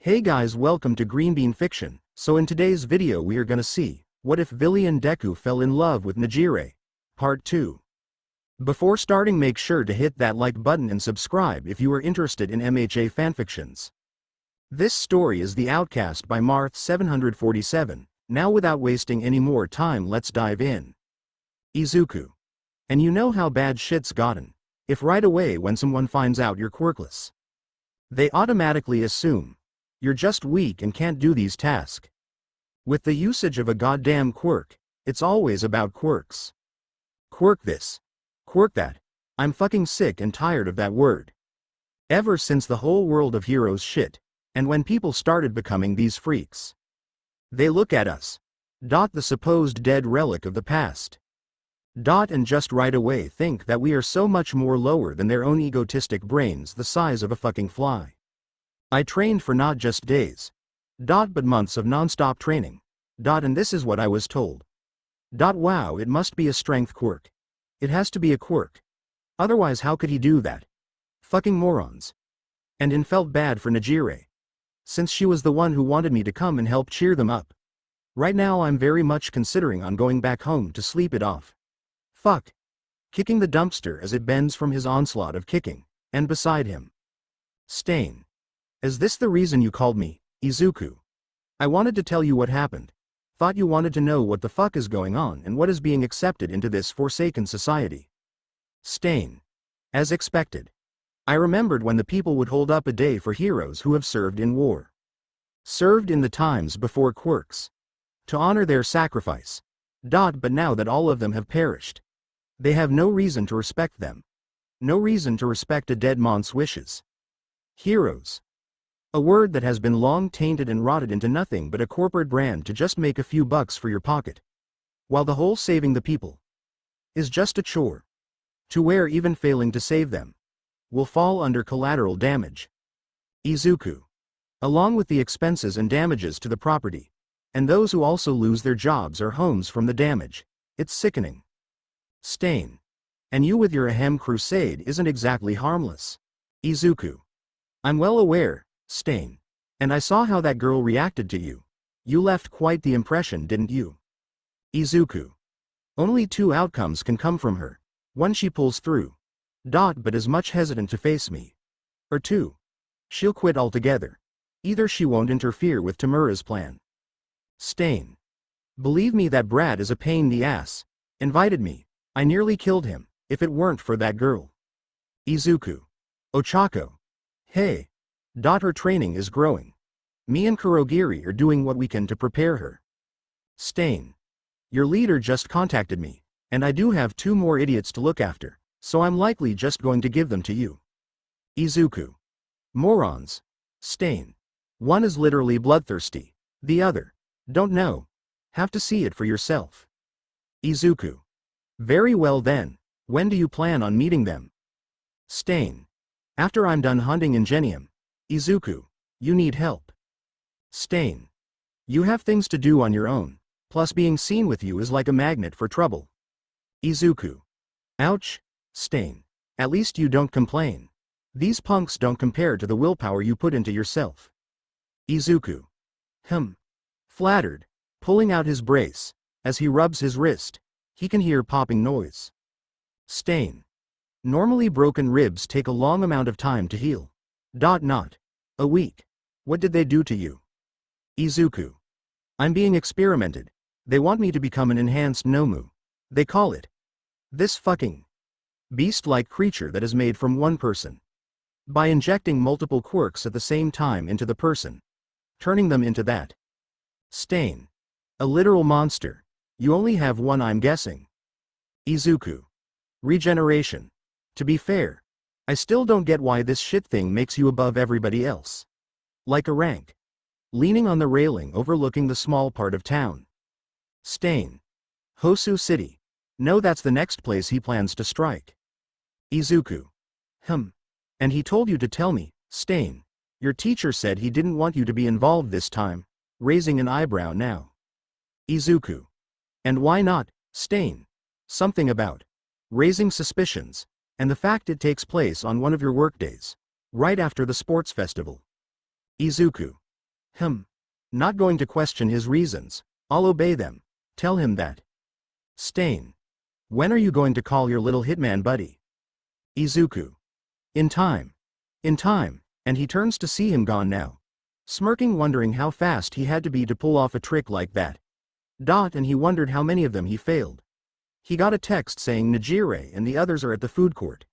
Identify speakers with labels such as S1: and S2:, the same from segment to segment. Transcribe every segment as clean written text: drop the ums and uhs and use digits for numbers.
S1: Hey guys, welcome to Green Bean Fiction. So in today's video we are gonna see, what if Villian Deku fell in love with Nejire? Part 2. Before starting, make sure to hit that like button and subscribe if you are interested in MHA fanfictions. This story is The Outcast by Marth 747. Now without wasting any more time, let's dive in. Izuku. And you know how bad shit's gotten. If right away when someone finds out you're quirkless, they automatically assume you're just weak and can't do these tasks. With the usage of a goddamn quirk, it's always about quirks. Quirk this. Quirk that. I'm fucking sick and tired of that word. Ever since the whole world of heroes shit, and when people started becoming these freaks. They look at us. The supposed dead relic of the past. And just right away think that we are so much more lower than their own egotistic brains the size of a fucking fly. I trained for not just days, but months of non-stop training, and this is what I was told. Wow, it must be a strength quirk. It has to be a quirk. Otherwise how could he do that? Fucking morons. And felt bad for Nejire, since she was the one who wanted me to come and help cheer them up. Right now I'm very much considering on going back home to sleep it off. Fuck. Kicking the dumpster as it bends from his onslaught of kicking, and beside him. Stain. Is this the reason you called me, Izuku? I wanted to tell you what happened. Thought you wanted to know what the fuck is going on and what is being accepted into this forsaken society. Stain. As expected. I remembered when the people would hold up a day for heroes who have served in war. Served in the times before quirks. To honor their sacrifice. But now that all of them have perished, they have no reason to respect them. No reason to respect a dead mon's wishes. Heroes. A word that has been long tainted and rotted into nothing but a corporate brand to just make a few bucks for your pocket. While the whole saving the people is just a chore. To where even failing to save them will fall under collateral damage. Izuku. Along with the expenses and damages to the property, and those who also lose their jobs or homes from the damage, it's sickening. Stain. And you with your ahem crusade isn't exactly harmless. Izuku. I'm well aware, Stain. And I saw how that girl reacted to you. You left quite the impression, didn't you? Izuku. Only two outcomes can come from her. One, she pulls through. But is much hesitant to face me. Or two, she'll quit altogether. Either she won't interfere with Tamura's plan. Stain. Believe me, that brat is a pain in the ass. Invited me. I nearly killed him, if it weren't for that girl. Izuku. Ochako. Hey. Her training is growing. Me and Kurogiri are doing what we can to prepare her. Stain. Your leader just contacted me, and I do have two more idiots to look after, so I'm likely just going to give them to you. Izuku. Morons. Stain. One is literally bloodthirsty. The other, don't know. Have to see it for yourself. Izuku. Very well then, when do you plan on meeting them? Stain. After I'm done hunting Ingenium. Izuku. You need help. Stain. You have things to do on your own, plus being seen with you is like a magnet for trouble. Izuku. Ouch. Stain. At least you don't complain. These punks don't compare to the willpower you put into yourself. Izuku. Flattered. Pulling out his brace. As he rubs his wrist, he can hear popping noise. Stain. Normally broken ribs take a long amount of time to heal. Not a week. What did they do to you? Izuku. I'm being experimented. They want me to become an enhanced Nomu. They call it. This fucking beast-like creature that is made from one person. By injecting multiple quirks at the same time into the person. Turning them into that. Stain. A literal monster. You only have one, I'm guessing. Izuku. Regeneration. To be fair, I still don't get why this shit thing makes you above everybody else. Like a rank. Leaning on the railing overlooking the small part of town. Stain. Hosu City. No, that's the next place he plans to strike. Izuku. And he told you to tell me, Stain. Your teacher said he didn't want you to be involved this time, raising an eyebrow now. Izuku. And why not, Stain? Something about raising suspicions. And the fact it takes place on one of your workdays, right after the sports festival. Izuku. Not going to question his reasons. I'll obey them. Tell him that. Stain. When are you going to call your little hitman buddy? Izuku. In time. In time, and he turns to see him gone now. Smirking, wondering how fast he had to be to pull off a trick like that. And he wondered how many of them he failed. He got a text saying Nejire and the others are at the food court.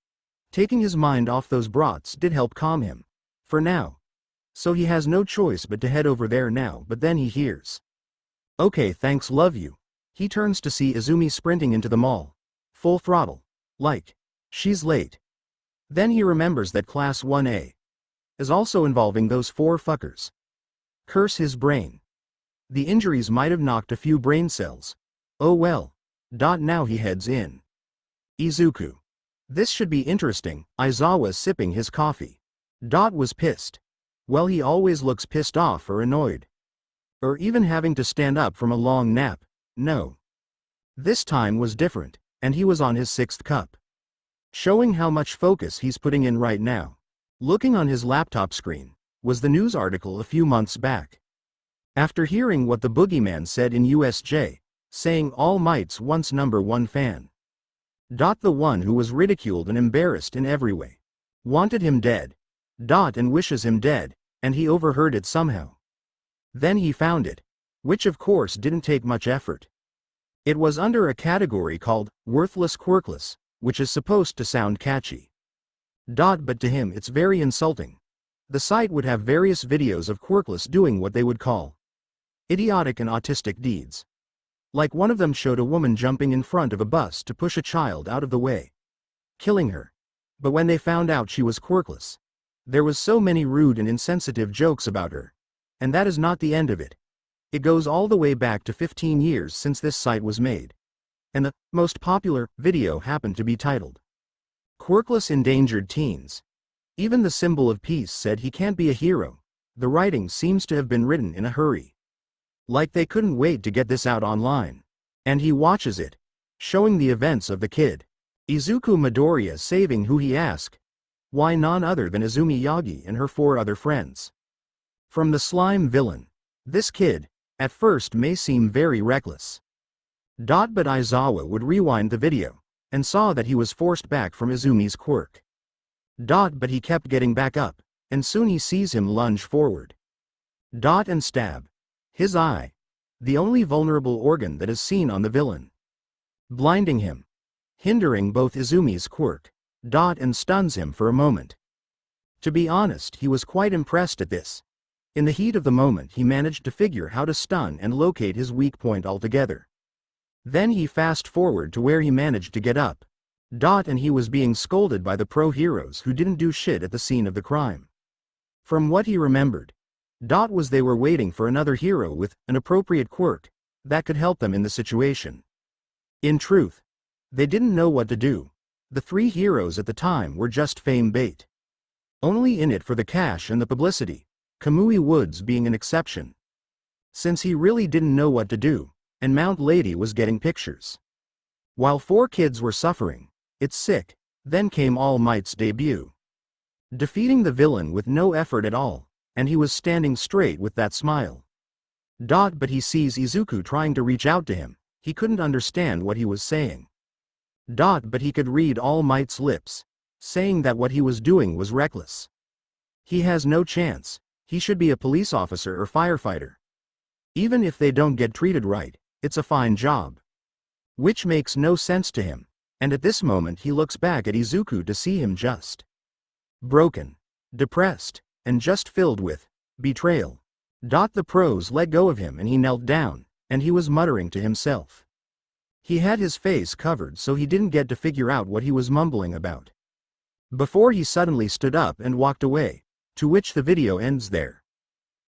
S1: Taking his mind off those brats did help calm him. For now. So he has no choice but to head over there now, but then he hears. Okay, thanks, love you. He turns to see Izumi sprinting into the mall. Full throttle. Like. She's late. Then he remembers that Class 1A is also involving those 4 fuckers. Curse his brain. The injuries might have knocked a few brain cells. Oh well. Now he heads in. Izuku. This should be interesting. Aizawa sipping his coffee. Was pissed. Well, he always looks pissed off or annoyed. Or even having to stand up from a long nap. No. This time was different, and he was on his 6th cup. Showing how much focus he's putting in right now. Looking on his laptop screen was the news article a few months back. After hearing what the boogeyman said in USJ, saying All Might's once #1 fan. The one who was ridiculed and embarrassed in every way. Wanted him dead. And wishes him dead, and he overheard it somehow. Then he found it. Which of course didn't take much effort. It was under a category called Worthless Quirkless, which is supposed to sound catchy. But to him it's very insulting. The site would have various videos of Quirkless doing what they would call idiotic and autistic deeds. Like one of them showed a woman jumping in front of a bus to push a child out of the way, killing her. But when they found out she was quirkless, there was so many rude and insensitive jokes about her. And that is not the end of it. It goes all the way back to 15 years since this site was made. And the most popular video happened to be titled Quirkless Endangered Teens. Even the symbol of peace said he can't be a hero. The writing seems to have been written in a hurry. Like they couldn't wait to get this out online. And he watches it, showing the events of the kid. Izuku Midoriya saving who he asked. Why none other than Izumi Yagi and her 4 other friends. From the slime villain. This kid, at first may seem very reckless. But Aizawa would rewind the video, and saw that he was forced back from Izumi's quirk. But he kept getting back up, and soon he sees him lunge forward. And stab. His eye. The only vulnerable organ that is seen on the villain. Blinding him. Hindering both Izumi's quirk. And stuns him for a moment. To be honest, he was quite impressed at this. In the heat of the moment he managed to figure how to stun and locate his weak point altogether. Then he fast forward to where he managed to get up. And he was being scolded by the pro heroes who didn't do shit at the scene of the crime. From what he remembered, was they were waiting for another hero with an appropriate quirk that could help them in the situation. In truth, they didn't know what to do. The 3 heroes at the time were just fame bait. Only in it for the cash and the publicity, Kamui Woods being an exception. Since he really didn't know what to do, and Mount Lady was getting pictures. While 4 kids were suffering, it's sick, then came All Might's debut. Defeating the villain with no effort at all, and he was standing straight with that smile. But he sees Izuku trying to reach out to him. He couldn't understand what he was saying. But he could read All Might's lips, saying that what he was doing was reckless. He has no chance. He should be a police officer or firefighter. Even if they don't get treated right, it's a fine job. Which makes no sense to him, and at this moment he looks back at Izuku to see him just broken, depressed, and just filled with betrayal. The pros let go of him and he knelt down, and he was muttering to himself. He had his face covered so he didn't get to figure out what he was mumbling about. Before he suddenly stood up and walked away, to which the video ends there.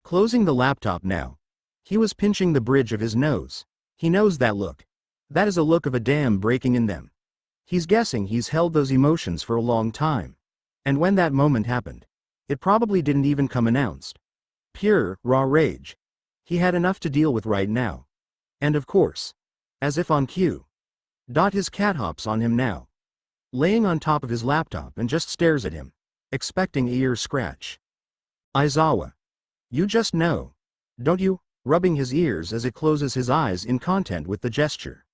S1: Closing the laptop now. He was pinching the bridge of his nose. He knows that look. That is a look of a dam breaking in them. He's guessing he's held those emotions for a long time. And when that moment happened, it probably didn't even come announced. Pure, raw rage. He had enough to deal with right now. And of course, as if on cue, his cat hops on him now, laying on top of his laptop and just stares at him, expecting a ear scratch. Aizawa. You just know. Don't you? Rubbing his ears as it closes his eyes in content with the gesture.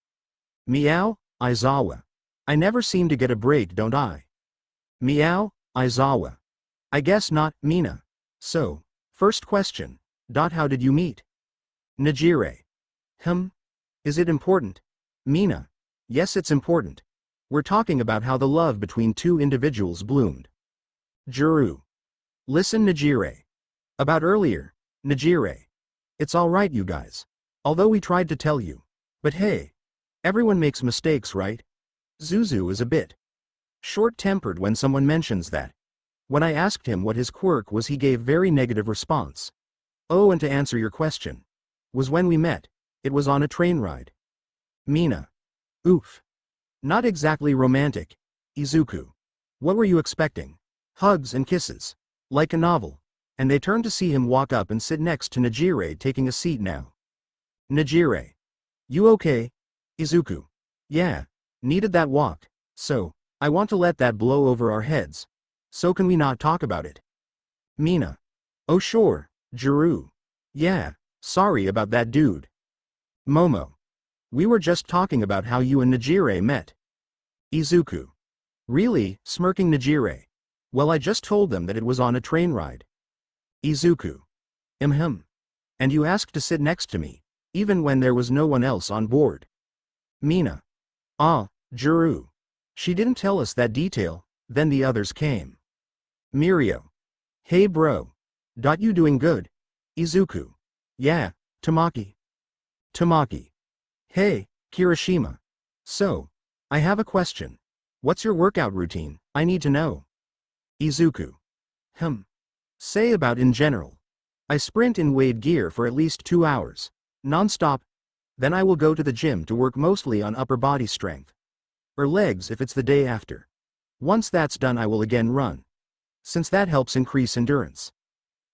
S1: Meow, Aizawa. I never seem to get a break, don't I? Meow, Aizawa. I guess not, Mina. So, first question. How did you meet? Nejire. Is it important? Mina. Yes, it's important. We're talking about how the love between two individuals bloomed. Juru. Listen, Nejire. About earlier, Nejire. It's alright, you guys. Although we tried to tell you. But hey. Everyone makes mistakes, right? Zuzu is a bit short-tempered when someone mentions that. When I asked him what his quirk was, he gave very negative response. Oh, and to answer your question. Was when we met. It was on a train ride. Mina. Oof. Not exactly romantic. Izuku. What were you expecting? Hugs and kisses. Like a novel. And they turned to see him walk up and sit next to Nejire, taking a seat now. Nejire. You okay? Izuku. Yeah. Needed that walk. So, I want to let that blow over our heads. So can we not talk about it? Mina. Oh sure, Juru. Yeah, sorry about that dude. Momo. We were just talking about how you and Nejire met. Izuku. Really, smirking Nejire. Well, I just told them that it was on a train ride. Izuku. And you asked to sit next to me, even when there was no one else on board. Mina. Ah, Juru. She didn't tell us that detail, then the others came. Mirio. Hey bro. You doing good? Izuku. Yeah, Tamaki. Tamaki. Hey, Kirishima. So, I have a question. What's your workout routine? I need to know. Izuku. Say about in general. I sprint in weight gear for at least 2 hours. Non-stop. Then I will go to the gym to work mostly on upper body strength. Or legs if it's the day after. Once that's done I will again run. Since that helps increase endurance.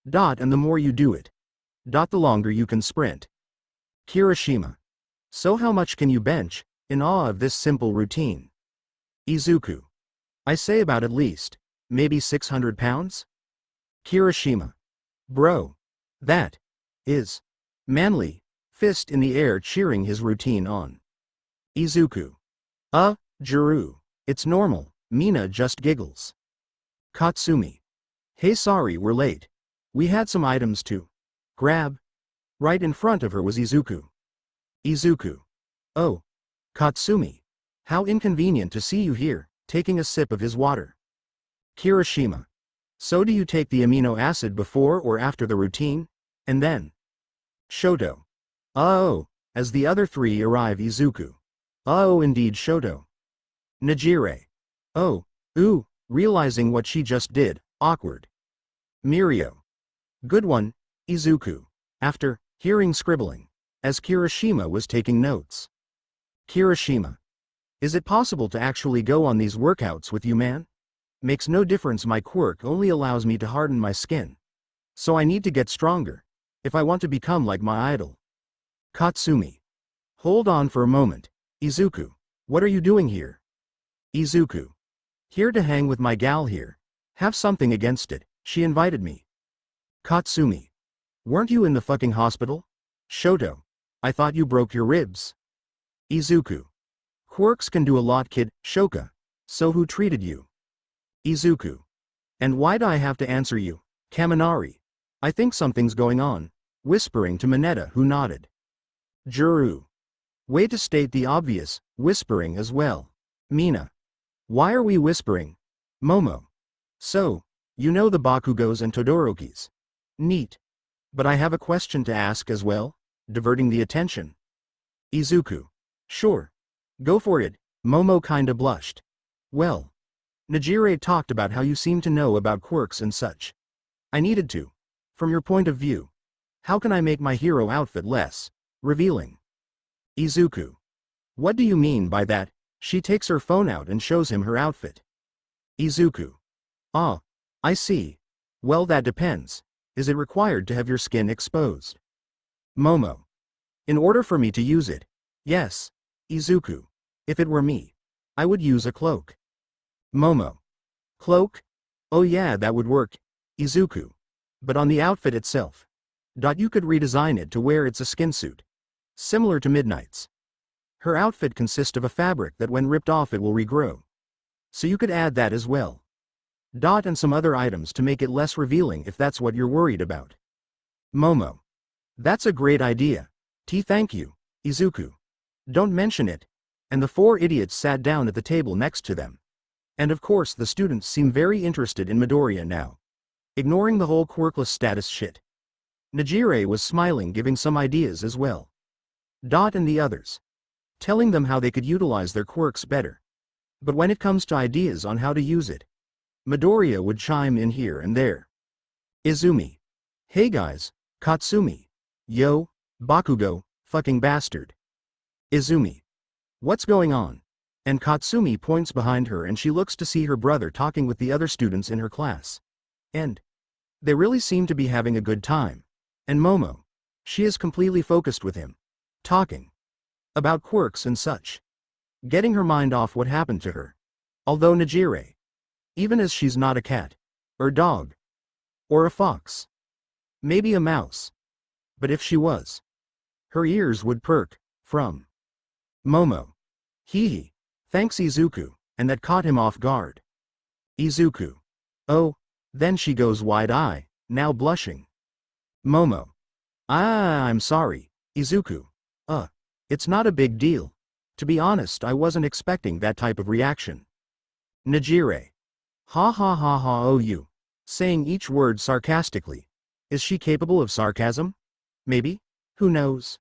S1: And the more you do it. The longer you can sprint. Kirishima. So how much can you bench, in awe of this simple routine? Izuku. I say about at least, maybe 600 pounds? Kirishima. Bro. That is manly, fist in the air cheering his routine on. Izuku. Juru. It's normal, Mina just giggles. Katsumi. Hey sorry we're late. We had some items to grab. Right in front of her was Izuku. Izuku. Oh. Katsumi. How inconvenient to see you here, taking a sip of his water. Kirishima. So do you take the amino acid before or after the routine? And then? Shoto. Oh, as the other three arrive Izuku. Oh indeed Shoto. Nejire. Oh, ooh, realizing what she just did, awkward. Mirio. Good one, Izuku. After, hearing scribbling. As Kirishima was taking notes. Kirishima. Is it possible to actually go on these workouts with you, man? Makes no difference, my quirk only allows me to harden my skin. So I need to get stronger. If I want to become like my idol. Katsumi. Hold on for a moment. Izuku. What are you doing here? Izuku. Here to hang with my gal here. Have something against it, she invited me. Katsumi. Weren't you in the fucking hospital? Shoto. I thought you broke your ribs. Izuku. Quirks can do a lot, kid. Shoka. So who treated you? Izuku. And why'd I have to answer you? Kaminari. I think something's going on. Whispering to Mineta, who nodded. Juru. Way to state the obvious, whispering as well. Mina. Why are we whispering? Momo. So, you know the Bakugos and Todorokis. Neat. But I have a question to ask as well, diverting the attention. Izuku. Sure. Go for it, Momo kinda blushed. Well. Nejire talked about how you seem to know about quirks and such. I needed to. From your point of view. How can I make my hero outfit less revealing? Izuku. What do you mean by that? She takes her phone out and shows him her outfit. Izuku. Ah. I see. Well, that depends. Is it required to have your skin exposed? Momo. In order for me to use it. Yes. Izuku. If it were me. I would use a cloak. Momo. Cloak? Oh yeah, that would work. Izuku. But on the outfit itself, You could redesign it to where it's a skin suit. Similar to Midnight's. Her outfit consists of a fabric that when ripped off it will regrow. So you could add that as well. And some other items to make it less revealing if that's what you're worried about. Momo. That's a great idea. Thank you, Izuku. Don't mention it. And the four idiots sat down at the table next to them. And of course the students seem very interested in Midoriya now. Ignoring the whole quirkless status shit. Nejire was smiling, giving some ideas as well. And the others. Telling them how they could utilize their quirks better. But when it comes to ideas on how to use it, Midoriya would chime in here and there. Izumi. Hey guys, Katsumi. Yo, Bakugo, fucking bastard. Izumi. What's going on? And Katsumi points behind her and she looks to see her brother talking with the other students in her class. And they really seem to be having a good time. And Momo. She is completely focused with him. Talking. About quirks and such. Getting her mind off what happened to her. Although Nejire. Even as she's not a cat. Or dog. Or a fox. Maybe a mouse. But if she was. Her ears would perk. From Momo. Hee. Thanks Izuku, and that caught him off guard. Izuku. Oh, then she goes wide-eye, now blushing. Momo. I'm sorry, Izuku. It's not a big deal. To be honest, I wasn't expecting that type of reaction. Nejire. Ha ha ha ha oh you. Saying each word sarcastically. Is she capable of sarcasm? Maybe? Who knows?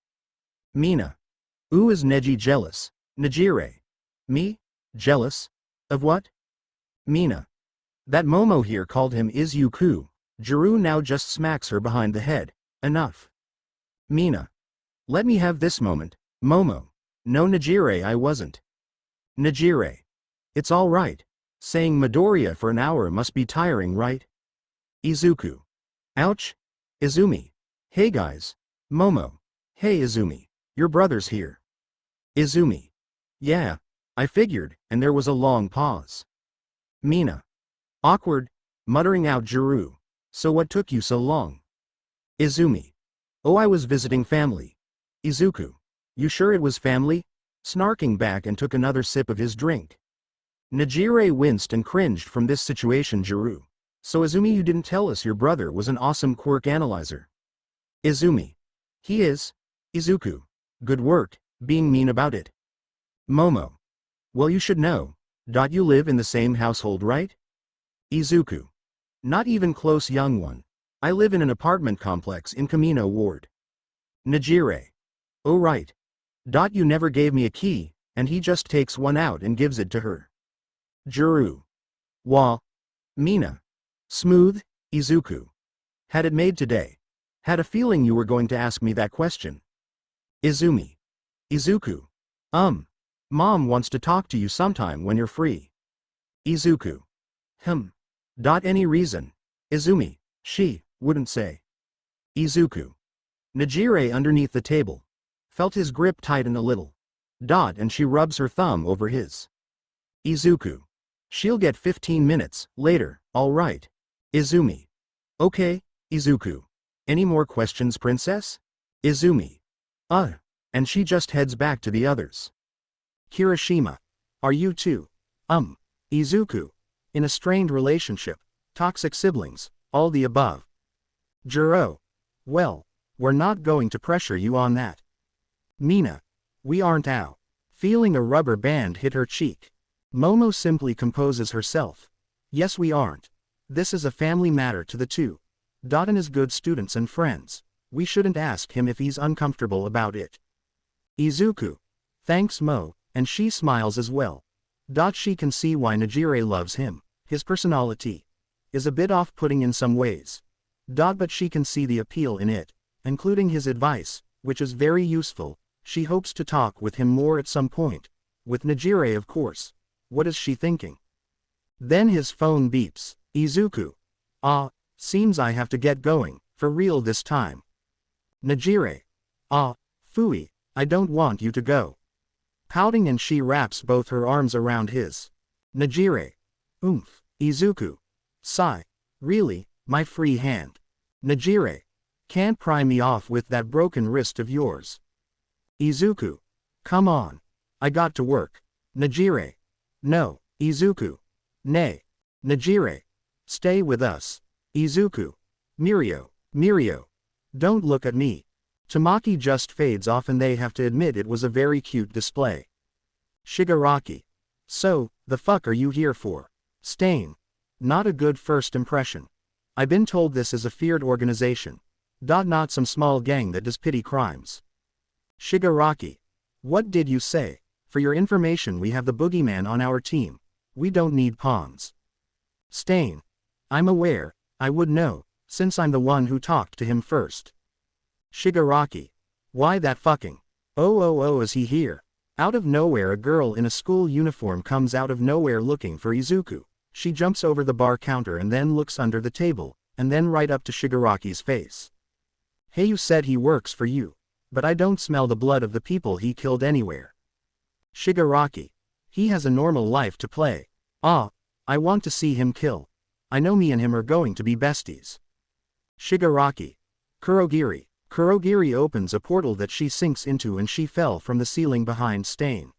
S1: Mina. Ooh, is Neji jealous? Nejire. Me? Jealous? Of what? Mina. That Momo here called him Izuku. Jiru now just smacks her behind the head. Enough. Mina. Let me have this moment, Momo. No Nejire, I wasn't. Nejire. It's all right. Saying Midoriya for an hour must be tiring, right? Izuku. Ouch. Izumi. Hey guys. Momo. Hey Izumi. Your brother's here. Izumi. Yeah. I figured, and there was a long pause. Mina. Awkward. Muttering out Jiru. So what took you so long? Izumi. Oh, I was visiting family. Izuku. You sure it was family? Snarking back and took another sip of his drink. Nejire winced and cringed from this situation. Jiru. So Izumi, you didn't tell us your brother was an awesome quirk analyzer. Izumi. He is. Izuku. Good work, being mean about it. Momo. Well, you should know. You live in the same household, right? Izuku. Not even close, young one. I live in an apartment complex in Kamino Ward. Nejire. Oh right. You never gave me a key, and he just takes one out and gives it to her. Jiru. Wah. Mina. Smooth, Izuku. Had it made today. Had a feeling you were going to ask me that question. Izumi. Izuku. Mom wants to talk to you sometime when you're free. Izuku. Any reason? Izumi. She wouldn't say. Izuku. Nejire underneath the table. Felt his grip tighten a little. And she rubs her thumb over his. Izuku. She'll get 15 minutes, later, alright. Izumi. Okay, Izuku. Any more questions, princess? Izumi. And she just heads back to the others. Kirishima. Are you two? Izuku. In a strained relationship, toxic siblings, all the above. Jiro. Well, we're not going to pressure you on that. Mina. We aren't out. Feeling a rubber band hit her cheek. Momo simply composes herself. Yes, we aren't. This is a family matter to the two. And is good students and friends. We shouldn't ask him if he's uncomfortable about it. Izuku. Thanks Mo, and she smiles as well. She can see why Nejire loves him. His personality is a bit off-putting in some ways. But she can see the appeal in it, including his advice, which is very useful. She hopes to talk with him more at some point. With Nejire, of course. What is she thinking? Then his phone beeps. Izuku. Seems I have to get going, for real this time. Nejire. Fooey, I don't want you to go. Pouting, and she wraps both her arms around his. Nejire. Izuku. Sigh. Really, my free hand. Nejire. Can't pry me off with that broken wrist of yours. Izuku. Come on. I got to work. Nejire. No, Izuku. Nay. Nejire. Stay with us. Izuku. Mirio. Don't look at me. Tamaki just fades off and they have to admit it was a very cute display. Shigaraki. So, the fuck are you here for? Stain. Not a good first impression. I've been told this is a feared organization. Not some small gang that does petty crimes. Shigaraki. What did you say? For your information, we have the boogeyman on our team. We don't need pawns. Stain. I'm aware, I would know, since I'm the one who talked to him first. Shigaraki. Why that fucking? Oh, is he here? Out of nowhere a girl in a school uniform comes out of nowhere looking for Izuku. She jumps over the bar counter and then looks under the table, and then right up to Shigaraki's face. Hey, you said he works for you. But I don't smell the blood of the people he killed anywhere. Shigaraki. He has a normal life to play. Ah, I want to see him kill. I know me and him are going to be besties. Shigaraki. Kurogiri. Kurogiri opens a portal that she sinks into and she fell from the ceiling behind Stain.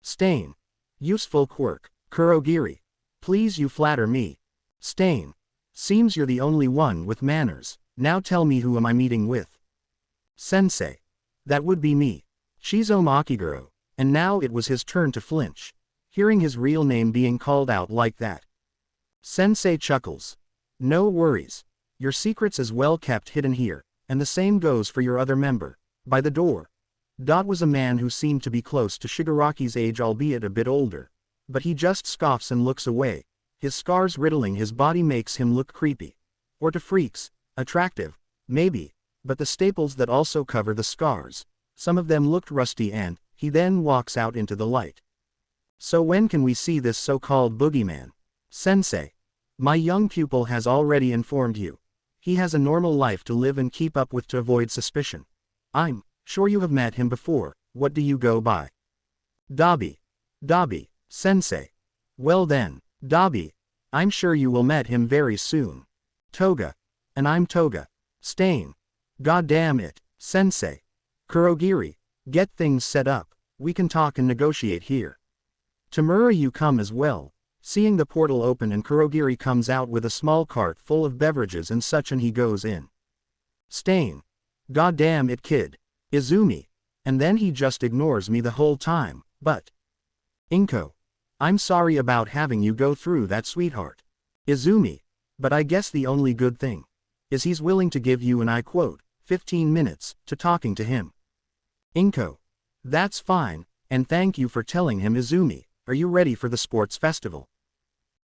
S1: Stain. Useful quirk. Kurogiri. Please, you flatter me. Stain. Seems you're the only one with manners. Now tell me, who am I meeting with? Sensei. That would be me. Shizo Makiguro. And now it was his turn to flinch, hearing his real name being called out like that. Sensei chuckles. No worries. Your secret's as well kept hidden here, and the same goes for your other member. By the door. Was a man who seemed to be close to Shigaraki's age, albeit a bit older. But he just scoffs and looks away. His scars riddling his body makes him look creepy. Or to freaks, attractive, maybe, but the staples that also cover the scars, some of them looked rusty, and he then walks out into the light. So when can we see this so-called boogeyman? Sensei. My young pupil has already informed you. He has a normal life to live and keep up with to avoid suspicion. I'm sure you have met him before. What do you go by? Dabi. Sensei. Well then, Dabi. I'm sure you will met him very soon. Toga. And I'm Toga. Stain. God damn it, Sensei. Kurogiri. Get things set up. We can talk and negotiate here. Tamura, you come as well. Seeing the portal open and Kurogiri comes out with a small cart full of beverages and such, and he goes in. Stain. God damn it, kid. Izumi. And then he just ignores me the whole time, but. Inko. I'm sorry about having you go through that, sweetheart. Izumi. But I guess the only good thing is he's willing to give you, and I quote, 15 minutes, to talking to him. Inko. That's fine, and thank you for telling him. Izumi, are you ready for the sports festival?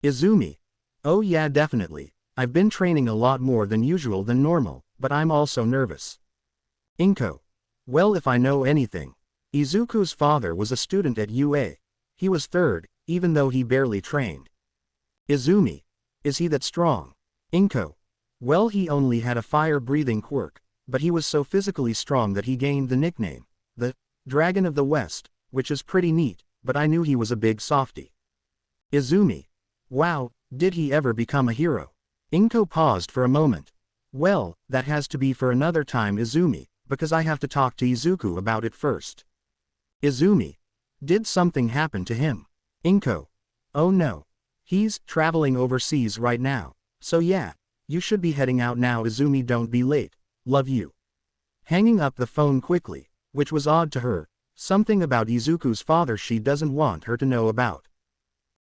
S1: Izumi. Oh yeah, definitely. I've been training a lot more than usual than normal, but I'm also nervous. Inko. Well, if I know anything, Izuku's father was a student at UA. He was third, even though he barely trained. Izumi. Is he that strong? Inko. Well, he only had a fire-breathing quirk, but he was so physically strong that he gained the nickname, the Dragon of the West, which is pretty neat, but I knew he was a big softy. Izumi. Wow, did he ever become a hero? Inko paused for a moment. Well, that has to be for another time, Izumi, because I have to talk to Izuku about it first. Izumi. Did something happen to him? Inko. Oh no. He's traveling overseas right now, so yeah, you should be heading out now. Izumi, don't be late. Love you. Hanging up the phone quickly, which was odd to her, something about Izuku's father she doesn't want her to know about.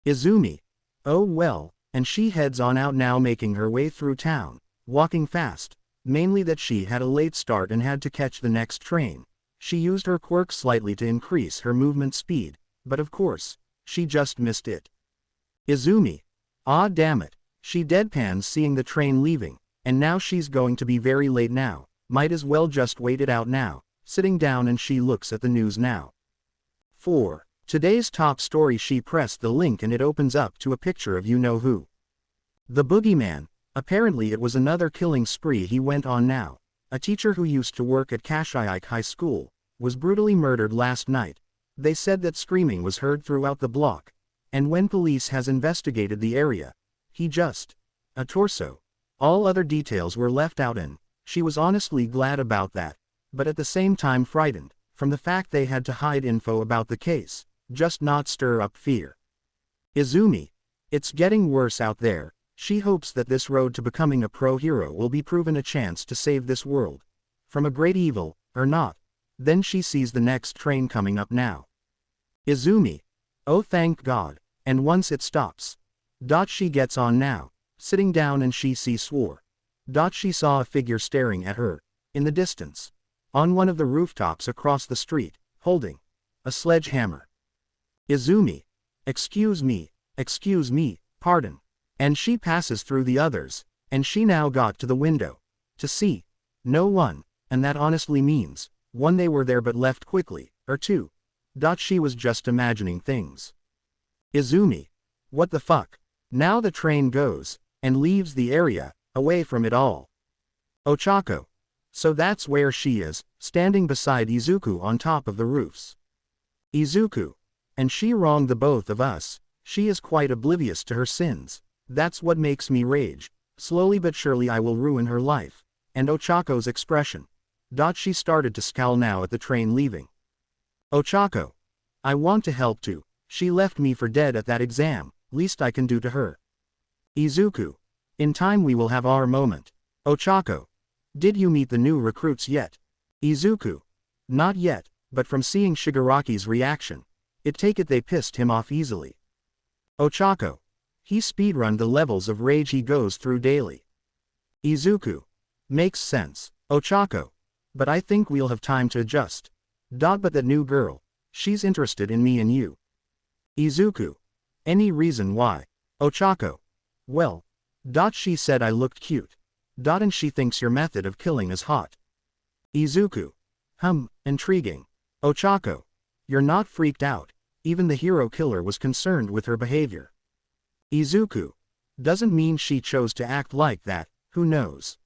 S1: Izumi. Oh well, and she heads on out now, making her way through town, walking fast, mainly that she had a late start and had to catch the next train. She used her quirk slightly to increase her movement speed, but of course, she just missed it. Izumi. Ah damn it, she deadpans seeing the train leaving, and now she's going to be very late now, might as well just wait it out now, sitting down, and she looks at the news now. 4. Today's top story. She pressed the link and it opens up to a picture of you-know-who. The boogeyman. Apparently it was another killing spree he went on now. A teacher who used to work at Kashiike High School was brutally murdered last night. They said that screaming was heard throughout the block, and when police has investigated the area, he just a torso. All other details were left out, and She was honestly glad about that, but at the same time frightened, from the fact they had to hide info about the case, just not stir up fear. Izumi. It's getting worse out there. She hopes that this road to becoming a pro-hero will be proven a chance to save this world from a great evil, or not. Then she sees the next train coming up now. Izumi. Oh, thank God. And once it stops. She gets on now, sitting down, and she swore. She saw a figure staring at her, in the distance, on one of the rooftops across the street, holding a sledgehammer. Izumi. Excuse me, pardon. And she passes through the others, and she now got to the window, to see no one, and that honestly means, one, they were there but left quickly, or two, she was just imagining things. Izumi. What the fuck? Now the train goes, and leaves the area, away from it all. Ochako. So that's where she is, standing beside Izuku on top of the roofs. Izuku. And she wronged the both of us. She is quite oblivious to her sins. That's what makes me rage. Slowly but surely I will ruin her life. And Ochako's expression. She started to scowl now at the train leaving. Ochako. I want to help too. She left me for dead at that exam, least I can do to her. Izuku. In time we will have our moment. Ochako. Did you meet the new recruits yet? Izuku. Not yet, but from seeing Shigaraki's reaction, take it they pissed him off easily. Ochako. He speedrun the levels of rage he goes through daily. Izuku. Makes sense. Ochako. But I think we'll have time to adjust. But that new girl, she's interested in me and you. Izuku. Any reason why? Ochako. Well. She said I looked cute. And she thinks your method of killing is hot. Izuku. Intriguing. Ochako. You're not freaked out. Even the hero killer was concerned with her behavior. Izuku. Doesn't mean she chose to act like that, who knows?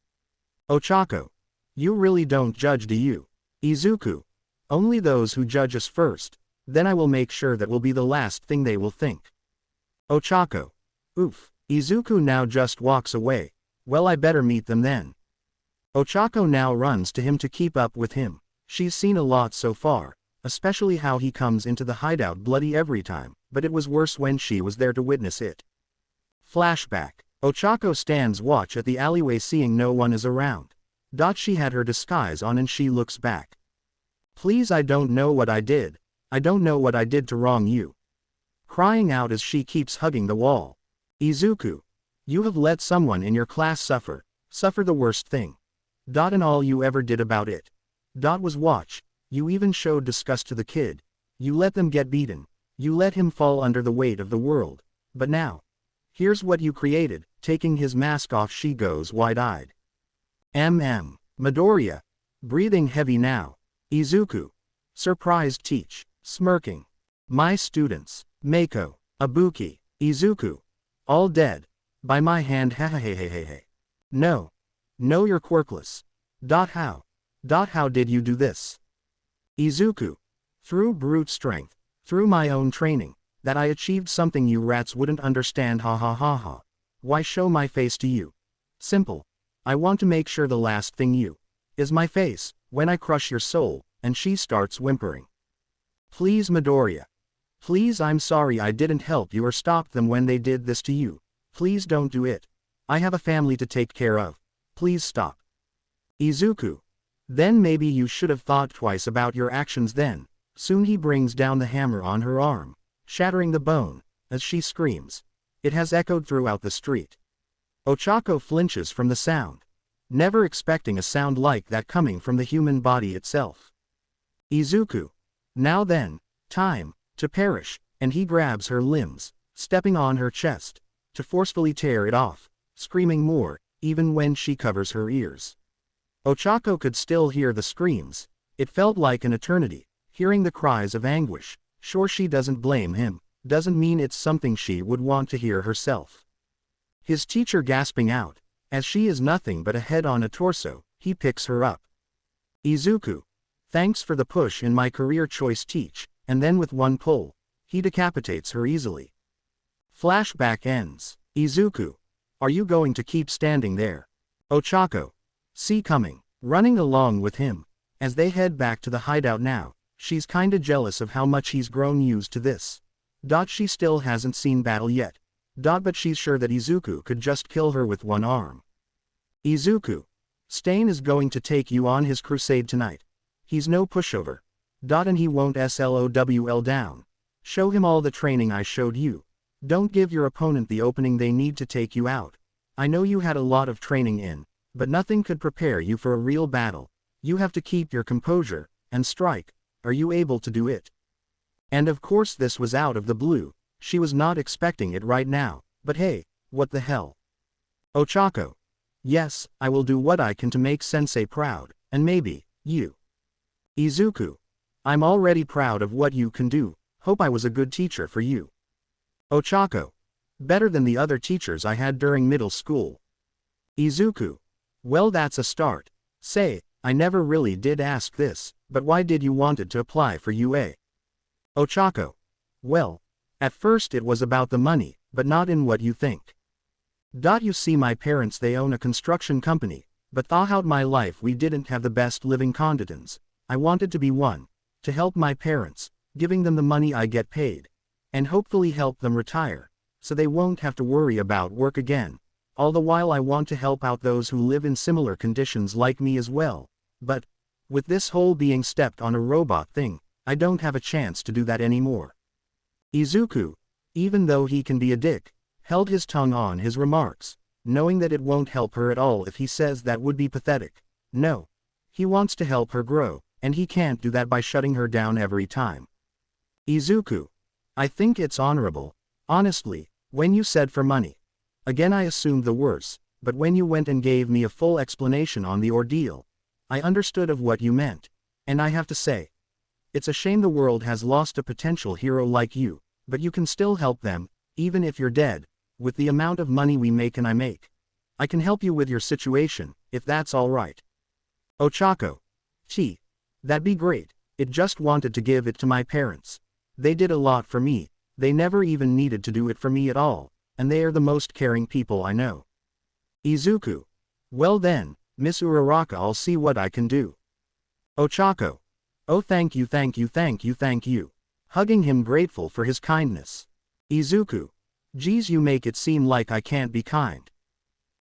S1: Ochako. You really don't judge, do you? Izuku. Only those who judge us first, then I will make sure that will be the last thing they will think. Ochako. Oof. Izuku now just walks away. Well, I better meet them then. Ochako now runs to him to keep up with him. She's seen a lot so far, especially how he comes into the hideout bloody every time, but it was worse when she was there to witness it. Flashback. Ochako stands watch at the alleyway seeing no one is around. She had her disguise on and she looks back. Please, I don't know what I did. I don't know what I did to wrong you. Crying out as she keeps hugging the wall. Izuku. You have let someone in your class suffer the worst thing. And all you ever did about it. Was watch. You even showed disgust to the kid. You let them get beaten. You let him fall under the weight of the world. But now. Here's what you created. Taking his mask off, she goes wide-eyed. Midoriya. Breathing heavy now. Izuku. Surprised teach. Smirking. My students. Mako. Ibuki. Izuku. All dead. By my hand, hehehehehe. No. No, you're quirkless. How? How did you do this? Izuku. Through brute strength. Through my own training. That I achieved something you rats wouldn't understand, ha ha ha ha. Why show my face to you? Simple. I want to make sure the last thing you is my face, when I crush your soul, and she starts whimpering. Please, Midoriya. Please, I'm sorry I didn't help you or stop them when they did this to you. Please don't do it. I have a family to take care of. Please stop. Izuku. Then maybe you should have thought twice about your actions then. Soon he brings down the hammer on her arm, shattering the bone, as she screams. It has echoed throughout the street. Ochako flinches from the sound, never expecting a sound like that coming from the human body itself. Izuku. Now then, time to perish, and he grabs her limbs, stepping on her chest, to forcefully tear it off, screaming more, even when she covers her ears. Ochako could still hear the screams. It felt like an eternity, hearing the cries of anguish. Sure, she doesn't blame him, doesn't mean it's something she would want to hear herself. His teacher gasping out, as she is nothing but a head on a torso, he picks her up. Izuku. Thanks for the push in my career choice, teach, and then with one pull, he decapitates her easily. Flashback ends. Izuku. Are you going to keep standing there? Ochako. see coming, running along with him. As they head back to the hideout now, she's kinda jealous of how much he's grown used to this. She still hasn't seen battle yet. But she's sure that Izuku could just kill her with one arm. Izuku. Stain is going to take you on his crusade tonight. He's no pushover. And he won't slowl down. Show him all the training I showed you. Don't give your opponent the opening they need to take you out. I know you had a lot of training in, but nothing could prepare you for a real battle. You have to keep your composure, and strike. Are you able to do it? And of course this was out of the blue. She was not expecting it right now, but hey, what the hell? Ochako. Yes, I will do what I can to make Sensei proud, and maybe, you. Izuku. I'm already proud of what you can do, hope I was a good teacher for you. Ochako. Better than the other teachers I had during middle school. Izuku. Well, that's a start. Say, I never really did ask this, but why did you wanted to apply for UA? Ochako. Well, at first it was about the money, but not in what you think. You see, my parents, they own a construction company, but throughout my life we didn't have the best living conditions. I wanted to be one, to help my parents, giving them the money I get paid, and hopefully help them retire, so they won't have to worry about work again. All the while I want to help out those who live in similar conditions like me as well, but, with this whole being stepped on a robot thing, I don't have a chance to do that anymore. Izuku, even though he can be a dick, held his tongue on his remarks, knowing that it won't help her at all if he says that would be pathetic. No. He wants to help her grow, and he can't do that by shutting her down every time. Izuku. I think it's honorable. Honestly, when you said for money. Again, I assumed the worst, but when you went and gave me a full explanation on the ordeal, I understood of what you meant. And I have to say, it's a shame the world has lost a potential hero like you, but you can still help them, even if you're dead. With the amount of money we make and I make, I can help you with your situation, if that's alright. Ochako. Gee. That'd be great. It just wanted to give it to my parents. They did a lot for me, they never even needed to do it for me at all, and they are the most caring people I know. Izuku. Well then, Miss Uraraka, I'll see what I can do. Ochako. Oh, thank you, thank you, thank you, thank you. Hugging him, grateful for his kindness. Izuku. Geez, you make it seem like I can't be kind.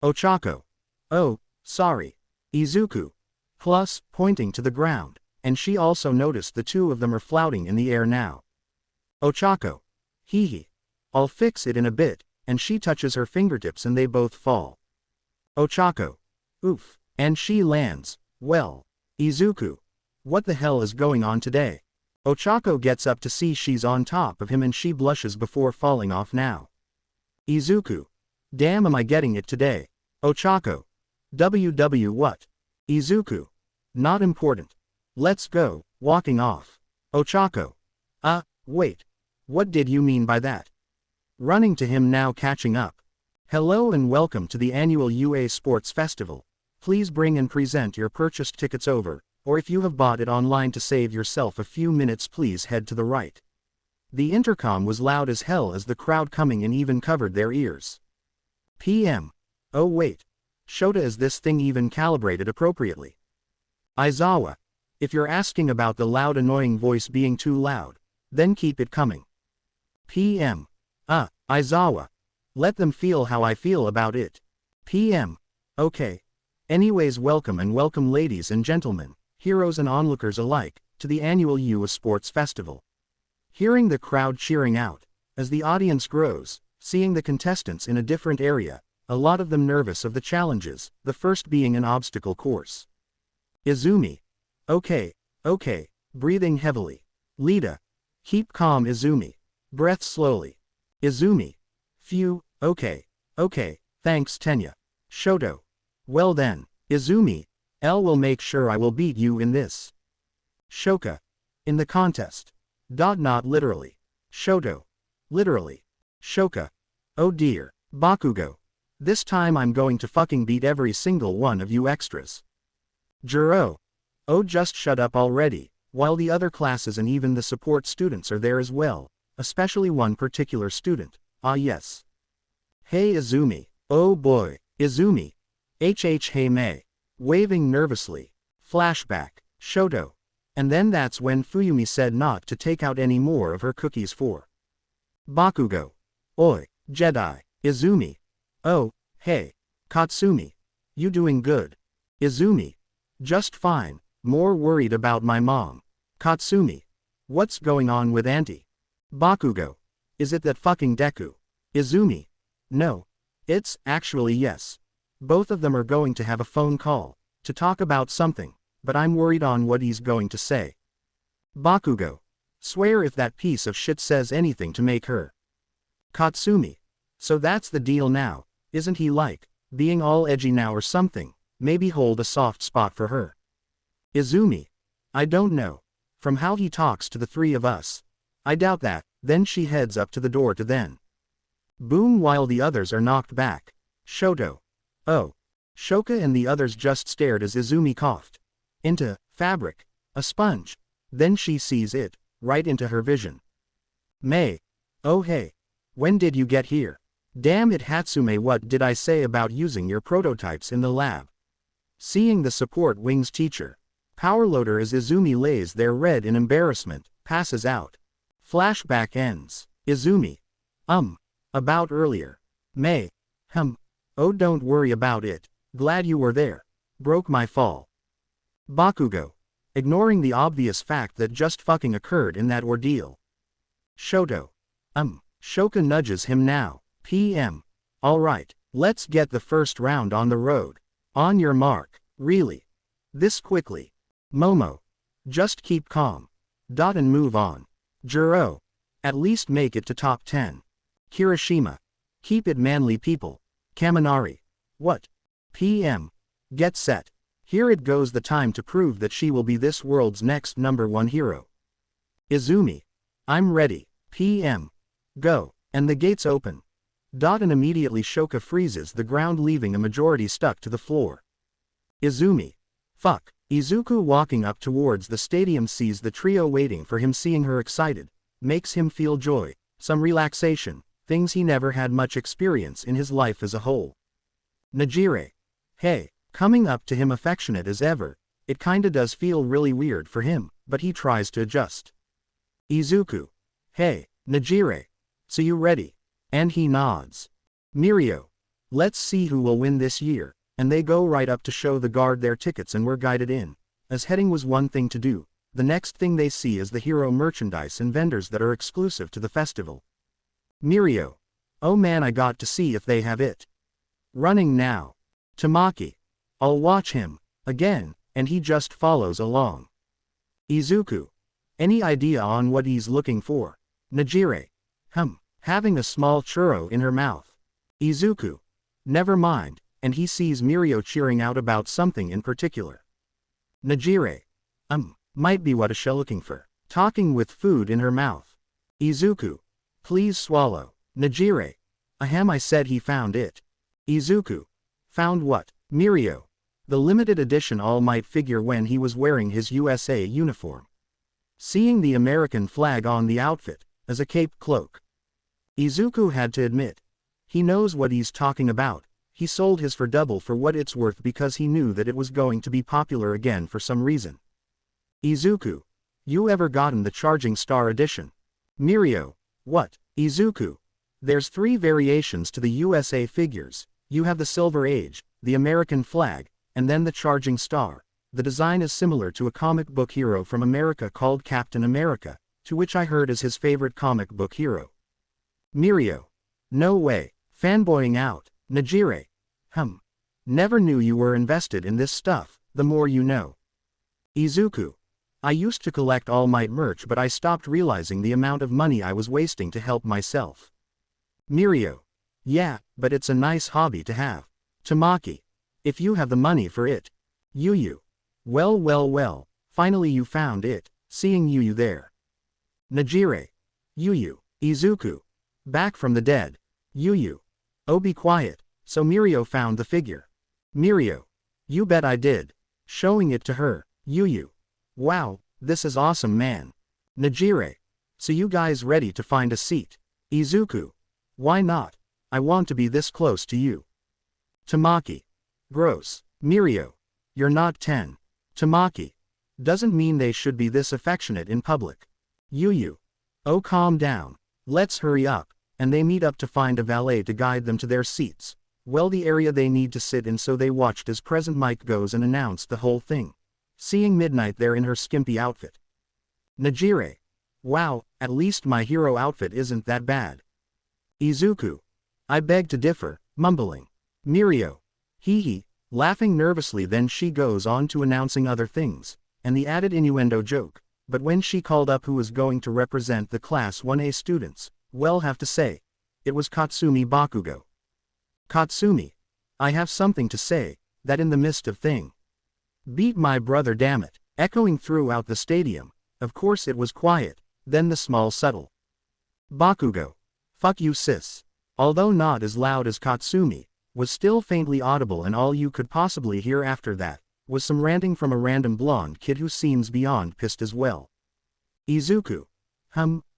S1: Ochako. Oh, sorry. Izuku. Plus, pointing to the ground, and she also noticed the two of them are floating in the air now. Ochako. Hee hee. I'll fix it in a bit, and she touches her fingertips and they both fall. Ochako. Oof. And she lands. Well. Izuku. What the hell is going on today? Ochako gets up to see she's on top of him and she blushes before falling off now. Izuku. Damn, am I getting it today? Ochako. WW what? Izuku. Not important. Let's go, walking off. Ochako. Wait. What did you mean by that? Running to him now, catching up. Hello and welcome to the annual UA Sports Festival. Please bring and present your purchased tickets over, or if you have bought it online to save yourself a few minutes, please head to the right. The intercom was loud as hell as the crowd coming in even covered their ears. PM. Oh wait. Shota, is this thing even calibrated appropriately? Aizawa. If you're asking about the loud annoying voice being too loud, then keep it coming. PM. Aizawa. Let them feel how I feel about it. PM. Okay. Anyways, welcome and welcome, ladies and gentlemen, heroes and onlookers alike, to the annual UA Sports Festival. Hearing the crowd cheering out, as the audience grows, seeing the contestants in a different area, a lot of them nervous of the challenges, the first being an obstacle course. Izumi. Okay, breathing heavily. Lita. Keep calm, Izumi. Breath slowly. Izumi. Phew, okay, thanks Tenya. Shoto. Well then, Izumi, L will make sure I will beat you in this. Shoka. In the contest. Not literally. Shoto. Literally. Shoka. Oh dear. Bakugo. This time I'm going to fucking beat every single one of you extras. Juro. Oh, just shut up already, while the other classes and even the support students are there as well, especially one particular student. Ah yes. Hey Izumi. Oh boy. Izumi. Hey May. Waving nervously. Flashback. Shoto. And then that's when Fuyumi said not to take out any more of her cookies for Bakugo. Oi, Jedi. Izumi. Oh, hey. Katsumi. You doing good? Izumi. Just fine, more worried about my mom. Katsumi. What's going on with Auntie? Bakugo. Is it that fucking Deku? Izumi. No. It's, actually yes. Both of them are going to have a phone call, to talk about something, but I'm worried on what he's going to say. Bakugo. Swear if that piece of shit says anything to make her. Katsumi. So that's the deal now, isn't he like, being all edgy now or something, maybe hold a soft spot for her? Izumi. I don't know. From how he talks to the three of us. I doubt that, then she heads up to the door to then. Boom while the others are knocked back. Shoto. Oh. Shoka and the others just stared as Izumi coughed. Into fabric. A sponge. Then she sees it, right into her vision. Mei. Oh hey. When did you get here? Damn it Hatsume, what did I say about using your prototypes in the lab? Seeing the support wings teacher. Power loader as Izumi lays there red in embarrassment, passes out. Flashback ends. Izumi. About earlier. Mei. Oh don't worry about it. Glad you were there. Broke my fall. Bakugo. Ignoring the obvious fact that just fucking occurred in that ordeal. Shoto. Shoka nudges him now. PM. Alright, let's get the first round on the road. On your mark. Really? This quickly? Momo. Just keep calm. And move on. Juro. At least make it to top 10. Kirishima. Keep it manly people. Kaminari. What? PM. Get set. Here it goes, the time to prove that she will be this world's next #1 hero. Izumi. I'm ready. PM. Go. And the gates open. And immediately Shoka freezes the ground, leaving a majority stuck to the floor. Izumi. Fuck. Izuku walking up towards the stadium sees the trio waiting for him, seeing her excited, makes him feel joy, some relaxation, things he never had much experience in his life as a whole. Nejire. Hey. Coming up to him affectionate as ever, it kinda does feel really weird for him, but he tries to adjust. Izuku. Hey, Nejire. So you ready? And he nods. Mirio. Let's see who will win this year, and they go right up to show the guard their tickets and were guided in, as heading was one thing to do, the next thing they see is the hero merchandise and vendors that are exclusive to the festival. Mirio. Oh man, I got to see if they have it. Running now. Tamaki. I'll watch him, again, and he just follows along. Izuku. Any idea on what he's looking for? Nejire. Having a small churro in her mouth. Izuku. Never mind, and he sees Mirio cheering out about something in particular. Nejire. Might be what is she looking for? Talking with food in her mouth. Izuku. Please swallow. Nejire. I said he found it. Izuku. Found what? Mirio. The limited edition All Might figure when he was wearing his USA uniform. Seeing the American flag on the outfit, as a cape cloak. Izuku had to admit. He knows what he's talking about. He sold his for double for what it's worth because he knew that it was going to be popular again for some reason. Izuku. You ever gotten the Charging Star edition? Mirio. What? Izuku. There's 3 variations to the USA figures. You have the Silver Age, the American flag, and then the Charging Star. The design is similar to a comic book hero from America called Captain America, to which I heard is his favorite comic book hero. Mirio. No way. Fanboying out. Nejire. Never knew you were invested in this stuff, the more you know. Izuku. I used to collect All Might merch, but I stopped realizing the amount of money I was wasting to help myself. Mirio. Yeah, but it's a nice hobby to have. Tamaki. If you have the money for it. Yuyu. Well, finally you found it, seeing Yuyu there. Nejire. Yuyu. Izuku. Back from the dead. Yuyu. Oh be quiet, so Mirio found the figure. Mirio. You bet I did. Showing it to her. Yuyu. Wow, this is awesome man. Nejire. So you guys ready to find a seat? Izuku. Why not? I want to be this close to you. Tamaki. Gross. Mirio. You're not 10. Tamaki. Doesn't mean they should be this affectionate in public. Yuyu. Oh, calm down. Let's hurry up. And they meet up to find a valet to guide them to their seats. Well, the area they need to sit in, so they watched as Present Mike goes and announced the whole thing. Seeing Midnight there in her skimpy outfit. Nejire. Wow, at least my hero outfit isn't that bad. Izuku. I beg to differ, mumbling. Mirio. Hee hee, laughing nervously. Then she goes on to announcing other things, and the added innuendo joke, but when she called up who was going to represent the Class 1A students, well, have to say, it was Katsumi Bakugo. Katsumi. I have something to say, that in the midst of thing. Beat my brother, damn it, echoing throughout the stadium. Of course it was quiet, then the small subtle. Bakugo. Fuck you, sis. Although not as loud as Katsumi, was still faintly audible, and all you could possibly hear after that was some ranting from a random blonde kid who seems beyond pissed as well. Izuku.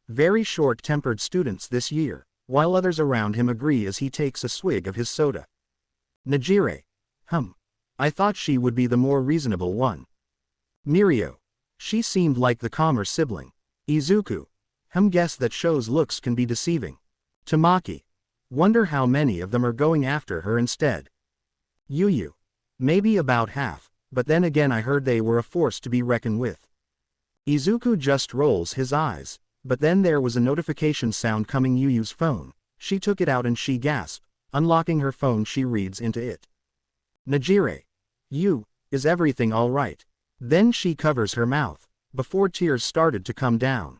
S1: Very short-tempered students this year, while others around him agree as he takes a swig of his soda. Nejire. I thought she would be the more reasonable one. Mirio. She seemed like the calmer sibling. Izuku. Guess that shows looks can be deceiving. Tamaki. Wonder how many of them are going after her instead. Yuyu. Maybe about half, but then again I heard they were a force to be reckoned with. Izuku just rolls his eyes, but then there was a notification sound coming Yuyu's phone. She took it out and she gasped. Unlocking her phone, she reads into it. Nejire. Is everything alright? Then she covers her mouth, before tears started to come down.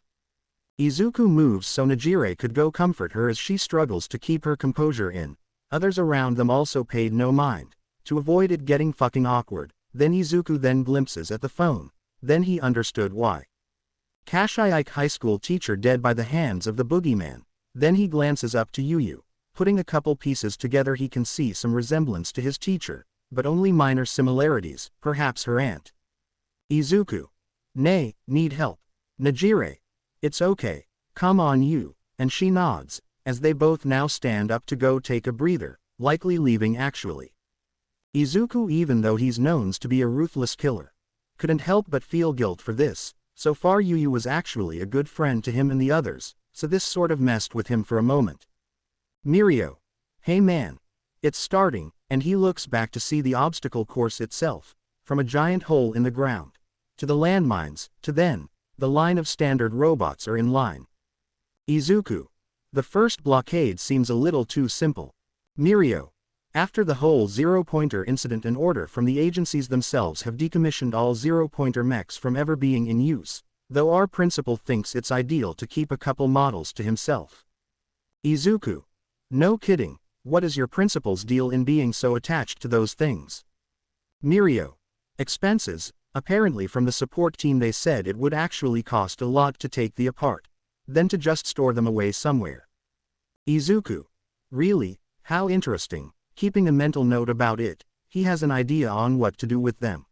S1: Izuku moves so Nejire could go comfort her as she struggles to keep her composure in. Others around them also paid no mind, to avoid it getting fucking awkward. Then Izuku then glimpses at the phone. Then he understood why. Kashiike high school teacher dead by the hands of the boogeyman. Then he glances up to Yuyu. Putting a couple pieces together, he can see some resemblance to his teacher, but only minor similarities, perhaps her aunt. Izuku. Nay, need help. Nejire. It's okay, come on you, and she nods, as they both now stand up to go take a breather, likely leaving actually. Izuku, even though he's known to be a ruthless killer, couldn't help but feel guilt for this. So far Yuyu was actually a good friend to him and the others, so this sort of messed with him for a moment. Mirio. Hey man. It's starting, and he looks back to see the obstacle course itself, from a giant hole in the ground, to the landmines, to then, the line of standard robots are in line. Izuku. The first blockade seems a little too simple. Mirio. After the whole zero-pointer incident, an order from the agencies themselves have decommissioned all zero-pointer mechs from ever being in use, though our principal thinks it's ideal to keep a couple models to himself. Izuku. No kidding, what is your principal's deal in being so attached to those things? Mirio. Expenses. Apparently from the support team they said it would actually cost a lot to take the apart, then to just store them away somewhere. Izuku. Really? How interesting. Keeping a mental note about it, he has an idea on what to do with them.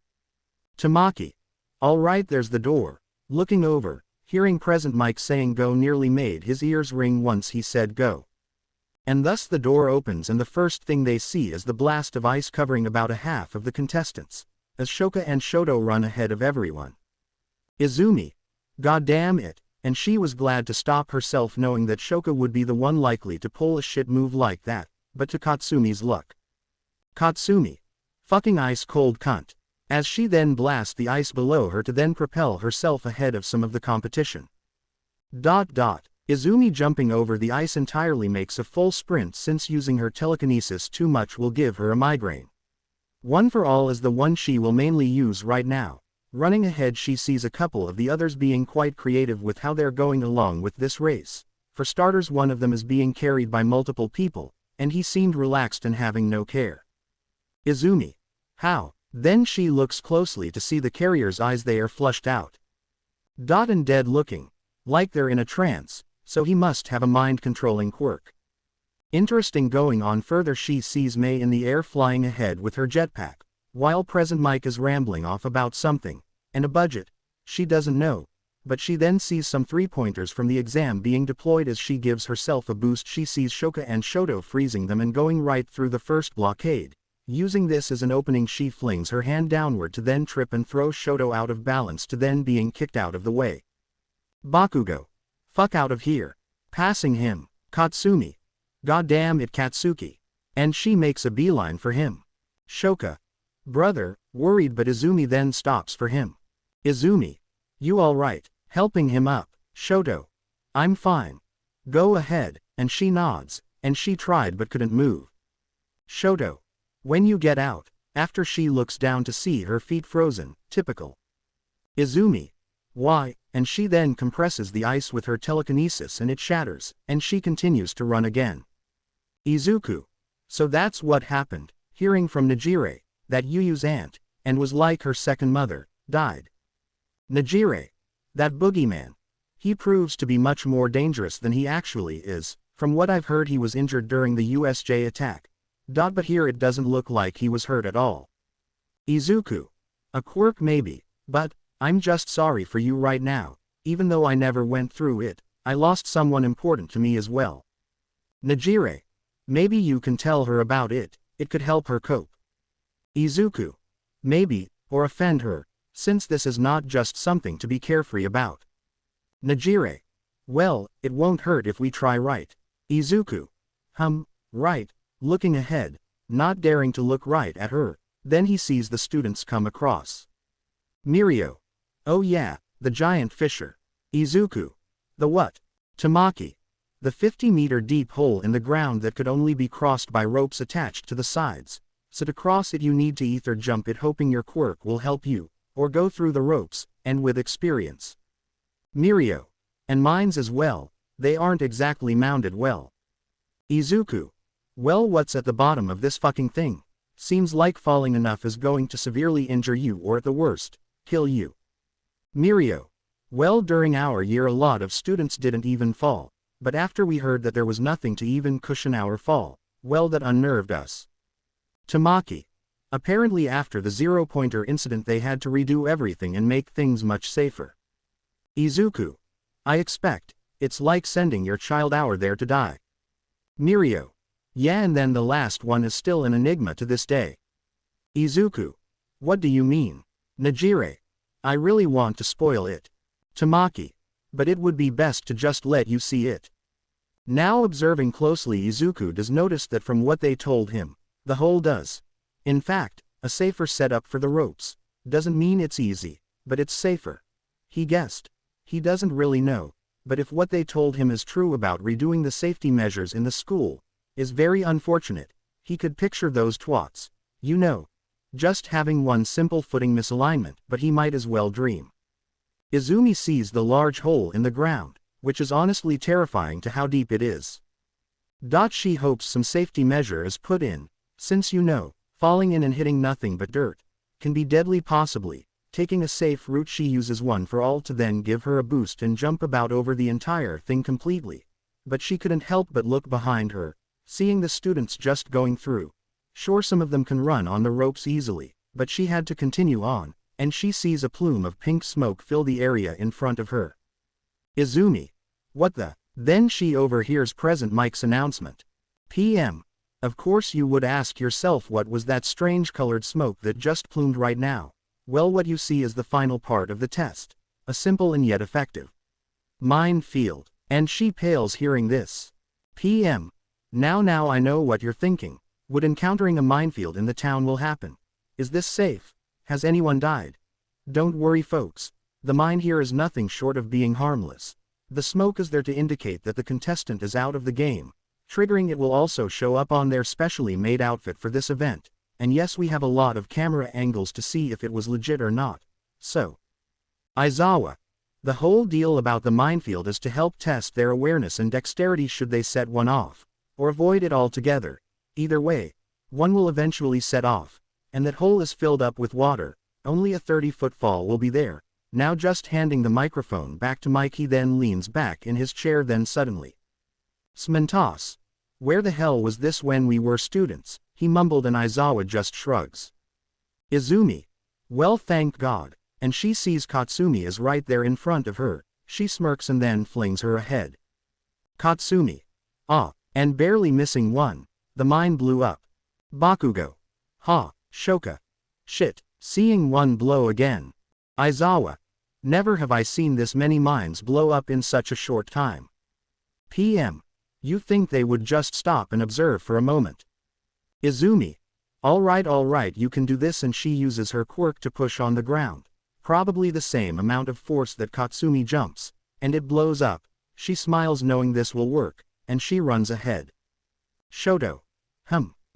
S1: Tamaki. Alright, there's the door. Looking over, hearing Present Mike saying go nearly made his ears ring once he said go. And thus the door opens and the first thing they see is the blast of ice covering about a half of the contestants, as Shoka and Shoto run ahead of everyone. Izumi. Goddamn it, and she was glad to stop herself knowing that Shoka would be the one likely to pull a shit move like that, but to Katsumi's luck. Katsumi. Fucking ice cold cunt. As she then blasts the ice below her to then propel herself ahead of some of the competition. Izumi jumping over the ice entirely makes a full sprint, since using her telekinesis too much will give her a migraine. One for all is the one she will mainly use right now. Running ahead, she sees a couple of the others being quite creative with how they're going along with this race. For starters, one of them is being carried by multiple people, and he seemed relaxed and having no care. Izumi. How? Then she looks closely to see the carrier's eyes, they are flushed out. And dead looking, like they're in a trance, so he must have a mind-controlling quirk. Interesting. Going on further, she sees Mei in the air flying ahead with her jetpack, while Present Mike is rambling off about something, and a budget, she doesn't know, but she then sees some 3-pointers from the exam being deployed. As she gives herself a boost, she sees Shoka and Shoto freezing them and going right through the first blockade, Using this as an opening, she flings her hand downward to then trip and throw Shoto out of balance to then being kicked out of the way. Bakugo. Fuck out of here. Passing him. Katsumi. Goddamn it, Katsuki. And she makes a beeline for him. Shoka. Brother, worried, but Izumi then stops for him. Izumi. You alright? Helping him up. Shoto. I'm fine. Go ahead, and she nods, and she tried but couldn't move. Shoto. When you get out, after she looks down to see her feet frozen, typical. Izumi. Why? And she then compresses the ice with her telekinesis and it shatters, and she continues to run again. Izuku. So that's what happened, hearing from Nejire, that Yuyu's aunt, and was like her second mother, died. Nejire. That boogeyman. He proves to be much more dangerous than he actually is. From what I've heard, he was injured during the USJ attack. But here it doesn't look like he was hurt at all. Izuku. A quirk maybe, but I'm just sorry for you right now. Even though I never went through it, I lost someone important to me as well. Nejire. Maybe you can tell her about it, it could help her cope. Izuku. Maybe, or offend her, since this is not just something to be carefree about. Nejire. Well, it won't hurt if we try, right? Izuku. Right. Looking ahead, not daring to look right at her, then he sees the students come across. Mirio. Oh yeah, the giant fisher. Izuku. The what? Tamaki. The 50-meter deep hole in the ground that could only be crossed by ropes attached to the sides. So to cross it you need to either jump it hoping your quirk will help you, or go through the ropes, and with experience. Mirio. And mines as well, they aren't exactly mounted well. Izuku. Well, what's at the bottom of this fucking thing? Seems like falling enough is going to severely injure you or at the worst, kill you. Mirio. Well, during our year a lot of students didn't even fall, but after we heard that there was nothing to even cushion our fall, well, that unnerved us. Tamaki. Apparently after the zero-pointer incident they had to redo everything and make things much safer. Izuku. I expect, it's like sending your child out there to die. Mirio. Yeah, and then the last one is still an enigma to this day. Izuku. What do you mean? Nejire. I really want to spoil it. Tamaki. But it would be best to just let you see it. Now observing closely, Izuku does notice that from what they told him, the hole does. In fact, a safer setup for the ropes. Doesn't mean it's easy, but it's safer. He guessed. He doesn't really know, but if what they told him is true about redoing the safety measures in the school, is very unfortunate, he could picture those twats. You know. Just having one simple footing misalignment, but he might as well dream. Izumi sees the large hole in the ground, which is honestly terrifying to how deep it is. She hopes some safety measure is put in, since you know, falling in and hitting nothing but dirt, can be deadly possibly. Taking a safe route, she uses one for all to then give her a boost and jump about over the entire thing completely. But she couldn't help but look behind her, seeing the students just going through. Sure, some of them can run on the ropes easily, but she had to continue on, and she sees a plume of pink smoke fill the area in front of her. Izumi. What the? Then she overhears Present Mike's announcement. PM. Of course you would ask yourself what was that strange colored smoke that just plumed right now. Well, what you see is the final part of the test. A simple and yet effective minefield. And she pales hearing this. PM. Now I know what you're thinking. Would encountering a minefield in the town will happen? Is this safe? Has anyone died? Don't worry folks. The mine here is nothing short of being harmless. The smoke is there to indicate that the contestant is out of the game. Triggering it will also show up on their specially made outfit for this event. And yes, we have a lot of camera angles to see if it was legit or not. So. Aizawa. The whole deal about the minefield is to help test their awareness and dexterity should they set one off. Or avoid it altogether. Either way, one will eventually set off, and that hole is filled up with water. Only a 30-foot fall will be there. Now just handing the microphone back to Mike, he then leans back in his chair. Then suddenly. Smentos. Where the hell was this when we were students? He mumbled, and Aizawa just shrugs. Izumi. Well, thank God. And she sees Katsumi is right there in front of her. She smirks and then flings her ahead. Katsumi. Ah. And barely missing one. The mine blew up. Bakugo. Ha, Shoka. Shit, seeing one blow again. Aizawa. Never have I seen this many minds blow up in such a short time. PM. You think they would just stop and observe for a moment? Izumi. Alright, you can do this, and she uses her quirk to push on the ground. Probably the same amount of force that Katsumi jumps, and it blows up. She smiles knowing this will work, and she runs ahead. Shoto.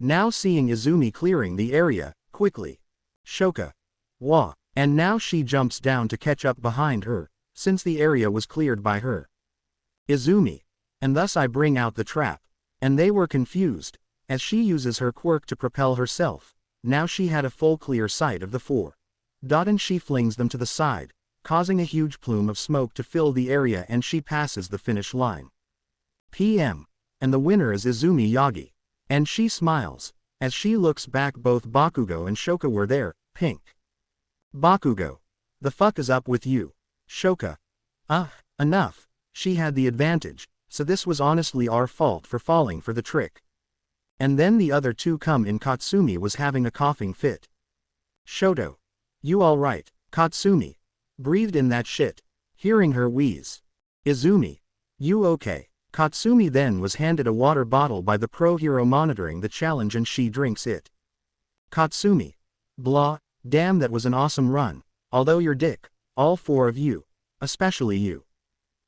S1: Now seeing Izumi clearing the area, quickly. Shoka. Wah. And now she jumps down to catch up behind her, since the area was cleared by her. Izumi. And thus I bring out the trap. And they were confused, as she uses her quirk to propel herself. Now she had a full clear sight of the four. And she flings them to the side, causing a huge plume of smoke to fill the area, and she passes the finish line. PM. And the winner is Izumi Yagi. And she smiles. As she looks back, both Bakugo and Shoka were there, pink. Bakugo. The fuck is up with you? Shoka. Enough. She had the advantage, so this was honestly our fault for falling for the trick. And then the other two come in. Katsumi was having a coughing fit. Shoto. You alright, Katsumi? Breathed in that shit. Hearing her wheeze. Izumi. You okay? Katsumi then was handed a water bottle by the pro hero monitoring the challenge, and she drinks it. Katsumi. Blah. Damn, that was an awesome run, although you're dick, all four of you, especially you.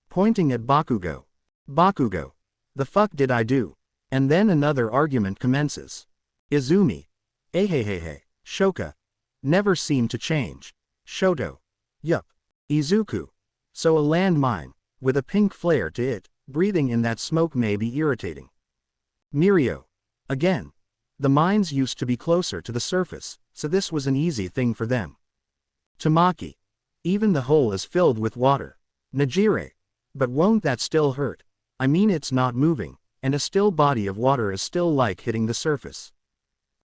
S1: Pointing at Bakugo. Bakugo. The fuck did I do? And then another argument commences. Izumi. Hey. Shoka. Never seem to change. Shoto. Yup. Izuku. So a landmine, with a pink flare to it, breathing in that smoke may be irritating. Mirio. Again. The mines used to be closer to the surface, so this was an easy thing for them. Tamaki. Even the hole is filled with water. Nejire. But won't that still hurt? I mean, it's not moving, and a still body of water is still like hitting the surface.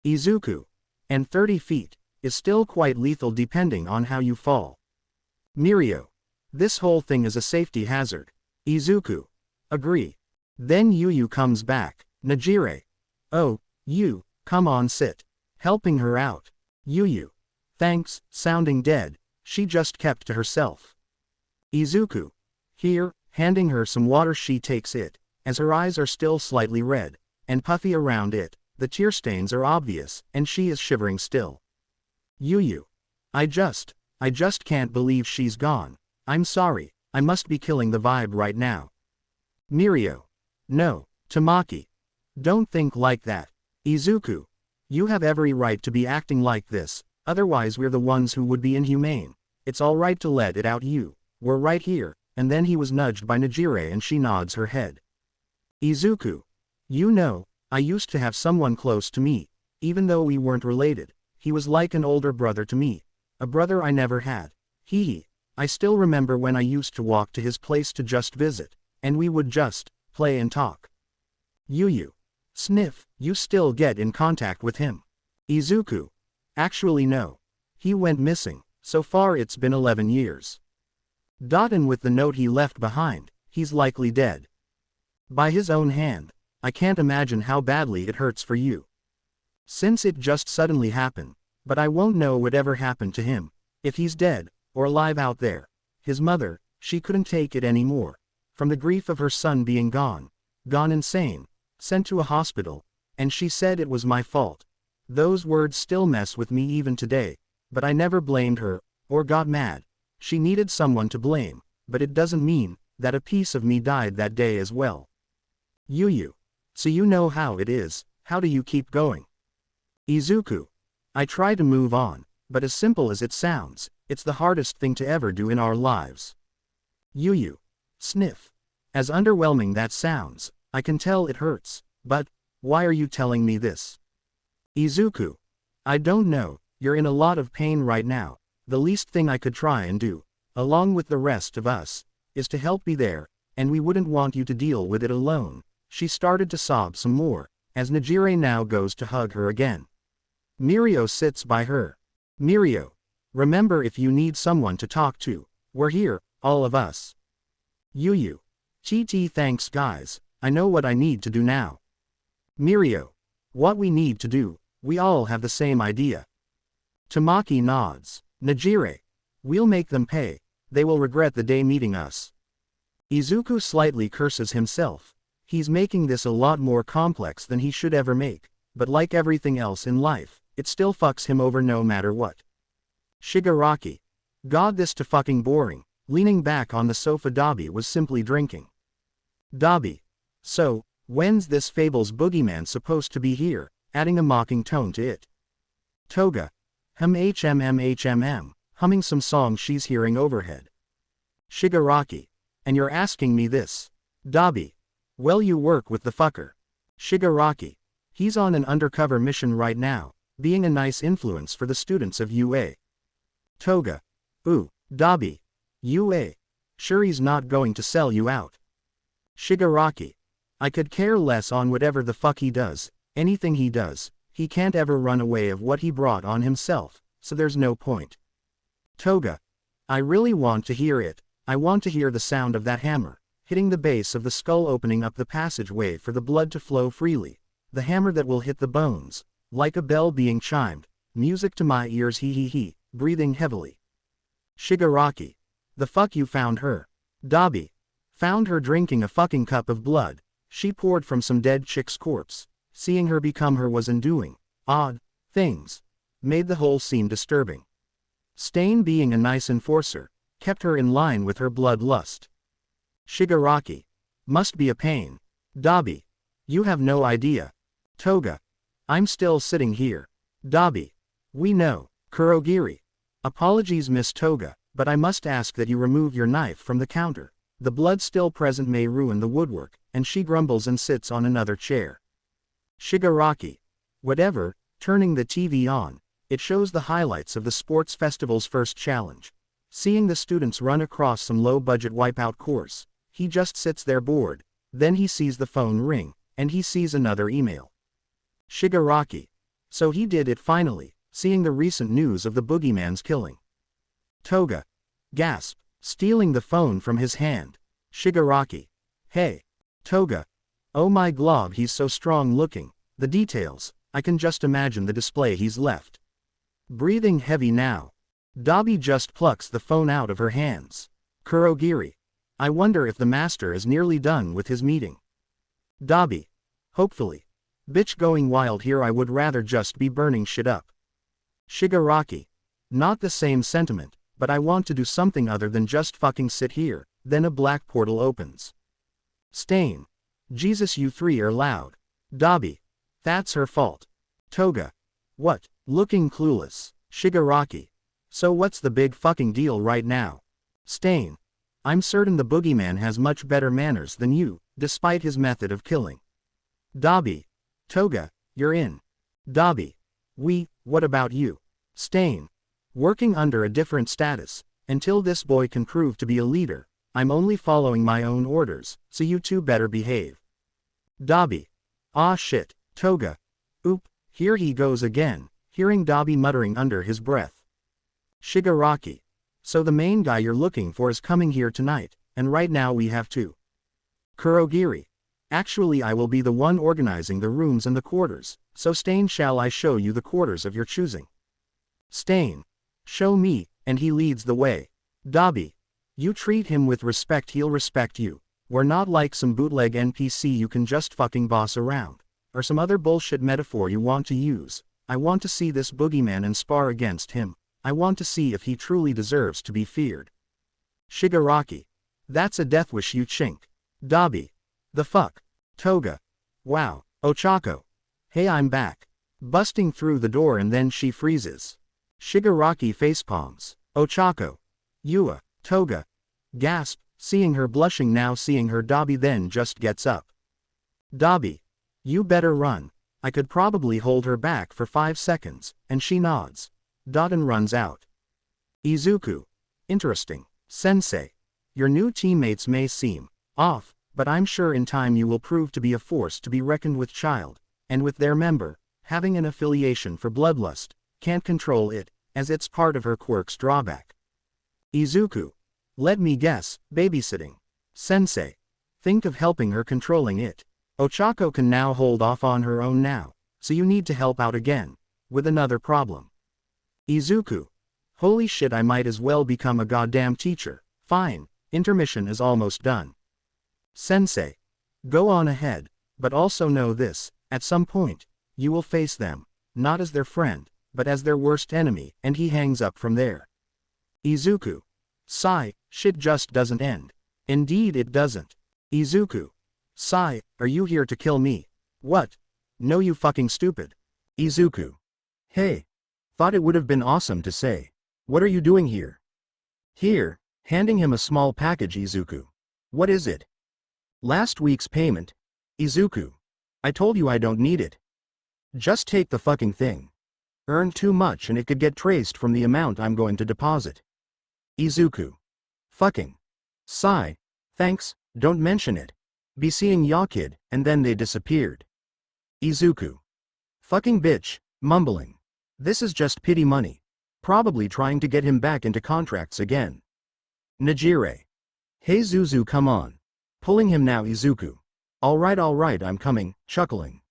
S1: Izuku. And 30 feet, is still quite lethal depending on how you fall. Mirio. This whole thing is a safety hazard. Izuku. Agree. Then Yuyu comes back. Nejire. Oh, you, come on, sit. Helping her out. Yuyu. Thanks, sounding dead, she just kept to herself. Izuku. Here, handing her some water, she takes it, as her eyes are still slightly red, and puffy around it, the tear stains are obvious, and she is shivering still. Yuyu. I just can't believe she's gone. I'm sorry, I must be killing the vibe right now. Mirio. No, Tamaki. Don't think like that. Izuku. You have every right to be acting like this, otherwise we're the ones who would be inhumane. It's alright to let it out. We're right here. And then he was nudged by Nejire, and she nods her head. Izuku. You know, I used to have someone close to me, even though we weren't related. He was like an older brother to me. A brother I never had. I still remember when I used to walk to his place to just visit, and we would just play and talk. Yuyu. Sniff. You still get in contact with him? Izuku. Actually no. He went missing. So far it's been 11 years. And with the note he left behind, he's likely dead. By his own hand. I can't imagine how badly it hurts for you. Since it just suddenly happened, but I won't know whatever happened to him, if he's dead, or alive out there. His mother, she couldn't take it anymore. From the grief of her son being gone insane, sent to a hospital, and she said it was my fault. Those words still mess with me even today, but I never blamed her, or got mad. She needed someone to blame, but it doesn't mean that a piece of me died that day as well. Yuyu. So you know how it is. How do you keep going? Izuku. I try to move on, but as simple as it sounds, it's the hardest thing to ever do in our lives. Yuyu. Sniff. As underwhelming that sounds, I can tell it hurts, but why are you telling me this? Izuku. I don't know, you're in a lot of pain right now. The least thing I could try and do, along with the rest of us, is to help be there, and we wouldn't want you to deal with it alone. She started to sob some more, as Nejire now goes to hug her again. Mirio sits by her. Mirio. Remember, if you need someone to talk to, we're here, all of us. Yuyu. TT. Thanks guys, I know what I need to do now. Mirio. What we need to do, We all have the same idea. Tamaki nods. Nejire. We'll make them pay. They will regret the day meeting us. Izuku slightly curses himself. He's making this a lot more complex than he should ever make, but like everything else in life, it still fucks him over no matter what. Shigaraki. God, this too fucking boring. Leaning back on the sofa, Dabi was simply drinking. Dabi. So, when's this Fable's boogeyman supposed to be here? Adding a mocking tone to it. Toga. HMM, humming some song she's hearing overhead. Shigaraki. And you're asking me this? Dabi. Well, you work with the fucker. Shigaraki. He's on an undercover mission right now, being a nice influence for the students of UA. Toga. Ooh, Dabi. UA. Sure he's not going to sell you out. Shigaraki. I could care less on whatever the fuck he does, anything he does, he can't ever run away of what he brought on himself, so there's no point. Toga. I really want to hear it. I want to hear the sound of that hammer, hitting the base of the skull, opening up the passageway for the blood to flow freely, the hammer that will hit the bones, like a bell being chimed, music to my ears, he, breathing heavily. Shigaraki. The fuck you found her? Dabi. Found her drinking a fucking cup of blood, she poured from some dead chick's corpse. Seeing her become her was undoing. Odd things. Made the whole scene disturbing. Stain, being a nice enforcer, kept her in line with her bloodlust. Shigaraki. Must be a pain. Dabi. You have no idea. Toga. I'm still sitting here. Dabi. We know. Kurogiri. Apologies, Miss Toga, but I must ask that you remove your knife from the counter. The blood still present may ruin the woodwork, and she grumbles and sits on another chair. Shigaraki. Whatever, turning the TV on, it shows the highlights of the sports festival's first challenge. Seeing the students run across some low-budget wipeout course, he just sits there bored, then he sees the phone ring, and he sees another email. Shigaraki. So he did it finally, seeing the recent news of the boogeyman's killing. Toga. Gasp, stealing the phone from his hand. Shigaraki. Hey. Toga. Oh my glob, he's so strong looking. The details, I can just imagine the display he's left. Breathing heavy now. Dabi just plucks the phone out of her hands. Kurogiri. I wonder if the master is nearly done with his meeting. Dabi. Hopefully. Bitch, going wild here, I would rather just be burning shit up. Shigaraki. Not the same sentiment, but I want to do something other than just fucking sit here. Then a black portal opens. Stain. Jesus, you three are loud. Dabi. That's her fault. Toga. What? Looking clueless. Shigaraki. So what's the big fucking deal right now? Stain. I'm certain the boogeyman has much better manners than you, despite his method of killing. Dabi. Toga, you're in. Dabi. What about you? Stain. Working under a different status, until this boy can prove to be a leader, I'm only following my own orders, so you two better behave. Dabi. Ah shit, Toga. Oop, here he goes again, hearing Dabi muttering under his breath. Shigaraki. So the main guy you're looking for is coming here tonight, and right now we have two. Kurogiri. Actually, I will be the one organizing the rooms and the quarters, so Stain, shall I show you the quarters of your choosing? Stain. Show me, and he leads the way. Dabi. You treat him with respect, he'll respect you. We're not like some bootleg NPC you can just fucking boss around, or some other bullshit metaphor you want to use. I want to see this boogeyman and spar against him. I want to see if he truly deserves to be feared. Shigaraki. That's a death wish, you chink. Dabi. The fuck? Toga. Wow. Ochako. Hey, I'm back. Busting through the door, and then she freezes. Shigaraki facepalms. Ochako. Yua. Toga. Gasp, seeing her blushing now, seeing her. Dabi then just gets up. Dabi. You better run. I could probably hold her back for 5 seconds, and she nods. And runs out. Izuku. Interesting, sensei. Your new teammates may seem off, but I'm sure in time you will prove to be a force to be reckoned with, child, and with their member, having an affiliation for bloodlust, can't control it, as it's part of her quirk's drawback. Izuku. Let me guess, babysitting. Sensei. Think of helping her controlling it. Ochako can now hold off on her own now, so you need to help out again, with another problem. Izuku. Holy shit, I might as well become a goddamn teacher. Fine, intermission is almost done. Sensei. Go on ahead, but also know this, at some point, you will face them, not as their friend, but as their worst enemy, and he hangs up from there. Izuku. Sigh, shit just doesn't end. Indeed it doesn't. Izuku. Sigh, are you here to kill me? What? No you fucking stupid. Izuku. Hey. Thought it would have been awesome to say. What are you doing here? Here, handing him a small package. Izuku. What is it? Last week's payment. Izuku. I told you I don't need it. Just take the fucking thing. Earned too much and it could get traced from the amount I'm going to deposit. Izuku. Fucking. Sigh. Thanks, don't mention it. Be seeing ya kid, and then they disappeared. Izuku. Fucking bitch, mumbling. This is just pity money. Probably trying to get him back into contracts again. Nejire. Hey Zuzu, come on. Pulling him now. Izuku. Alright, I'm coming, chuckling.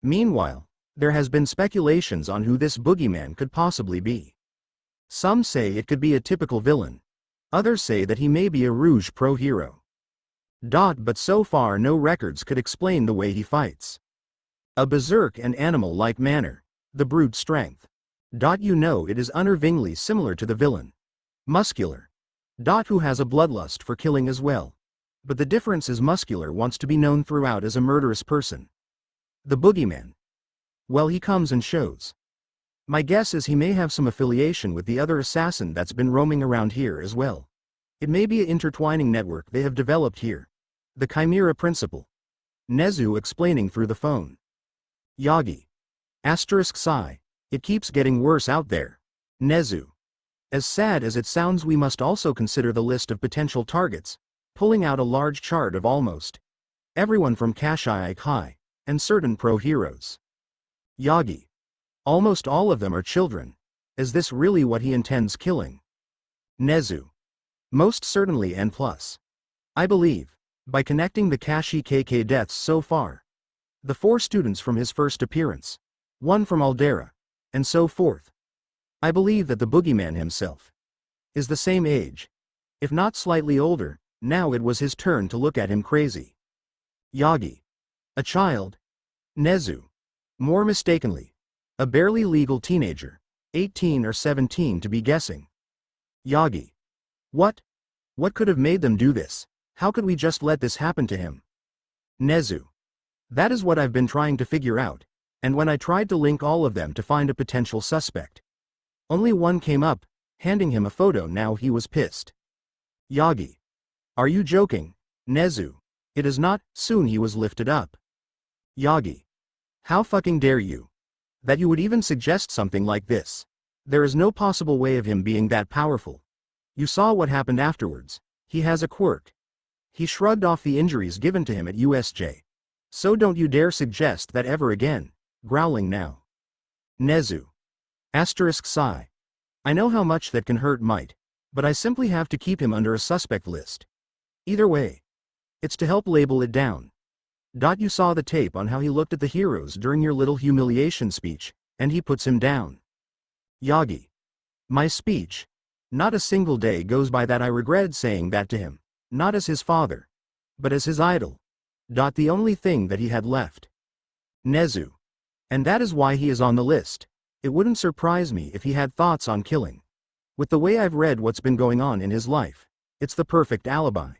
S1: Meanwhile, there has been speculations on who this boogeyman could possibly be. Some say it could be a typical villain. Others say that he may be a Rouge Pro hero. But so far no records could explain the way he fights. A berserk and animal-like manner. The brute strength. You know it is unnervingly similar to the villain. Muscular. Who has a bloodlust for killing as well. But the difference is Muscular wants to be known throughout as a murderous person. The boogeyman. Well, he comes and shows. My guess is he may have some affiliation with the other assassin that's been roaming around here as well. It may be an intertwining network they have developed here. The Chimera Principle. Nezu explaining through the phone. Yagi. Sigh. It keeps getting worse out there. Nezu. As sad as it sounds, we must also consider the list of potential targets, pulling out a large chart of almost everyone from Kashyyyk High, and certain pro-heroes. Yagi. Almost all of them are children. Is this really what he intends killing? Nezu. Most certainly, and plus. I believe, by connecting the Kashyyyk deaths so far, the 4 students from his first appearance, 1 from Aldera, and so forth, I believe that the boogeyman himself is the same age, if not slightly older. Now it was his turn to look at him crazy. Yagi. A child? Nezu. More mistakenly, a barely legal teenager, 18 or 17 to be guessing. Yagi. What? What could have made them do this? How could we just let this happen to him? Nezu. That is what I've been trying to figure out, and when I tried to link all of them to find a potential suspect, only one came up, handing him a photo. Now he was pissed. Yagi. Are you joking? Nezu. It is not. Soon he was lifted up. Yagi. How fucking dare you? That you would even suggest something like this. There is no possible way of him being that powerful. You saw what happened afterwards. He has a quirk. He shrugged off the injuries given to him at USJ. So don't you dare suggest that ever again. Growling now. Nezu. Sigh. I know how much that can hurt, might, but I simply have to keep him under a suspect list. Either way, it's to help label it down. You saw the tape on how he looked at the heroes during your little humiliation speech, and he puts him down. Yagi. My speech. Not a single day goes by that I regret saying that to him, not as his father, but as his idol. The only thing that he had left. Nezu. And that is why he is on the list. It wouldn't surprise me if he had thoughts on killing. With the way I've read what's been going on in his life, it's the perfect alibi.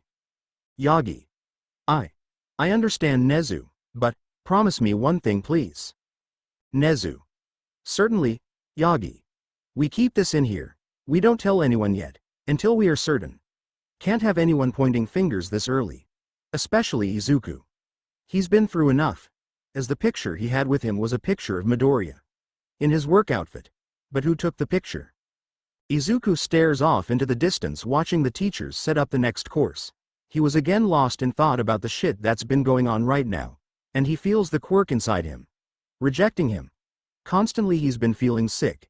S1: Yagi. I understand, Nezu, but promise me one thing, please. Nezu. Certainly, Yagi. We keep this in here. We don't tell anyone yet, until we are certain. Can't have anyone pointing fingers this early. Especially Izuku. He's been through enough, as the picture he had with him was a picture of Midoriya. In his work outfit. But who took the picture? Izuku stares off into the distance, watching the teachers set up the next course. He was again lost in thought about the shit that's been going on right now, and he feels the quirk inside him rejecting him. Constantly he's been feeling sick.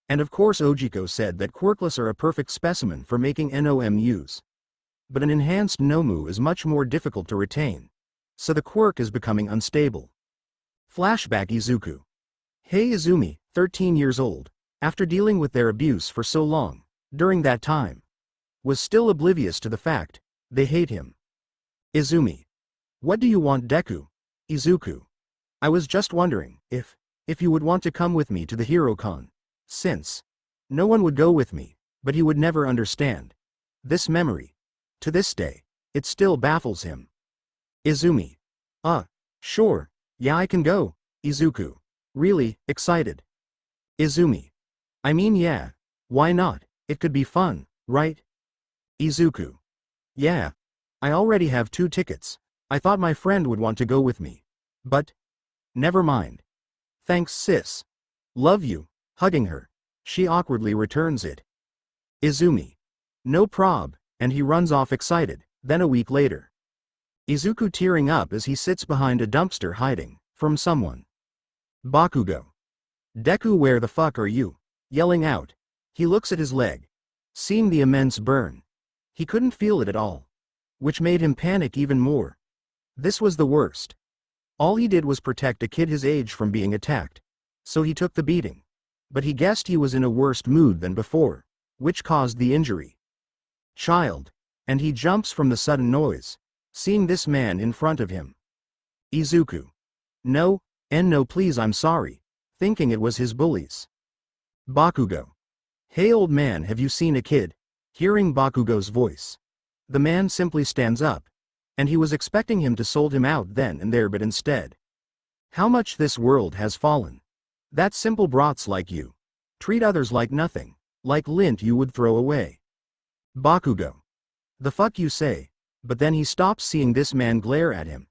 S1: And of course Ojiko said that quirkless are a perfect specimen for making NOMUs. But an enhanced Nomu is much more difficult to retain. So the quirk is becoming unstable. Flashback Izuku. Hey Izumi, 13 years old, after dealing with their abuse for so long, during that time, was still oblivious to the fact, they hate him. Izumi. What do you want Deku? Izuku. I was just wondering, if you would want to come with me to the HeroCon. Since no one would go with me, but he would never understand. This memory. To this day, it still baffles him. Izumi. Sure, yeah I can go, Izuku. Really, excited. Izumi. I mean yeah, why not, it could be fun, right? Izuku. Yeah. I already have 2 tickets, I thought my friend would want to go with me. But never mind. Thanks sis. Love you, hugging her. She awkwardly returns it. Izumi. No prob, and he runs off excited, then a week later. Izuku tearing up as he sits behind a dumpster hiding from someone. Bakugo. Deku, where the fuck are you? Yelling out. He looks at his leg. Seeing the immense burn. He couldn't feel it at all. Which made him panic even more. This was the worst. All he did was protect a kid his age from being attacked. So he took the beating. But he guessed he was in a worse mood than before, which caused the injury. Child. And he jumps from the sudden noise, seeing this man in front of him. Izuku. No, no please I'm sorry, thinking it was his bullies. Bakugo. Hey old man, have you seen a kid? Hearing Bakugo's voice. The man simply stands up. And he was expecting him to sold him out then and there, but instead. How much this world has fallen. That simple brats like you. Treat others like nothing, like lint you would throw away. Bakugo. The fuck you say? But then he stops seeing this man glare at him.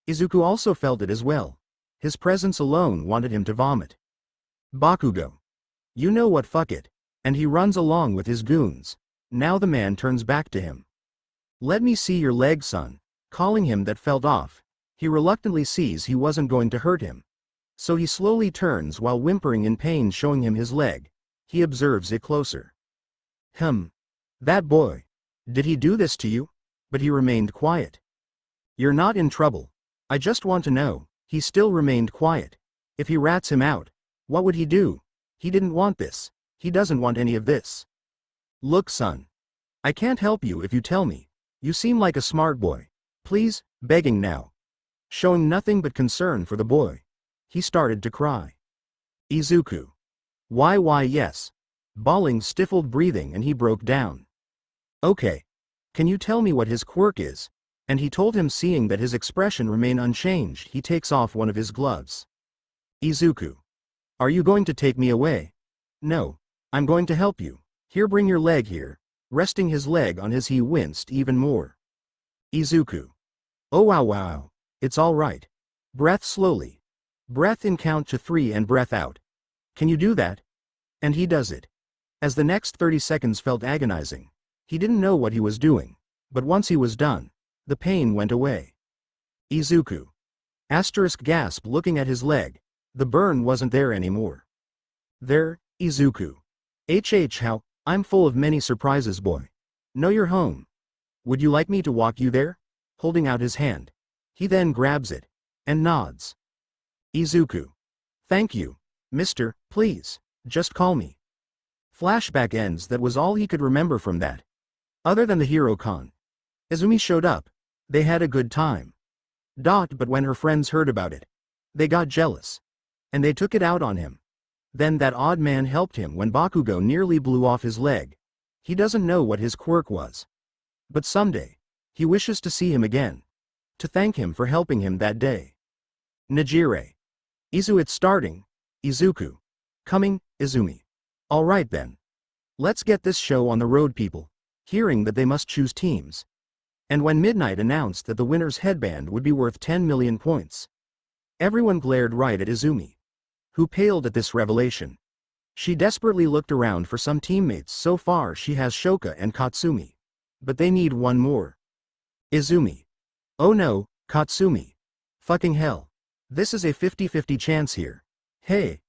S1: Izuku also felt it as well. His presence alone wanted him to vomit. Bakugo. You know what, fuck it. And he runs along with his goons. Now the man turns back to him. Let me see your leg, son. Calling him that felt off. He reluctantly sees he wasn't going to hurt him. So he slowly turns while whimpering in pain, showing him his leg. He observes it closer. That boy. Did he do this to you? But he remained quiet. You're not in trouble. I just want to know. He still remained quiet. If he rats him out, what would he do? He didn't want this. He doesn't want any of this. Look son. I can't help you if you tell me. You seem like a smart boy. Please, begging now. Showing nothing but concern for the boy. He started to cry. Izuku. Why yes. Bawling, stifled breathing, and he broke down. Okay. Can you tell me what his quirk is? And he told him, seeing that his expression remained unchanged, he takes off one of his gloves. Izuku. Are you going to take me away? No. I'm going to help you. Here, bring your leg here. Resting his leg on his, he winced even more. Izuku. Oh wow. It's all right. Breath slowly. Breath in, count to 3 and breath out. Can you do that? And he does it. As the next 30 seconds felt agonizing. He didn't know what he was doing. But once he was done, the pain went away. Izuku. Asterisk gasp, looking at his leg. The burn wasn't there anymore. There, Izuku. How, I'm full of many surprises, boy. Know you're home. Would you like me to walk you there? Holding out his hand. He then grabs it. And nods. Izuku. Thank you, mister, please, just call me. Flashback ends. That was all he could remember from that. Other than the HeroCon. Izumi showed up. They had a good time. But when her friends heard about it, they got jealous. And they took it out on him. Then that odd man helped him when Bakugo nearly blew off his leg. He doesn't know what his quirk was. But someday, he wishes to see him again. To thank him for helping him that day. Nejire. It's starting. Izuku. Coming, Izumi. Alright then. Let's get this show on the road, people. Hearing that they must choose teams. And when Midnight announced that the winner's headband would be worth 10 million points. Everyone glared right at Izumi. Who paled at this revelation. She desperately looked around for some teammates. So far she has Shoka and Katsumi. But they need one more. Izumi. Oh no, Katsumi. Fucking hell. This is a 50-50 chance here. Hey.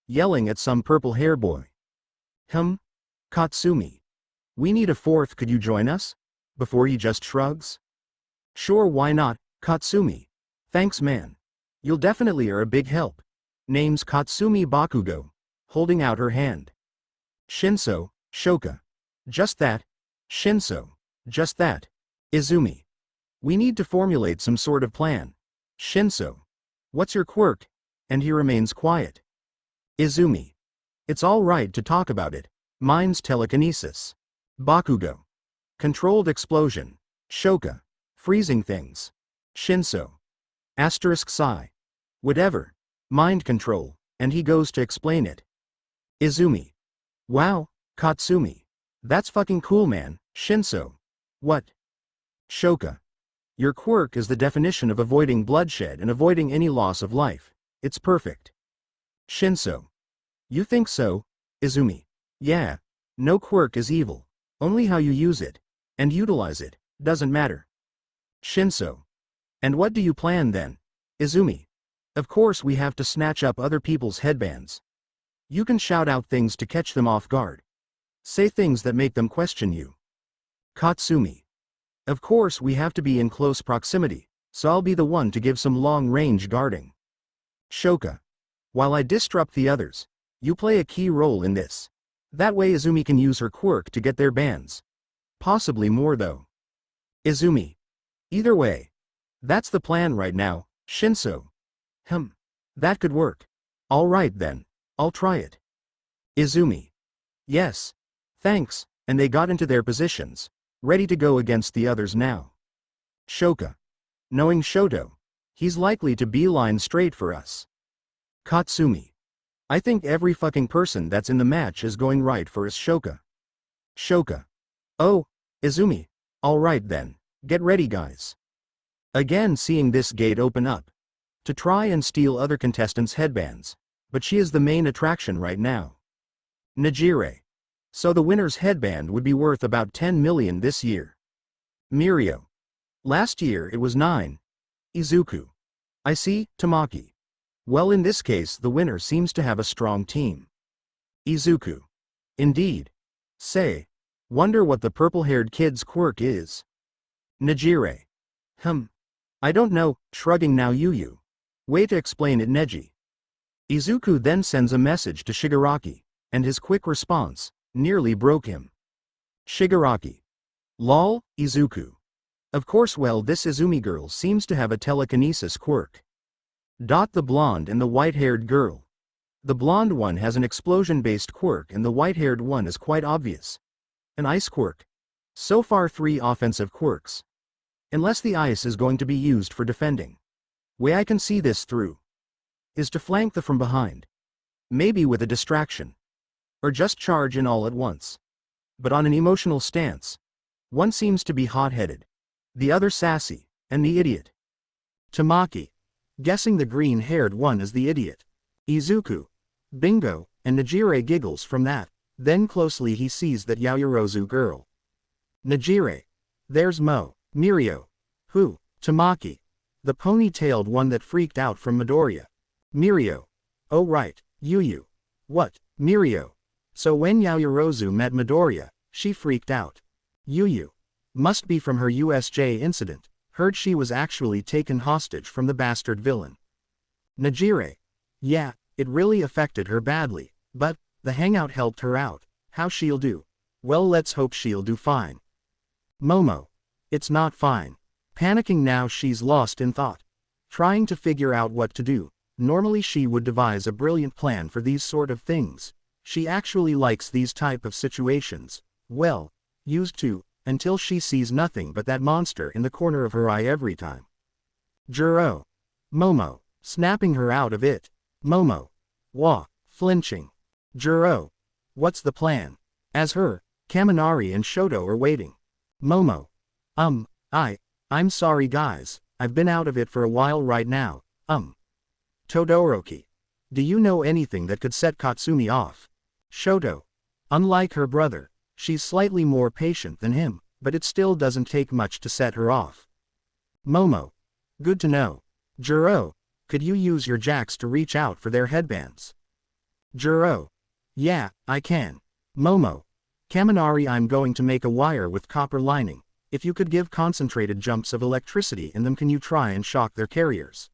S1: Yelling at some purple hair boy. Katsumi. We need a fourth, could you join us? Before he just shrugs. Sure, why not, Katsumi. Thanks man. You'll definitely are a big help. Name's Katsumi Bakugo. Holding out her hand. Shinso, Shoka. Just that. Shinso. Just that. Izumi. We need to formulate some sort of plan. Shinso. What's your quirk? And he remains quiet. Izumi. It's all right to talk about it. Mine's telekinesis. Bakugo. Controlled explosion. Shoka. Freezing things. Shinso. Asterisk sigh. Whatever. Mind control, and he goes to explain it. Izumi. Wow, Katsumi. That's fucking cool, man. Shinso. What? Shoka. Your quirk is the definition of avoiding bloodshed and avoiding any loss of life. It's perfect. Shinso. You think so, Izumi? Yeah. No quirk is evil. Only how you use it, and utilize it, doesn't matter. Shinso. And what do you plan then? Izumi. Of course we have to snatch up other people's headbands. You can shout out things to catch them off guard. Say things that make them question you. Katsumi. Of course we have to be in close proximity, so I'll be the one to give some long-range guarding. Shoka. While I disrupt the others, you play a key role in this. That way Izumi can use her quirk to get their bands. Possibly more though. Izumi. Either way. That's the plan right now, Shinso. That could work. All right then, I'll try it. Izumi. Yes. Thanks, and they got into their positions, ready to go against the others now. Shoka. Knowing Shoto, he's likely to beeline straight for us. Katsumi. I think every fucking person that's in the match is going right for us, Shoka. Shoka. Oh, Izumi. All right then, get ready guys. Again seeing this gate open up. To try and steal other contestants' headbands, but she is the main attraction right now. Nejire. So the winner's headband would be worth about 10 million this year. Mirio. Last year it was 9. Izuku. I see, Tamaki. Well in this case the winner seems to have a strong team. Izuku. Indeed. Say. Wonder what the purple-haired kid's quirk is. Nejire. I don't know, shrugging now Yuyu. Way to explain it Neji. Izuku then sends a message to Shigaraki, and his quick response nearly broke him. Shigaraki. Lol, Izuku. Of course well this Izumi girl seems to have a telekinesis quirk. The blonde and the white-haired girl. The blonde one has an explosion-based quirk and the white-haired one is quite obvious. An ice quirk. So far 3 offensive quirks. Unless the ice is going to be used for defending. Way I can see this through is to flank the from behind. Maybe with a distraction. Or just charge in all at once. But on an emotional stance. One seems to be hot-headed. The other sassy, and the idiot. Tamaki. Guessing the green-haired one is the idiot. Izuku. Bingo, and Nejire giggles from that. Then closely he sees that Yaoyorozu girl. Nejire. There's Mirio. Who? Tamaki. The pony-tailed one that freaked out from Midoriya. Mirio. Oh right, Yuyu. What, Mirio? So when Yaoyorozu met Midoriya, she freaked out. Yuyu. Must be from her USJ incident, heard she was actually taken hostage from the bastard villain. Nejire. Yeah, it really affected her badly, but, the hangout helped her out. How she'll do? Well let's hope she'll do fine. Momo. It's not fine. Panicking now she's lost in thought. Trying to figure out what to do. Normally she would devise a brilliant plan for these sort of things. She actually likes these type of situations. Well, used to, until she sees nothing but that monster in the corner of her eye every time. Juro. Momo. Snapping her out of it. Momo. Wah. Flinching. Juro. What's the plan? As her, Kaminari and Shoto are waiting. Momo. I'm sorry guys, I've been out of it for a while right now, Todoroki. Do you know anything that could set Katsumi off? Shoto. Unlike her brother, she's slightly more patient than him, but it still doesn't take much to set her off. Momo. Good to know. Juro. Could you use your jacks to reach out for their headbands? Juro. Yeah, I can. Momo. Kaminari, I'm going to make a wire with copper lining. If you could give concentrated jumps of electricity in them, can you try and shock their carriers?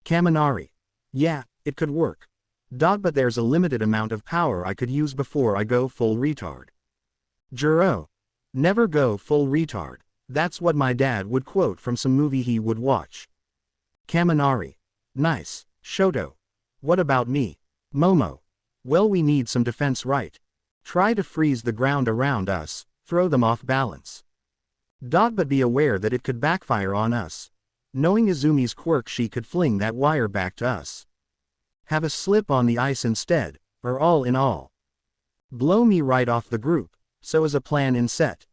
S1: Kaminari. Yeah, it could work. But there's a limited amount of power I could use before I go full retard. Juro. Never go full retard. That's what my dad would quote from some movie he would watch. Kaminari. Nice. Shoto. What about me? Momo. Well, we need some defense, right? Try to freeze the ground around us, throw them off balance. But be aware that it could backfire on us. Knowing Izumi's quirk, she could fling that wire back to us. Have a slip on the ice instead, or all in all. Blow me right off the group, so is a plan in set.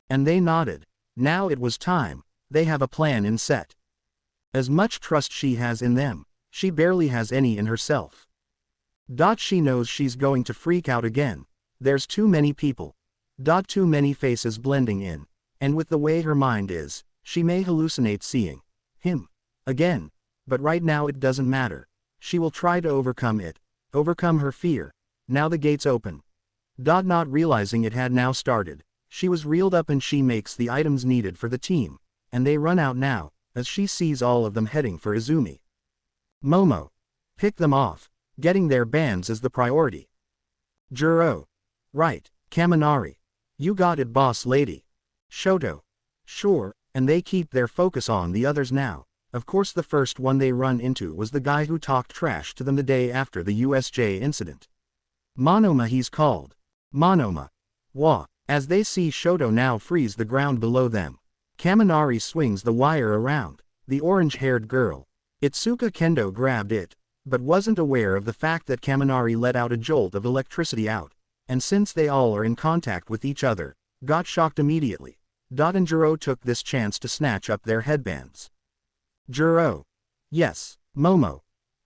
S1: And they nodded. Now it was time, they have a plan in set. As much trust she has in them, she barely has any in herself. She knows she's going to freak out again. There's too many people. Too many faces blending in. And with the way her mind is, she may hallucinate seeing him again. But right now it doesn't matter. She will try to overcome it. Overcome her fear. Now the gates open. Not realizing it had now started, she was reeled up and she makes the items needed for the team, and they run out now, as she sees all of them heading for Izumi. Momo. Pick them off. Getting their bands is the priority. Juro. Right, Kaminari. You got it, boss lady. Shoto. Sure, and they keep their focus on the others now. Of course the first one they run into was the guy who talked trash to them the day after the USJ incident. Monoma he's called. Monoma. Wah. As they see Shoto now freeze the ground below them, Kaminari swings the wire around. The orange-haired girl, Itsuka Kendo, grabbed it, but wasn't aware of the fact that Kaminari let out a jolt of electricity out, and since they all are in contact with each other, got shocked immediately. And Juro took this chance to snatch up their headbands. Juro. Yes, Momo.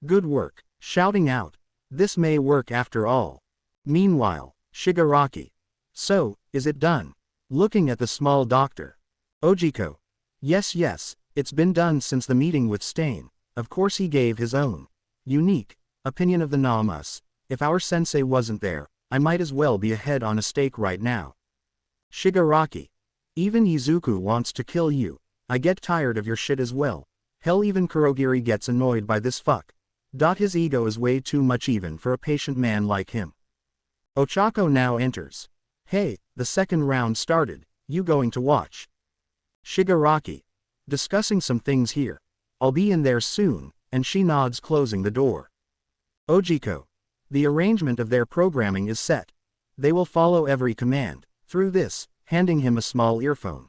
S1: Good work. Shouting out. This may work after all. Meanwhile, Shigaraki. So, is it done? Looking at the small doctor. Ojiko. Yes, it's been done since the meeting with Stain. Of course he gave his own unique opinion of the Namas. If our sensei wasn't there, I might as well be a head on a stake right now. Shigaraki. Even Izuku wants to kill you. I get tired of your shit as well. Hell, even Kurogiri gets annoyed by this fuck. His ego is way too much even for a patient man like him. Ochako now enters. Hey, the second round started, you going to watch? Shigaraki. Discussing some things here. I'll be in there soon, and she nods, closing the door. Ojiko. The arrangement of their programming is set. They will follow every command, through this, handing him a small earphone.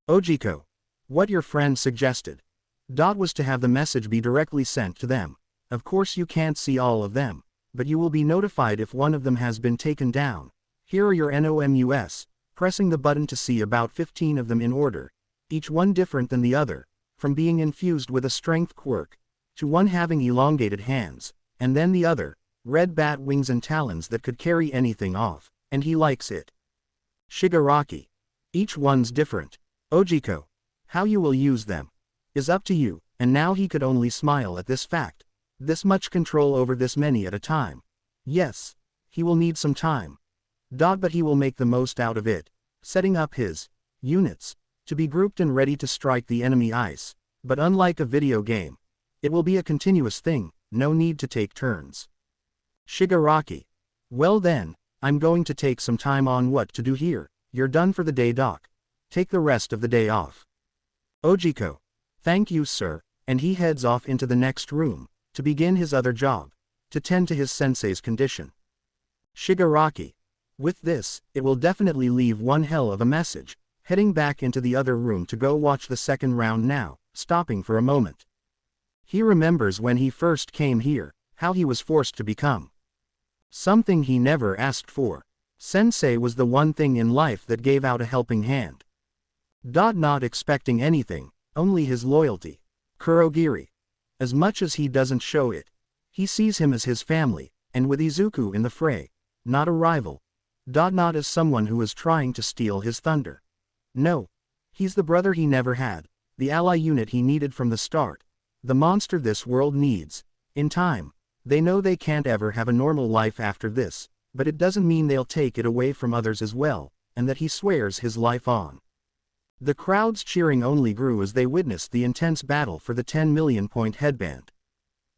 S1: Ojiko. What your friend suggested. Was to have the message be directly sent to them. Of course you can't see all of them, but you will be notified if one of them has been taken down. Here are your NOMUS, pressing the button to see about 15 of them in order, each one different than the other, from being infused with a strength quirk, to one having elongated hands, and then the other, red bat wings and talons that could carry anything off, and he likes it. Shigaraki. Each one's different. Ojiko. How you will use them is up to you, and now he could only smile at this fact. This much control over this many at a time. Yes, he will need some time. But he will make the most out of it, setting up his units to be grouped and ready to strike the enemy ice. But unlike a video game, it will be a continuous thing, no need to take turns. Shigaraki. Well then, I'm going to take some time on what to do here. You're done for the day, Doc. Take the rest of the day off. Ojiko. Thank you, sir, and he heads off into the next room, to begin his other job, to tend to his sensei's condition. Shigaraki. With this, it will definitely leave one hell of a message, heading back into the other room to go watch the second round now, stopping for a moment. He remembers when he first came here, how he was forced to become something he never asked for. Sensei was the one thing in life that gave out a helping hand. Not expecting anything, only his loyalty. Kurogiri. As much as he doesn't show it, he sees him as his family, and with Izuku in the fray, not a rival. Not as someone who is trying to steal his thunder. No. He's the brother he never had, the ally unit he needed from the start, the monster this world needs. In time, they know they can't ever have a normal life after this, but it doesn't mean they'll take it away from others as well, and that he swears his life on. The crowd's cheering only grew as they witnessed the intense battle for the 10 million point headband.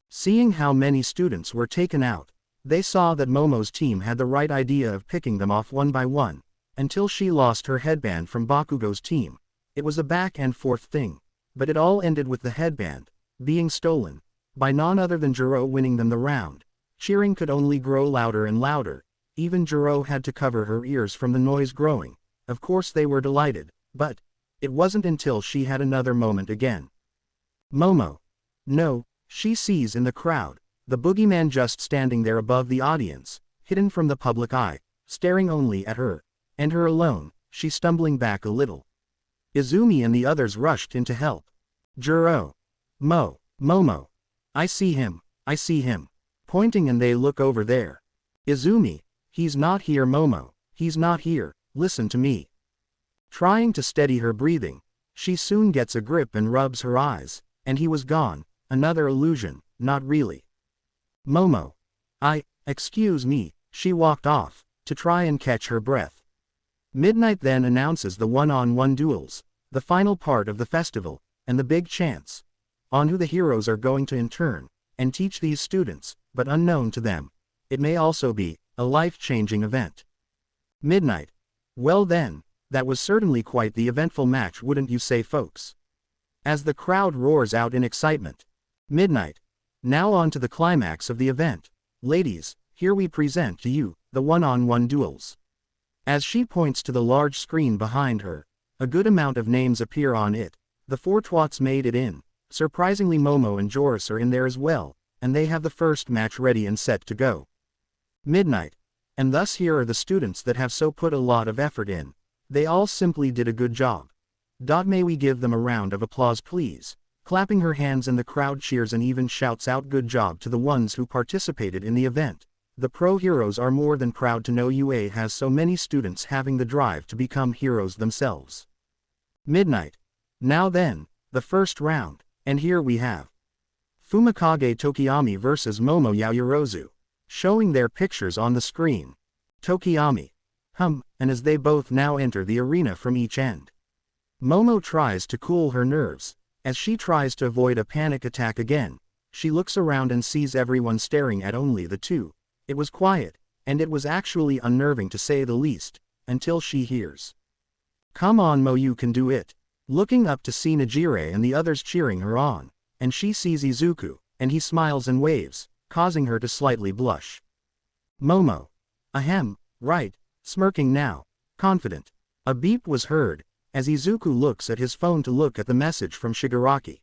S1: Seeing how many students were taken out, they saw that Momo's team had the right idea of picking them off one by one, until she lost her headband from Bakugo's team. It was a back and forth thing, but it all ended with the headband being stolen by none other than Jiro winning them the round. Cheering could only grow louder and louder. Even Jiro had to cover her ears from the noise growing. Of course they were delighted, but it wasn't until she had another moment again. Momo. No, she sees in the crowd the boogeyman just standing there above the audience, hidden from the public eye, staring only at her, and her alone. She stumbling back a little. Izumi and the others rushed in to help. Jiro. Momo. I see him, pointing, and they look over there. Izumi. He's not here, Momo, he's not here, listen to me. Trying to steady her breathing, she soon gets a grip and rubs her eyes, and he was gone. Another illusion, not really. Momo. Excuse me, she walked off, to try and catch her breath. Midnight then announces the one-on-one duels, the final part of the festival, and the big chance on who the heroes are going to in turn, and teach these students, but unknown to them. It may also be a life-changing event. Midnight. Well then, that was certainly quite the eventful match, wouldn't you say, folks? As the crowd roars out in excitement. Midnight. Now on to the climax of the event. Ladies, here we present to you the one-on-one duels. As she points to the large screen behind her, a good amount of names appear on it. The four twats made it in. Surprisingly, Momo and Joris are in there as well, and they have the first match ready and set to go. Midnight. And thus here are the students that have so put a lot of effort in. They all simply did a good job. May we give them a round of applause, please? Clapping her hands, and the crowd cheers and even shouts out good job to the ones who participated in the event. The pro heroes are more than proud to know UA has so many students having the drive to become heroes themselves. Midnight. Now then, the first round, and here we have Fumikage Tokiyami versus Momo Yaoyorozu, showing their pictures on the screen. Tokiyami. And as they both now enter the arena from each end. Momo tries to cool her nerves. As she tries to avoid a panic attack again, she looks around and sees everyone staring at only the two. It was quiet, and it was actually unnerving to say the least, until she hears. Come on, Mo, you can do it. Looking up to see Nejire and the others cheering her on, and she sees Izuku, and he smiles and waves, causing her to slightly blush. Momo. Right, smirking now, confident. A beep was heard, as Izuku looks at his phone to look at the message from Shigaraki.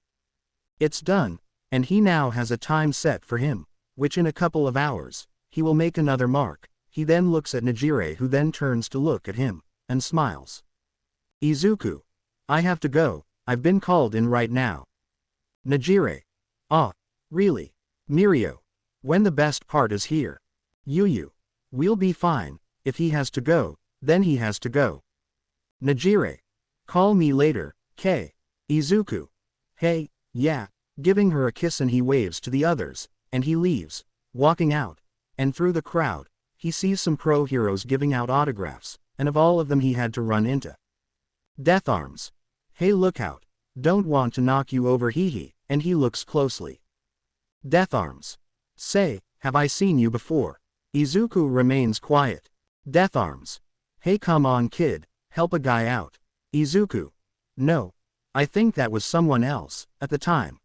S1: It's done, and he now has a time set for him, which in a couple of hours, he will make another mark. He then looks at Nejire, who then turns to look at him, and smiles. Izuku. I have to go, I've been called in right now. Nejire. Really? Mirio. When the best part is here. Yuyu. We'll be fine. If he has to go, then he has to go. Nejire. Call me later, K. Izuku. Hey, yeah, giving her a kiss, and he waves to the others, and he leaves, walking out, and through the crowd, he sees some pro heroes giving out autographs, and of all of them he had to run into Death Arms. Hey, look out, don't want to knock you over, hee, and he looks closely. Death Arms. Say, have I seen you before? Izuku remains quiet. Death Arms. Hey, come on, kid, help a guy out. Izuku. No. I think that was someone else, at the time.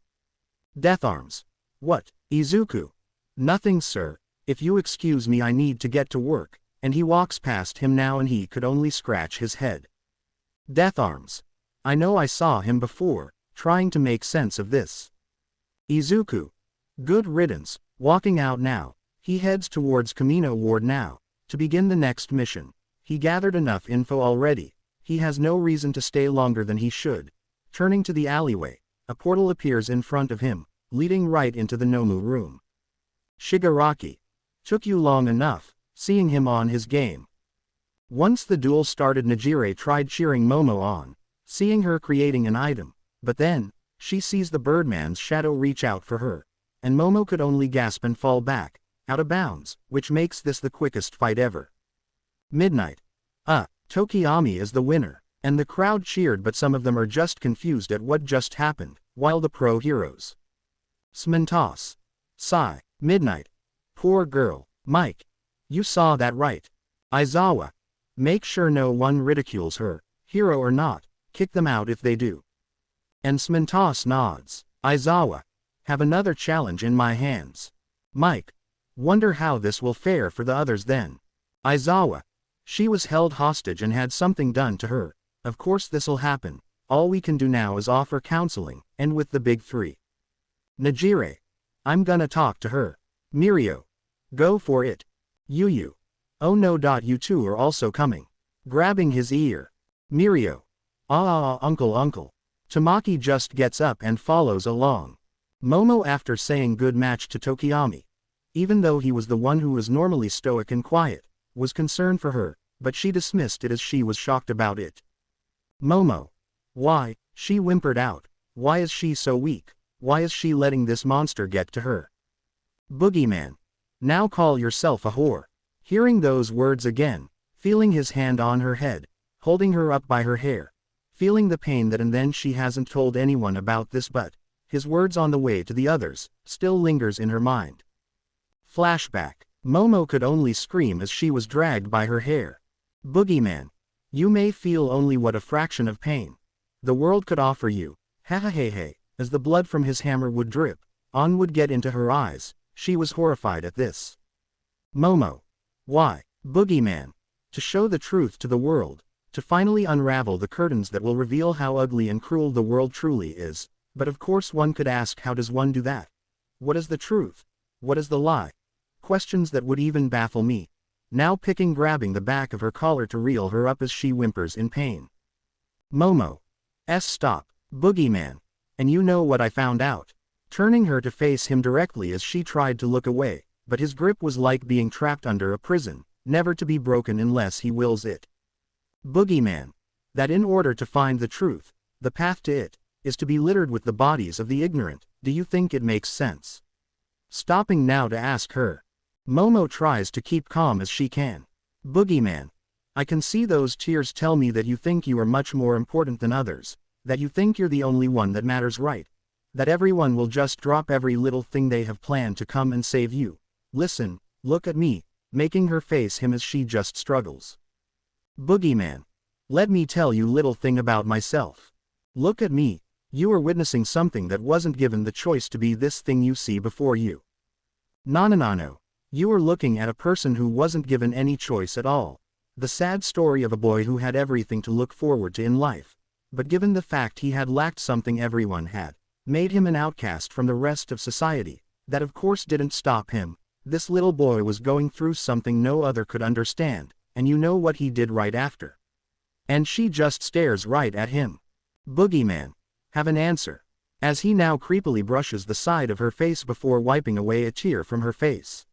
S1: Death Arms. What? Izuku. Nothing, sir. If you excuse me, I need to get to work, and he walks past him now, and he could only scratch his head. Death Arms. I know I saw him before, trying to make sense of this. Izuku. Good riddance, walking out now. He heads towards Kamino Ward now, to begin the next mission. He gathered enough info already. He has no reason to stay longer than he should. Turning to the alleyway, a portal appears in front of him, leading right into the Nomu room. Shigaraki. Took you long enough, seeing him on his game. Once the duel started, Nejire tried cheering Momo on, seeing her creating an item, but then, she sees the Birdman's shadow reach out for her, and Momo could only gasp and fall back, out of bounds, which makes this the quickest fight ever. Midnight. Tokiyami is the winner, And the crowd cheered, but some of them are just confused at what just happened, while the pro heroes. Smentos. Sigh. Midnight. Poor girl. Mike. You saw that right. Aizawa. Make sure no one ridicules her, hero or not, kick them out if they do. And Smentos nods. Aizawa. Have another challenge in my hands. Mike. Wonder how this will fare for the others then. Aizawa. She was held hostage and had something done to her. Of course this'll happen. All we can do now is offer counseling, and with the big three. Nejire. I'm gonna talk to her. Mirio. Go for it. Yuyu. Oh no. You two are also coming. Grabbing his ear. Mirio. Uncle. Tamaki just gets up and follows along. Momo, after saying good match to Tokiyami, even though he was the one who was normally stoic and quiet, was concerned for her, but she dismissed it as she was shocked about it. Momo. Why? She whimpered out. Why is she so weak? Why is she letting this monster get to her? Boogeyman. Now call yourself a whore. Hearing those words again, feeling his hand on her head, holding her up by her hair, feeling the pain that, and then she hasn't told anyone about this, but his words on the way to the others still lingers in her mind. Flashback. Momo could only scream as she was dragged by her hair. Boogeyman. You may feel only what a fraction of pain the world could offer you. Hey, as the blood from his hammer would drip, on would get into her eyes. She was horrified at this. Momo. Why? Boogeyman. To show the truth to the world, to finally unravel the curtains that will reveal how ugly and cruel the world truly is. But of course one could ask, how does one do that? What is the truth? What is the lie? Questions that would even baffle me. Now grabbing the back of her collar to reel her up as she whimpers in pain. Momo. Stop. Boogeyman. And you know what I found out? Turning her to face him directly as she tried to look away, but his grip was like being trapped under a prison, never to be broken unless he wills it. Boogeyman. That in order to find the truth, the path to it, is to be littered with the bodies of the ignorant. Do you think it makes sense? Stopping now to ask her. Momo tries to keep calm as she can. Boogeyman. I can see those tears tell me that you think you are much more important than others, that you think you're the only one that matters, right? That everyone will just drop every little thing they have planned to come and save you. Listen, look at me, making her face him as she just struggles. Boogeyman. Let me tell you little thing about myself. Look at me, you are witnessing something that wasn't given the choice to be this thing you see before you. No. You are looking at a person who wasn't given any choice at all. The sad story of a boy who had everything to look forward to in life, but given the fact he had lacked something everyone had, made him an outcast from the rest of society. That of course didn't stop him. This little boy was going through something no other could understand, and you know what he did right after. And she just stares right at him. Boogeyman. Have an answer. As he now creepily brushes the side of her face before wiping away a tear from her face.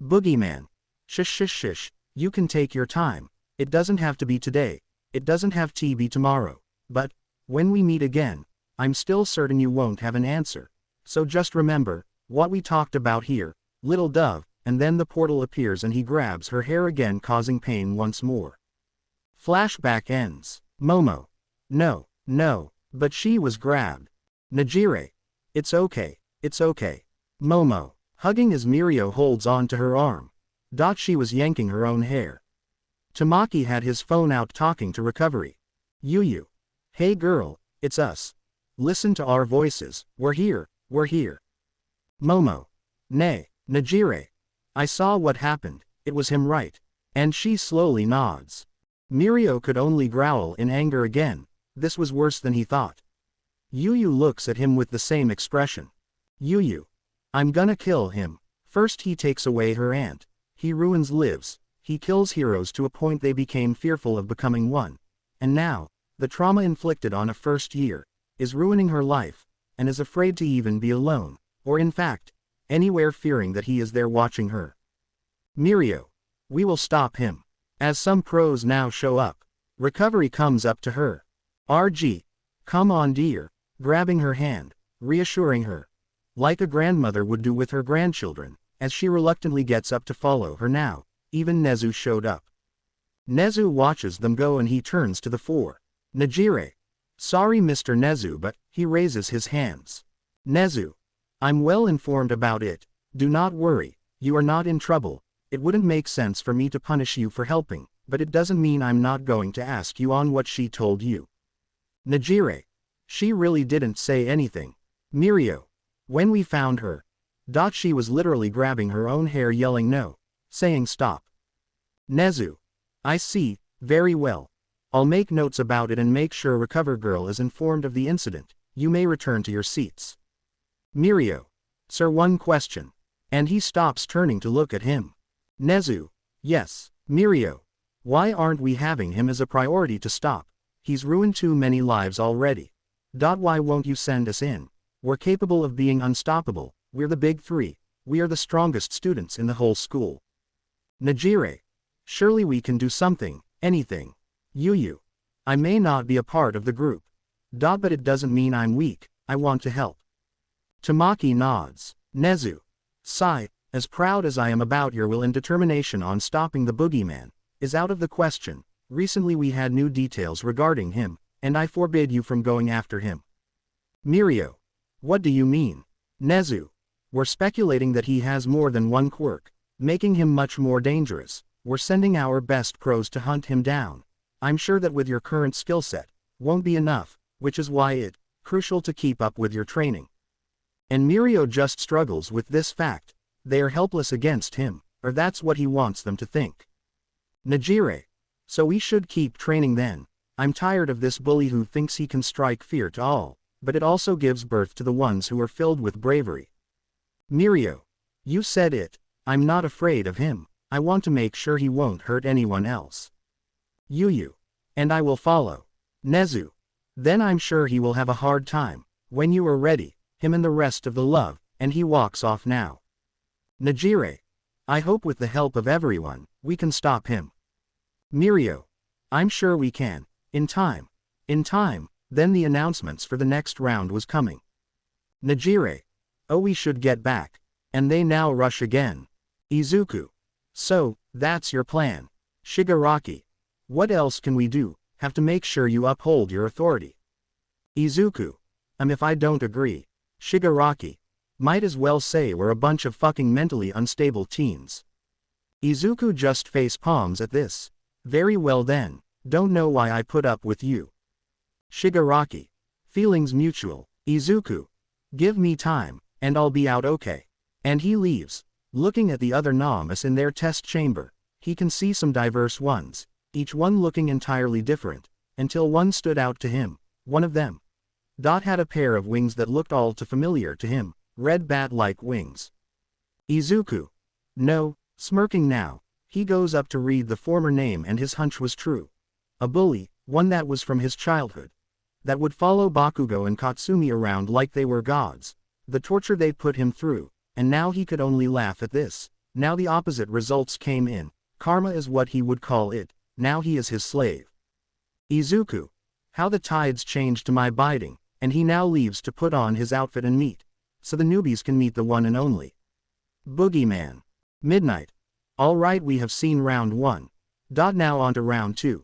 S1: Boogeyman. Shush. You can take your time. It doesn't have to be today. It doesn't have to be tomorrow. But, when we meet again, I'm still certain you won't have an answer. So just remember, what we talked about here, little dove, and then the portal appears and he grabs her hair again, causing pain once more. Flashback ends. Momo. No, but she was grabbed. Nejire. It's okay. Momo. Hugging as Mirio holds on to her arm. She was yanking her own hair. Tamaki had his phone out talking to Recovery. Yuyu. Hey girl, it's us. Listen to our voices, we're here. Momo. Nejire. I saw what happened, it was him, right? And she slowly nods. Mirio could only growl in anger again. This was worse than he thought. Yuyu looks at him with the same expression. Yuyu. I'm gonna kill him. First he takes away her aunt. He ruins lives. He kills heroes to a point they became fearful of becoming one. And now, the trauma inflicted on a first year, is ruining her life, and is afraid to even be alone, or in fact, anywhere, fearing that he is there watching her. Mirio. We will stop him. As some pros now show up, Recovery comes up to her. RG. Come on dear, grabbing her hand, reassuring her. Like a grandmother would do with her grandchildren, as she reluctantly gets up to follow her now. Even Nezu showed up. Nezu watches them go and he turns to the four. Nejire. Sorry Mr. Nezu, but he raises his hands. Nezu. I'm well informed about it. Do not worry, you are not in trouble. It wouldn't make sense for me to punish you for helping, but it doesn't mean I'm not going to ask you on what she told you. Nejire. She really didn't say anything. Mirio. When we found her. She was literally grabbing her own hair yelling no, saying stop. Nezu. I see, very well. I'll make notes about it and make sure Recover Girl is informed of the incident. You may return to your seats. Mirio. Sir, one question. And he stops, turning to look at him. Nezu. Yes. Mirio. Why aren't we having him as a priority to stop? He's ruined too many lives already. Why won't you send us in? We're capable of being unstoppable. We're the big three. We are the strongest students in the whole school. Nejire. Surely we can do something, anything. Yuyu. I may not be a part of the group. But it doesn't mean I'm weak, I want to help. Tamaki nods. Nezu. Sigh, as proud as I am about your will and determination on stopping the boogeyman, is out of the question. Recently we had new details regarding him, and I forbid you from going after him. Mirio. What do you mean? Nezu. We're speculating that he has more than one quirk, making him much more dangerous. We're sending our best pros to hunt him down. I'm sure that with your current skill set, won't be enough, which is why it's crucial to keep up with your training. And Mirio just struggles with this fact. They are helpless against him, or that's what he wants them to think. Nejire. So we should keep training then. I'm tired of this bully who thinks he can strike fear to all, but it also gives birth to the ones who are filled with bravery. Mirio. You said it. I'm not afraid of him. I want to make sure he won't hurt anyone else. Yuyu. And I will follow. Nezu. Then I'm sure he will have a hard time. When you are ready, him and the rest of the love, and he walks off now. Nejire. I hope with the help of everyone, we can stop him. Mirio. I'm sure we can. In time. In time. Then the announcements for the next round was coming. Nejire. Oh, we should get back. And they now rush again. Izuku. So, that's your plan. Shigaraki. What else can we do? Have to make sure you uphold your authority. Izuku. If I don't agree. Shigaraki. Might as well say we're a bunch of fucking mentally unstable teens. Izuku just face palms at this. Very well then. Don't know why I put up with you. Shigaraki. Feelings mutual. Izuku. Give me time, and I'll be out okay. And he leaves. Looking at the other Namas in their test chamber, he can see some diverse ones, each one looking entirely different, until one stood out to him, one of them. Had a pair of wings that looked all too familiar to him, red bat-like wings. Izuku. No, smirking now, he goes up to read the former name and his hunch was true. A bully, one that was from his childhood. That would follow Bakugo and Katsumi around like they were gods. The torture they put him through, and now he could only laugh at this. Now the opposite results came in. Karma is what he would call it. Now he is his slave. Izuku. How the tides changed to my biting, and he now leaves to put on his outfit and meet. So the newbies can meet the one and only Boogeyman. Midnight. Alright, we have seen round 1. Now on to round 2.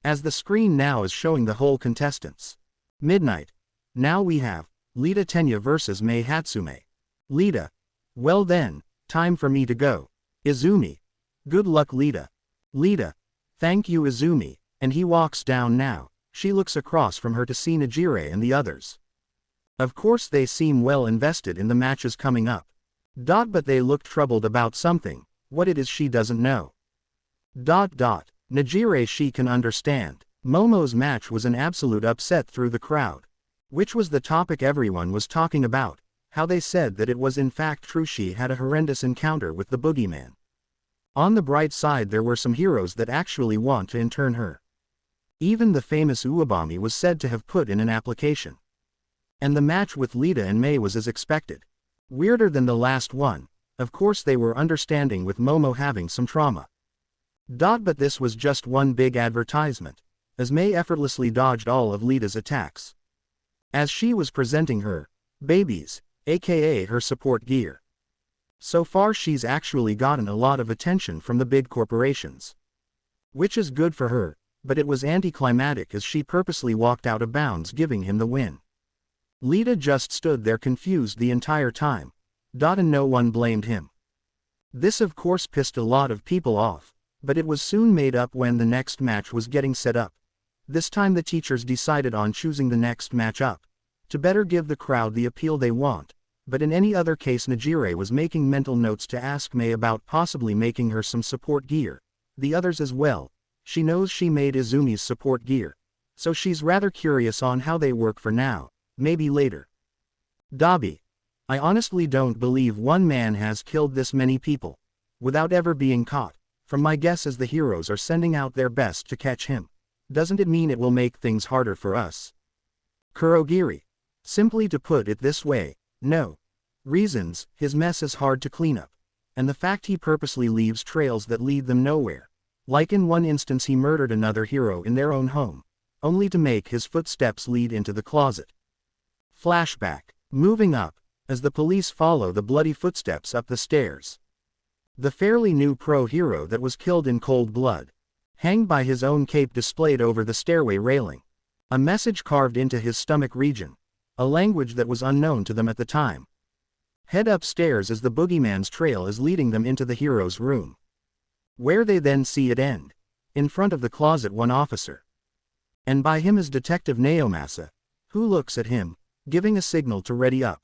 S1: As the screen now is showing the whole contestants. Midnight. Now we have Lita Tenya versus Mei Hatsume. Lita. Well then, time for me to go. Izumi. Good luck Lita. Lita. Thank you Izumi, and he walks down now. She looks across from her to see Nejire and the others. Of course they seem well invested in the matches coming up. But they look troubled about something. What it is she doesn't know. Nejire she can understand. Momo's match was an absolute upset through the crowd. Which was the topic everyone was talking about. How they said that it was in fact true she had a horrendous encounter with the boogeyman. On the bright side there were some heroes that actually want to intern her. Even the famous Uwabami was said to have put in an application. And the match with Lita and Mei was as expected. Weirder than the last one. Of course they were understanding with Momo having some trauma. But this was just one big advertisement, as Mei effortlessly dodged all of Lita's attacks. As she was presenting her babies, aka her support gear. So far she's actually gotten a lot of attention from the big corporations. Which is good for her. but it was anticlimactic as she purposely walked out of bounds, giving him the win. Lita just stood there confused the entire time. And no one blamed him. This of course pissed a lot of people off, but it was soon made up when the next match was getting set up. This time the teachers decided on choosing the next match up, to better give the crowd the appeal they want, but in any other case Nejire was making mental notes to ask Mei about possibly making her some support gear, the others as well. She knows she made Izumi's support gear, so she's rather curious on how they work for now, maybe later. Dabi. I honestly don't believe one man has killed this many people, without ever being caught. From my guess as the heroes are sending out their best to catch him, doesn't it mean it will make things harder for us? Kurogiri. Simply to put it this way, no. Reasons, his mess is hard to clean up, and the fact he purposely leaves trails that lead them nowhere. Like in one instance he murdered another hero in their own home, only to make his footsteps lead into the closet. Flashback. Moving up, as the police follow the bloody footsteps up the stairs. The fairly new pro hero that was killed in cold blood, hanged by his own cape displayed over the stairway railing. A message carved into his stomach region, a language that was unknown to them at the time. Head upstairs as the boogeyman's trail is leading them into the hero's room, where they then see it end. In front of the closet one officer, and by him is Detective Naomasa, who looks at him, giving a signal to ready up.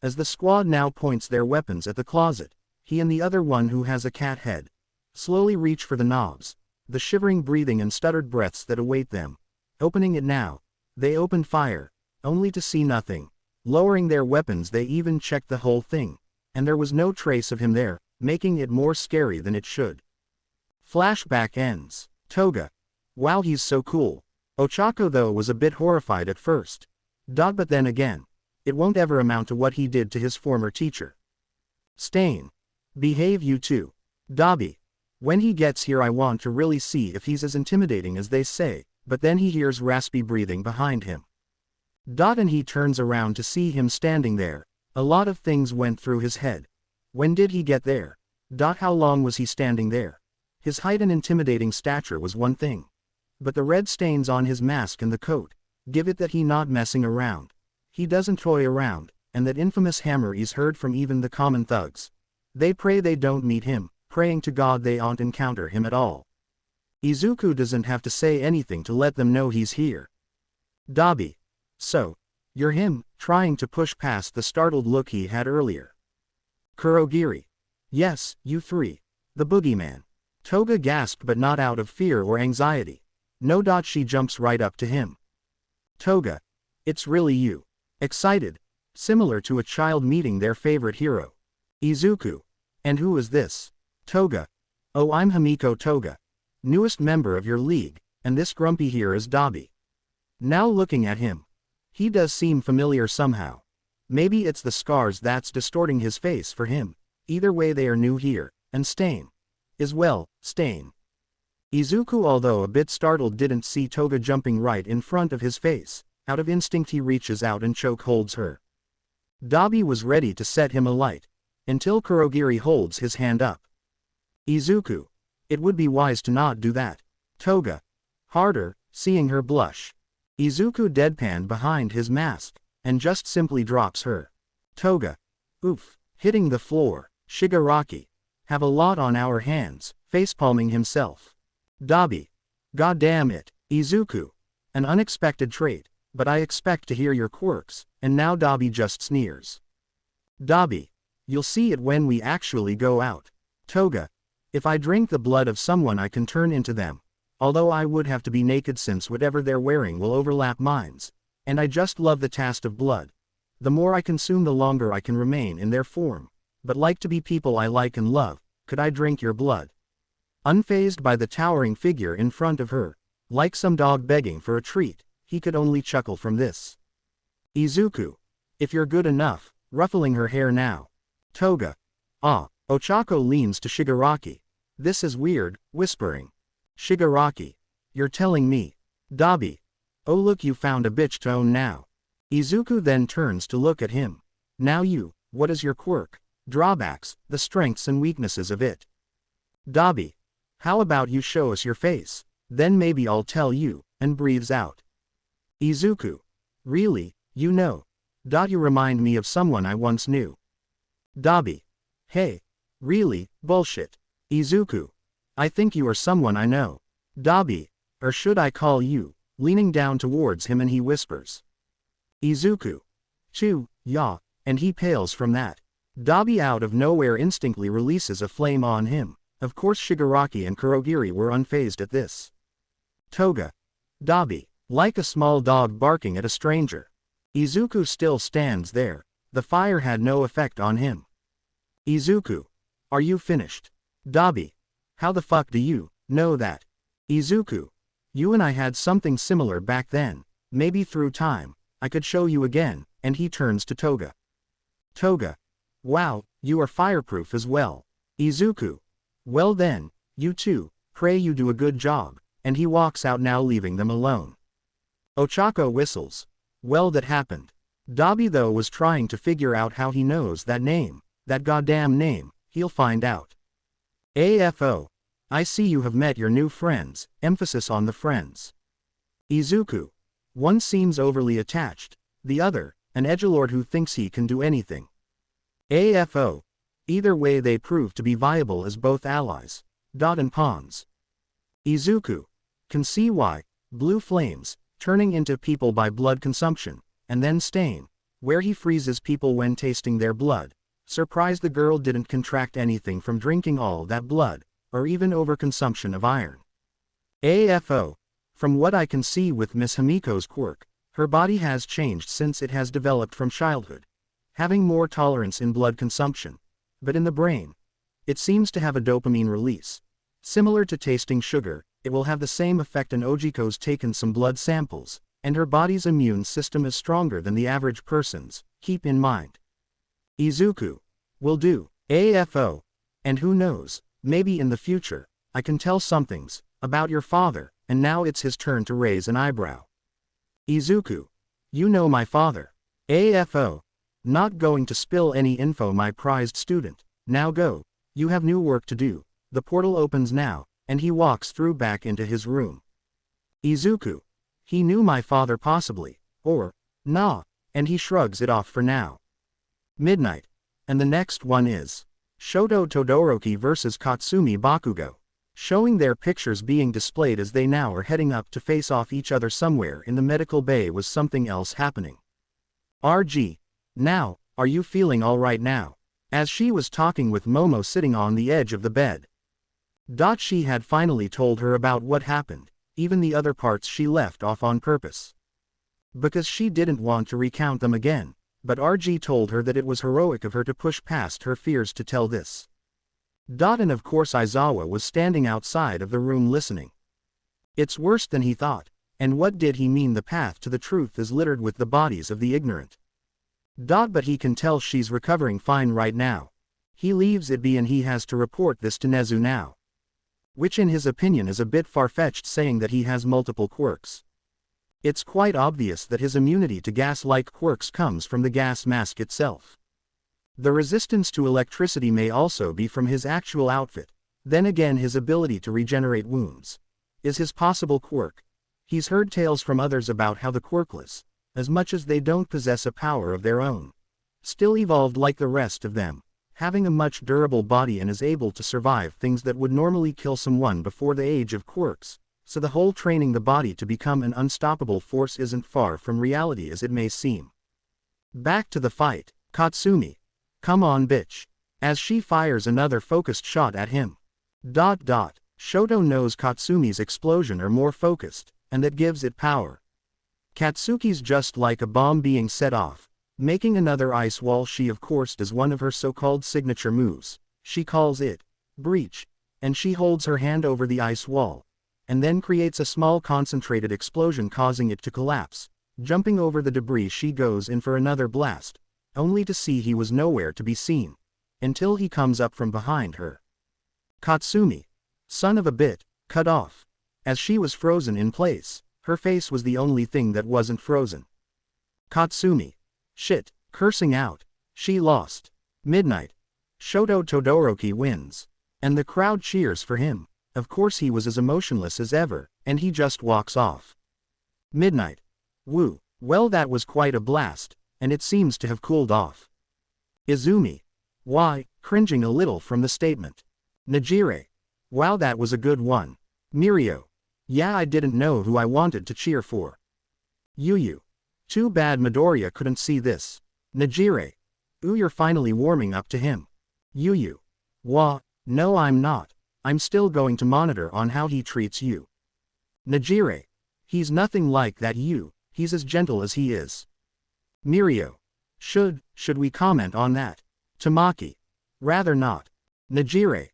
S1: As the squad now points their weapons at the closet, he and the other one who has a cat head slowly reach for the knobs, the shivering breathing and stuttered breaths that await them. Opening it now, they open fire, only to see nothing. Lowering their weapons they even checked the whole thing, and there was no trace of him there, making it more scary than it should. Flashback ends. Toga. Wow, he's so cool. Ochako though was a bit horrified at first. But then again, it won't ever amount to what he did to his former teacher. Stain. Behave you too. Dabi. When he gets here I want to really see if he's as intimidating as they say, but then he hears raspy breathing behind him. And he turns around to see him standing there. A lot of things went through his head. When did he get there? How long was he standing there? His height and intimidating stature was one thing, but the red stains on his mask and the coat give it that he not messing around. He doesn't toy around, and that infamous hammer is heard from even the common thugs. They pray they don't meet him, praying to God they don't encounter him at all. Izuku doesn't have to say anything to let them know he's here. Dabi. So, you're him, trying to push past the startled look he had earlier. Kurogiri. Yes, you three. The boogeyman. Toga gasped but not out of fear or anxiety. No. She jumps right up to him. Toga. It's really you. Excited. Similar to a child meeting their favorite hero. Izuku. And who is this? Toga. Oh, I'm Himiko Toga. Newest member of your league, and this grumpy here is Dabi. Now looking at him. He does seem familiar somehow. Maybe it's the scars that's distorting his face for him. Either way they are new here, and Stain. Is well, Stain. Izuku, although a bit startled, didn't see Toga jumping right in front of his face. Out of instinct he reaches out and choke holds her. Dabi was ready to set him alight, until Kurogiri holds his hand up. Izuku. It would be wise to not do that. Toga. Harder, seeing her blush. Izuku deadpanned behind his mask, and just simply drops her. Toga. Oof. Hitting the floor. Shigaraki. Have a lot on our hands, facepalming himself. Dabi. God damn it, Izuku. An unexpected trait, but I expect to hear your quirks, and now Dabi just sneers. Dabi. You'll see it when we actually go out. Toga. If I drink the blood of someone I can turn into them, although I would have to be naked since whatever they're wearing will overlap mine's, and I just love the taste of blood. The more I consume the longer I can remain in their form, but like to be people I like and love, could I drink your blood? Unfazed by the towering figure in front of her, like some dog begging for a treat, he could only chuckle from this. Izuku. If you're good enough, ruffling her hair now. Toga. Ah. Ochako leans to Shigaraki. This is weird, whispering. Shigaraki. You're telling me. Dabi. Oh look, you found a bitch to own now. Izuku then turns to look at him. Now you, what is your quirk? Drawbacks, the strengths and weaknesses of it. Dabi. How about you show us your face? Then maybe I'll tell you, and breathes out. Izuku. Really, you know. You remind me of someone I once knew. Dabi. Hey. Really, bullshit. Izuku. I think you are someone I know. Dabi. Or should I call you? Leaning down towards him and he whispers. Izuku. Yeah, and he pales from that. Dabi out of nowhere instinctively releases a flame on him. Of course Shigaraki and Kurogiri were unfazed at this. Toga. Dabi. Like a small dog barking at a stranger. Izuku still stands there. The fire had no effect on him. Izuku. Are you finished? Dabi. How the fuck do you know that? Izuku. You and I had something similar back then. Maybe through time, I could show you again, and he turns to Toga. Toga. Wow, you are fireproof as well. Izuku. Well then, you too, pray you do a good job, and he walks out now leaving them alone. Ochako whistles. Well that happened. Dabi though was trying to figure out how he knows that name, that goddamn name, he'll find out. AFO. I see you have met your new friends, emphasis on the friends. Izuku. One seems overly attached, the other, an edgelord who thinks he can do anything. AFO. Either way they prove to be viable as both allies. And pawns. Izuku. Can see why. Blue flames, turning into people by blood consumption, and then stain, where he freezes people when tasting their blood. Surprised the girl didn't contract anything from drinking all that blood, or even overconsumption of iron. AFO. From what I can see with Miss Himiko's quirk, her body has changed since it has developed from childhood, having more tolerance in blood consumption. But in the brain, it seems to have a dopamine release. Similar to tasting sugar, it will have the same effect. And Ojiko's taken some blood samples, and her body's immune system is stronger than the average person's, keep in mind. Izuku. Will do. AFO. And who knows, maybe in the future, I can tell somethings about your father, and now it's his turn to raise an eyebrow. Izuku. You know my father. AFO. Not going to spill any info, my prized student. Now go. You have new work to do. The portal opens now, and he walks through back into his room. Izuku. He knew my father possibly, or, nah, and he shrugs it off for now. Midnight. And the next one is Shoto Todoroki vs Katsumi Bakugo, showing their pictures being displayed as they now are heading up to face off each other somewhere in the medical bay. Was something else happening? RG. Now, are you feeling alright now? As she was talking with Momo sitting on the edge of the bed. She had finally told her about what happened, even the other parts she left off on purpose. Because she didn't want to recount them again, but RG told her that it was heroic of her to push past her fears to tell this. And of course Aizawa was standing outside of the room listening. It's worse than he thought, and what did he mean? The path to the truth is littered with the bodies of the ignorant. But he can tell she's recovering fine right now. He leaves it be and he has to report this to Nezu now. Which in his opinion is a bit far-fetched, saying that he has multiple quirks. It's quite obvious that his immunity to gas-like quirks comes from the gas mask itself. The resistance to electricity may also be from his actual outfit. Then again, his ability to regenerate wounds is his possible quirk. He's heard tales from others about how the quirkless, as much as they don't possess a power of their own, still evolved like the rest of them, having a much durable body and is able to survive things that would normally kill someone before the age of quirks, so the whole training the body to become an unstoppable force isn't far from reality as it may seem. Back to the fight. Katsumi. Come on bitch. As she fires another focused shot at him. Shoto knows Katsumi's explosion are more focused, and that gives it power. Katsuki's just like a bomb being set off, making another ice wall. She of course does one of her so-called signature moves. She calls it breach, and she holds her hand over the ice wall, and then creates a small concentrated explosion causing it to collapse. Jumping over the debris she goes in for another blast, only to see he was nowhere to be seen, until he comes up from behind her. Katsumi. Son of a bit, cut off. As she was frozen in place, her face was the only thing that wasn't frozen. Katsumi. Shit, cursing out. She lost. Midnight. Shoto Todoroki wins. And the crowd cheers for him. Of course he was as emotionless as ever, and he just walks off. Midnight. Woo. Well, that was quite a blast, and it seems to have cooled off. Izumi. Why, cringing a little from the statement. Nejire. Wow, that was a good one. Mirio. Yeah, I didn't know who I wanted to cheer for. Yuyu. Too bad Midoriya couldn't see this. Nejire. Ooh, you're finally warming up to him. Yuyu. Wah, no I'm not. I'm still going to monitor on how he treats you. Nejire. He's nothing like that he's as gentle as he is. Mirio. Should we comment on that? Tamaki. Rather not. Nejire.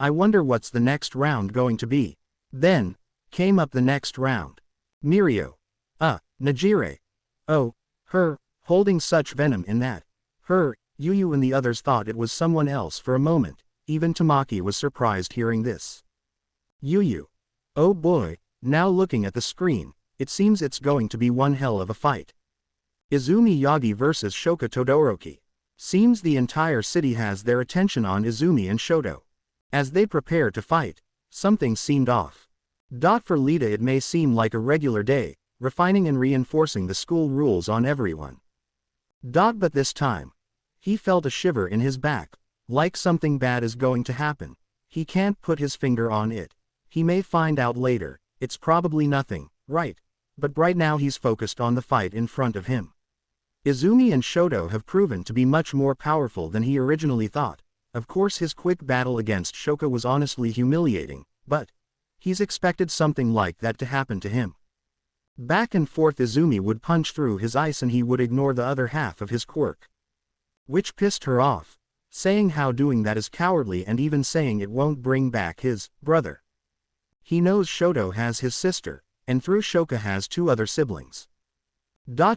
S1: I wonder what's the next round going to be. Then came up the next round. Mirio. Nejire. Oh, her, holding such venom in that. Her, Yuyu and the others thought it was someone else for a moment, even Tamaki was surprised hearing this. Yuyu. Oh boy, now looking at the screen, it seems it's going to be one hell of a fight. Izumi Yagi vs Shoka Todoroki. Seems the entire city has their attention on Izumi and Shoto. As they prepare to fight, something seemed off. For Lita it may seem like a regular day, refining and reinforcing the school rules on everyone. But this time, he felt a shiver in his back, like something bad is going to happen. He can't put his finger on it. He may find out later, it's probably nothing, right? But right now he's focused on the fight in front of him. Izumi and Shoto have proven to be much more powerful than he originally thought. Of course his quick battle against Shoka was honestly humiliating, but he's expected something like that to happen to him. Back and forth Izumi would punch through his ice and he would ignore the other half of his quirk. Which pissed her off, saying how doing that is cowardly and even saying it won't bring back his brother. He knows Shoto has his sister, and through Shoka has 2 other siblings.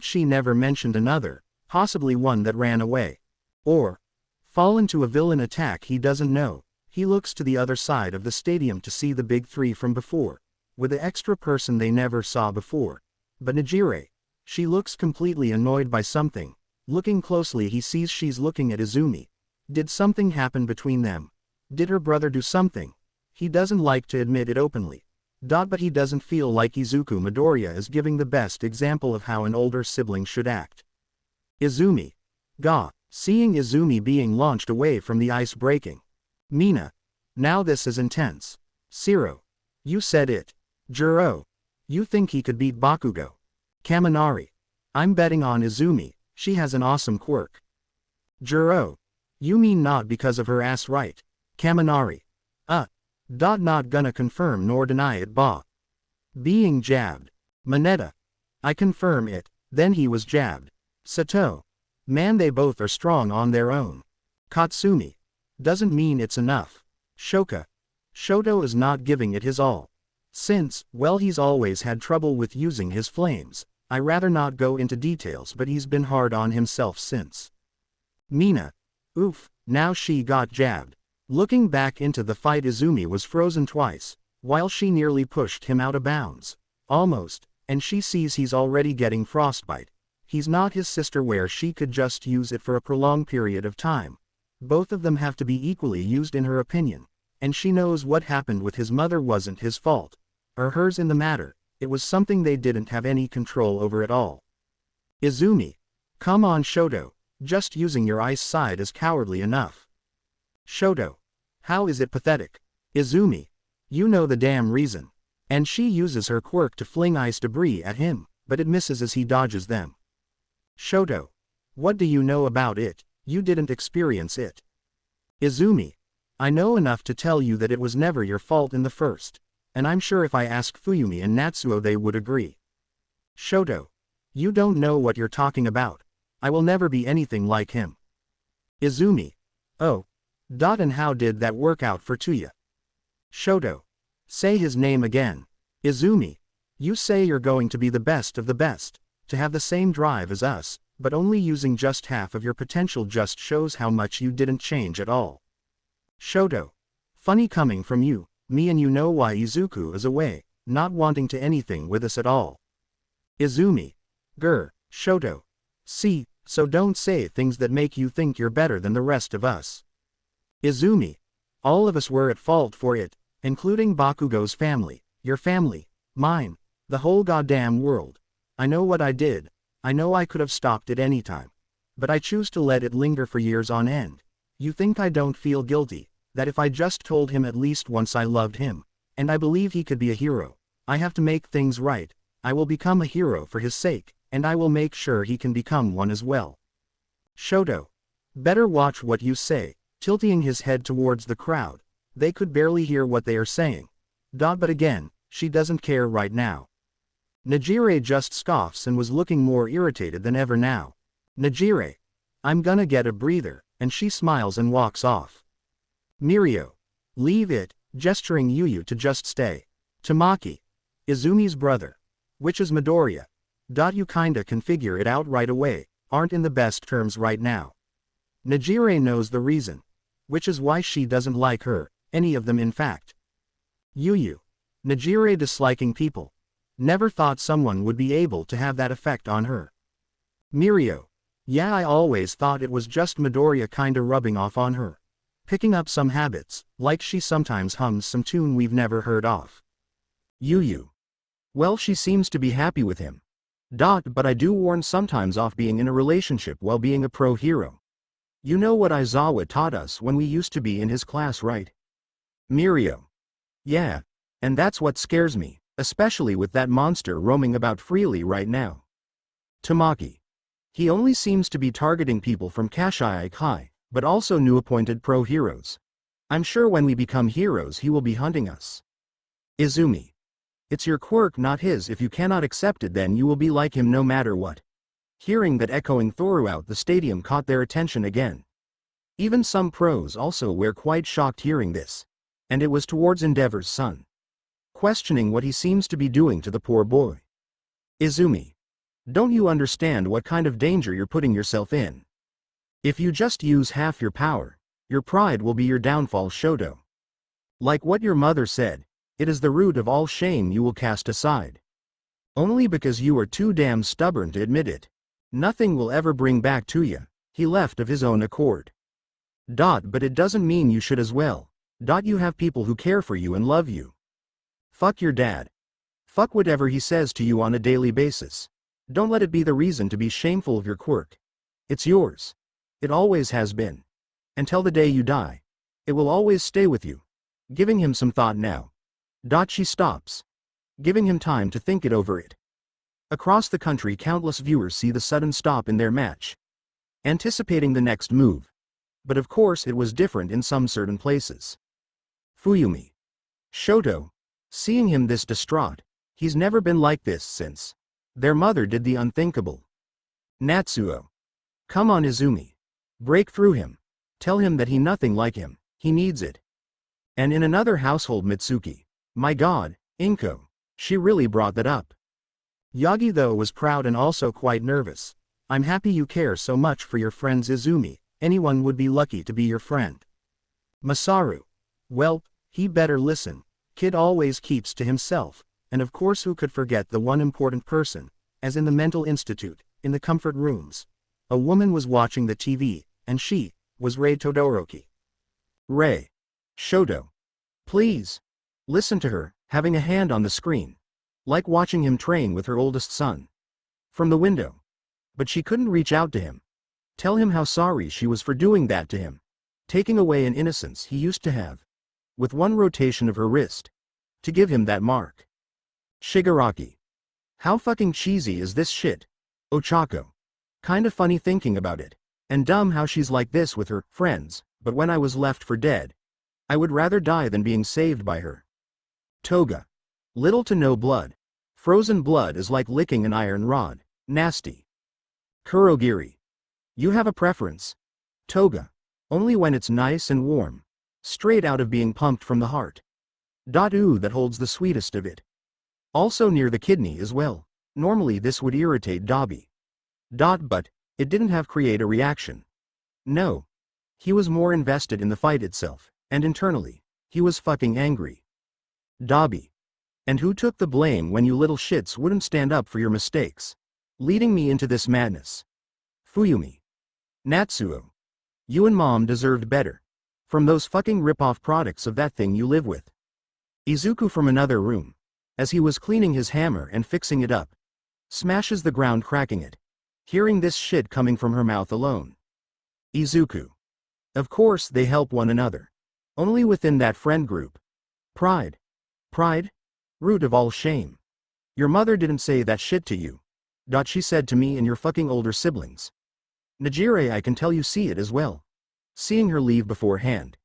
S1: She never mentioned another, possibly one that ran away. Or fall into a villain attack he doesn't know. He looks to the other side of the stadium to see the big 3 from before, with the extra person they never saw before. But Nejire. She looks completely annoyed by something. Looking closely he sees she's looking at Izumi. Did something happen between them? Did her brother do something? He doesn't like to admit it openly. But he doesn't feel like Izuku Midoriya is giving the best example of how an older sibling should act. Izumi. Seeing Izumi being launched away from the ice breaking. Mina. Now this is intense. Siro. You said it. Juro. You think he could beat Bakugo? Kaminari. I'm betting on Izumi, she has an awesome quirk. Juro. You mean not because of her ass, right? Kaminari. Not gonna confirm nor deny it. Being jabbed. Mineta. I confirm it, then he was jabbed. Sato. Man, they both are strong on their own. Katsumi. Doesn't mean it's enough. Shoka. Shoto is not giving it his all. Since, well, he's always had trouble with using his flames. I rather not go into details, but he's been hard on himself since. Mina. Oof, now she got jabbed. Looking back into the fight, Izumi was frozen twice, while she nearly pushed him out of bounds. Almost, and she sees he's already getting frostbite. He's not his sister where she could just use it for a prolonged period of time. Both of them have to be equally used in her opinion. And she knows what happened with his mother wasn't his fault. Or hers in the matter, it was something they didn't have any control over at all. Izumi. Come on Shoto, just using your ice side is cowardly enough. Shoto. How is it pathetic? Izumi. You know the damn reason. And she uses her quirk to fling ice debris at him, but it misses as he dodges them. Shoto. What do you know about it? You didn't experience it. Izumi. I know enough to tell you that it was never your fault in the first. And I'm sure if I ask Fuyumi and Natsuo they would agree. Shoto. You don't know what you're talking about. I will never be anything like him. Izumi. Oh. And how did that work out for Tuya? Shoto. Say his name again. Izumi. You say you're going to be the best of the best, to have the same drive as us, but only using just half of your potential just shows how much you didn't change at all. Shoto. Funny coming from you, me and you know why Izuku is away, not wanting to anything with us at all. Izumi. Shoto. See, so don't say things that make you think you're better than the rest of us. Izumi. All of us were at fault for it, including Bakugo's family, your family.
S2: Mine. The whole goddamn world. I know what I did. I know I could have stopped it any time. But I choose to let it linger for years on end. You think I don't feel guilty, that if I just told him at least once I loved him, and I believe he could be a hero, I have to make things right, I will become a hero for his sake, and I will make sure he can become one as well. Shoto. Better watch what you say, tilting his head towards the crowd. They could barely hear what they are saying. But again, she doesn't care right now. Nejire just scoffs and was looking more irritated than ever now. Nejire. I'm gonna get a breather, and she smiles and walks off. Mirio. Leave it, gesturing Yuyu to just stay. Tamaki. Izumi's brother. Which is Midoriya. You kinda can figure it out right away, aren't in the best terms right now. Nejire knows the reason. Which is why she doesn't like her, any of them in fact. Yuyu. Nejire disliking people. Never thought someone would be able to have that effect on her. Mirio. Yeah, I always thought it was just Midoriya kinda rubbing off on her. Picking up some habits, like she sometimes hums some tune we've never heard of.
S1: Yuyu. Well, she seems to be happy with him. But I do warn sometimes off being in a relationship while being a pro hero. You know what Aizawa taught us when we used to be in his class, right? Mirio. Yeah. And that's what scares me, especially with that monster roaming about freely right now. Tamaki. He only seems to be targeting people from Kashiai Kai, but also new appointed pro heroes. I'm sure when we become heroes he will be hunting us. Izumi. It's your quirk, not his. If you cannot accept it, then you will be like him no matter what. Hearing that echoing throughout the stadium caught their attention again. Even some pros also were quite shocked hearing this. And it was towards Endeavor's son. Questioning what he seems to be doing to the poor boy. Izumi. Don't you understand what kind of danger you're putting yourself in? If you just use half your power, your pride will be your downfall, Shoto. Like what your mother said, it is the root of all shame you will cast aside. Only because you are too damn stubborn to admit it. Nothing will ever bring back to you. He left of his own accord. But it doesn't mean you should as well. You have people who care for you and love you. Fuck your dad. Fuck whatever he says to you on a daily basis. Don't let it be the reason to be shameful of your quirk. It's yours. It always has been. Until the day you die. It will always stay with you. Giving him some thought now. She stops. Giving him time to think it over it. Across the country, countless viewers see the sudden stop in their match. Anticipating the next move. But of course it was different in some certain places. Fuyumi. Shoto. Seeing him this distraught, he's never been like this since. Their mother did the unthinkable. Natsuo. Come on, Izumi. Break through him. Tell him that he nothing like him, he needs it. And in another household, Mitsuki. My god, Inko. She really brought that up. Yagi though was proud and also quite nervous. I'm happy you care so much for your friends, Izumi. Anyone would be lucky to be your friend. Masaru. Well, he better listen. Kid always keeps to himself, and of course who could forget the one important person, as in the mental institute, in the comfort rooms. A woman was watching the TV, and she was Rei Todoroki. Rei. Shoto. Please. Listen to her, having a hand on the screen. Like watching him train with her oldest son. From the window. But she couldn't reach out to him. Tell him how sorry she was for doing that to him. Taking away an innocence he used to have. With one rotation of her wrist. To give him that mark. Shigaraki. How fucking cheesy is this shit? Ochako. Kinda funny thinking about it. And dumb how she's like this with her friends, but when I was left for dead. I would rather die than being saved by her. Toga. Little to no blood. Frozen blood is like licking an iron rod. Nasty. Kurogiri. You have a preference. Toga. Only when it's nice and warm. Straight out of being pumped from the heart. Ooh, that holds the sweetest of it. Also near the kidney as well. Normally this would irritate Dabi. But it didn't have create a reaction. No. He was more invested in the fight itself, and internally, he was fucking angry. Dabi. And who took the blame when you little shits wouldn't stand up for your mistakes? Leading me into this madness. Fuyumi. Natsuo. You and mom deserved better. From those fucking rip-off products of that thing you live with. Izuku from another room. as he was cleaning his hammer and fixing it up. Smashes the ground, cracking it. Hearing this shit coming from her mouth alone. Izuku. Of course they help one another. Only within that friend group. Pride. Pride? Root of all shame. Your mother didn't say that shit to you. She said to me and your fucking older siblings. Nejire, I can tell you see it as well. Seeing her leave beforehand.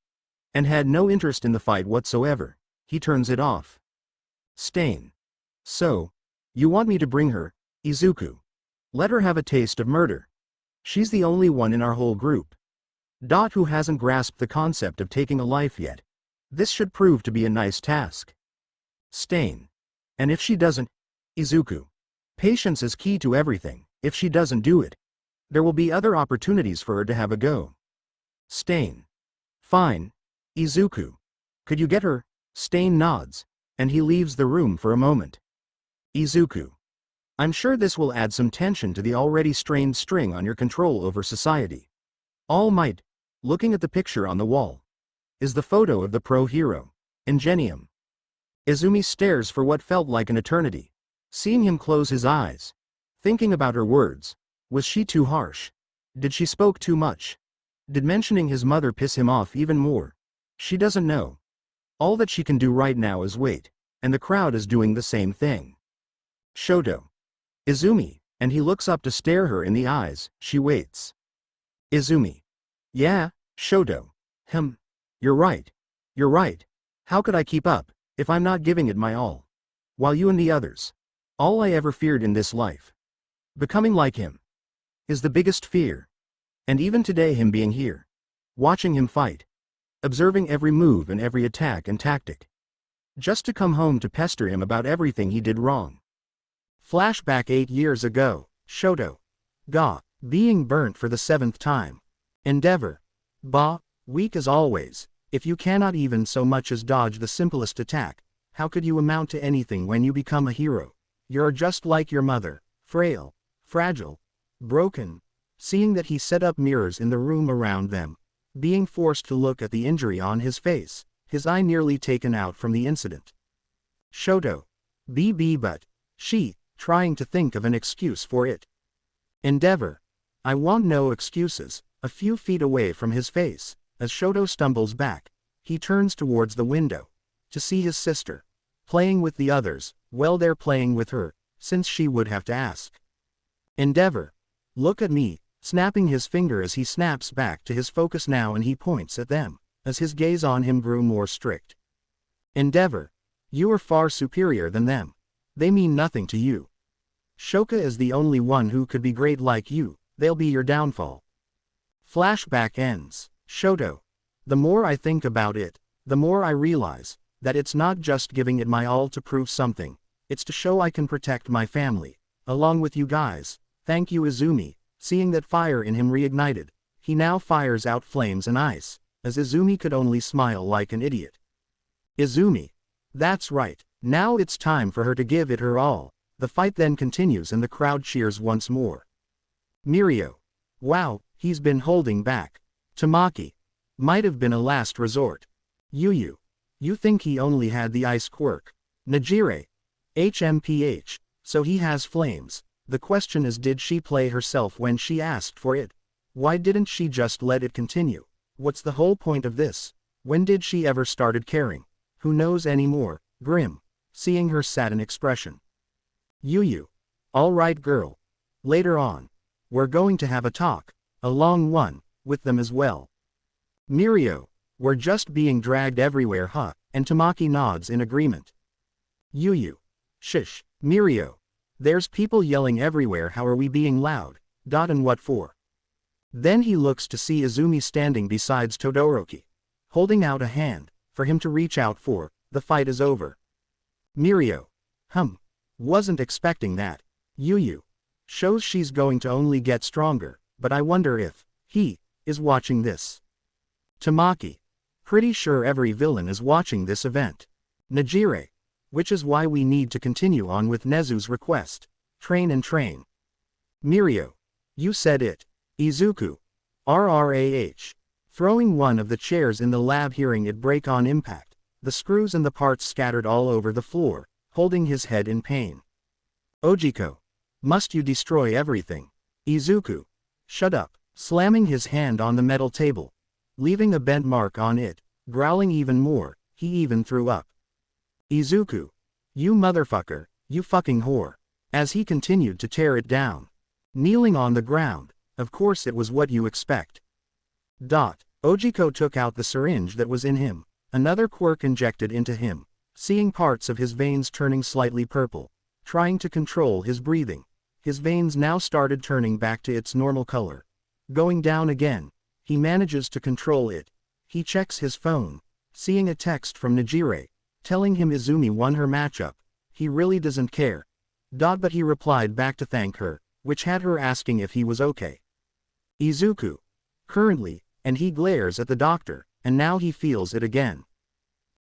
S1: And had no interest in the fight whatsoever, he turns it off. Stain. So, you want me to bring her, Izuku? Let her have a taste of murder. She's the only one in our whole group. Who hasn't grasped the concept of taking a life yet. This should prove to be a nice task. Stain. And if she doesn't, Izuku. Patience is key to everything. If she doesn't do it, there will be other opportunities for her to have a go. Stain. Fine. Izuku. Could you get her? Stain nods, and he leaves the room for a moment. Izuku. I'm sure this will add some tension to the already strained string on your control over society. All Might, looking at the picture on the wall, is the photo of the pro-hero, Ingenium. Izumi stares for what felt like an eternity, seeing him close his eyes, thinking about her words. Was she too harsh? Did she spoke too much? Did mentioning his mother piss him off even more? She doesn't know. All that she can do right now is wait, and the crowd is doing the same thing. Shoto. Izumi, and he looks up to stare her in the eyes. She waits. Izumi. Yeah, Shoto. You're right. You're right. How could I keep up, if I'm not giving it my all? While you and the others. All I ever feared in this life. Becoming like him. Is the biggest fear. And even today him being here. Watching him fight. Observing every move and every attack and tactic. Just to come home to pester him about everything he did wrong. Flashback 8 years ago. Shoto. Being burnt for the 7th time. Endeavor. Weak as always. If you cannot even so much as dodge the simplest attack, how could you amount to anything when you become a hero? You're just like your mother. Frail. Fragile. Broken. Seeing that he set up mirrors in the room around them. Being forced to look at the injury on his face, his eye nearly taken out from the incident. Shoto. But she, trying to think of an excuse for it. Endeavor. I want no excuses. A few feet away from his face, as Shoto stumbles back, he turns towards the window, to see his sister, playing with the others. Well, they're playing with her, since she would have to ask. Endeavor. Look at me, snapping his finger as he snaps back to his focus now, and he points at them, as his gaze on him grew more strict. Endeavor. You are far superior than them. They mean nothing to you. Shoka is the only one who could be great like you. They'll be your downfall. Flashback ends. Shoto. The more I think about it, the more I realize that it's not just giving it my all to prove something. It's to show I can protect my family, along with you guys. Thank you, Izumi. Seeing that fire in him reignited, he now fires out flames and ice, as Izumi could only smile like an idiot. Izumi. That's right. Now it's time for her to give it her all. The fight then continues and the crowd cheers once more. Mirio. Wow, he's been holding back. Tamaki. Might have been a last resort. Yuyu. You think he only had the ice quirk? Nejire. HMPH. So he has flames. The question is, did she play herself when she asked for it? Why didn't she just let it continue? What's the whole point of this? When did she ever started caring? Who knows anymore? Grim. Seeing her saddened expression. Yuyu. All right, girl. Later on. We're going to have a talk. A long one. With them as well. Mirio. We're just being dragged everywhere, huh? And Tamaki nods in agreement. Yuyu. Shish. Mirio. There's people yelling everywhere. How are we being loud? And what for? Then he looks to see Izumi standing beside Todoroki, holding out a hand for him to reach out for. The fight is over. Mirio. Wasn't expecting that. Yuyu. Shows she's going to only get stronger, but I wonder if he is watching this. Tamaki. Pretty sure every villain is watching this event. Nejire. Which is why we need to continue on with Nezu's request. Train and train. Mirio. You said it. Izuku. RRAH. Throwing one of the chairs in the lab, hearing it break on impact. The screws and the parts scattered all over the floor,
S2: holding his head in pain. Ojiko. Must you destroy everything? Izuku. Shut up, slamming his hand on the metal table, leaving a bent mark on it, growling even more, he even threw up. Izuku. You motherfucker, you fucking whore. As he continued to tear it down. Kneeling on the ground, of course it was what you expect. Ojiko took out the syringe that was in him, another quirk injected into him, seeing parts of his veins turning slightly purple, trying to control his breathing. His veins now started turning back to its normal color. Going down again. He manages to control it. He checks his phone, seeing a text from Nejire, telling him Izumi won her matchup. He really doesn't care. But he replied back to thank her, which had her asking if he was okay. Izuku. Currently, and he glares at the doctor, and now he feels it again.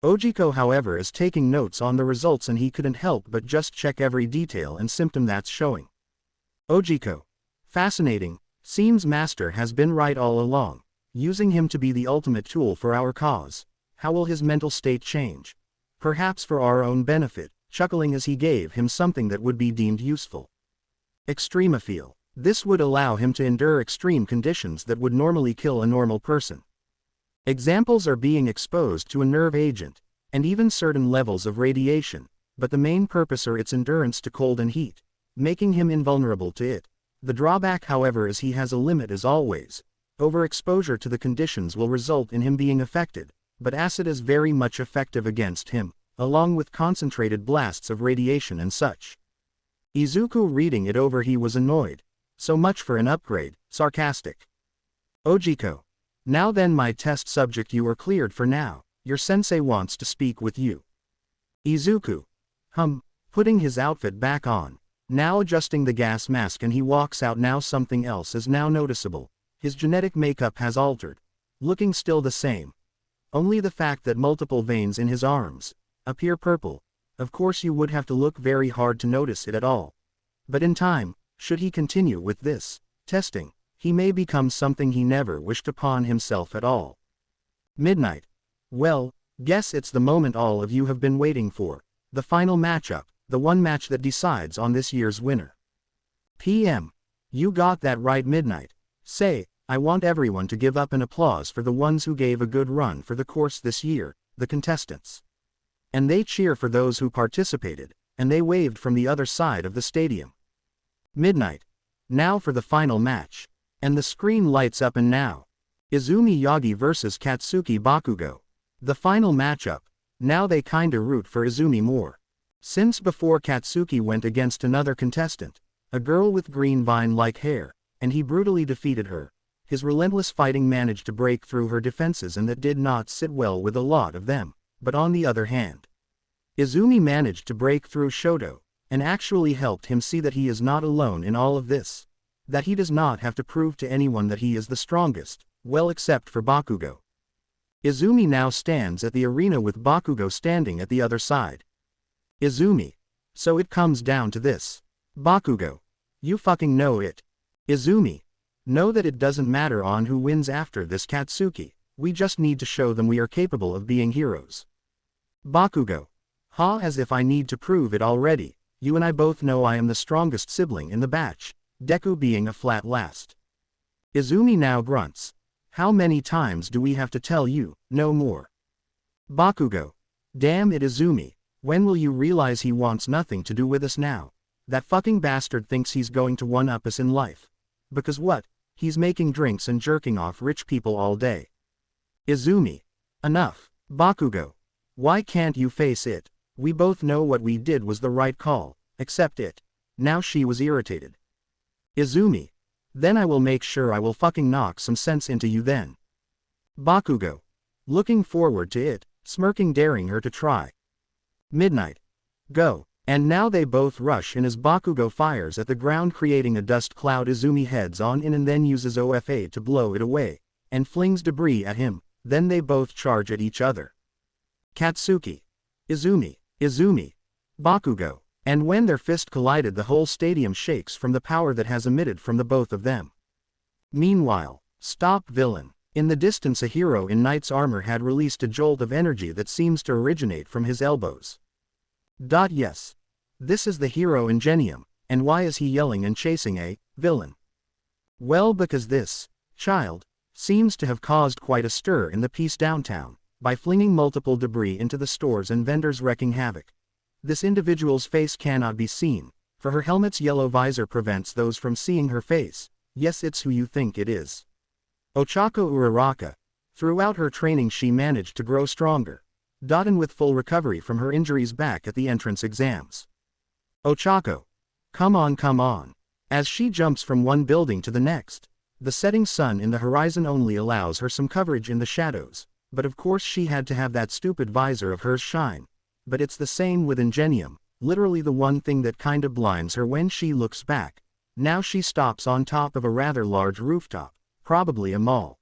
S2: Ojiko however is taking notes on the results and he couldn't help but just check every detail and symptom that's showing. Ojiko. Fascinating, seems Master has been right all along, using him to be the ultimate tool for our cause. How will his mental state change? Perhaps for our own benefit, chuckling as he gave him something that would be deemed useful. Extremophile. This would allow him to endure extreme conditions that would normally kill a normal person. Examples are being exposed to a nerve agent, and even certain levels of radiation, but the main purpose are its endurance to cold and heat, making him invulnerable to it. The drawback however is he has a limit as always. Overexposure to the conditions will result in him being affected, but acid is very much effective against him, along with concentrated blasts of radiation and such. Izuku reading it over he was annoyed. So much for an upgrade, sarcastic. Ojiko. Now then my test subject you are cleared for now, your sensei wants to speak with you. Izuku. Putting his outfit back on, now adjusting the gas mask and he walks out. Now something else is now noticeable, his genetic makeup has altered, looking still the same. Only the fact that multiple veins in his arms appear purple. Of course you would have to look very hard to notice it at all. But in time, should he continue with this testing, he may become something he never wished upon himself at all. Midnight. Well, guess it's the moment all of you have been waiting for. The final matchup, the one match that decides on this year's winner. PM. You got that right Midnight. Say, I want everyone to give up an applause for the ones who gave a good run for the course this year, the contestants. And they cheer for those who participated, and they waved from the other side of the stadium. Midnight. Now for the final match. And the screen lights up and now. Izumi Yagi vs Katsuki Bakugo. The final matchup. Now they kinda root for Izumi more. Since before Katsuki went against another contestant, a girl with green vine-like hair, and he brutally defeated her. His relentless fighting managed to break through her defenses and that did not sit well with a lot of them, but on the other hand, Izumi managed to break through Shoto, and actually helped him see that he is not alone in all of this. That he does not have to prove to anyone that he is the strongest, well except for Bakugo. Izumi now stands at the arena with Bakugo standing at the other side. Izumi. So it comes down to this. Bakugo. You fucking know it. Izumi. Know that it doesn't matter on who wins after this Katsuki, we just need to show them we are capable of being heroes. Bakugo. As if I need to prove it already, you and I both know I am the strongest sibling in the batch, Deku being a flat last. Izumi now grunts. How many times do we have to tell you, no more? Bakugo. Damn it Izumi, when will you realize he wants nothing to do with us now? That fucking bastard thinks he's going to one-up us in life. Because what? He's making drinks and jerking off rich people all day. Izumi. Enough. Bakugo. Why can't you face it? We both know what we did was the right call, accept it. Now she was irritated. Izumi. Then I will make sure I will fucking knock some sense into you then. Bakugo. Looking forward to it, smirking daring her to try. Midnight. Go. And now they both rush in as Bakugo fires at the ground creating a dust cloud. Izumi heads on in and then uses OFA to blow it away, and flings debris at him, then they both charge at each other. Katsuki. Izumi. Izumi. Bakugo. And when their fist collided the whole stadium shakes from the power that has emitted from the both of them. Meanwhile, stop villain. In the distance a hero in knight's armor had released a jolt of energy that seems to originate from his elbows. Yes. This is the hero Ingenium, and why is he yelling and chasing a villain? Well, because this child seems to have caused quite a stir in the peace downtown, by flinging multiple debris into the stores and vendors wreaking havoc. This individual's face cannot be seen, for her helmet's yellow visor prevents those from seeing her face. Yes, it's who you think it is. Ochako Uraraka. Throughout her training she managed to grow stronger. And with full recovery from her injuries back at the entrance exams. Ochako. Come on, come on. As she jumps from one building to the next, the setting sun in the horizon only allows her some coverage in the shadows, but of course she had to have that stupid visor of hers shine. But it's the same with Ingenium, literally the one thing that kinda blinds her when she looks back. Now she stops on top of a rather large rooftop, probably a mall.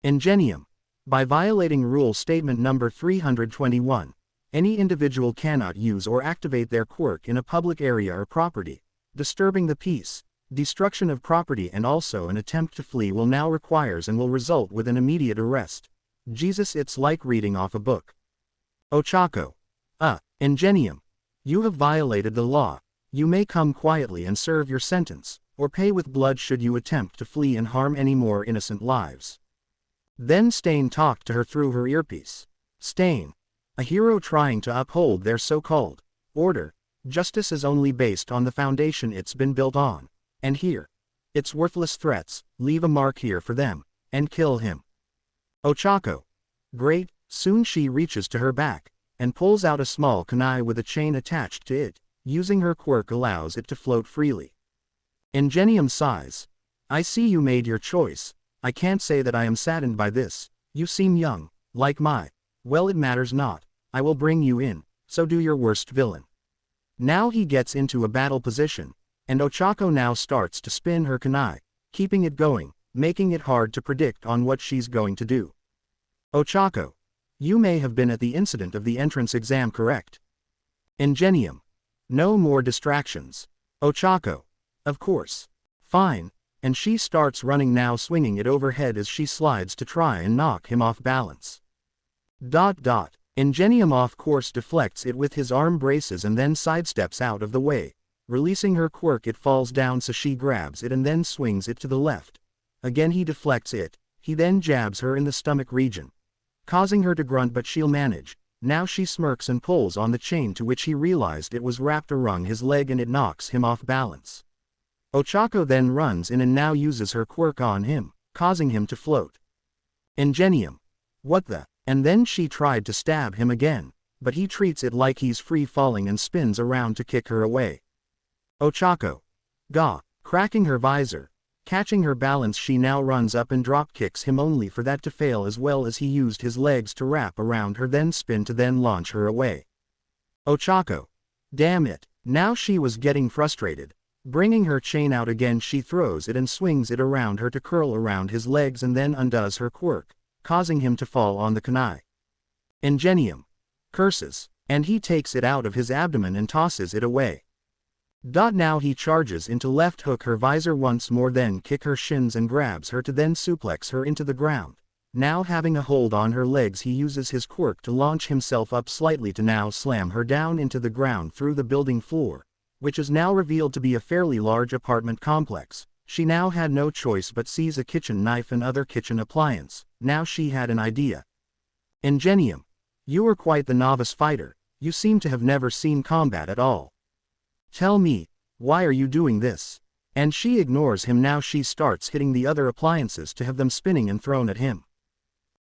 S2: Ingenium. By violating rule statement number 321, any individual cannot use or activate their quirk in a public area or property. Disturbing the peace, destruction of property and also an attempt to flee will now requires and will result with an immediate arrest. Jesus, it's like reading off a book. Ochako. Ingenium. You have violated the law. You may come quietly and serve your sentence, or pay with blood should you attempt to flee and harm any more innocent lives. Then Stain talked to her through her earpiece. Stain. A hero trying to uphold their so-called order. Justice is only based on the foundation it's been built on. And here. It's worthless threats, leave a mark here for them, and kill him. Ochako. Great. Soon she reaches to her back, and pulls out a small kunai with a chain attached to it. Using her quirk allows it to float freely. Ingenium sighs. I see you made your choice. I can't say that I am saddened by this. You seem young, like my. Well, it matters not. I will bring you in, so do your worst villain. Now he gets into a battle position, and Ochako now starts to spin her kunai, keeping it going, making it hard to predict on what she's going to do. Ochako. You may have been at the incident of the entrance exam, correct? Ingenium. No more distractions. Ochako. Of course. Fine. And she starts running now, swinging it overhead as she slides to try and knock him off balance. Ingenium off course deflects it with his arm braces and then sidesteps out of the way. Releasing her quirk, it falls down, so she grabs it and then swings it to the left. Again he deflects it. He then jabs her in the stomach region, causing her to grunt, but she'll manage. Now she smirks and pulls on the chain, to which he realized it was wrapped around his leg, and it knocks him off balance. Ochako then runs in and now uses her quirk on him, causing him to float. Ingenium. What the? And then she tried to stab him again, but he treats it like he's free falling and spins around to kick her away. Ochako. Gah. Cracking her visor. Catching her balance, she now runs up and drop kicks him, only for that to fail, as well as he used his legs to wrap around her, then spin to then launch her away. Ochako. Damn it. Now she was getting frustrated. Bringing her chain out again, she throws it and swings it around her to curl around his legs and then undoes her quirk, causing him to fall on the kunai. Ingenium. Curses. And he takes it out of his abdomen and tosses it away. Now he charges into left hook her visor once more, then kick her shins and grabs her to then suplex her into the ground. Now having a hold on her legs, he uses his quirk to launch himself up slightly to now slam her down into the ground through the building floor, which is now revealed to be a fairly large apartment complex. She now had no choice but seize a kitchen knife and other kitchen appliance. Now she had an idea. Ingenium. You are quite the novice fighter. You seem to have never seen combat at all. Tell me, why are you doing this? And she ignores him. Now she starts hitting the other appliances to have them spinning and thrown at him.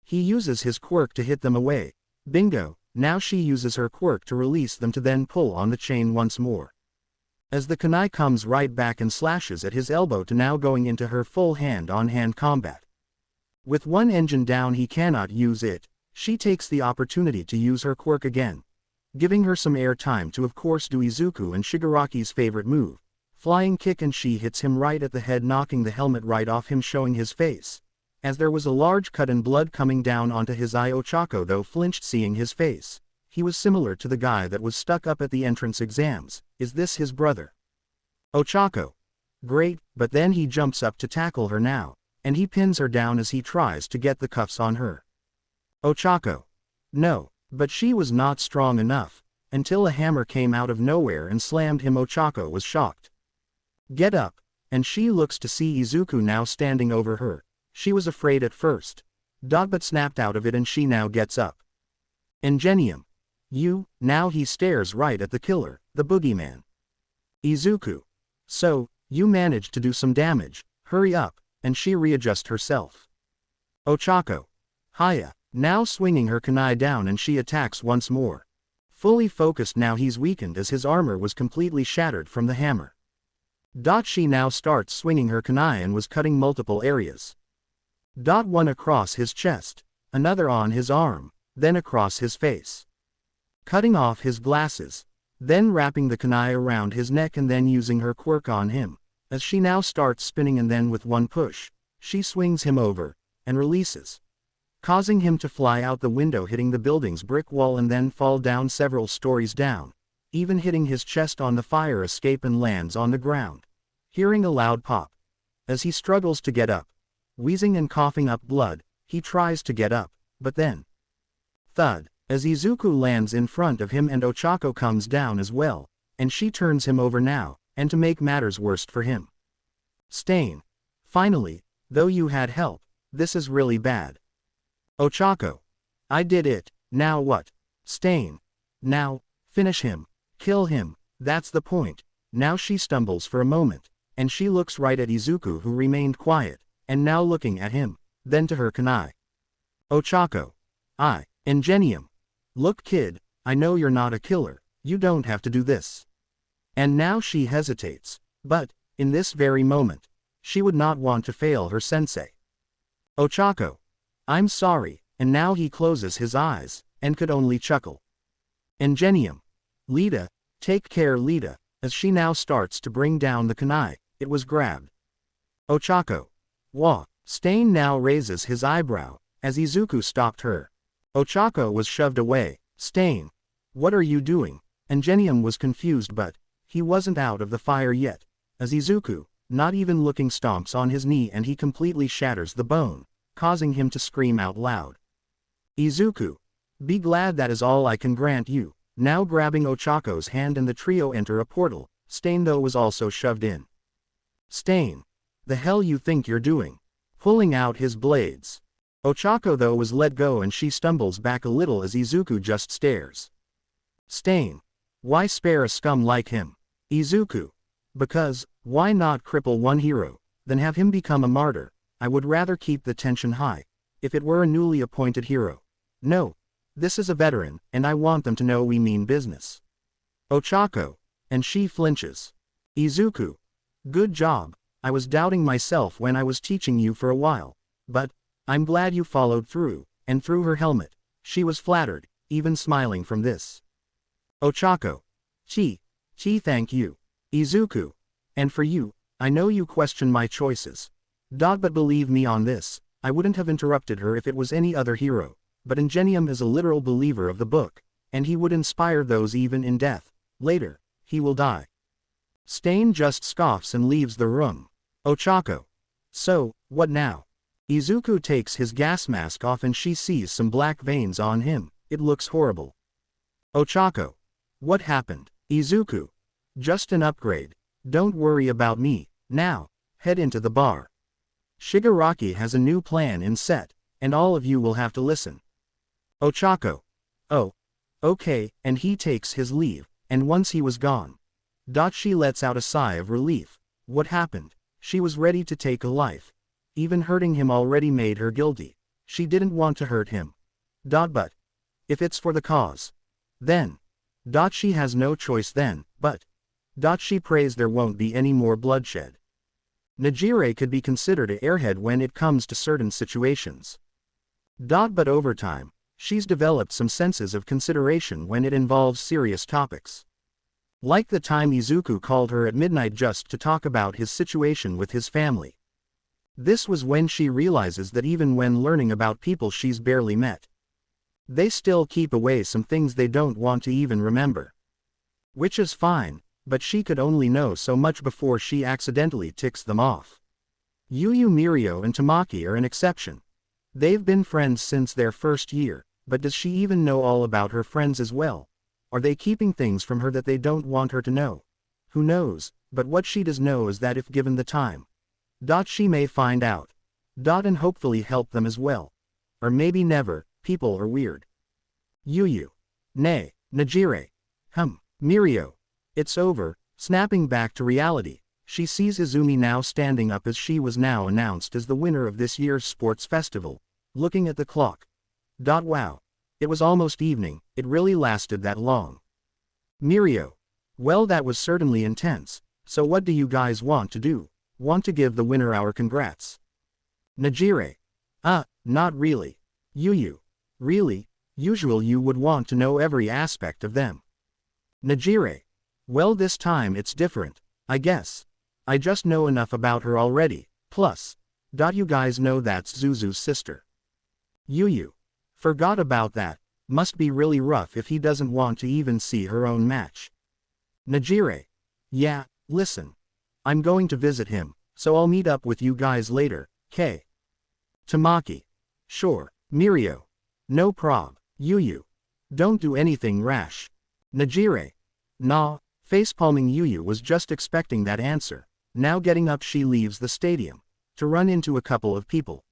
S2: He uses his quirk to hit them away. Bingo. Now she uses her quirk to release them to then pull on the chain once more. As the kunai comes right back and slashes at his elbow, to now going into her full hand-on-hand combat. With one engine down, he cannot use it. She takes the opportunity to use her quirk again, giving her some air time to of course do Izuku and Shigaraki's favorite move, flying kick, and she hits him right at the head, knocking the helmet right off him, showing his face. As there was a large cut and blood coming down onto his eye, Ochako though flinched seeing his face. He was similar to the guy that was stuck up at the entrance exams. Is this his brother? Ochako. Great, but then he jumps up to tackle her now, and he pins her down as he tries to get the cuffs on her. Ochako. No, but she was not strong enough. until a hammer came out of nowhere and slammed him. Ochako was shocked. Get up, and she looks to see Izuku now standing over her. She was afraid at first. But snapped out of it and she now gets up. Ingenium. You, now he stares right at the killer, the boogeyman. Izuku. So, you managed to do some damage, hurry up, and she readjusts herself. Ochako. Hiya, now swinging her kunai down and she attacks once more. Fully focused now he's weakened as his armor was completely shattered from the hammer. She now starts swinging her kunai and was cutting multiple areas. One across his chest, another on his arm, then across his face. Cutting off his glasses, then wrapping the kunai around his neck and then using her quirk on him, as she now starts spinning and then with one push, she swings him over, and releases, causing him to fly out the window hitting the building's brick wall and then fall down several stories down, even hitting his chest on the fire escape and lands on the ground. Hearing a loud pop. As he struggles to get up, wheezing and coughing up blood, he tries to get up, but then, thud, as Izuku lands in front of him and Ochako comes down as well, and she turns him over now, and to make matters worse for him. Stain. Finally, though you had help, this is really bad. Ochako. I did it, now what? Stain. Now, finish him. Kill him, that's the point. Now she stumbles for a moment, and she looks right at Izuku who remained quiet, and now looking at him, then to her kunai. Ochako. Ingenium. Look kid, I know you're not a killer, you don't have to do this. And now she hesitates, but, in this very moment, she would not want to fail her sensei. Ochako. I'm sorry, and now he closes his eyes, and could only chuckle. Ingenium. Lita, take care Lita, as she now starts to bring down the kunai, it was grabbed. Ochako. Wah. Stain now raises his eyebrow, as Izuku stopped her. Ochako was shoved away. Stain. What are you doing? Ingenium was confused but, he wasn't out of the fire yet, as Izuku, not even looking stomps on his knee and he completely shatters the bone, causing him to scream out loud. Izuku. Be glad that is all I can grant you. Now grabbing Ochako's hand and the trio enter a portal, Stain though was also shoved in. Stain. The hell you think you're doing? Pulling out his blades. Ochako though was let go and she stumbles back a little as Izuku just stares. Stain. Why spare a scum like him? Izuku. Because, why not cripple one hero, then have him become a martyr? I would rather keep the tension high, if it were a newly appointed hero. No. This is a veteran, and I want them to know we mean business. Ochako. And she flinches. Izuku. Good job. I was doubting myself when I was teaching you for a while, but, I'm glad you followed through, and through her helmet, she was flattered, even smiling from this. Ochako. Thank you. Izuku. And for you, I know you question my choices. But believe me on this, I wouldn't have interrupted her if it was any other hero, but Ingenium is a literal believer of the book, and he would inspire those even in death. Later, he will die. Stain just scoffs and leaves the room. Ochako. So, what now? Izuku takes his gas mask off and she sees some black veins on him, it looks horrible. Ochako. What happened? Izuku. Just an upgrade. Don't worry about me, now, head into the bar. Shigaraki has a new plan in set, and all of you will have to listen. Ochako. Oh. Okay, and he takes his leave, and once he was gone. She lets out a sigh of relief. What happened? She was ready to take a life. Even hurting him already made her guilty. She didn't want to hurt him. But, if it's for the cause, then, she has no choice then, but, she prays there won't be any more bloodshed. Nejire could be considered an airhead when it comes to certain situations. But over time, she's developed some senses of consideration when it involves serious topics. Like the time Izuku called her at midnight just to talk about his situation with his family. This was when she realizes that even when learning about people she's barely met, they still keep away some things they don't want to even remember. Which is fine, but she could only know so much before she accidentally ticks them off. Yu Mirio and Tamaki are an exception. They've been friends since their first year, but does she even know all about her friends as well? Are they keeping things from her that they don't want her to know? Who knows, but what she does know is that if given the time, she may find out. And hopefully help them as well. Or maybe never, people are weird. Yuyu. Nay, Nejire. Mirio. It's over, snapping back to reality. She sees Izumi now standing up as she was now announced as the winner of this year's sports festival, looking at the clock. Wow. It was almost evening, it really lasted that long. Mirio. Well, that was certainly intense, so what do you guys want to do? Want to give the winner our congrats? Nejire. Not really. Yuyu. Really? Usual you would want to know every aspect of them. Nejire. Well, this time it's different, I guess. I just know enough about her already, plus. You guys know that's Zuzu's sister. Yuyu. Forgot about that, must be really rough if he doesn't want to even see her own match. Nejire. Yeah, listen. I'm going to visit him, so I'll meet up with you guys later, K. Tamaki. Sure. Mirio. No prob. Yuyu. Don't do anything rash. Nejire. Nah, facepalming Yuyu was just expecting that answer. Now getting up she leaves the stadium. To run into a couple of people.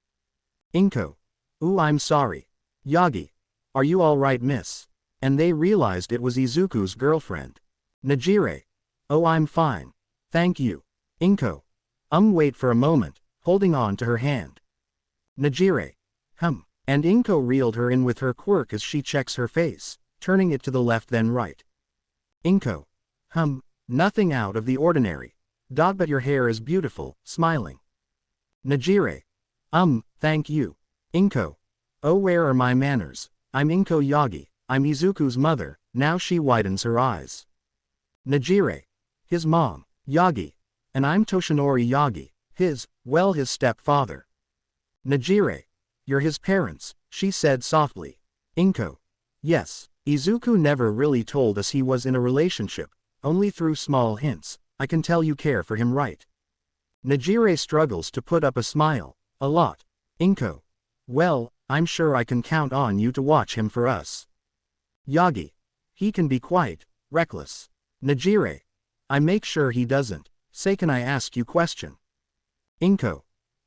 S2: Inko. Ooh, I'm sorry. Yagi. Are you alright, miss? And they realized it was Izuku's girlfriend. Nejire. Oh, I'm fine. Thank you. Inko. Wait for a moment, holding on to her hand. Nejire. And Inko reeled her in with her quirk as she checks her face, turning it to the left then right. Inko. Nothing out of the ordinary. But your hair is beautiful, smiling. Nejire. Thank you. Inko. Oh, where are my manners? I'm Inko Yagi, I'm Izuku's mother. Now she widens her eyes. Nejire. His mom, Yagi. And I'm Toshinori Yagi, his stepfather. Nejire. You're his parents, she said softly. Inko. Yes, Izuku never really told us he was in a relationship, only through small hints. I can tell you care for him, right? Nejire struggles to put up a smile. A lot. Inko. Well, I'm sure I can count on you to watch him for us. Yagi. He can be quite reckless. Nejire. I make sure he doesn't. Say, can I ask you question? Inko.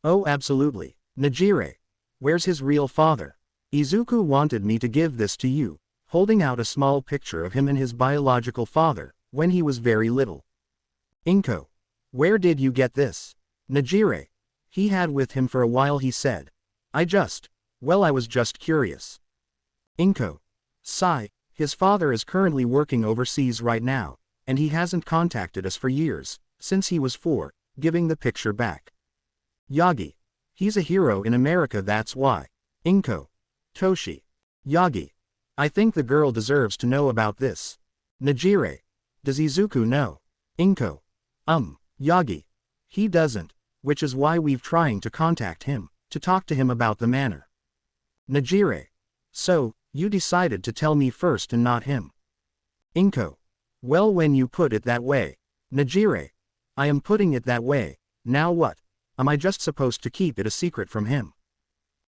S2: Oh, absolutely. Nejire. Where's his real father? Izuku wanted me to give this to you, holding out a small picture of him and his biological father, when he was very little. Inko. Where did you get this? Nejire. He had with him for a while, he said. I was just curious. Inko. Sigh. His father is currently working overseas right now, and he hasn't contacted us for years, since he was 4, giving the picture back. Yagi. He's a hero in America, that's why. Inko. Toshi. Yagi. I think the girl deserves to know about this. Nejire. Does Izuku know? Inko. Yagi. He doesn't, which is why we've trying to contact him, to talk to him about the manor. Nejire. So, you decided to tell me first and not him. Inko. Well, when you put it that way. Nejire. I am putting it that way. Now what? Am I just supposed to keep it a secret from him?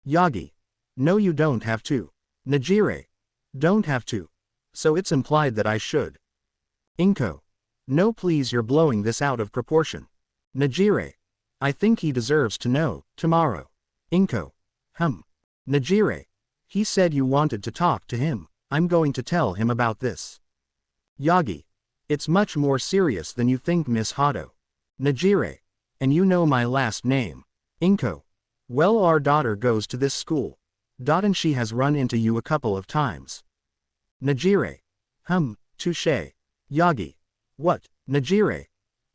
S2: Yagi. No, you don't have to. Nejire. Don't have to. So it's implied that I should. Inko. No, please, you're blowing this out of proportion. Nejire. I think he deserves to know, tomorrow. Inko. Nejire. He said you wanted to talk to him. I'm going to tell him about this. Yagi. It's much more serious than you think, Miss Hado. Nejire. And you know my last name. Inko. Well, our daughter goes to this school. And she has run into you a couple of times. Nejire. Touché. Yagi. What? Nejire.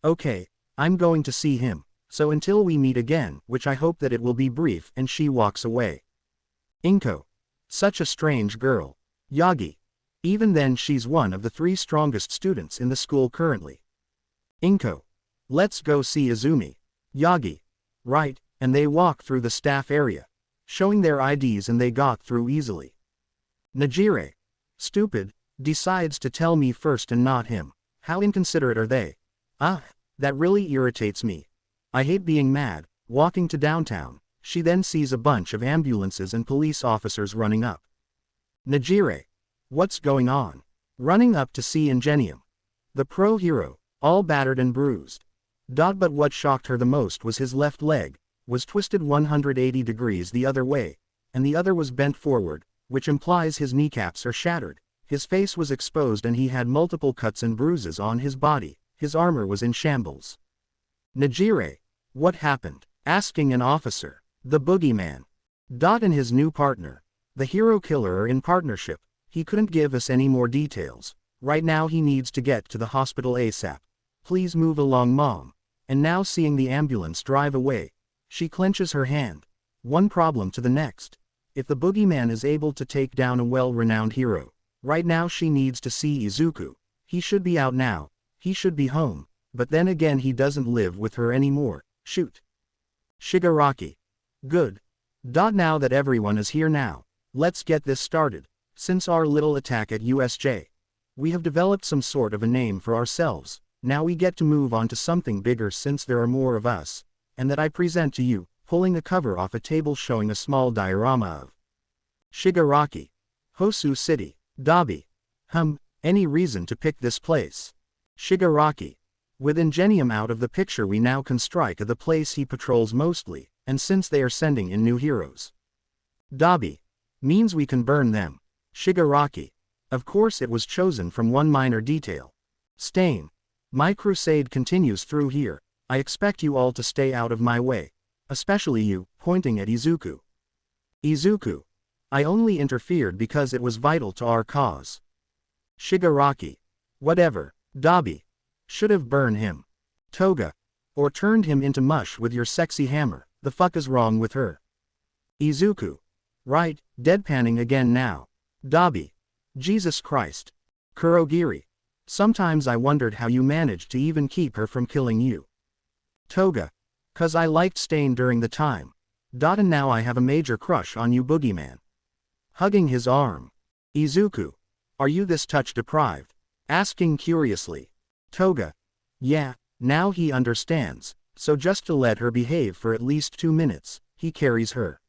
S2: Okay, I'm going to see him, so until we meet again, which I hope that it will be brief, and she walks away. Inko. Such a strange girl. Yagi. Even then she's one of the 3 strongest students in the school currently. Inko. Let's go see Izumi. Yagi. Right, and they walk through the staff area, showing their IDs, and they got through easily. Nejire. Stupid, decides to tell me first and not him. How inconsiderate are they? That really irritates me. I hate being mad. Walking to downtown, she then sees a bunch of ambulances and police officers running up. Nejire. What's going on? running up to see Ingenium, the pro hero, all battered and bruised. But what shocked her the most was his left leg was twisted 180 degrees the other way, and the other was bent forward, which implies his kneecaps are shattered. His face was exposed and he had multiple cuts and bruises on his body. His armor was in shambles. Nejire, what happened? Asking an officer. The boogeyman. And his new partner, the hero killer, are in partnership. He couldn't give us any more details. Right now he needs to get to the hospital ASAP. Please move along, Mom. And now seeing the ambulance drive away, she clenches her hand. One problem to the next. If the boogeyman is able to take down a well-renowned hero, right now she needs to see Izuku. He should be out now. He should be home. But then again he doesn't live with her anymore. Shoot. Shigaraki. Good. Now that everyone is here now, let's get this started. Since our little attack at USJ, we have developed some sort of a name for ourselves. Now we get to move on to something bigger since there are more of us, and that I present to you, pulling the cover off a table showing a small diorama of Shigaraki. Hosu City. Dabi. Any reason to pick this place? Shigaraki. With Ingenium out of the picture we now can strike at the place he patrols mostly, and since they are sending in new heroes, Dabi means we can burn them. Shigaraki. Of course it was chosen from one minor detail. Stain. My crusade continues through here. I expect you all to stay out of my way. Especially you, pointing at Izuku. Izuku. I only interfered because it was vital to our cause. Shigaraki. Whatever. Dabi. Should have burned him. Toga. Or turned him into mush with your sexy hammer. The fuck is wrong with her? Izuku. Right, deadpanning again now. Dabi. Jesus Christ. Kurogiri. Sometimes I wondered how you managed to even keep her from killing you. Toga. 'Cause I liked Stain during the time. And now I have a major crush on you, boogeyman. Hugging his arm. Izuku. Are you this touch deprived? Asking curiously. Toga. Yeah, now he understands, so just to let her behave for at least 2 minutes, he carries her.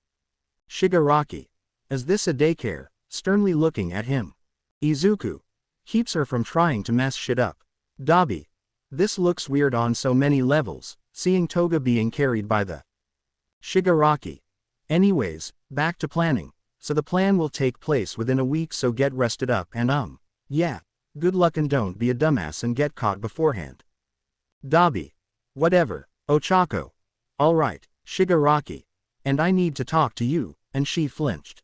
S2: Shigaraki. Is this a daycare? Sternly looking at him. Izuku. Keeps her from trying to mess shit up. Dabi. This looks weird on so many levels, seeing Toga being carried by the Shigaraki. Anyways, back to planning. So the plan will take place within a week, so get rested up and yeah. Good luck and don't be a dumbass and get caught beforehand. Dabi. Whatever. Ochako. Alright, Shigaraki. And I need to talk to you, and she flinched.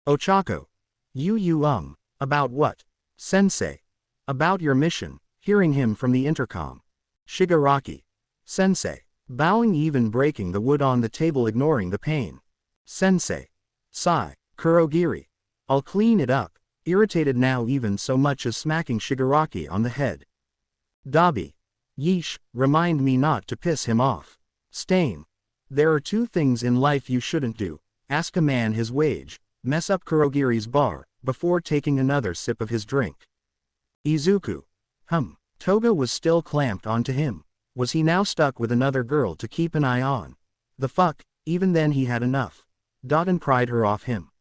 S2: Ochako. You about what? Sensei. About your mission, hearing him from the intercom. Shigaraki. Sensei. Bowing, even breaking the wood on the table, ignoring the pain. Sensei. Sigh. Kurogiri. I'll clean it up. Irritated now, even so much as smacking Shigaraki on the head. Dabi. Yeesh, remind me not to piss him off. Stain. There are 2 things in life you shouldn't do. Ask a man his wage, mess up Kurogiri's bar, before taking another sip of his drink. Izuku. Toga was still clamped onto him. Was he now stuck with another girl to keep an eye on? The fuck, even then he had enough. And pried her off him.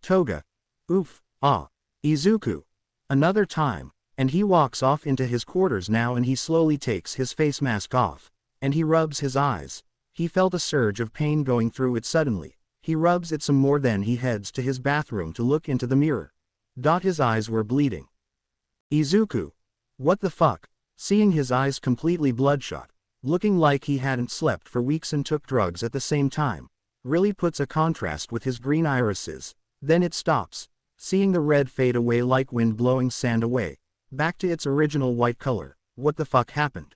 S2: Toga. Oof. Izuku. Another time, and he walks off into his quarters now, and he slowly takes his face mask off, and he rubs his eyes. He felt a surge of pain going through it suddenly. He rubs it some more, then he heads to his bathroom to look into the mirror. His eyes were bleeding. Izuku. What the fuck? Seeing his eyes completely bloodshot, looking like he hadn't slept for weeks and took drugs at the same time, really puts a contrast with his green irises. Then it stops. Seeing the red fade away like wind blowing sand away, back to its original white color. What the fuck happened?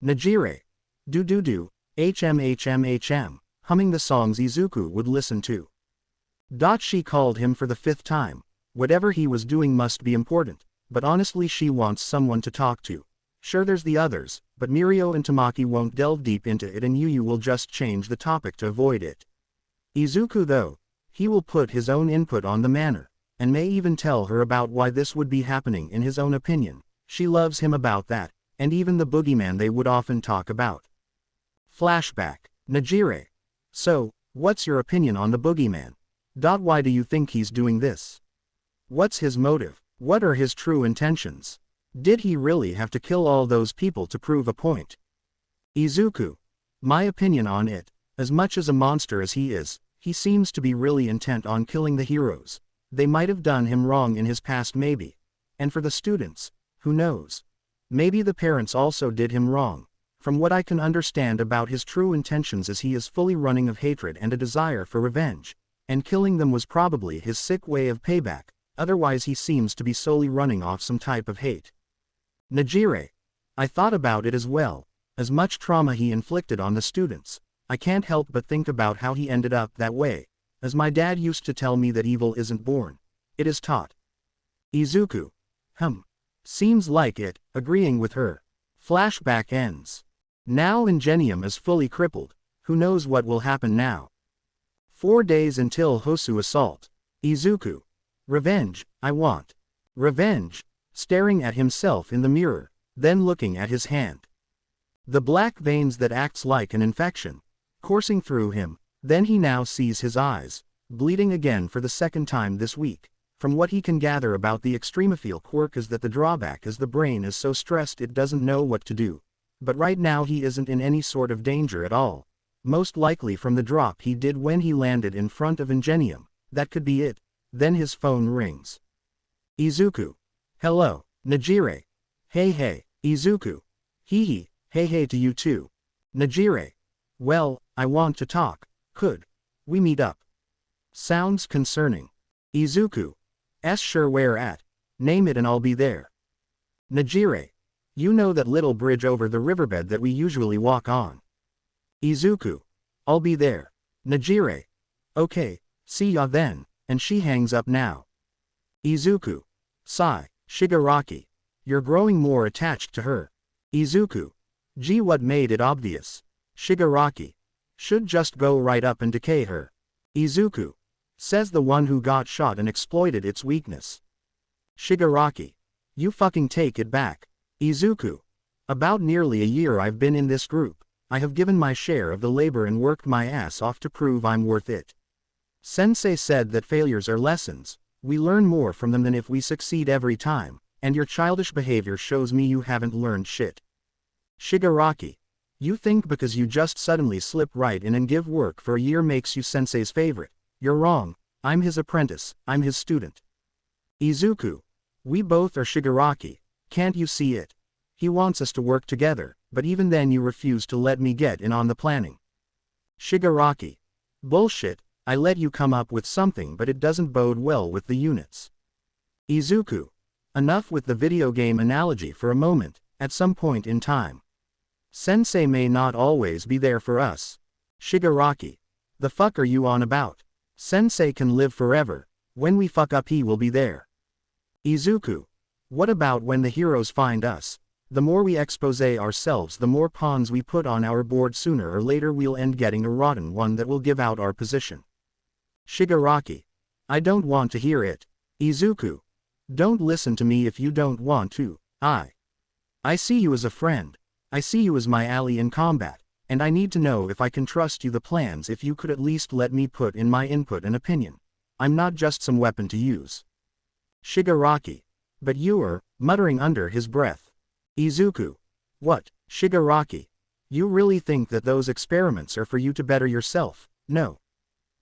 S2: Nejire. HM, humming the songs Izuku would listen to. She called him for the 5th time. Whatever he was doing must be important, but honestly she wants someone to talk to. Sure, there's the others, but Mirio and Tamaki won't delve deep into it, and Yu will just change the topic to avoid it. Izuku though, he will put his own input on the matter, and may even tell her about why this would be happening in his own opinion. She loves him about that, and even the boogeyman they would often talk about. Flashback. Nejire. So, what's your opinion on the boogeyman? Why do you think he's doing this? What's his motive? What are his true intentions? Did he really have to kill all those people to prove a point? Izuku. My opinion on it, as much as a monster as he is, he seems to be really intent on killing the heroes. They might have done him wrong in his past maybe. And for the students, who knows? Maybe the parents also did him wrong. From what I can understand about his true intentions is he is fully running of hatred and a desire for revenge. And killing them was probably his sick way of payback, otherwise he seems to be solely running off some type of hate. Nejire. I thought about it as well. As much trauma he inflicted on the students, I can't help but think about how he ended up that way. As my dad used to tell me that evil isn't born. It is taught. Izuku. Seems like it, agreeing with her. Flashback ends. Now Ingenium is fully crippled. Who knows what will happen now? 4 days until Hosu assault. Izuku. Revenge, I want. Revenge. Staring at himself in the mirror, then looking at his hand. The black veins that acts like an infection, coursing through him, then he now sees his eyes, bleeding again for the second time this week. From what he can gather about the extremophile quirk is that the drawback is the brain is so stressed it doesn't know what to do. But right now he isn't in any sort of danger at all. Most likely from the drop he did when he landed in front of Ingenium, that could be it. Then his phone rings. Izuku. Hello, Nejire. Hey, Izuku. Hee, hey to you too. Nejire. Well, I want to talk. Could we meet up? Sounds concerning. Izuku. Sure, where at? Name it and I'll be there. Nejire. You know that little bridge over the riverbed that we usually walk on. Izuku. I'll be there. Nejire. Okay, see ya then, and she hangs up now. Izuku. Sigh. Shigaraki. You're growing more attached to her. Izuku. Gee, what made it obvious? Shigaraki. Should just go right up and decay her. Izuku. Says the one who got shot and exploited its weakness. Shigaraki. You fucking take it back. Izuku. About nearly a year I've been in this group. I have given my share of the labor and worked my ass off to prove I'm worth it. Sensei said that failures are lessons. We learn more from them than if we succeed every time, and your childish behavior shows me you haven't learned shit. Shigaraki. You think because you just suddenly slip right in and give work for a year makes you Sensei's favorite. You're wrong. I'm his apprentice, I'm his student. Izuku. We both are Shigaraki. Can't you see it? He wants us to work together, but even then you refuse to let me get in on the planning. Shigaraki. Bullshit, I let you come up with something but it doesn't bode well with the units. Izuku. Enough with the video game analogy for a moment, at some point in time. Sensei may not always be there for us. Shigaraki. The fuck are you on about? Sensei can live forever. When we fuck up he will be there. Izuku. What about when the heroes find us? The more we expose ourselves the more pawns we put on our board, sooner or later we'll end getting a rotten one that will give out our position. Shigaraki. I don't want to hear it. Izuku. Don't listen to me if you don't want to. I see you as a friend. I see you as my ally in combat, and I need to know if I can trust you the plans. If you could at least let me put in my input and opinion. I'm not just some weapon to use. Shigaraki. But you're, muttering under his breath. Izuku. What, Shigaraki? You really think that those experiments are for you to better yourself? No.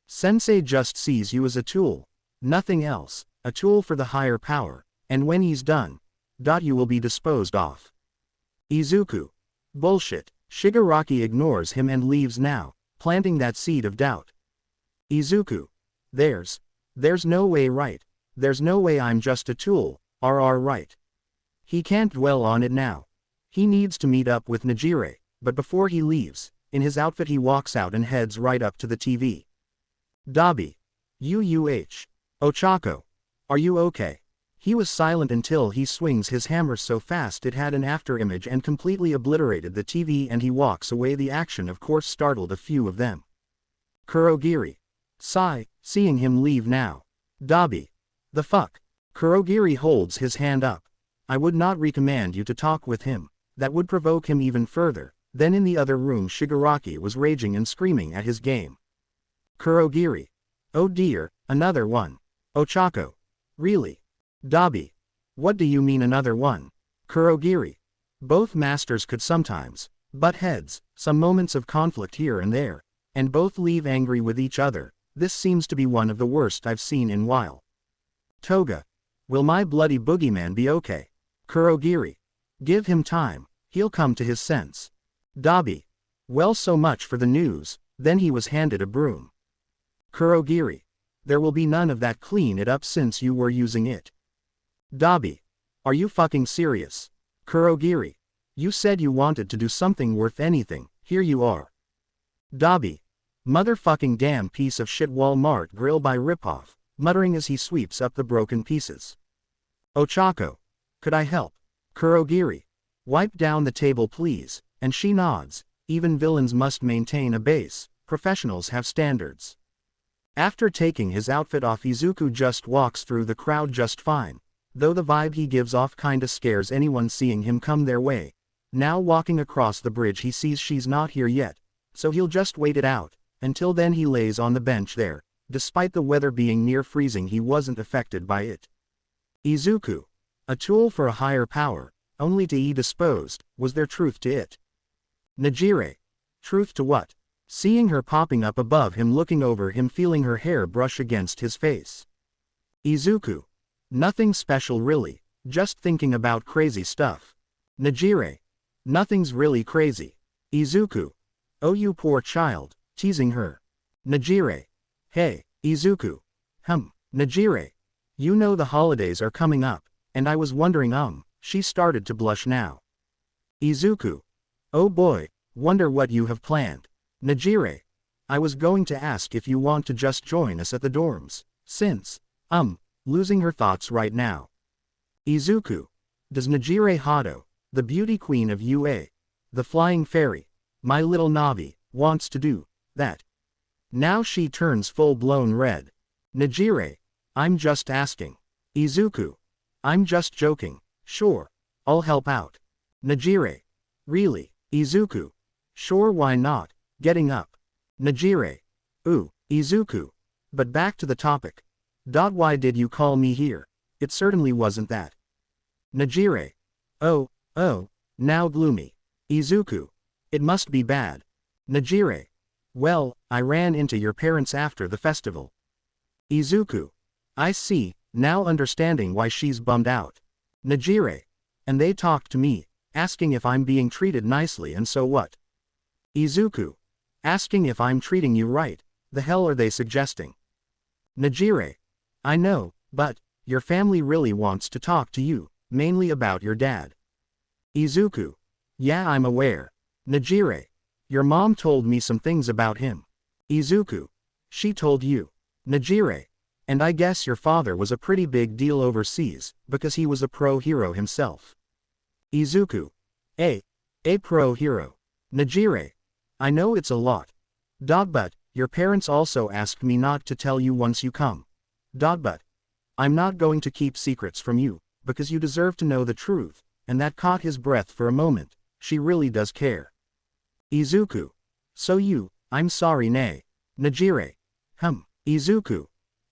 S2: Sensei just sees you as a tool. Nothing else, a tool for the higher power, and when he's done, you will be disposed of. Izuku. Bullshit. Shigaraki ignores him and leaves now, planting that seed of doubt. Izuku. There's no way, right? There's no way I'm just a tool, right? He can't dwell on it now. He needs to meet up with Nejire, but before he leaves, in his outfit he walks out and heads right up to the TV. Dabi. Ochako. Are you okay? He was silent until he swings his hammer so fast it had an afterimage and completely obliterated the TV, and he walks away. The action of course startled a few of them. Kurogiri. Sigh, seeing him leave now. Dabi. The fuck? Kurogiri holds his hand up. I would not recommend you to talk with him. That would provoke him even further. Then in the other room Shigaraki was raging and screaming at his game. Kurogiri. Oh dear, another one. Ochako. Really? Dabi. What do you mean another one? Kurogiri. Both masters could sometimes butt heads, some moments of conflict here and there, and both leave angry with each other. This seems to be one of the worst I've seen in a while. Toga. Will my bloody boogeyman be okay? Kurogiri. Give him time, he'll come to his sense. Dabi. Well, so much for the news. Then he was handed a broom. Kurogiri. There will be none of that, clean it up since you were using it. Dabi. Are you fucking serious? Kurogiri. You said you wanted to do something worth anything, here you are. Dabi. Motherfucking damn piece of shit, Walmart grill by ripoff, muttering as he sweeps up the broken pieces. Ochako. Could I help? Kurogiri. Wipe down the table please, and she nods. Even villains must maintain a base, professionals have standards. After taking his outfit off, Izuku just walks through the crowd just fine, though the vibe he gives off kinda scares anyone seeing him come their way. Now walking across the bridge he sees she's not here yet, so he'll just wait it out. Until then he lays on the bench there. Despite the weather being near freezing, he wasn't affected by it. Izuku. A tool for a higher power, only to be disposed. Was there truth to it? Nejire. Truth to what? Seeing her popping up above him, looking over him, feeling her hair brush against his face. Izuku. Nothing special really, just thinking about crazy stuff. Nejire. Nothing's really crazy. Izuku. Oh, you poor child, teasing her. Nejire. Hey, Izuku. Nejire. You know the holidays are coming up, and I was wondering she started to blush now. Izuku. Oh boy, wonder what you have planned. Nejire. I was going to ask if you want to just join us at the dorms, since, losing her thoughts right now. Izuku. Does Nejire Hado, the beauty queen of UA, the flying fairy, my little Navi, wants to do that? Now she turns full-blown red. Nejire. I'm just asking. Izuku. I'm just joking. Sure. I'll help out. Nejire. Really? Izuku. Sure, why not? Getting up. Nejire. Ooh, Izuku. But back to the topic. Why did you call me here? It certainly wasn't that. Nejire. Oh, now gloomy. Izuku. It must be bad. Nejire. Well, I ran into your parents after the festival. Izuku. I see, now understanding why she's bummed out. Nejire. And they talked to me, asking if I'm being treated nicely, and so what? Izuku. Asking if I'm treating you right. The hell are they suggesting? Nejire. I know, but your family really wants to talk to you, mainly about your dad. Izuku. Yeah, I'm aware. Nejire. Your mom told me some things about him. Izuku. She told you. Nejire. And I guess your father was a pretty big deal overseas, because he was a pro hero himself. Izuku. A pro hero. Nejire. I know it's a lot. But your parents also asked me not to tell you once you come. But I'm not going to keep secrets from you, because you deserve to know the truth. And that caught his breath for a moment. She really does care. Izuku. So I'm sorry, nay. Nejire. Izuku.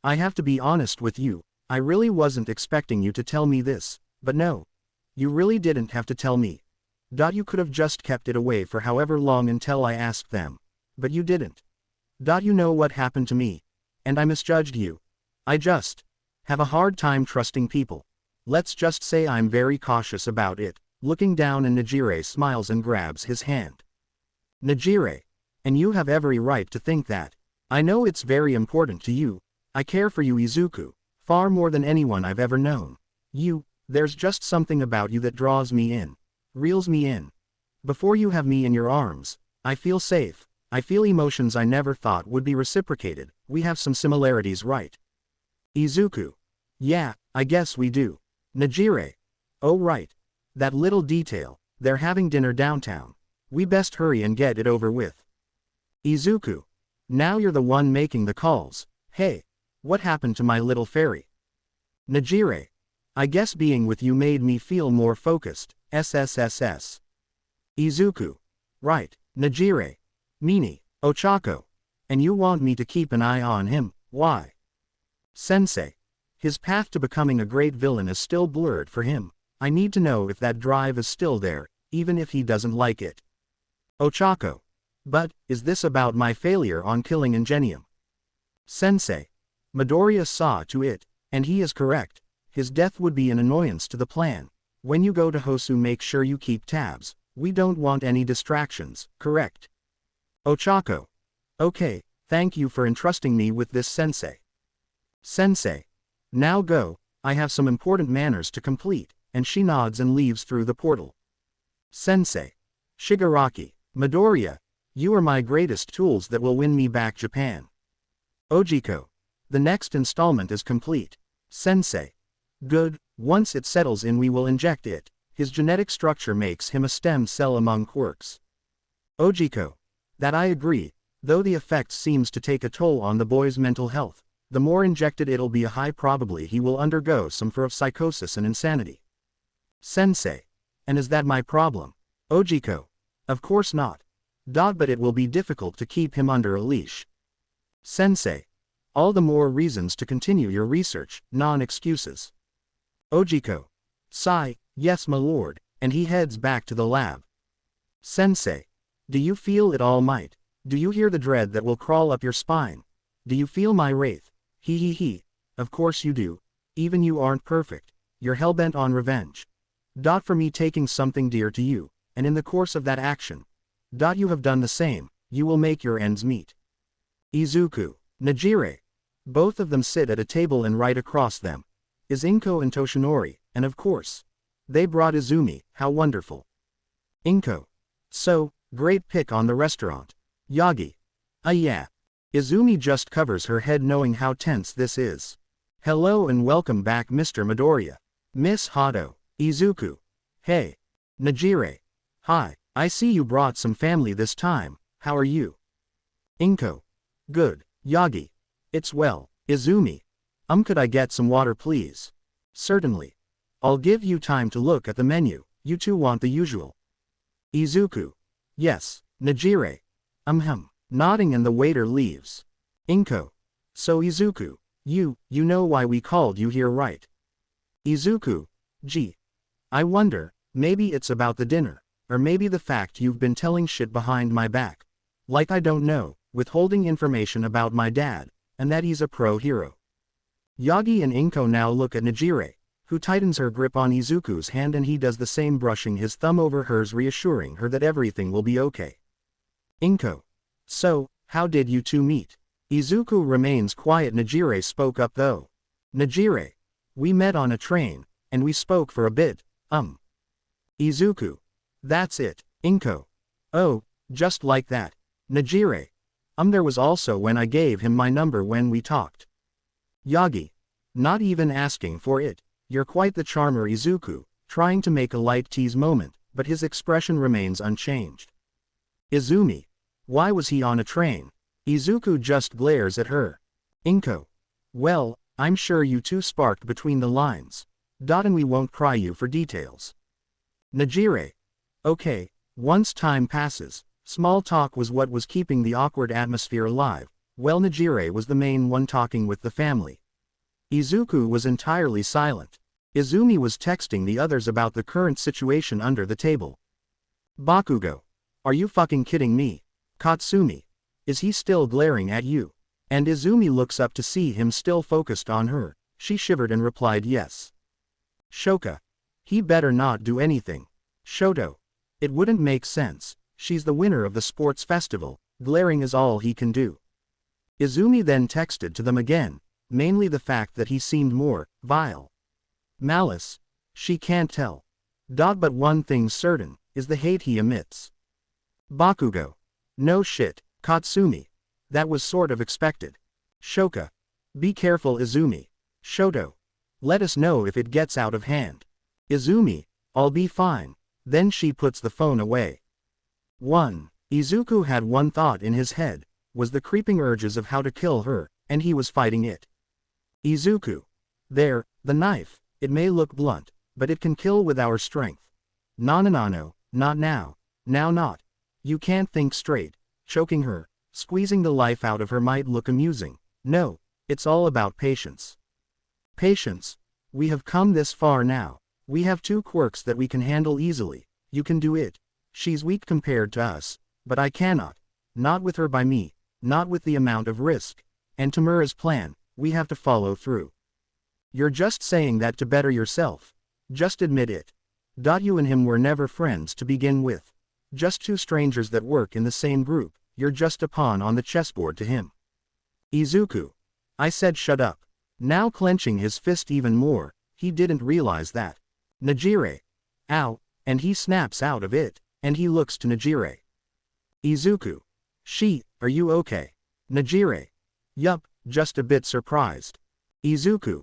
S2: I have to be honest with you, I really wasn't expecting you to tell me this, but no. You really didn't have to tell me. You could have just kept it away for however long until I asked them. But you didn't. You know what happened to me. And I misjudged you. I just have a hard time trusting people. Let's just say I'm very cautious about it. Looking down, and Nejire smiles and grabs his hand. Nejire. And you have every right to think that. I know it's very important to you. I care for you, Izuku, far more than anyone I've ever known. There's just something about you that draws me in. Reels me in. Before you have me in your arms, I feel safe. I feel emotions I never thought would be reciprocated. We have some similarities, right? Izuku. Yeah, I guess we do. Nejire. Oh right. That little detail, they're having dinner downtown. We best hurry and get it over with. Izuku. Now you're the one making the calls. Hey. What happened to my little fairy? Nejire. I guess being with you made me feel more focused. SSSS. Izuku. Right. Nejire. Meanie. Ochako. And you want me to keep an eye on him, why? Sensei. His path to becoming a great villain is still blurred for him. I need to know if that drive is still there, even if he doesn't like it. Ochako. But, is this about my failure on killing Ingenium? Sensei. Midoriya saw to it, and he is correct. His death would be an annoyance to the plan. When you go to Hosu, make sure you keep tabs. We don't want any distractions, correct? Ochako. Okay, thank you for entrusting me with this, Sensei. Sensei. Now go, I have some important manners to complete, and she nods and leaves through the portal. Sensei. Shigaraki. Midoriya. You are my greatest tools that will win me back Japan. Ojiko. The next installment is complete. Sensei. Good, once it settles in we will inject it. His genetic structure makes him a stem cell among quirks. Ojiko. That I agree, though the effect seems to take a toll on the boy's mental health. The more injected it'll be, a high probability he will undergo some form of psychosis and insanity. Sensei. And is that my problem? Ojiko. Of course not. But it will be difficult to keep him under a leash. Sensei. All the more reasons to continue your research, non-excuses. Ojiko. Sigh, yes my lord, and he heads back to the lab. Sensei. Do you feel it all might? Do you hear the dread that will crawl up your spine? Do you feel my wraith? He. Of course you do. Even you aren't perfect. You're hellbent on revenge. For me taking something dear to you, and in the course of that action. You have done the same, you will make your ends meet. Izuku. Nejire. Both of them sit at a table and right across them is Inko and Toshinori, and of course, they brought Izumi, how wonderful. Inko. So, great pick on the restaurant. Yagi. Yeah. Izumi just covers her head knowing how tense this is. Hello and welcome back Mr. Midoriya. Miss Hato. Izuku. Hey. Nejire. Hi, I see you brought some family this time, how are you? Inko. Good, Yagi. It's well. Izumi. Could I get some water please? Certainly. I'll give you time to look at the menu, you two want the usual. Izuku. Yes, Nejire. Nodding and the waiter leaves. Inko. So Izuku, you know why we called you here, right? Izuku. Gee. I wonder, maybe it's about the dinner, or maybe the fact you've been telling shit behind my back. Like I don't know, withholding information about my dad, and that he's a pro-hero. Yagi and Inko now look at Nejire, who tightens her grip on Izuku's hand and he does the same, brushing his thumb over hers, reassuring her that everything will be okay. Inko. So, how did you two meet? Izuku remains quiet. Nejire spoke up though. Nejire. We met on a train, and we spoke for a bit, Izuku. That's it. Inko. Oh, just like that. Nejire. There was also when I gave him my number when we talked. Yagi. Not even asking for it. You're quite the charmer. Izuku, trying to make a light tease moment, but his expression remains unchanged. Izumi. Why was he on a train? Izuku just glares at her. Inko. Well, I'm sure you two sparked between the lines. And we won't pry you for details. Nejire. Okay, once time passes, small talk was what was keeping the awkward atmosphere alive. Well, Nejire was the main one talking with the family. Izuku was entirely silent. Izumi was texting the others about the current situation under the table. Bakugo. Are you fucking kidding me? Katsumi. Is he still glaring at you? And Izumi looks up to see him still focused on her. She shivered and replied yes. Shoka. He better not do anything. Shoto. It wouldn't make sense. She's the winner of the sports festival. Glaring is all he can do. Izumi then texted to them again, mainly the fact that he seemed more vile. Malice. She can't tell. But one thing's certain, is the hate he emits. Bakugo. No shit, Katsumi. That was sort of expected. Shoka. Be careful Izumi. Shoto. Let us know if it gets out of hand. Izumi. I'll be fine. Then she puts the phone away. 1. Izuku had one thought in his head, was the creeping urges of how to kill her, and he was fighting it. Izuku. There, the knife, it may look blunt, but it can kill with our strength. No, not now. Now not. You can't think straight. Choking her, squeezing the life out of her might look amusing. No, it's all about patience. Patience. We have come this far now. We have 2 quirks that we can handle easily. You can do it. She's weak compared to us, but I cannot. Not with her by me, not with the amount of risk. And Tamura's plan, we have to follow through. You're just saying that to better yourself. Just admit it. You and him were never friends to begin with. Just 2 strangers that work in the same group. You're just a pawn on the chessboard to him. Izuku. I said shut up. Now clenching his fist even more, he didn't realize that. Nejire. Ow, and he snaps out of it, and he looks to Nejire. Izuku. Are you okay? Nejire. Yup, just a bit surprised. Izuku.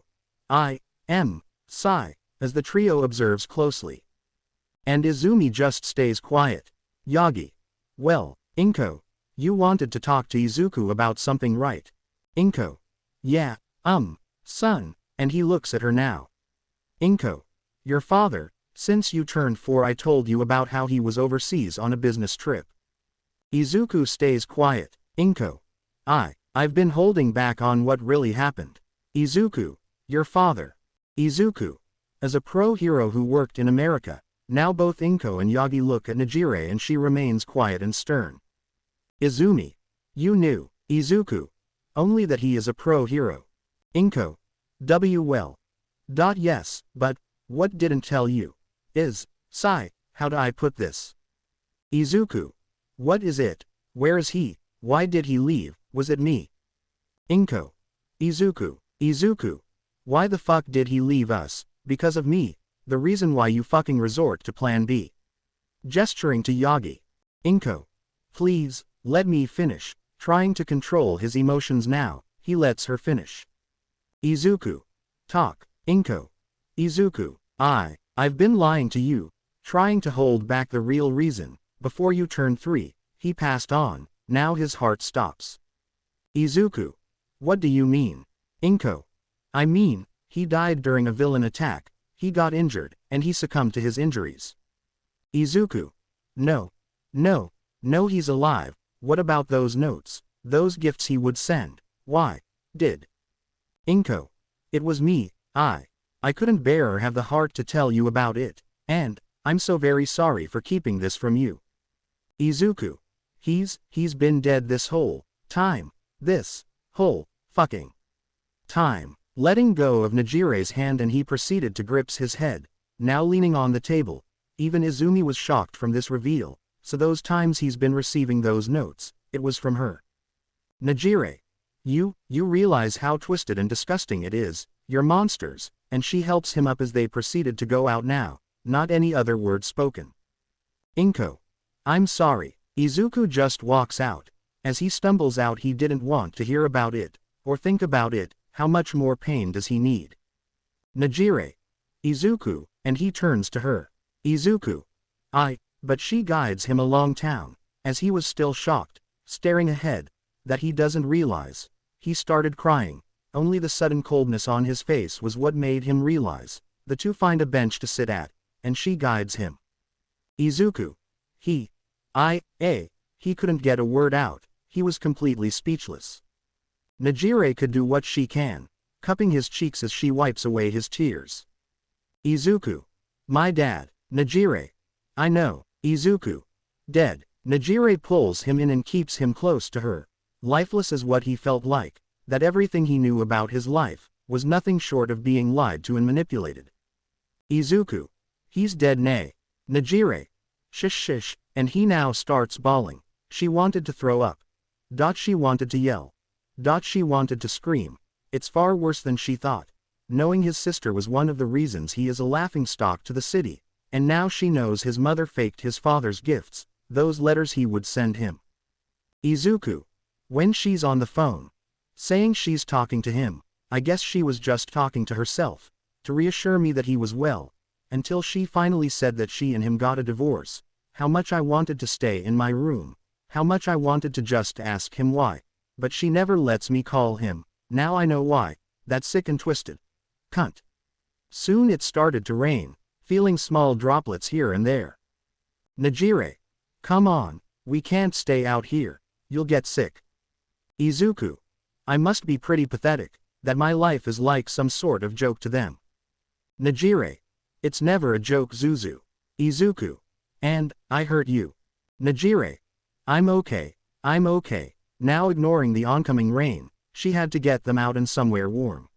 S2: I am, sigh, as the trio observes closely. And Izumi just stays quiet. Yagi. Well, Inko. You wanted to talk to Izuku about something, right? Inko. Yeah, son, and he looks at her now. Inko. Your father, since you turned 4 I told you about how he was overseas on a business trip. Izuku stays quiet. Inko. I've been holding back on what really happened. Izuku. Your father. Izuku. As a pro hero who worked in America, now both Inko and Yagi look at Nejire and she remains quiet and stern. Izumi. You knew. Izuku. Only that he is a pro hero. Inko. Well. Yes, but, what didn't tell you? Sigh, how do I put this? Izuku. What is it? Where is he? Why did he leave? Was it me? Inko. Izuku. Why the fuck did he leave us? Because of me. The reason why you fucking resort to plan B. Gesturing to Yagi. Inko. Please, let me finish. Trying to control his emotions now, he lets her finish. Izuku. Talk. Inko. Izuku. I've been lying to you. Trying to hold back the real reason. Before you turned 3, he passed on. Now his heart stops. Izuku. What do you mean? Inko. I mean, he died during a villain attack. He got injured, and he succumbed to his injuries. Izuku. No, he's alive. What about those notes? Those gifts he would send? Why? Did? Inko. It was me. I couldn't bear or have the heart to tell you about it, and, I'm so very sorry for keeping this from you. Izuku. He's been dead this whole time. This whole fucking time. Letting go of Nejire's hand and he proceeded to grip his head, now leaning on the table. Even Izumi was shocked from this reveal, so those times he's been receiving those notes, it was from her. Nejire. You realize how twisted and disgusting it is, you're monsters, and she helps him up as they proceeded to go out now, not any other word spoken. Inko. I'm sorry. Izuku just walks out. As he stumbles out he didn't want to hear about it, or think about it. How much more pain does he need? Nejire. Izuku, and he turns to her. Izuku. But she guides him along town, as he was still shocked, staring ahead, that he doesn't realize. He started crying, only the sudden coldness on his face was what made him realize. The 2 find a bench to sit at, and she guides him. Izuku. He couldn't get a word out, he was completely speechless. Nejire could do what she can, cupping his cheeks as she wipes away his tears. Izuku. My dad. Nejire. I know. Izuku. Dead. Nejire pulls him in and keeps him close to her. Lifeless is what he felt like, that everything he knew about his life, was nothing short of being lied to and manipulated. Izuku. He's dead. Nay. Nejire. Shish, and he now starts bawling. She wanted to throw up. She wanted to yell. She wanted to scream. It's far worse than she thought. Knowing his sister was one of the reasons he is a laughingstock to the city, and now she knows his mother faked his father's gifts, those letters he would send him. Izuku. When she's on the phone, saying she's talking to him, I guess she was just talking to herself, to reassure me that he was well, until she finally said that she and him got a divorce. How much I wanted to stay in my room. How much I wanted to just ask him why. But she never lets me call him. Now I know why. That sick and twisted cunt. Soon it started to rain, feeling small droplets here and there. Nejire. Come on, we can't stay out here. You'll get sick. Izuku. I must be pretty pathetic. that my life is like some sort of joke to them. Nejire. It's never a joke, Zuzu. Izuku. And, I hurt you. Nejire. I'm okay. I'm okay. Now ignoring the oncoming rain, she had to get them out and somewhere warm.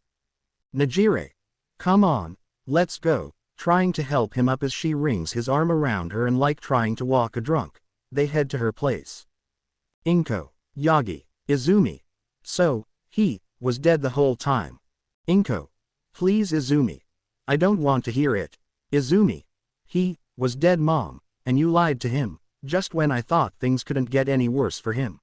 S2: Nejire. Come on. Let's go. Trying to help him up as she rings his arm around her and like trying to walk a drunk, they head to her place. Inko. Yagi. Izumi. So, he was dead the whole time. Inko. Please, Izumi. I don't want to hear it. Izumi. He was dead, Mom, and you lied to him, just when I thought things couldn't get any worse for him.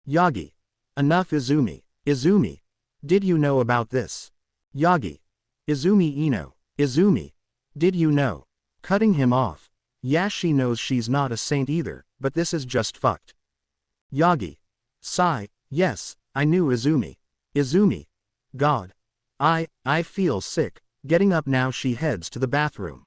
S2: Yagi. Enough, Izumi. Izumi. Did you know about this? Yagi. Izumi Ino. Izumi. Did you know? Cutting him off. Yeah, she knows she's not a saint either, but this is just fucked. Yagi. Sigh. Yes, I knew, Izumi. Izumi. God. I feel sick. Getting up now, she heads to the bathroom.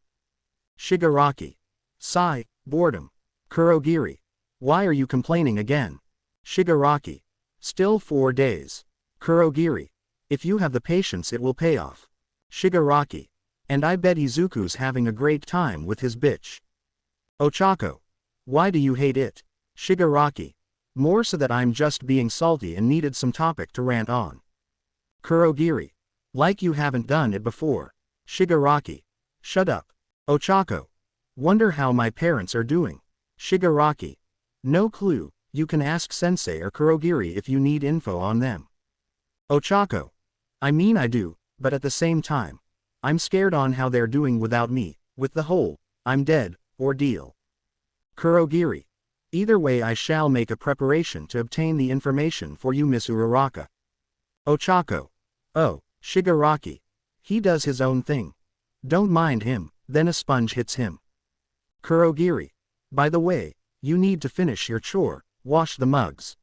S2: Shigaraki. Sigh. Boredom. Kurogiri. Why are you complaining again? Shigaraki. Still 4 days. Kurogiri. If you have the patience, it will pay off. Shigaraki. And I bet Izuku's having a great time with his bitch. Ochako. Why do you hate it? Shigaraki. More so that I'm just being salty and needed some topic to rant on. Kurogiri. Like you haven't done it before. Shigaraki. Shut up. Ochako. Wonder how my parents are doing. Shigaraki. No clue, you can ask Sensei or Kurogiri if you need info on them. Ochako. I mean I do, but at the same time, I'm scared on how they're doing without me, with the whole, I'm dead, ordeal. Kurogiri. Either way, I shall make a preparation to obtain the information for you, Miss Uraraka. Ochako. Oh, Shigaraki. He does his own thing. Don't mind him, then a sponge hits him. Kurogiri. By the way, you need to finish your chore, wash the mugs.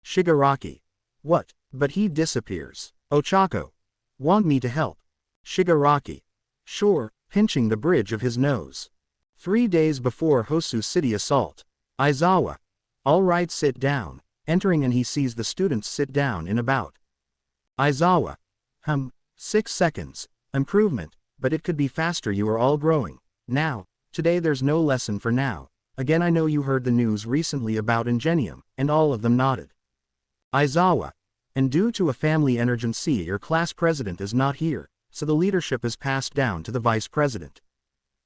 S2: Shigaraki. What? But he disappears. Ochako. Want me to help? Shigaraki. Sure, pinching the bridge of his nose. 3 days before Hosu City assault. Aizawa. All right, sit down. Entering and he sees the students sit down in about. Aizawa. 6 seconds. Improvement, but it could be faster, you are all growing. Now, today there's no lesson for now. Again, I know you heard the news recently about Ingenium, and all of them nodded. Aizawa. And due to a family emergency, your class president is not here, so the leadership is passed down to the vice president.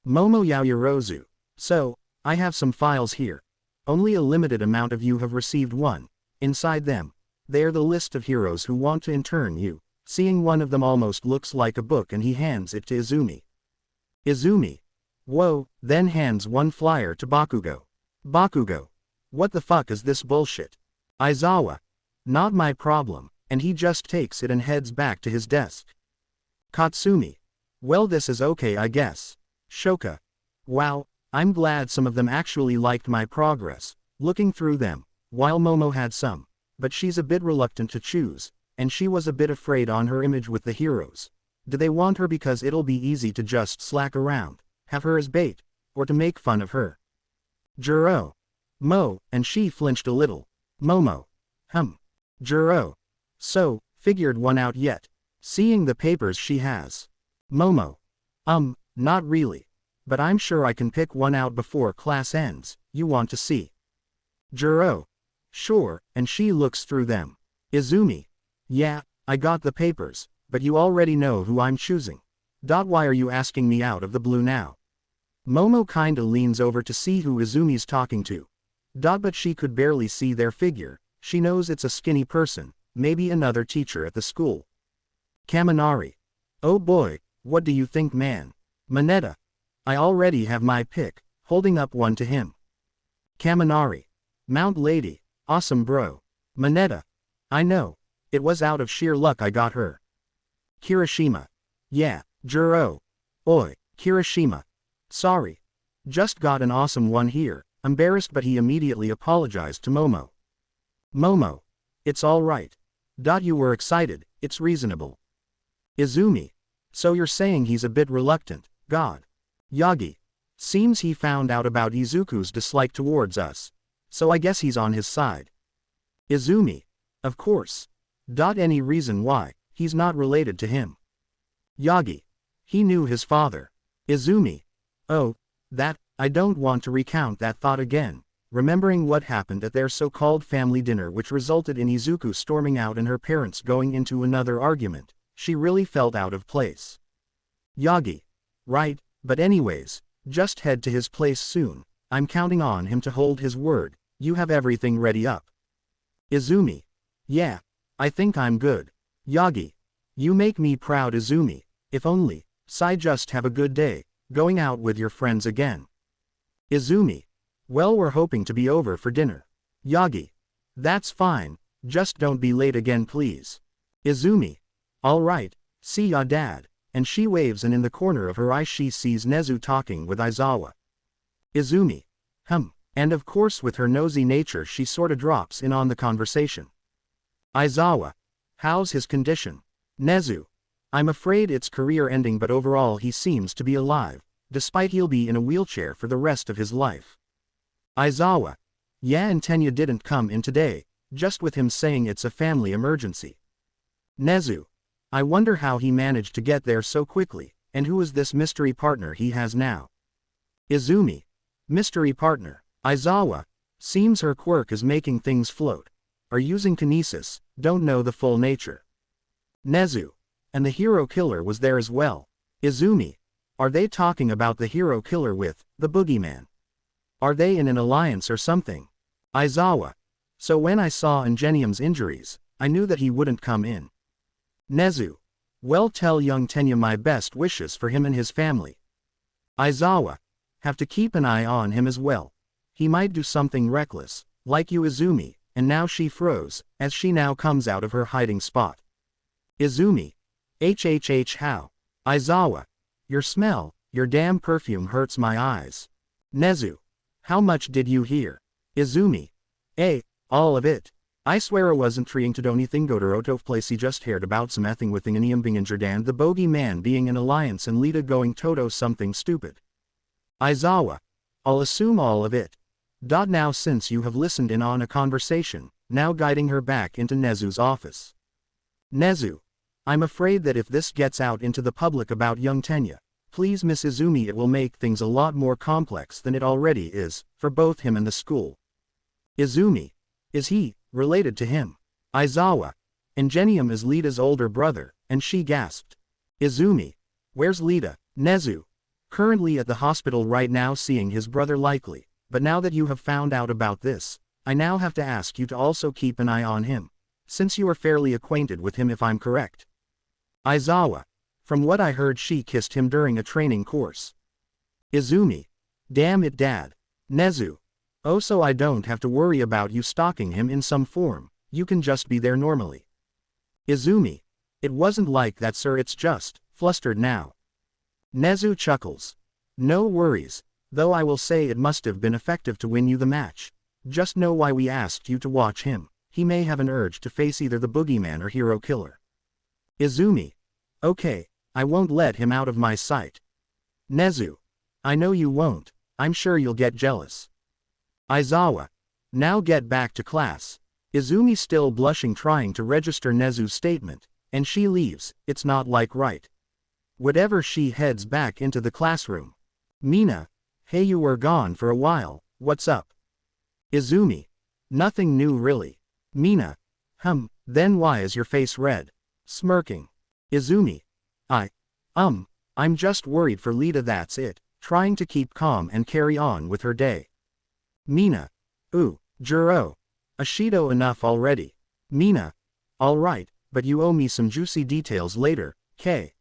S2: Momo Yaoyorozu. So, I have some files here. Only a limited amount of you have received one. Inside them, they are the list of heroes who want to intern you. Seeing one of them almost looks like a book and he hands it to Izumi. Izumi. Whoa, then hands one flyer to Bakugo. Bakugo. What the fuck is this bullshit? Aizawa. Not my problem, and he just takes it and heads back to his desk. Katsumi. Well, this is okay, I guess. Shoka. Wow, I'm glad some of them actually liked my progress, looking through them, while Momo had some, but she's a bit reluctant to choose, and she was a bit afraid on her image with the heroes. Do they want her because it'll be easy to just slack around, have her as bait, or to make fun of her? Juro. Mo, and she flinched a little. Momo. Juro. So, figured one out yet? Seeing the papers she has. Momo. Not really. But I'm sure I can pick one out before class ends. You want to see? Juro. Sure, and she looks through them. Izumi. Yeah, I got the papers, but you already know who I'm choosing. Why are you asking me out of the blue now? Momo kinda leans over to see who Izumi's talking to. But she could barely see their figure. She knows it's a skinny person, maybe another teacher at the school. Kaminari. Oh boy, what do you think, man? Mineta. I already have my pick, holding up one to him. Kaminari. Mount Lady. Awesome, bro. Mineta. I know. It was out of sheer luck I got her. Kirishima. Yeah, Juro. Oi, Kirishima. Sorry. Just got an awesome one here. Embarrassed, but he immediately apologized to Momo. Momo. It's all right. You were excited, it's reasonable. Izumi. So you're saying he's a bit reluctant, God. Yagi. Seems he found out about Izuku's dislike towards us. So I guess he's on his side. Izumi. Of course. Any reason why? He's not related to him. Yagi. He knew his father. Izumi. Oh, that, I don't want to recount that thought again, remembering what happened at their so-called family dinner which resulted in Izuku storming out and her parents going into another argument. She really felt out of place. Yagi. Right, but anyways, just head to his place soon. I'm counting on him to hold his word. You have everything ready up. Izumi. Yeah, I think I'm good. Yagi. You make me proud, Izumi. If only, just have a good day, going out with your friends again. Izumi. Well, we're hoping to be over for dinner. Yagi. That's fine, just don't be late again please. Izumi. Alright, see ya dad, and she waves, and in the corner of her eye she sees Nezu talking with Aizawa. Izumi. And of course with her nosy nature she sorta drops in on the conversation. Aizawa. How's his condition? Nezu. I'm afraid it's career ending, but overall he seems to be alive, despite he'll be in a wheelchair for the rest of his life. Aizawa. Yeah, and Tenya didn't come in today, just with him saying it's a family emergency. Nezu. I wonder how he managed to get there so quickly, and who is this mystery partner he has now? Izumi. Mystery partner. Aizawa. Seems her quirk is making things float. Are using kinesis, don't know the full nature. Nezu. And the hero killer was there as well. Izumi. Are they talking about the hero killer with the boogeyman? Are they in an alliance or something? Aizawa. So when I saw Ingenium's injuries, I knew that he wouldn't come in. Nezu. Well, tell young Tenya my best wishes for him and his family. Aizawa. Have to keep an eye on him as well. He might do something reckless, like you, Izumi, and now she froze, as she now comes out of her hiding spot. Izumi. How? Aizawa. Your smell, your damn perfume hurts my eyes. Nezu. How much did you hear? Izumi. All of it. I swear I wasn't trying to do anything go to Roto place, he just heard about some ething with Ingenium being injured and the bogey man being in alliance and Lita going Toto something stupid. Aizawa. I'll assume all of it. Now since you have listened in on a conversation, now guiding her back into Nezu's office. Nezu. I'm afraid that if this gets out into the public about young Tenya, please Miss Izumi, it will make things a lot more complex than it already is, for both him and the school. Izumi. Is he related to him? Aizawa. Ingenium is Lita's older brother, and she gasped. Izumi. Where's Lita? Nezu. Currently at the hospital right now seeing his brother likely, but now that you have found out about this, I now have to ask you to also keep an eye on him, since you are fairly acquainted with him if I'm correct. Aizawa. From what I heard she kissed him during a training course. Izumi. Damn it dad. Nezu. Oh, so I don't have to worry about you stalking him in some form, you can just be there normally. Izumi. It wasn't like that sir, it's just, flustered now. Nezu chuckles. No worries, though I will say it must have been effective to win you the match. Just know why we asked you to watch him, he may have an urge to face either the boogeyman or hero killer. Izumi. Okay, I won't let him out of my sight. Nezu. I know you won't, I'm sure you'll get jealous. Aizawa. Now get back to class. Izumi still blushing trying to register Nezu's statement, and she leaves, it's not like right. Whatever she heads back into the classroom. Mina. Hey, you were gone for a while, what's up? Izumi. Nothing new really. Mina. Then why is your face red? Smirking. Izumi. I'm just worried for Lita, that's it, trying to keep calm and carry on with her day. Mina. Ooh, Juro. Ashido enough already. Mina. Alright, but you owe me some juicy details later, K.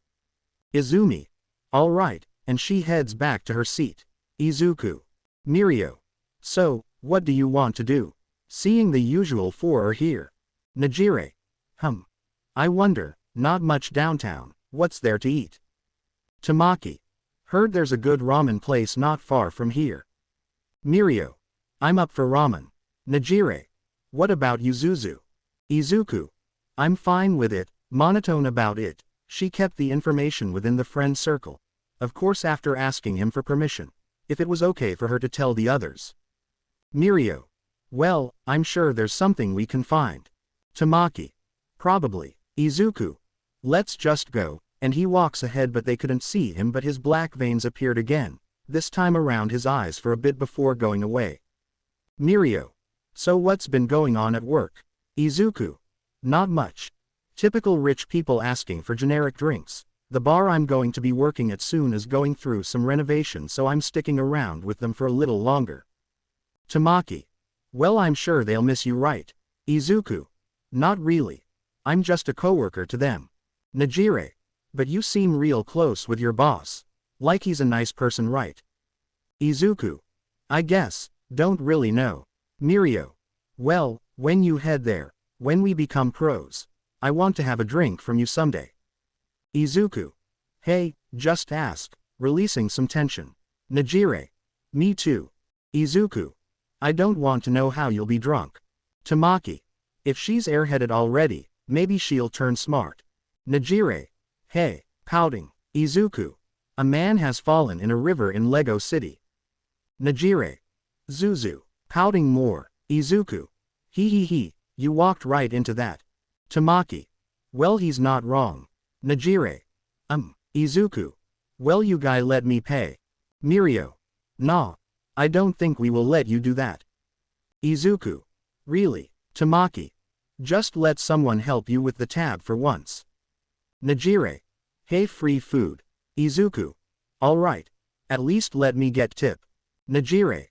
S2: Izumi. Alright, and she heads back to her seat. Izuku. Mirio. So, what do you want to do? Seeing the usual four are here. Nejire. I wonder, not much downtown, what's there to eat? Tamaki. Heard there's a good ramen place not far from here. Mirio. I'm up for ramen. Nejire. What about Yuzuzu? Izuku. I'm fine with it, monotone about it. She kept the information within the friend circle. Of course after asking him for permission, if it was okay for her to tell the others. Mirio. Well, I'm sure there's something we can find. Tamaki. Probably. Izuku. Let's just go, and he walks ahead but they couldn't see him but his black veins appeared again, this time around his eyes for a bit before going away. Mirio. So what's been going on at work? Izuku. Not much. Typical rich people asking for generic drinks. The bar I'm going to be working at soon is going through some renovation so I'm sticking around with them for a little longer. Tamaki. Well, I'm sure they'll miss you, right? Izuku. Not really. I'm just a coworker to them. Nejire. But you seem real close with your boss. Like he's a nice person, right? Izuku. I guess, don't really know. Mirio. Well, when you head there, when we become pros, I want to have a drink from you someday. Izuku. Hey, just ask, releasing some tension. Nejire. Me too. Izuku. I don't want to know how you'll be drunk. Tamaki. If she's airheaded already, maybe she'll turn smart. Nejire. Hey, pouting. Izuku. A man has fallen in a river in Lego City. Nejire. Zuzu. Pouting more. Izuku. He, you walked right into that. Tamaki. Well, he's not wrong. Nejire. Izuku. Well, you guy let me pay. Mirio. Nah. I don't think we will let you do that. Izuku. Really? Tamaki. Just let someone help you with the tab for once. Nejire. Hey, free food. Izuku. Alright. At least let me get tip. Nejire.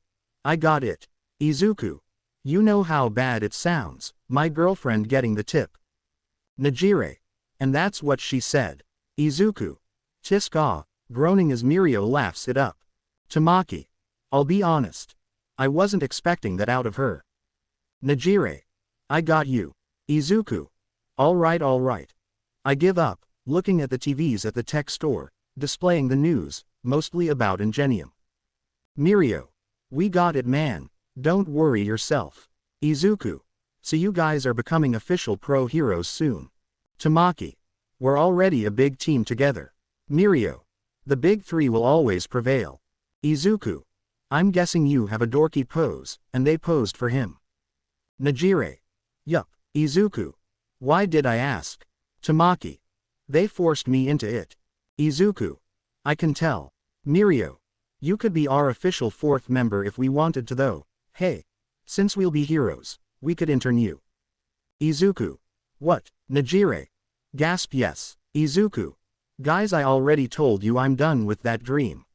S2: I got it. Izuku. You know how bad it sounds, my girlfriend getting the tip. Nejire. And that's what she said. Izuku. Tisk-ah, groaning as Mirio laughs it up. Tamaki. I'll be honest. I wasn't expecting that out of her. Nejire. I got you. Izuku. Alright. I give up, looking at the TVs at the tech store, displaying the news, mostly about Ingenium. Mirio. We got it, man. Don't worry yourself. Izuku. So you guys are becoming official pro heroes soon. Tamaki. We're already a big team together. Mirio. The big three will always prevail. Izuku. I'm guessing you have a dorky pose, and they posed for him. Nejire. Yup. Izuku. Why did I ask? Tamaki. They forced me into it. Izuku. I can tell. Mirio. You could be our official fourth member if we wanted to though. Hey. Since we'll be heroes, we could intern you. Izuku. What? Nejire. Gasp yes. Izuku. Guys, I already told you I'm done with that dream.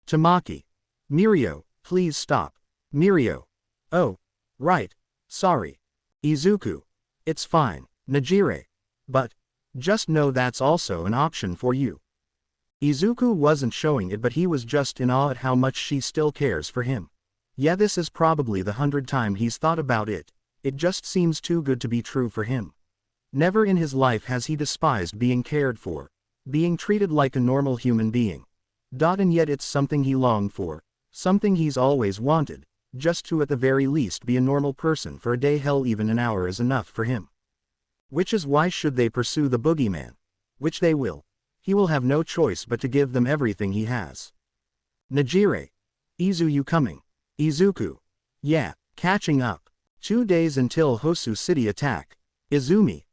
S2: Tamaki. Mirio, please stop. Mirio. Oh. Right. Sorry. Izuku. It's fine, Nejire. But, just know that's also an option for you. Izuku wasn't showing it but he was just in awe at how much she still cares for him. Yeah, this is probably the 100th time he's thought about it. It just seems too good to be true for him. Never in his life has he despised being cared for, being treated like a normal human being. And yet it's something he longed for, something he's always wanted, just to at the very least be a normal person for a day, hell even an hour is enough for him. Which is why should they pursue the boogeyman? Which they will. He will have no choice but to give them everything he has. Nejire. Izu, you coming? Izuku. Yeah, catching up. 2 days until Hosu City attack. Izumi.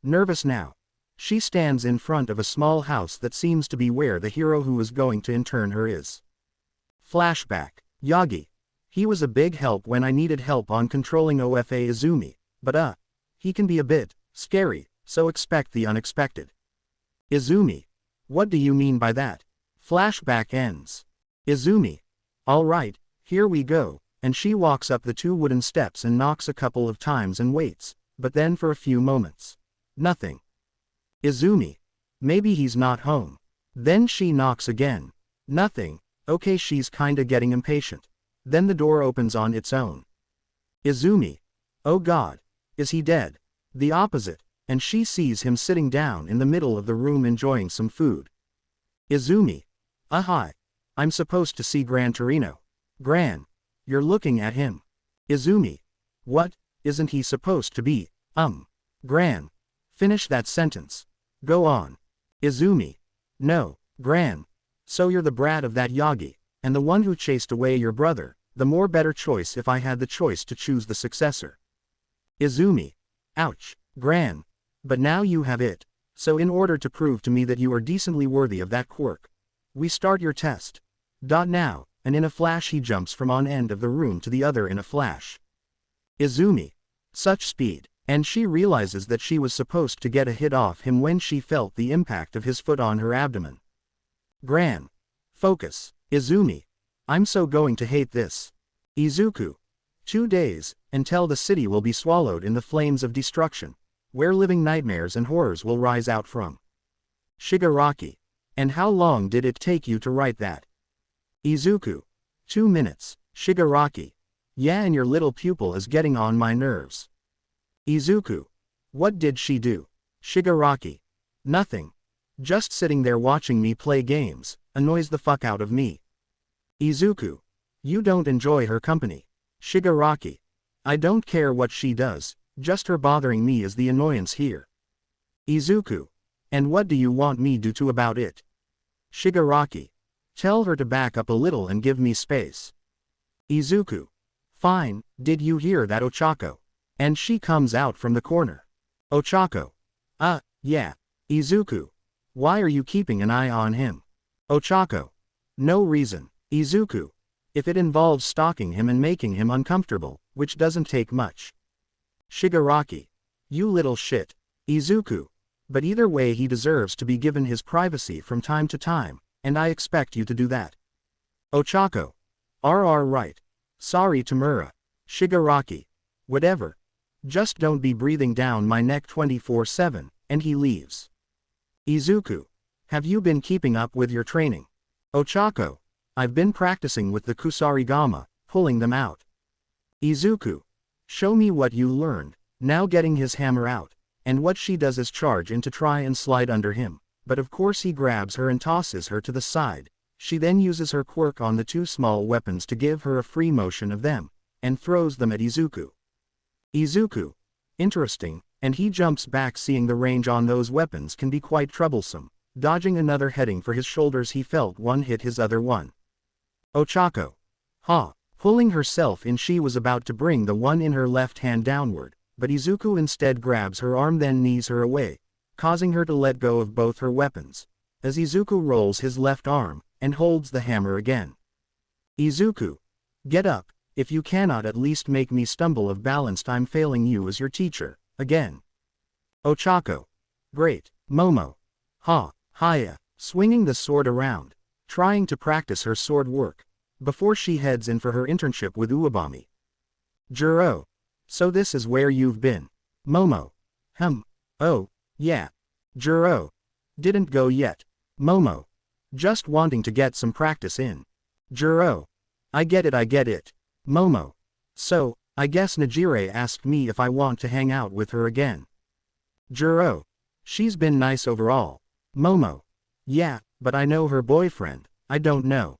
S2: Nervous now. She stands in front of a small house that seems to be where the hero who is going to intern her is. Flashback. Yagi. He was a big help when I needed help on controlling OFA Izumi, but he can be a bit scary, so expect the unexpected. Izumi. What do you mean by that? Flashback ends. Izumi. Alright, here we go, and she walks up the 2 wooden steps and knocks a couple of times and waits, but then for a few moments. Nothing. Izumi. Maybe he's not home. Then she knocks again. Nothing. Okay, she's kinda getting impatient. Then the door opens on its own. Izumi. Oh god. Is he dead? The opposite, and she sees him sitting down in the middle of the room enjoying some food. Izumi. Hi. I'm supposed to see Gran Torino. Gran. You're looking at him. Izumi. What? Isn't he supposed to be, Gran. Finish that sentence. Go on. Izumi. No, Gran. So you're the brat of that Yagi, and the one who chased away your brother, the more better choice if I had the choice to choose the successor. Izumi. Ouch, Gran. But now you have it. So in order to prove to me that you are decently worthy of that quirk, we start your test. Now, and in a flash he jumps from one end of the room to the other in a flash. Izumi. Such speed. And she realizes that she was supposed to get a hit off him when she felt the impact of his foot on her abdomen. Gran. Focus. Izumi. I'm so going to hate this. Izuku. 2 days, until the city will be swallowed in the flames of destruction, where living nightmares and horrors will rise out from. Shigaraki. And how long did it take you to write that? Izuku. 2 minutes. Shigaraki. Yeah, and your little pupil is getting on my nerves. Izuku. What did she do? Shigaraki. Nothing. Just sitting there watching me play games, annoys the fuck out of me. Izuku. You don't enjoy her company. Shigaraki. I don't care what she does, just her bothering me is the annoyance here. Izuku. And what do you want me to do about it? Shigaraki. Tell her to back up a little and give me space. Izuku. Fine, did you hear that, Ochako? And she comes out from the corner. Ochako. Yeah. Izuku. Why are you keeping an eye on him? Ochako. No reason. Izuku. If it involves stalking him and making him uncomfortable, which doesn't take much. Shigaraki. You little shit. Izuku. But either way he deserves to be given his privacy from time to time, and I expect you to do that. Ochako. Right. Sorry Tamura. Shigaraki. Whatever. Just don't be breathing down my neck 24/7, and he leaves. Izuku. Have you been keeping up with your training? Ochako. I've been practicing with the kusarigama, pulling them out. Izuku. Show me what you learned, now getting his hammer out, and what she does is charge in to try and slide under him, but of course he grabs her and tosses her to the side. She then uses her quirk on the 2 small weapons to give her a free motion of them, and throws them at Izuku. Izuku. Interesting, and he jumps back seeing the range on those weapons can be quite troublesome. Dodging another heading for his shoulders he felt one hit his other one. Ochako. Pulling herself in she was about to bring the one in her left hand downward, but Izuku instead grabs her arm then knees her away, causing her to let go of both her weapons, as Izuku rolls his left arm, and holds the hammer again. Izuku. Get up. If you cannot at least make me stumble of balanced I'm failing you as your teacher, again. Ochako. Great. Momo. Haya. Swinging the sword around, trying to practice her sword work, before she heads in for her internship with Uwabami. Juro. So this is where you've been. Momo. Oh, yeah. Juro. Didn't go yet. Momo. Just wanting to get some practice in. Juro. I get it. Momo. So, I guess Nejire asked me if I want to hang out with her again. Juro. She's been nice overall. Momo. Yeah, but I know her boyfriend, I don't know.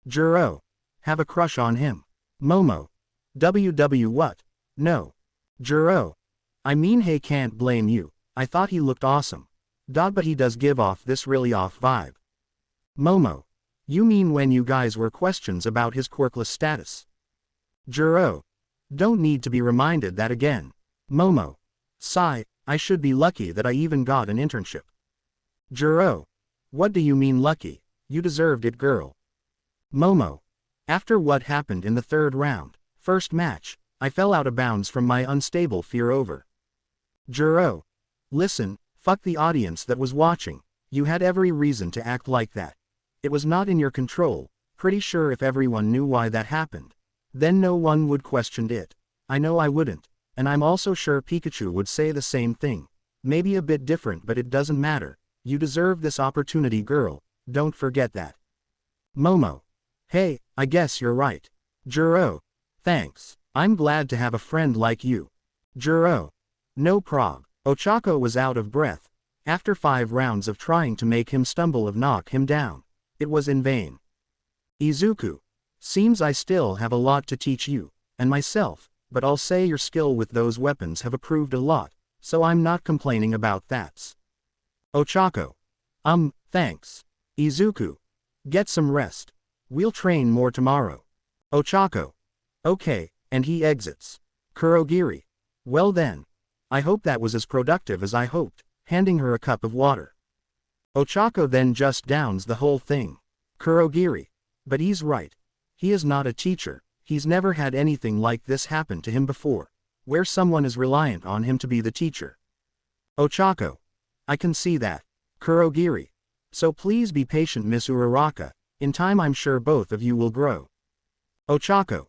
S2: Juro. Have a crush on him. Momo. What? No. Juro. I mean hey can't blame you, I thought he looked awesome. But he does give off this really off vibe. Momo. You mean when you guys were questions about his quirkless status? Juro. Don't need to be reminded that again. Momo. Sigh, I should be lucky that I even got an internship. Juro. What do you mean lucky? You deserved it, girl. Momo. After what happened in the 3rd round, first match, I fell out of bounds from my unstable fear over. Juro. Listen, fuck the audience that was watching, you had every reason to act like that. It was not in your control, pretty sure if everyone knew why that happened, then no one would question it. I know I wouldn't, and I'm also sure Pikachu would say the same thing. Maybe a bit different but it doesn't matter. You deserve this opportunity, girl, don't forget that. Momo. Hey, I guess you're right. Juro. Thanks, I'm glad to have a friend like you. Juro. No prob. Ochako was out of breath. After 5 rounds of trying to make him stumble of knock him down, it was in vain. Izuku. Seems I still have a lot to teach you, and myself, but I'll say your skill with those weapons have improved a lot, so I'm not complaining about that. Ochako. Thanks. Izuku. Get some rest. We'll train more tomorrow. Ochako. Okay, and he exits. Kurogiri. Well then. I hope that was as productive as I hoped. handing her a cup of water. Ochako then just downs the whole thing. Kurogiri. But he's right. He is not a teacher, he's never had anything like this happen to him before, where someone is reliant on him to be the teacher. Ochako. I can see that. Kurogiri. So please be patient, Miss Uraraka, in time I'm sure both of you will grow. Ochako.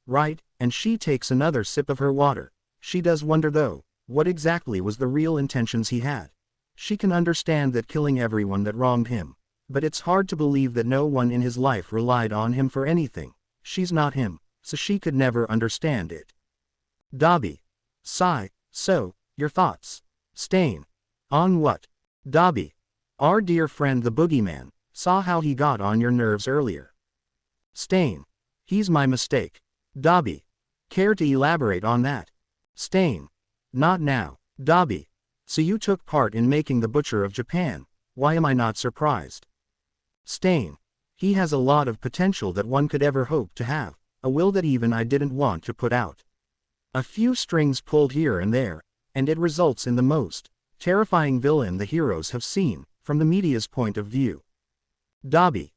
S2: Right, and she takes another sip of her water. She does wonder though, what exactly was the real intentions he had. She can understand that killing everyone that wronged him, but it's hard to believe that no one in his life relied on him for anything. She's not him, so she could never understand it. Dabi. Sigh. So, your thoughts? Stain. On what? Dabi. Our dear friend the boogeyman, saw how he got on your nerves earlier. Stain. He's my mistake. Dabi. Care to elaborate on that? Stain. Not now. Dabi. So you took part in making the Butcher of Japan, why am I not surprised? Stain. He has a lot of potential that one could ever hope to have, a will that even I didn't want to put out. A few strings pulled here and there, and it results in the most terrifying villain the heroes have seen, from the media's point of view. Dabi.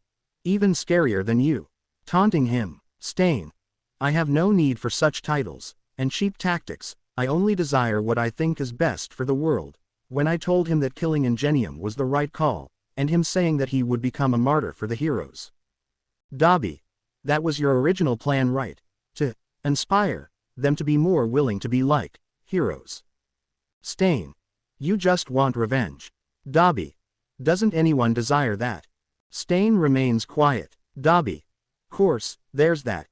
S2: Even scarier than you. Taunting him. Stain. I have no need for such titles, and cheap tactics, I only desire what I think is best for the world. When I told him that killing Ingenium was the right call, and him saying that he would become a martyr for the heroes. Dabi. That was your original plan, right? To inspire them to be more willing to be like heroes. Stain. You just want revenge. Dabi. Doesn't anyone desire that? Stain remains quiet. Dabi. Course, there's that.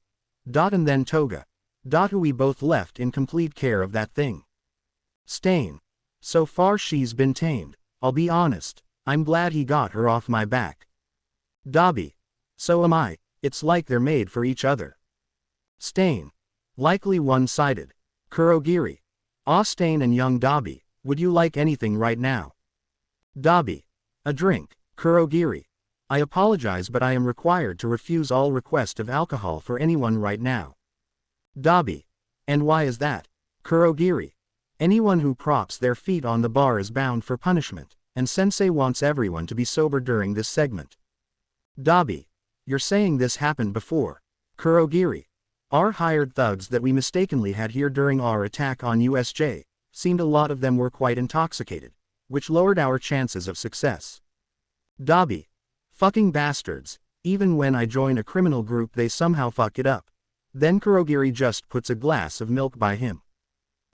S2: And then Toga. Who we both left in complete care of that thing. Stain. So far she's been tamed, I'll be honest, I'm glad he got her off my back. Dabi. So am I, it's like they're made for each other. Stain. Likely one-sided. Kurogiri. Stain and young Dabi, would you like anything right now? Dabi. A drink. Kurogiri. I apologize but I am required to refuse all request of alcohol for anyone right now. Dabi. And why is that? Kurogiri. Anyone who props their feet on the bar is bound for punishment, and Sensei wants everyone to be sober during this segment. Dabi. You're saying this happened before. Kurogiri. Our hired thugs that we mistakenly had here during our attack on USJ, seemed a lot of them were quite intoxicated, which lowered our chances of success. Dabi. Fucking bastards, even when I join a criminal group they somehow fuck it up. Then Kurogiri just puts a glass of milk by him.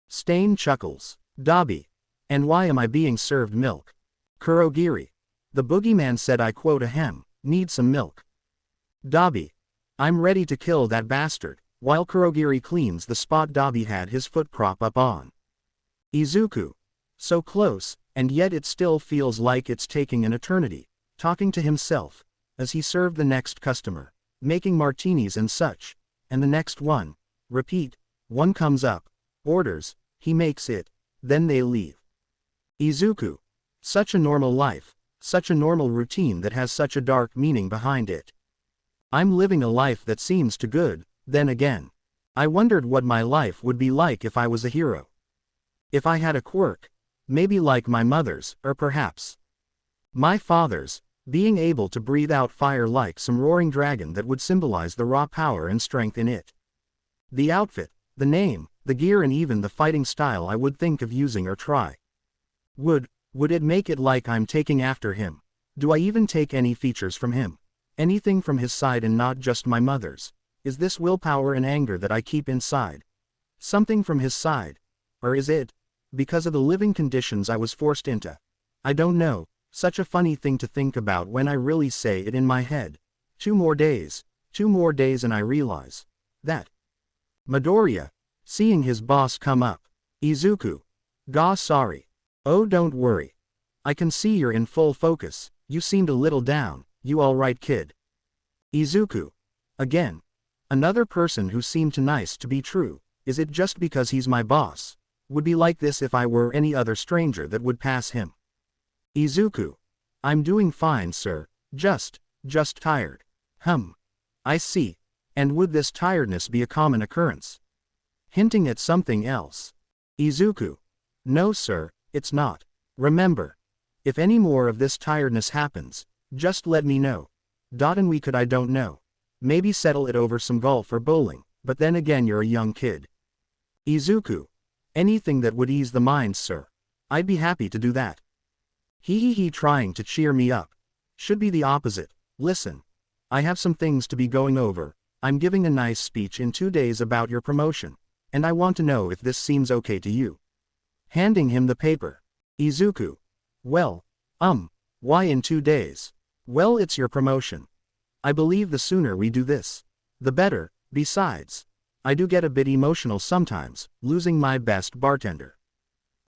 S2: Stain chuckles. Dabi. And why am I being served milk? Kurogiri. The boogeyman said I quote ahem, need some milk. Dabi. I'm ready to kill that bastard, while Kurogiri cleans the spot Dabi had his foot prop up on. Izuku. So close, and yet it still feels like it's taking an eternity, talking to himself, as he served the next customer, making martinis and such, and the next one, repeat, one comes up, orders, he makes it, then they leave. Izuku. Such a normal life, such a normal routine that has such a dark meaning behind it. I'm living a life that seems too good, then again. I wondered what my life would be like if I was a hero. If I had a quirk, maybe like my mother's, or perhaps my father's, being able to breathe out fire like some roaring dragon that would symbolize the raw power and strength in it. The outfit, the name, the gear and even the fighting style I would think of using or try. Would it make it like I'm taking after him? Do I even take any features from him? Anything from his side and not just my mother's? Is this willpower and anger that I keep inside something from his side? Or is it because of the living conditions I was forced into? I don't know, such a funny thing to think about when I really say it in my head. 2 more days and I realize that. Midoriya. Seeing his boss come up. Izuku. Sorry. Oh don't worry. I can see you're in full focus, you seemed a little down, you alright kid? Izuku. Again. Another person who seemed too nice to be true, is it just because he's my boss? Would be like this if I were any other stranger that would pass him. Izuku. I'm doing fine sir, just tired. I see. And would this tiredness be a common occurrence? Hinting at something else. Izuku. No sir, it's not. Remember. If any more of this tiredness happens, just let me know. And we could, I don't know. Maybe settle it over some golf or bowling, but then again you're a young kid. Izuku. Anything that would ease the mind, sir. I'd be happy to do that. He trying to cheer me up. Should be the opposite. Listen. I have some things to be going over. I'm giving a nice speech in 2 days about your promotion, and I want to know if this seems okay to you. Handing him the paper. Izuku. Well, why in 2 days? Well, it's your promotion. I believe the sooner we do this, the better. Besides, I do get a bit emotional sometimes, losing my best bartender.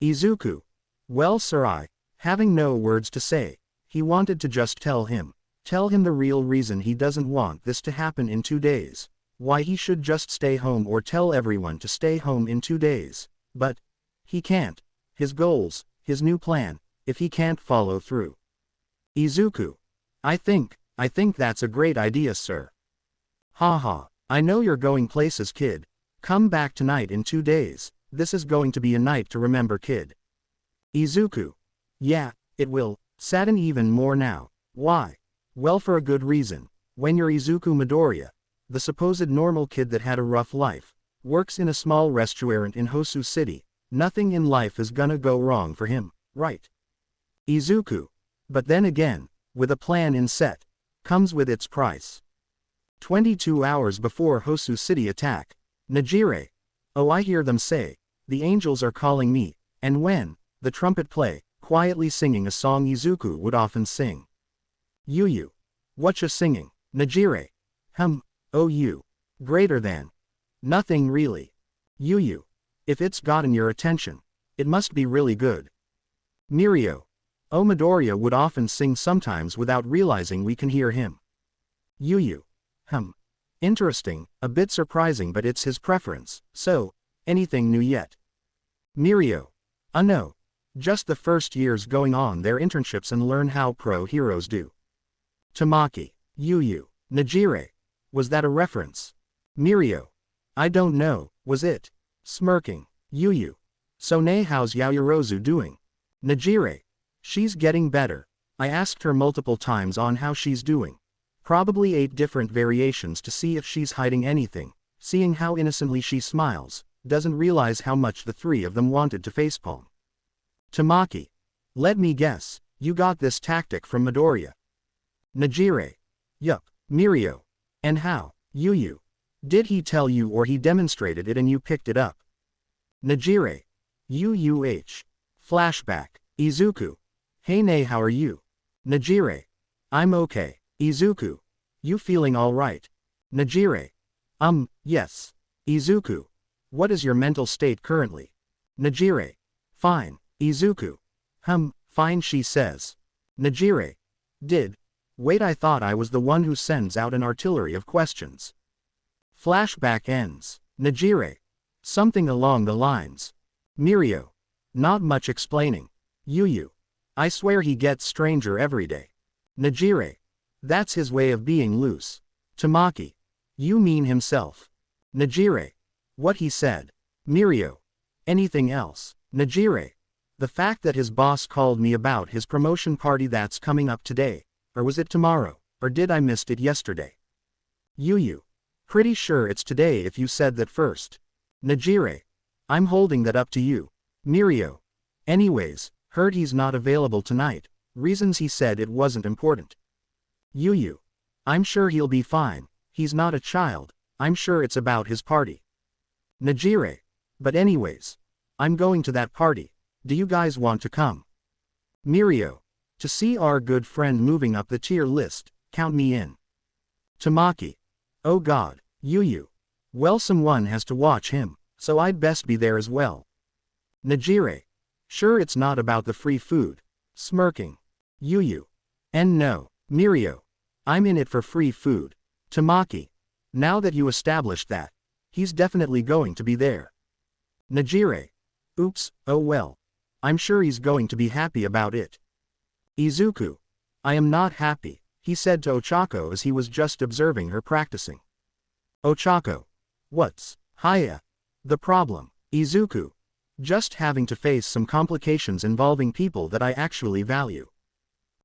S2: Izuku. Well, sir, having no words to say, he wanted to just tell him the real reason he doesn't want this to happen in 2 days, why he should just stay home or tell everyone to stay home in 2 days, but he can't. His goals, his new plan, if he can't follow through. Izuku. I think that's a great idea, sir. Haha, I know you're going places, kid. Come back tonight in 2 days, this is going to be a night to remember, kid. Izuku. Yeah, it will, sadden even more now. Why? Well, for a good reason. When you're Izuku Midoriya, the supposed normal kid that had a rough life, works in a small restaurant in Hosu City, nothing in life is gonna go wrong for him, right? Izuku. But then again, with a plan in set, comes with its price. 22 hours before Hosu City attack, Nejire. Oh, I hear them say, the angels are calling me, and when the trumpet play, quietly singing a song Izuku would often sing. Yu. Whatcha singing? Nejire. Oh you. Greater than. Nothing really. Yu. If it's gotten your attention, it must be really good. Mirio. Oh, Midoriya would often sing sometimes without realizing we can hear him. Yu. Interesting, a bit surprising, but it's his preference, so, anything new yet? Mirio. No. Just the first years going on their internships and learn how pro heroes do. Tamaki. Yu. Nejire. Was that a reference? Mirio. I don't know, was it? Smirking. Yu. So how's Yaoyorozu doing? Nejire. She's getting better. I asked her multiple times on how she's doing. Probably 8 different variations to see if she's hiding anything, seeing how innocently she smiles, doesn't realize how much the 3 of them wanted to facepalm. Tamaki. Let me guess, you got this tactic from Midoriya. Nejire. Yup. Mirio. And how? Yu. Did he tell you or he demonstrated it and you picked it up? Nejire. Flashback. Izuku. Hey how are you? Nejire. I'm okay. Izuku. You feeling alright? Nejire. Yes. Izuku. What is your mental state currently? Nejire. Fine. Izuku. Fine, she says. Nejire. Wait, I thought I was the one who sends out an artillery of questions. Flashback ends. Nejire. Something along the lines. Mirio. Not much explaining. Yu. I swear he gets stranger every day. Nejire. That's his way of being loose. Tamaki. You mean himself. Nejire. What he said. Mirio. Anything else? Nejire. The fact that his boss called me about his promotion party that's coming up today. Or was it tomorrow? Or did I missed it yesterday? Yu. Pretty sure it's today if you said that first. Nejire. I'm holding that up to you. Mirio. Anyways, heard he's not available tonight. Reasons he said it wasn't important. Yu. I'm sure he'll be fine. He's not a child. I'm sure it's about his party. Nejire. But anyways, I'm going to that party. Do you guys want to come? Mirio. To see our good friend moving up the tier list, count me in. Tamaki. Oh god. Yu. Well, someone has to watch him, so I'd best be there as well. Nejire. Sure it's not about the free food. Smirking. Yu. And no. Mirio. I'm in it for free food. Tamaki. Now that you established that, he's definitely going to be there. Nejire. Oops, oh well. I'm sure he's going to be happy about it. Izuku. I am not happy, he said to Ochako as he was just observing her practicing. Ochako. What's, hiya? The problem? Izuku. Just having to face some complications involving people that I actually value.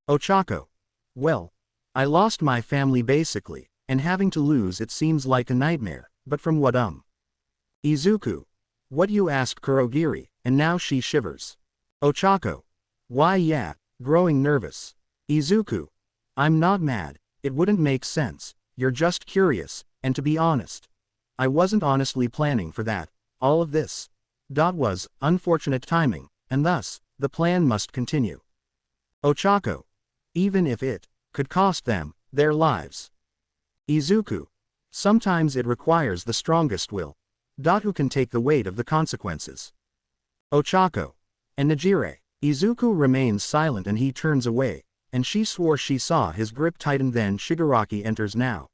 S2: Ochako. Well, I lost my family basically, and having to lose it seems like a nightmare, but from what Izuku. What you asked Kurogiri, and now she shivers. Ochako. Why yeah, growing nervous. Izuku. I'm not mad, it wouldn't make sense, you're just curious, and to be honest. I wasn't honestly planning for that, all of this. Was unfortunate timing, and thus, the plan must continue. Ochako. Even if it could cost them their lives. Izuku. Sometimes it requires the strongest will. Who can take the weight of the consequences. Ochako. And Nejire. Izuku remains silent and he turns away, and she swore she saw his grip tighten. Then Shigaraki enters now.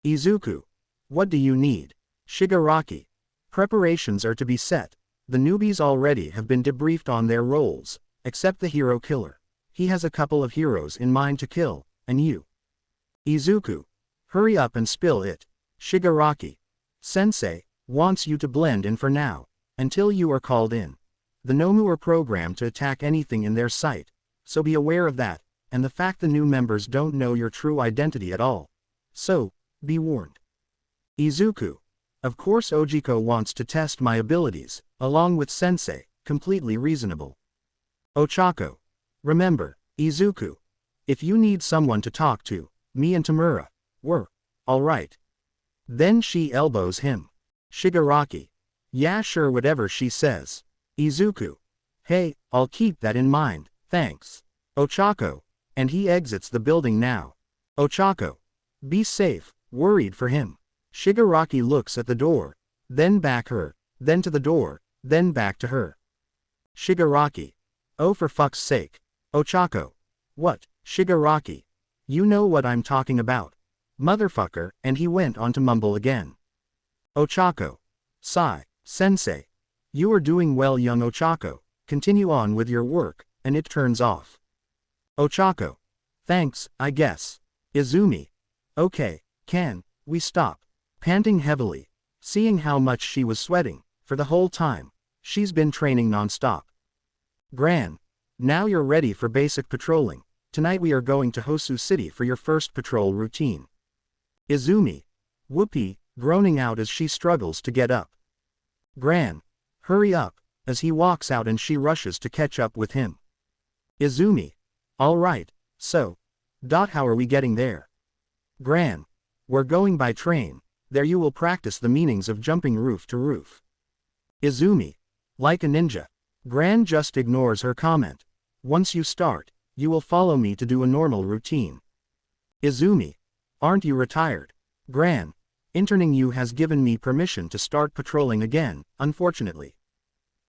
S2: Izuku. What do you need? Shigaraki. Preparations are to be set. The newbies already have been debriefed on their roles, except the hero killer. He has a couple of heroes in mind to kill, and you. Izuku. Hurry up and spill it. Shigaraki. Sensei wants you to blend in for now, until you are called in. The Nomu are programmed to attack anything in their sight, so be aware of that, and the fact the new members don't know your true identity at all. So, be warned. Izuku. Of course Ojiko wants to test my abilities, along with Sensei, completely reasonable. Ochako. Remember, Izuku. If you need someone to talk to, me and Tamura were alright. Then she elbows him. Shigaraki. Yeah sure whatever she says. Izuku. Hey, I'll keep that in mind, thanks. Ochako. And he exits the building now. Ochako. Be safe, worried for him. Shigaraki looks at the door, then back her, then to the door, then back to her. Shigaraki. Oh for fuck's sake. Ochako. What, Shigaraki? You know what I'm talking about. Motherfucker, and he went on to mumble again. Ochako. Sigh, sensei. You are doing well young Ochako, continue on with your work, and it turns off. Ochako. Thanks, I guess. Izumi. Okay, can we stop? Panting heavily, seeing how much she was sweating, for the whole time, she's been training non-stop. Gran. Now you're ready for basic patrolling, tonight we are going to Hosu City for your first patrol routine. Izumi. Whoopee, groaning out as she struggles to get up. Gran. Hurry up, as he walks out and she rushes to catch up with him. Izumi. Alright, so. How are we getting there? Gran. We're going by train, there you will practice the meanings of jumping roof to roof. Izumi. Like a ninja. Gran just ignores her comment. Once you start, you will follow me to do a normal routine. Izumi. Aren't you retired? Gran. Interning you has given me permission to start patrolling again, unfortunately.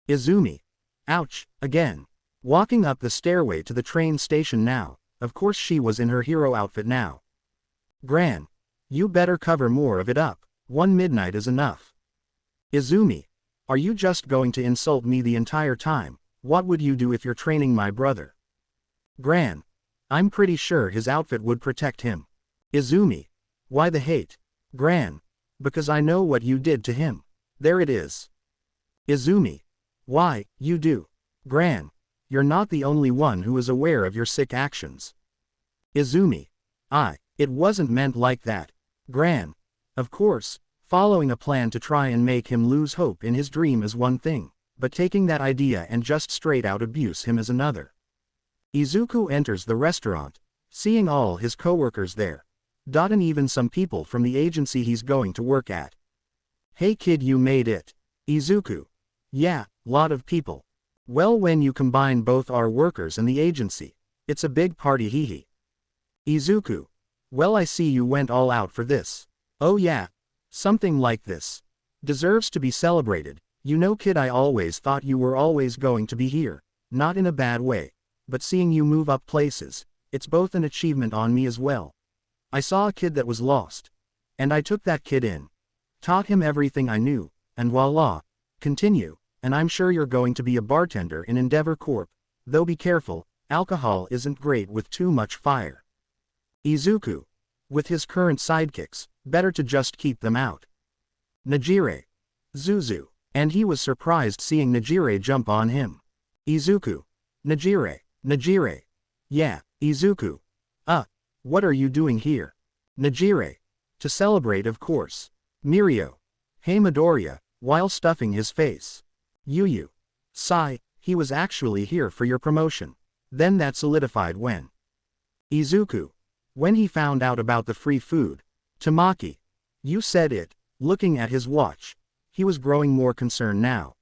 S2: Izumi. Ouch, again. Walking up the stairway to the train station now, of course she was in her hero outfit now. Gran. You better cover more of it up, 1 midnight is enough. Izumi. Are you just going to insult me the entire time? What would you do if you're training my brother? Gran. I'm pretty sure his outfit would protect him. Izumi. Why the hate? Gran. Because I know what you did to him. There it is. Izumi. Why, you do. Gran. You're not the only one who is aware of your sick actions. Izumi. It wasn't meant like that. Gran. Of course, following a plan to try and make him lose hope in his dream is one thing, but taking that idea and just straight out abuse him is another. Izuku enters the restaurant, seeing all his coworkers there. And even some people from the agency he's going to work at. Hey kid, you made it. Izuku. Yeah, lot of people. Well, when you combine both our workers and the agency, it's a big party hee. Izuku. Well, I see you went all out for this. Oh yeah. Something like this deserves to be celebrated. You know kid, I always thought you were always going to be here. Not in a bad way. But seeing you move up places, it's both an achievement on me as well. I saw a kid that was lost. And I took that kid in. Taught him everything I knew, and voila. Continue, and I'm sure you're going to be a bartender in Endeavor Corp. Though be careful, alcohol isn't great with too much fire. Izuku. With his current sidekicks, better to just keep them out. Nejire. Zuzu. And he was surprised seeing Nejire jump on him. Izuku. Nejire. Nejire. Yeah, Izuku. What are you doing here? Nejire. To celebrate, of course. Mirio. Hey Midoriya, while stuffing his face. Yuyu. Sigh, he was actually here for your promotion. Then that solidified when. Izuku. When he found out about the free food. Tamaki. You said it, looking at his watch. He was growing more concerned now.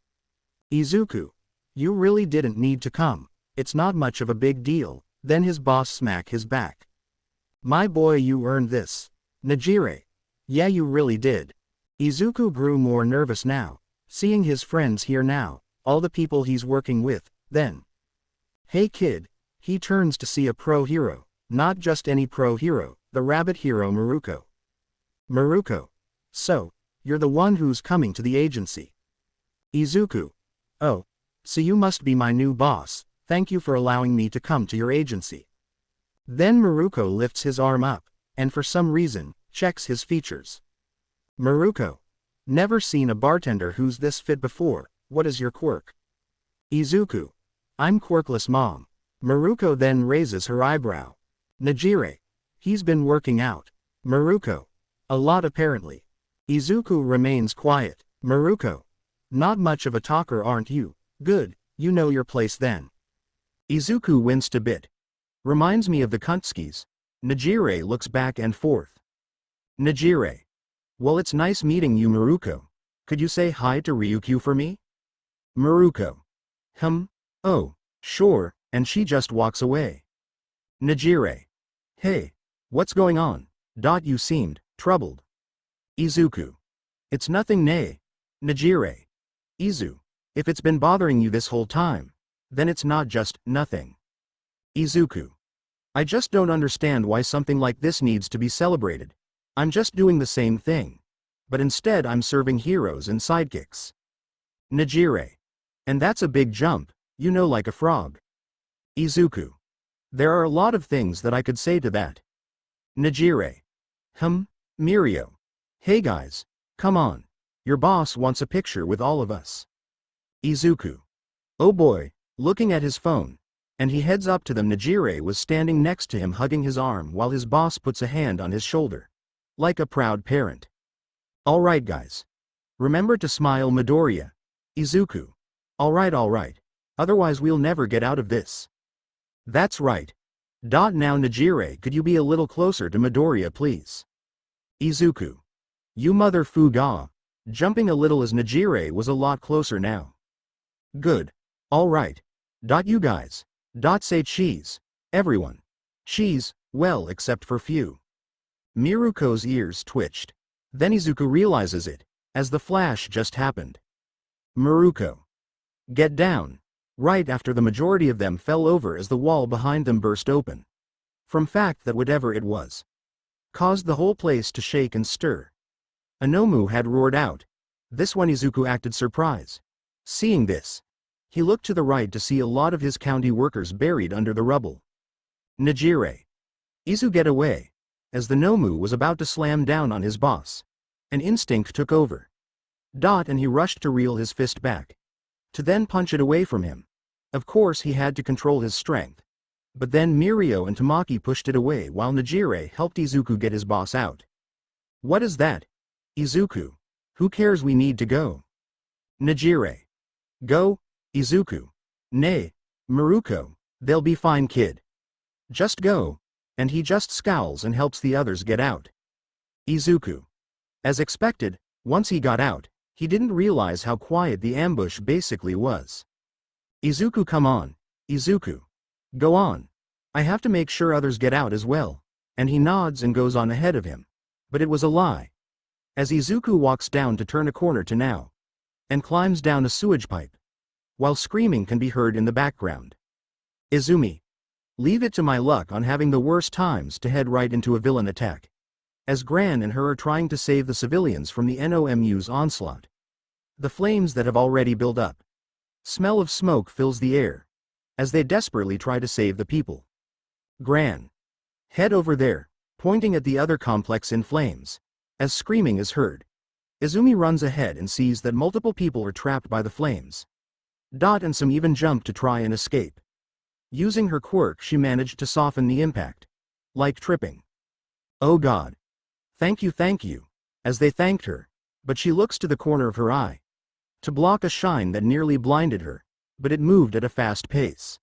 S2: Izuku. You really didn't need to come. It's not much of a big deal. Then his boss smacked his back. My boy, you earned this. Nejire. Yeah, you really did. Izuku grew more nervous now, seeing his friends here now, all the people he's working with, then. Hey kid. He turns to see a pro hero, not just any pro hero, the rabbit hero Maruko. Maruko. So, you're the one who's coming to the agency. Izuku. Oh. So you must be my new boss, thank you for allowing me to come to your agency. Then Maruko lifts his arm up, and for some reason, checks his features. Maruko. Never seen a bartender who's this fit before, what is your quirk? Izuku. I'm quirkless mom. Maruko then raises her eyebrow. Nejire. He's been working out. Maruko. A lot apparently. Izuku remains quiet. Maruko. Not much of a talker, aren't you? Good, you know your place then.
S1: Izuku winced a bit. Reminds me of the Kuntskis. Nejire looks back and forth. Nejire. Well, it's nice meeting you, Maruko. Could you say hi to Ryukyu for me? Maruko. Oh, sure, and she just walks away. Nejire. Hey, what's going on? You seemed troubled. Izuku. It's nothing, Nejire. Izu. If it's been bothering you this whole time, then it's not just nothing. Izuku. I just don't understand why something like this needs to be celebrated. I'm just doing the same thing. But instead I'm serving heroes and sidekicks. Nejire. And that's a big jump, you know, like a frog. Izuku. There are a lot of things that I could say to that. Nejire. Mirio. Hey guys, come on. Your boss wants a picture with all of us. Izuku. Oh boy, looking at his phone. And he heads up to them. Nejire was standing next to him, hugging his arm while his boss puts a hand on his shoulder. Like a proud parent. Alright guys. Remember to smile, Midoriya. Izuku. Alright. Otherwise we'll never get out of this. That's right. Now Nejire, could you be a little closer to Midoriya please? Izuku. You mother fuga. Jumping a little as Nejire was a lot closer now. Good. Alright. You guys. Say cheese. Everyone. Cheese, well except for few. Miruko's ears twitched. Then Izuku realizes it, as the flash just happened. Maruko. Get down. Right after the majority of them fell over as the wall behind them burst open. From fact that whatever it was caused the whole place to shake and stir. Anomu had roared out. This when Izuku acted surprise. Seeing this, he looked to the right to see a lot of his county workers buried under the rubble. Nejire. Izu, get away. As the Nomu was about to slam down on his boss, an instinct took over. And he rushed to reel his fist back. To then punch it away from him. Of course he had to control his strength. But then Mirio and Tamaki pushed it away while Nejire helped Izuku get his boss out. What is that? Izuku. Who cares, we need to go. Nejire. Go, Izuku. Nay, Maruko, they'll be fine kid. Just go. And he just scowls and helps the others get out. Izuku. As expected, once he got out, he didn't realize how quiet the ambush basically was. Izuku, come on. Izuku. Go on. I have to make sure others get out as well. And he nods and goes on ahead of him. But it was a lie. As Izuku walks down to turn a corner to now. And climbs down a sewage pipe. While screaming can be heard in the background. Izumi. Leave it to my luck on having the worst times to head right into a villain attack. As Gran and her are trying to save the civilians from the NOMU's onslaught. The flames that have already built up. Smell of smoke fills the air. As they desperately try to save the people. Gran. Head over there, pointing at the other complex in flames. As screaming is heard. Izumi runs ahead and sees that multiple people are trapped by the flames. And some even jump to try and escape. Using her quirk, she managed to soften the impact. Like tripping. Oh god. Thank you, as they thanked her, but she looks to the corner of her eye to block a shine that nearly blinded her, but it moved at a fast pace.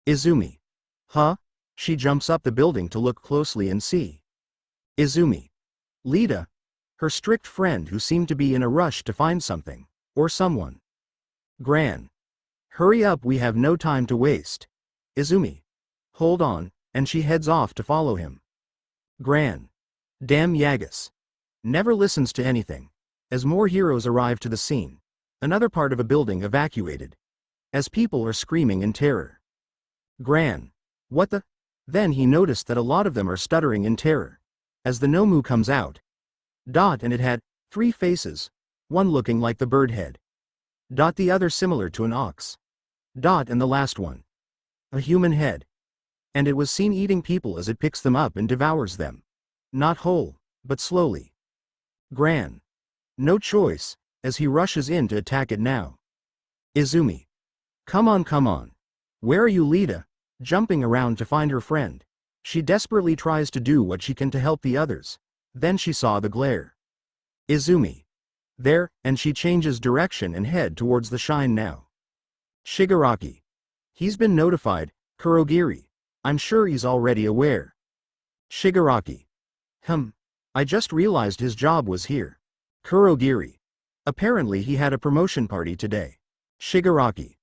S1: Izumi. Huh? She jumps up the building to look closely and see. Izumi. Lita. Her strict friend who seemed to be in a rush to find something, or someone. Gran. Hurry up, we have no time to waste. Izumi. Hold on, and she heads off to follow him. Gran. Damn Yagus. Never listens to anything. As more heroes arrive to the scene, another part of a building evacuated. As people are screaming in terror. Gran. What the? Then he noticed that a lot of them are stuttering in terror. As the Nomu comes out. And it had 3 faces, one looking like the bird head. The other similar to an ox. And the last one. A human head. And it was seen eating people as it picks them up and devours them. Not whole, but slowly. Gran. No choice, as he rushes in to attack it now. Izumi. Come on. Where are you, Lita? Jumping around to find her friend. She desperately tries to do what she can to help the others. Then she saw the glare. Izumi. There, and she changes direction and head towards the shine now. Shigaraki. He's been notified, Kurogiri. I'm sure he's already aware. Shigaraki. I just realized his job was here. Kurogiri. Apparently he had a promotion party today. Shigaraki.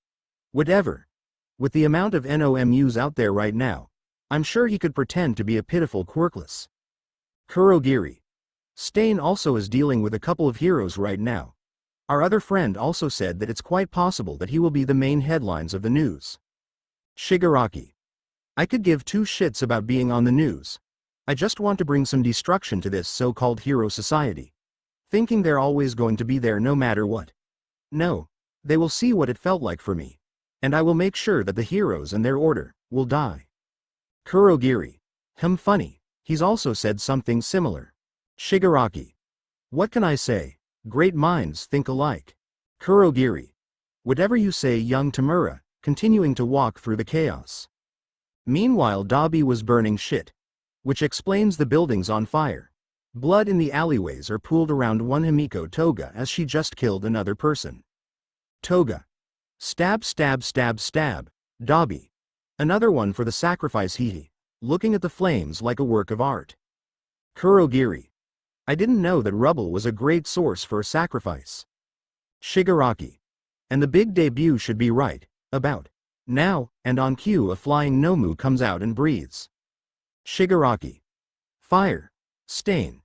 S1: Whatever. With the amount of NOMUs out there right now, I'm sure he could pretend to be a pitiful quirkless. Kurogiri. Stain also is dealing with a couple of heroes right now. Our other friend also said that it's quite possible that he will be the main headlines of the news. Shigaraki. I could give 2 shits about being on the news. I just want to bring some destruction to this so-called hero society. Thinking they're always going to be there no matter what. No. They will see what it felt like for me. And I will make sure that the heroes and their order will die. Kurogiri. Funny. He's also said something similar. Shigaraki. What can I say? Great minds think alike. Kurogiri. Whatever you say, young Tamura, continuing to walk through the chaos. Meanwhile, Dabi was burning shit. Which explains the buildings on fire. Blood in the alleyways are pooled around one Himiko Toga as she just killed another person. Toga. Stab. Dabi. Another one for the sacrifice Hihi. Looking at the flames like a work of art. Kurogiri. I didn't know that rubble was a great source for a sacrifice. Shigaraki. And the big debut should be right about now, and on cue a flying Nomu comes out and breathes. Shigaraki. Fire. Stain.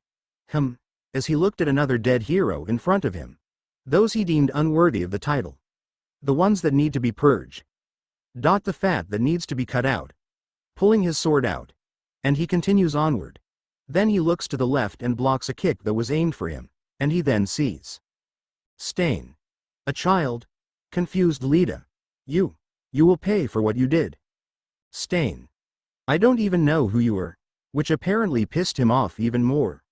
S1: As he looked at another dead hero in front of him. Those he deemed unworthy of the title. The ones that need to be purged. The fat that needs to be cut out. Pulling his sword out. And he continues onward. Then he looks to the left and blocks a kick that was aimed for him, and he then sees Stain. A child. Confused Lita. You will pay for what you did. Stain. I don't even know who you are, which apparently pissed him off even more.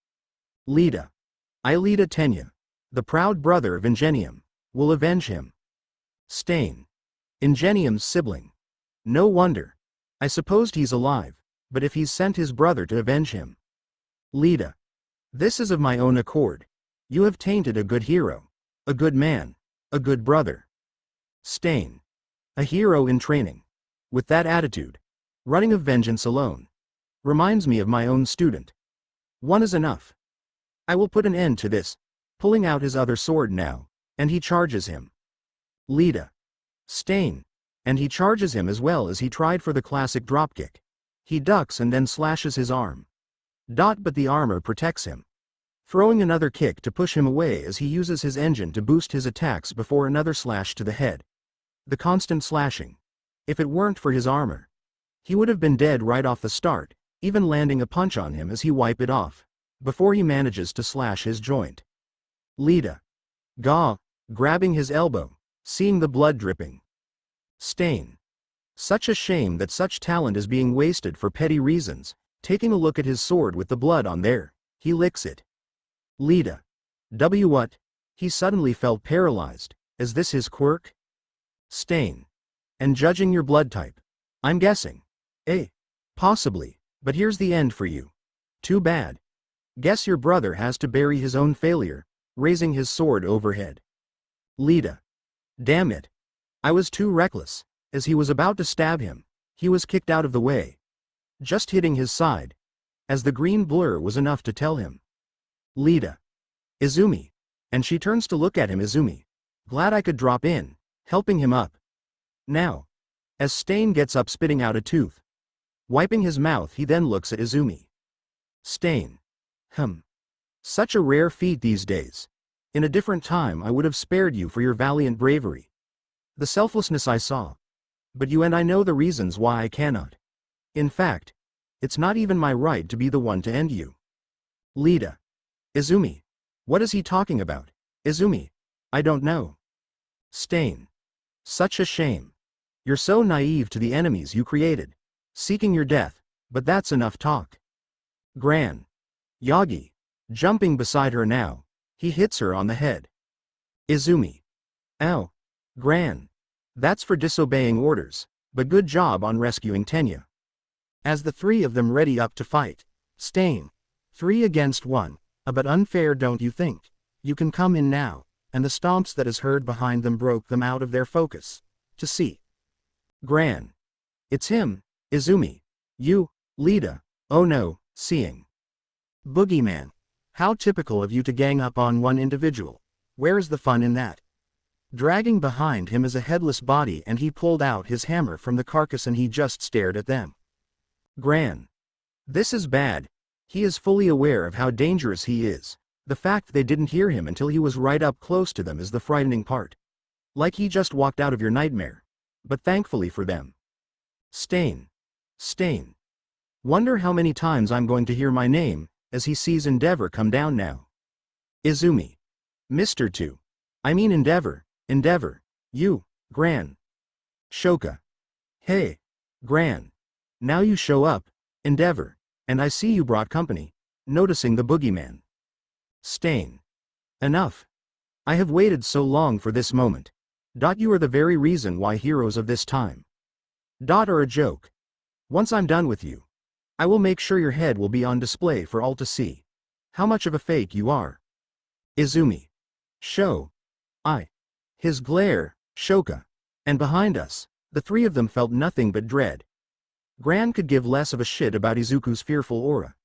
S1: Lita. I, Lita Tenya, the proud brother of Ingenium, will avenge him. Stain. Ingenium's sibling. No wonder. I supposed he's alive, but if he's sent his brother to avenge him. Lita. This is of my own accord. You have tainted a good hero. A good man. A good brother. Stain. A hero in training. With that attitude. Running of vengeance alone. Reminds me of my own student. One is enough. I will put an end to this. Pulling out his other sword now. And he charges him. Lita. Stain. And he charges him as well as he tried for the classic dropkick. He ducks and then slashes his arm. But the armor protects him. Throwing another kick to push him away as he uses his engine to boost his attacks before another slash to the head. The constant slashing. If it weren't for his armor, he would have been dead right off the start, even landing a punch on him as he wipe it off, before he manages to slash his joint. Lita. Grabbing his elbow, seeing the blood dripping. Stain. Such a shame that such talent is being wasted for petty reasons. Taking a look at his sword with the blood on there, he licks it. Lita. What? He suddenly felt paralyzed. Is this his quirk? Stain. And judging your blood type. I'm guessing. Possibly, but here's the end for you. Too bad. Guess your brother has to bury his own failure, raising his sword overhead. Lita. Damn it. I was too reckless. As he was about to stab him, he was kicked out of the way, just hitting his side, as the green blur was enough to tell him. Lita. Izumi. And she turns to look at him. Izumi. Glad I could drop in, helping him up. Now. As Stain gets up spitting out a tooth. Wiping his mouth, he then looks at Izumi. Stain. Such a rare feat these days. In a different time I would have spared you for your valiant bravery. The selflessness I saw. But you and I know the reasons why I cannot. In fact, it's not even my right to be the one to end you. Lita. Izumi. What is he talking about? Izumi. I don't know. Stain. Such a shame. You're so naive to the enemies you created. Seeking your death, but that's enough talk. Gran. Yagi. Jumping beside her now, he hits her on the head. Izumi. Ow. Gran. That's for disobeying orders, but good job on rescuing Tenya.
S2: As the three of them ready up to fight. Stain. 3 against 1, a bit unfair, don't you think? You can come in now, and the stomps that is heard behind them broke them out of their focus. To see.
S1: Gran. It's him, Izumi. You, Lita. Oh no, seeing.
S2: Boogeyman. How typical of you to gang up on one individual. Where's the fun in that? Dragging behind him is a headless body, and he pulled out his hammer from the carcass and he just stared at them.
S1: Gran. This is bad. He is fully aware of how dangerous he is. The fact they didn't hear him until he was right up close to them is the frightening part. Like he just walked out of your nightmare. But thankfully for them. Stain. Stain. Wonder how many times I'm going to hear my name, as he sees Endeavor come down now. Izumi. Mr. 2. I mean Endeavor. Endeavor. You, Gran. Shoka. Hey. Gran. Now you show up, Endeavor, and I see you brought company, noticing the boogeyman. Stain. Enough. I have waited so long for this moment. You are the very reason why heroes of this time are a joke. Once I'm done with you, I will make sure your head will be on display for all to see. How much of a fake you are. Izumi. Show. His glare, Shoka. And behind us, the three of them felt nothing but dread. Gran could give less of a shit about Izuku's fearful aura.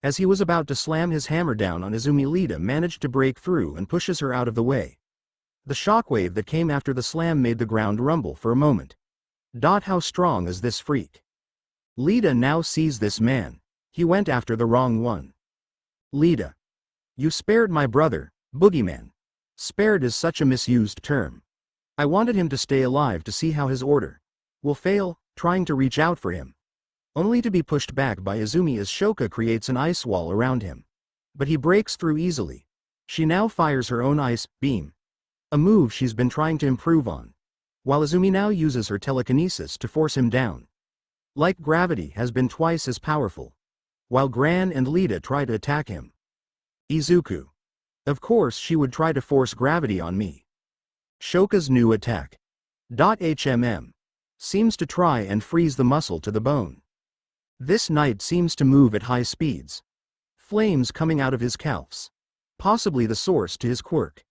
S1: As he was about to slam his hammer down on Izumi, Lita managed to break through and pushes her out of the way. The shockwave that came after the slam made the ground rumble for a moment. How strong is this freak? Lita now sees this man. He went after the wrong one. Lita. You spared my brother, Boogeyman. Spared is such a misused term. I wanted him to stay alive to see how his order will fail, trying to reach out for him. Only to be pushed back by Izumi as Shoka creates an ice wall around him. But he breaks through easily. She now fires her own ice beam. A move she's been trying to improve on. While Izumi now uses her telekinesis to force him down. Like gravity has been twice as powerful. While Gran and Lita try to attack him. Izuku. Of course she would try to force gravity on me. Shoka's new attack. Seems to try and freeze the muscle to the bone. This knight seems to move at high speeds. Flames coming out of his calves. Possibly the source to his quirk.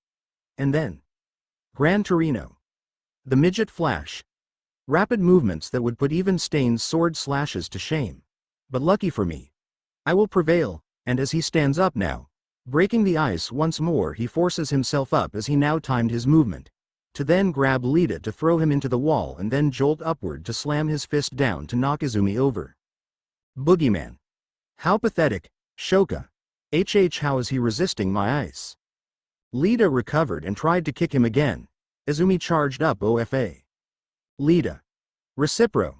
S1: And then. Gran Torino. The midget flash. Rapid movements that would put even Stain's sword slashes to shame. But lucky for me. I will prevail, and as he stands up now, breaking the ice once more, he forces himself up as he now timed his movement. To then grab Lita to throw him into the wall and then jolt upward to slam his fist down to knock Izumi over. Boogeyman. How pathetic, Shoka. How is he resisting my ice? Lita recovered and tried to kick him again. Izumi charged up OFA. Lita. Recipro.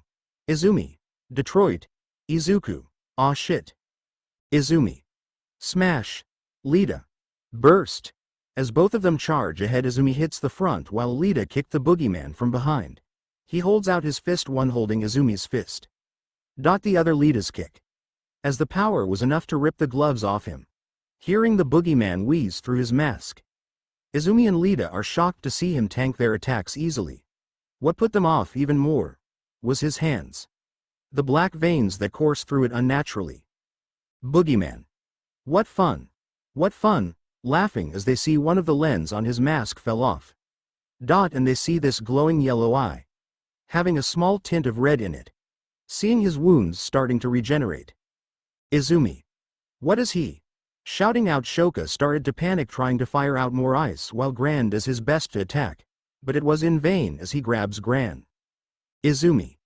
S1: Izumi. Detroit. Izuku. Aw shit. Izumi. Smash. Lita. Burst. As both of them charge ahead, Izumi hits the front while Lita kicked the boogeyman from behind. He holds out his fist, one holding Izumi's fist. The other Lita's kick. As the power was enough to rip the gloves off him. Hearing the boogeyman wheeze through his mask. Izumi and Lita are shocked to see him tank their attacks easily. What put them off even more was his hands. The black veins that course through it unnaturally. Boogeyman. What fun! What fun! Laughing as they see one of the lens on his mask fell off. And they see this glowing yellow eye, having a small tint of red in it. Seeing his wounds starting to regenerate. Izumi. What is he? Shouting out, Shoka started to panic, trying to fire out more ice while Gran does his best to attack, but it was in vain as he grabs Gran. Izumi.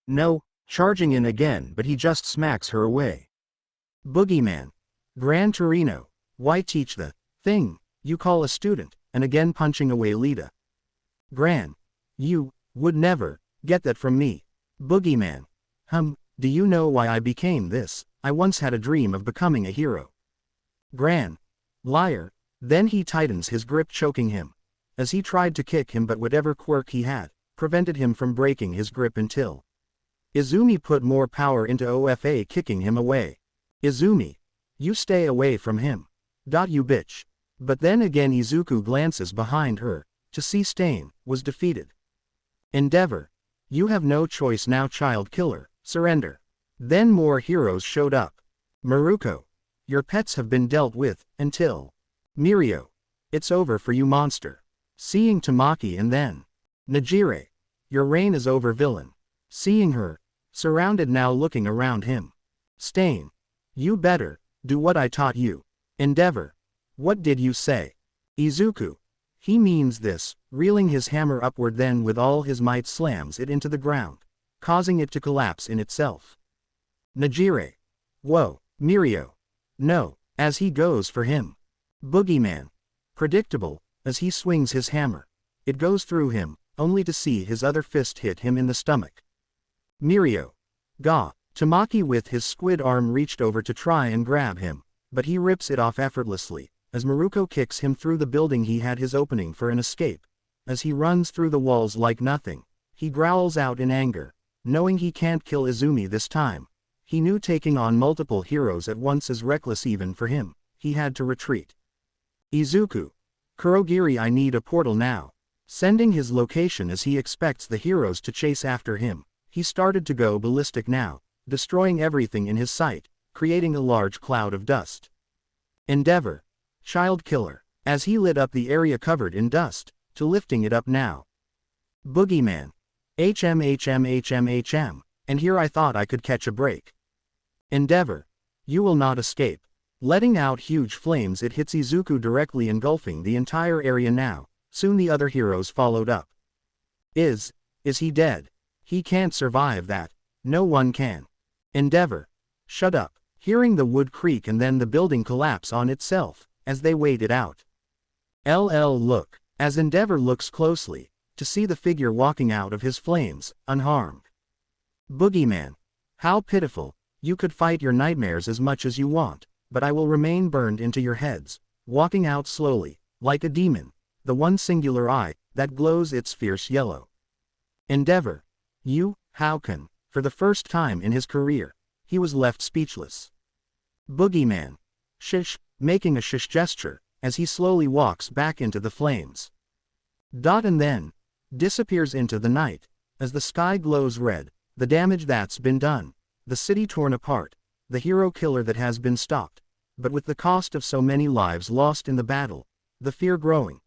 S1: No, charging in again, but he just smacks her away.
S2: Boogeyman. Gran Torino, why teach the thing you call a student, and again punching away Lita. Gran. You would never get that from me. Boogeyman. Do you know why I became this? I once had a dream of becoming a hero. Gran. Liar. Then he tightens his grip, choking him, as he tried to kick him, but whatever quirk he had prevented him from breaking his grip until Izumi put more power into OFA, kicking him away. Izumi. You stay away from him. You bitch. But then again Izuku glances behind her to see Stain was defeated. Endeavor. You have no choice now, child killer. Surrender. Then more heroes showed up. Maruko. Your pets have been dealt with, until Mirio. It's over for you, monster. Seeing Tamaki, and then Nejire. Your reign is over, villain. Seeing her surrounded, now looking around him. Stain. You better do what I taught you. Endeavor. What did you say? Izuku. He means this, reeling his hammer upward, then with all his might slams it into the ground, causing it to collapse in itself. Nejire. Whoa, Mirio. No, as he goes for him. Boogeyman. Predictable, as he swings his hammer. It goes through him, only to see his other fist hit him in the stomach. Mirio. Gah. Tamaki with his squid arm reached over to try and grab him, but he rips it off effortlessly, as Maruko kicks him through the building. He had his opening for an escape. As he runs through the walls like nothing, he growls out in anger, knowing he can't kill Izumi this time. He knew taking on multiple heroes at once is reckless even for him. He had to retreat. Izuku. Kurogiri, I need a portal now. Sending his location as he expects the heroes to chase after him, he started to go ballistic now, destroying everything in his sight, creating a large cloud of dust. Endeavor. Child killer. As he lit up the area covered in dust, to lifting it up now. Boogeyman. HM. And here I thought I could catch a break. Endeavor. You will not escape. Letting out huge flames, it hits Izuku directly, engulfing the entire area now. Soon the other heroes followed up. Is he dead? He can't survive that. No one can. Endeavor. Shut up. Hearing the wood creak and then the building collapse on itself, as they wait it out. Look. As Endeavor looks closely, to see the figure walking out of his flames, unharmed. Boogeyman. How pitiful. You could fight your nightmares as much as you want, but I will remain burned into your heads, walking out slowly, like a demon, the one singular eye that glows its fierce yellow. Endeavor. You, how can? For the first time in his career, he was left speechless. Boogeyman. Shish, making a shish gesture, as he slowly walks back into the flames. And then disappears into the night, as the sky glows red, the damage that's been done, the city torn apart, the hero killer that has been stopped, but with the cost of so many lives lost in the battle, the fear growing,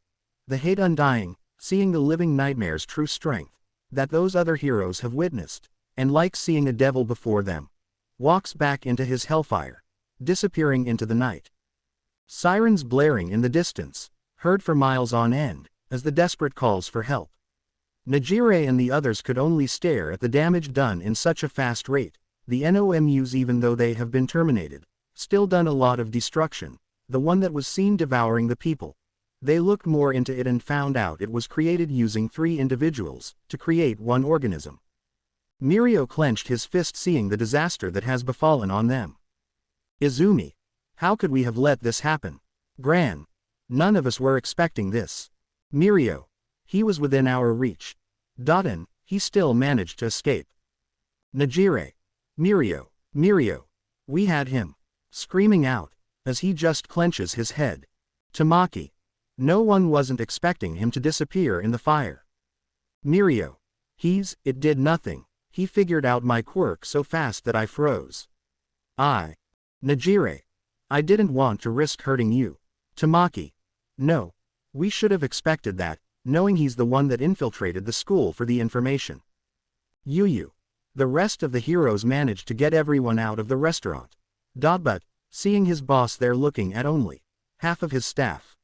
S2: the hate undying, seeing the living nightmare's true strength, that those other heroes have witnessed, and like seeing a devil before them, walks back into his hellfire, disappearing into the night. Sirens blaring in the distance, heard for miles on end, as the desperate calls for help. Nejire and the others could only stare at the damage done in such a fast rate. The NOMUs, even though they have been terminated, still done a lot of destruction. The one that was seen devouring the people. They looked more into it and found out it was created using 3 individuals to create one organism. Mirio clenched his fist, seeing the disaster that has befallen on them. Izumi. How could we have let this happen? Gran. None of us were expecting this. Mirio. He was within our reach. And he still managed to escape. Nejire. Mirio. We had him. Screaming out, as he just clenches his head. Tamaki. No one wasn't expecting him to disappear in the fire. Mirio. It did nothing. He figured out my quirk so fast that I froze. Nejire. I didn't want to risk hurting you. Tamaki. No. We should have expected that, knowing he's the one that infiltrated the school for the information. Yu. The rest of the heroes managed to get everyone out of the restaurant. But, seeing his boss there looking at only half of his staff.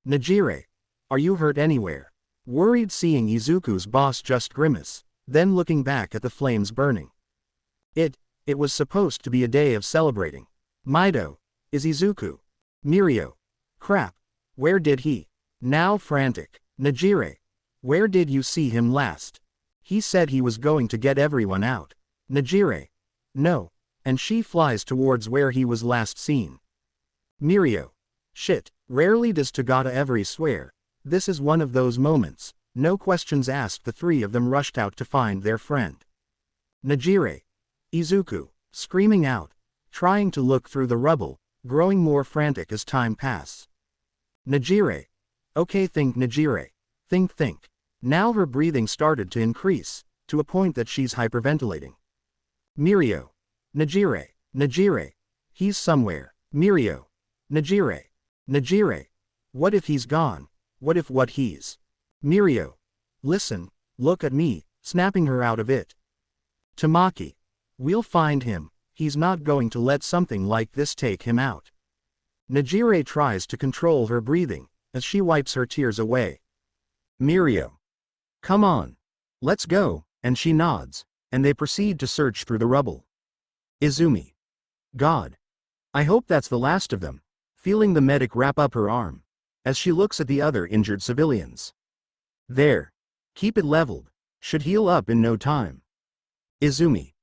S2: Nejire. Are you hurt anywhere? Worried seeing Izuku's boss just grimace, then looking back at the flames burning. It was supposed to be a day of celebrating. Mido. Is Izuku? Mirio. Crap. Where did he? Now frantic. Nejire. Where did you see him last? He said he was going to get everyone out. Nejire. No. And she flies towards where he was last seen. Mirio. Shit, rarely does Tagata ever swear. This is one of those moments. No questions asked, the three of them rushed out to find their friend. Nejire. Izuku. Screaming out. Trying to look through the rubble, growing more frantic as time passes. Nejire. Okay, think Nejire. Think. Now her breathing started to increase, to a point that she's hyperventilating. Mirio. Nejire. He's somewhere. Mirio. Nejire. What if he's gone? What if he's? Mirio. Listen, look at me, snapping her out of it. Tamaki. We'll find him. He's not going to let something like this take him out. Nejire tries to control her breathing, as she wipes her tears away.
S1: Mirio. Come on. Let's go, and she nods, and they proceed to search through the rubble. Izumi. God. I hope that's the last of them, feeling the medic wrap up her arm, as she looks at the other injured civilians. There. Keep it leveled. Should heal up in no time. Izumi.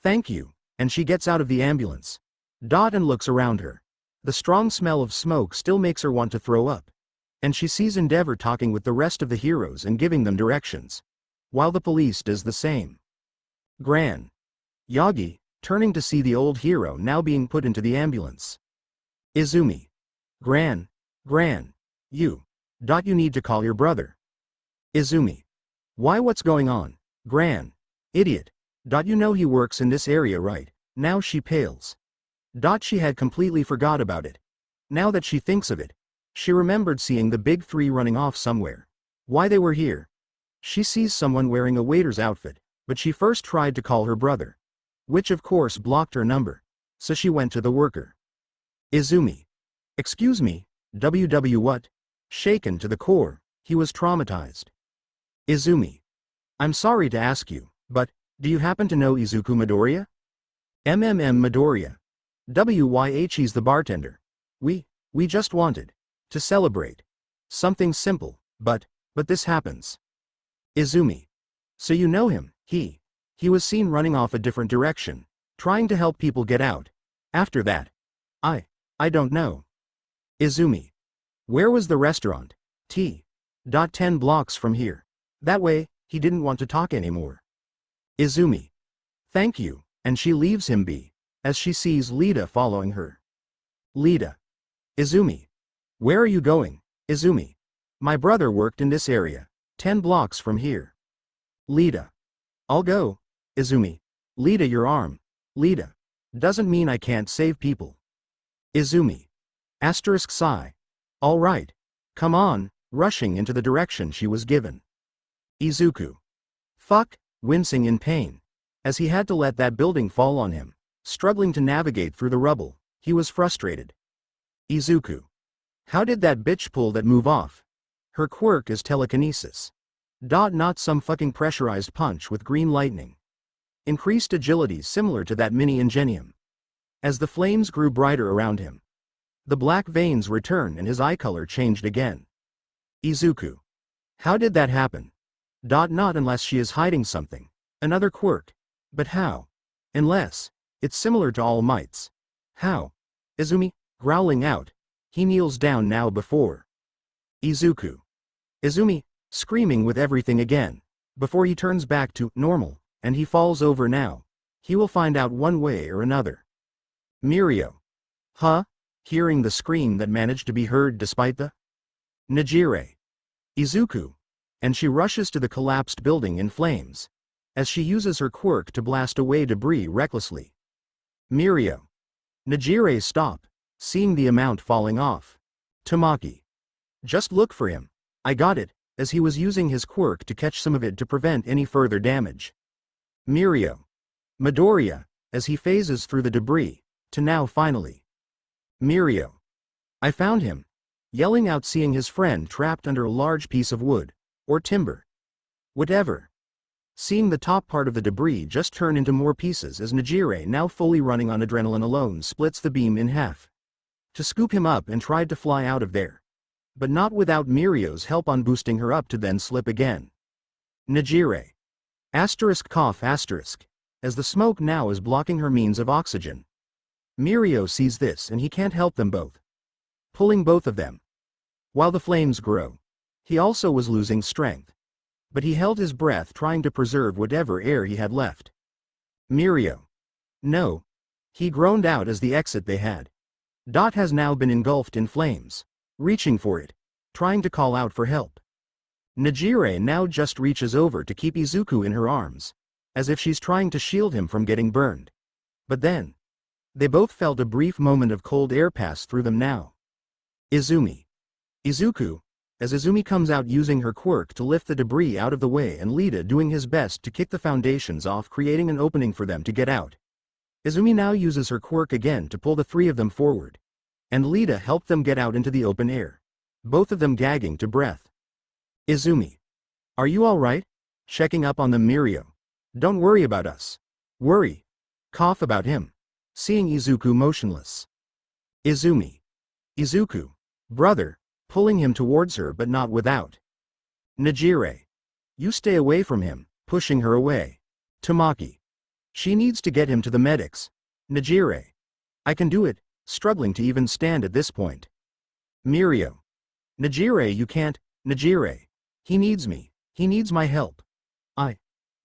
S1: Thank you, and she gets out of the ambulance. And looks around her. The strong smell of smoke still makes her want to throw up. And she sees Endeavor talking with the rest of the heroes and giving them directions, while the police does the same. Gran. Yagi, turning to see the old hero now being put into the ambulance. Izumi. Gran. You need to call your brother. Izumi. Why, what's going on? Gran. Idiot. You know he works in this area, right? Now she pales. She had completely forgot about it. Now that she thinks of it, she remembered seeing the big three running off somewhere. Why they were here? She sees someone wearing a waiter's outfit, but she first tried to call her brother, which of course blocked her number, so she went to the worker. Izumi. Excuse me, what? Shaken to the core, he was traumatized. Izumi. I'm sorry to ask you, but, do you happen to know Izuku Midoriya? Midoriya. He's the bartender. We just wanted to celebrate. Something simple, but this happens. Izumi. So you know him? He was seen running off a different direction, trying to help people get out. After that, I don't know. Izumi. Where was the restaurant? 10 blocks from here. That way, he didn't want to talk anymore. Izumi. Thank you, and she leaves him be, as she sees Lita following her. Lita. Izumi. Where are you going, Izumi? My brother worked in this area, 10 blocks from here. Lita. I'll go, Izumi. Lita, your arm. Lita. Doesn't mean I can't save people. Izumi. Sigh. All right. Come on, rushing into the direction she was given. Izuku. Fuck, wincing in pain, as he had to let that building fall on him, struggling to navigate through the rubble, he was frustrated. Izuku. How did that bitch pull that move off? Her quirk is telekinesis. Not some fucking pressurized punch with green lightning. Increased agility similar to that mini ingenium. As the flames grew brighter around him, the black veins returned and his eye color changed again. Izuku. How did that happen? Not unless she is hiding something. Another quirk. But how? Unless it's similar to All Might's. How? Izumi, growling out. He kneels down now before Izuku. Izumi, screaming with everything again, before he turns back to normal, and he falls over now. He will find out one way or another. Mirio. Huh? hearing the scream that managed to be heard despite the Nejire. Izuku. And she rushes to the collapsed building in flames, as she uses her quirk to blast away debris recklessly. Mirio. Nejire stop, seeing the amount falling off. Tamaki. Just look for him. I got it, as he was using his quirk to catch some of it to prevent any further damage. Mirio. Midoriya, as he phases through the debris, to now finally. Mirio. I found him. Yelling out, seeing his friend trapped under a large piece of wood, or timber. Whatever. Seeing the top part of the debris just turn into more pieces as Nejire, now fully running on adrenaline alone, splits the beam in half. To scoop him up and tried to fly out of there. But not without Mirio's help on boosting her up to then slip again. Nejire. Asterisk cough asterisk. As the smoke now is blocking her means of oxygen. Mirio sees this and he can't help them both. Pulling both of them. While the flames grow. He also was losing strength. But he held his breath, trying to preserve whatever air he had left. Mirio. No. He groaned out as the exit they had. Dot has now been engulfed in flames. Reaching for it. Trying to call out for help. Nejire now just reaches over to keep Izuku in her arms. As if she's trying to shield him from getting burned. But then. They both felt a brief moment of cold air pass through them now. Izumi. Izuku. As Izumi comes out using her quirk to lift the debris out of the way and Lita doing his best to kick the foundations off, creating an opening for them to get out. Izumi now uses her quirk again to pull the three of them forward. And Lita helped them get out into the open air. Both of them gagging to breath. Izumi. Are you alright? Checking up on them. Mirio. Don't worry about us. Worry. Cough about him. Seeing Izuku motionless. Izumi. Izuku. Brother. Pulling him towards her but not without. Nejire. You stay away from him, pushing her away. Tamaki. She needs to get him to the medics. Nejire. I can do it, struggling to even stand at this point. Mirio. Nejire, you can't. Nejire. He needs me. He needs my help.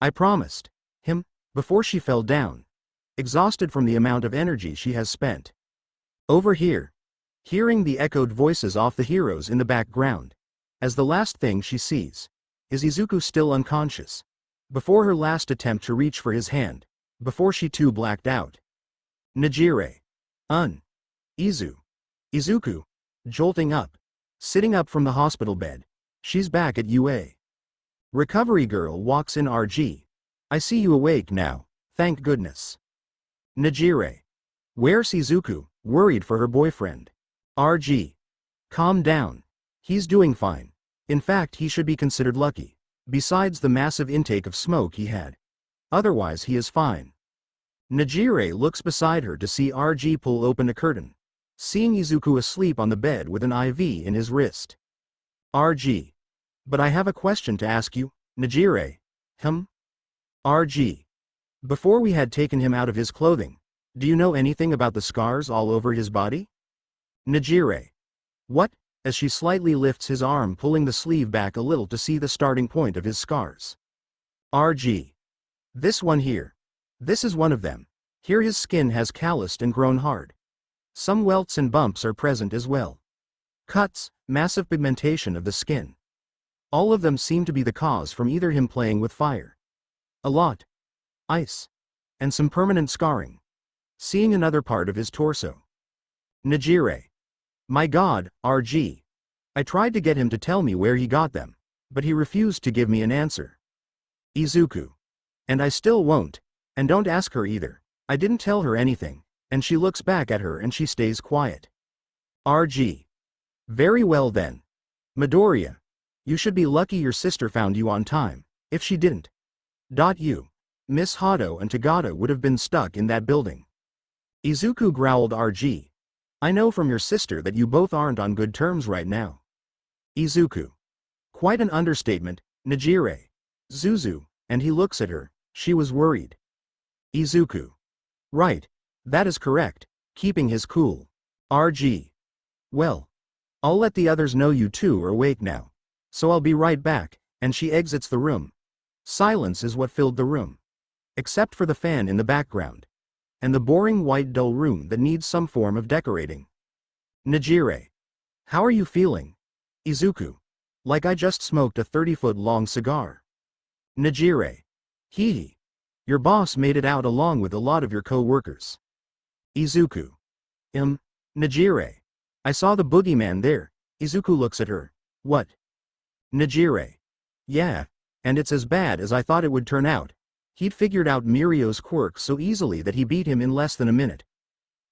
S1: I promised him, before she fell down. Exhausted from the amount of energy she has spent. Over here. Hearing the echoed voices off the heroes in the background. As the last thing she sees. Is Izuku still unconscious. Before her last attempt to reach for his hand. Before she too blacked out. Nejire. Izuku. Jolting up. Sitting up from the hospital bed. She's back at UA. Recovery girl walks in. RG. I see you awake now, thank goodness. Nejire. Where's Izuku, worried for her boyfriend. RG. Calm down. He's doing fine. In fact, he should be considered lucky. Besides the massive intake of smoke he had. Otherwise he is fine. Nejire looks beside her to see RG pull open a curtain. Seeing Izuku asleep on the bed with an IV in his wrist. RG. But I have a question to ask you, Nejire. RG. Before we had taken him out of his clothing, do you know anything about the scars all over his body? Nejire. What? As she slightly lifts his arm, pulling the sleeve back a little to see the starting point of his scars. RG. This one here. This is one of them. Here his skin has calloused and grown hard. Some welts and bumps are present as well. Cuts, massive pigmentation of the skin. All of them seem to be the cause from either him playing with fire. A lot. Ice. And some permanent scarring. Seeing another part of his torso. Nejire. My god, RG. I tried to get him to tell me where he got them, but he refused to give me an answer. Izuku. And I still won't. And don't ask her either. I didn't tell her anything, and she looks back at her and she stays quiet. RG. Very well then. Midoriya. You should be lucky your sister found you on time, if she didn't. You, Miss Hado and Tagata would have been stuck in that building. Izuku growled. RG. I know from your sister that you both aren't on good terms right now. Izuku. Quite an understatement, Nejire. Zuzu, and he looks at her, she was worried. Izuku. Right. That is correct, keeping his cool. RG. Well. I'll let the others know you two are awake now. So I'll be right back, and she exits the room. Silence is what filled the room. Except for the fan in the background. And the boring white dull room that needs some form of decorating. Nejire. How are you feeling? Izuku. Like I just smoked a 30-foot long cigar. Nejire. Hee hee. Your boss made it out along with a lot of your co-workers. Izuku. Nejire. I saw the boogeyman there. Izuku looks at her. What? Nejire. Yeah. And it's as bad as I thought it would turn out. He'd figured out Mirio's quirk so easily that he beat him in less than a minute.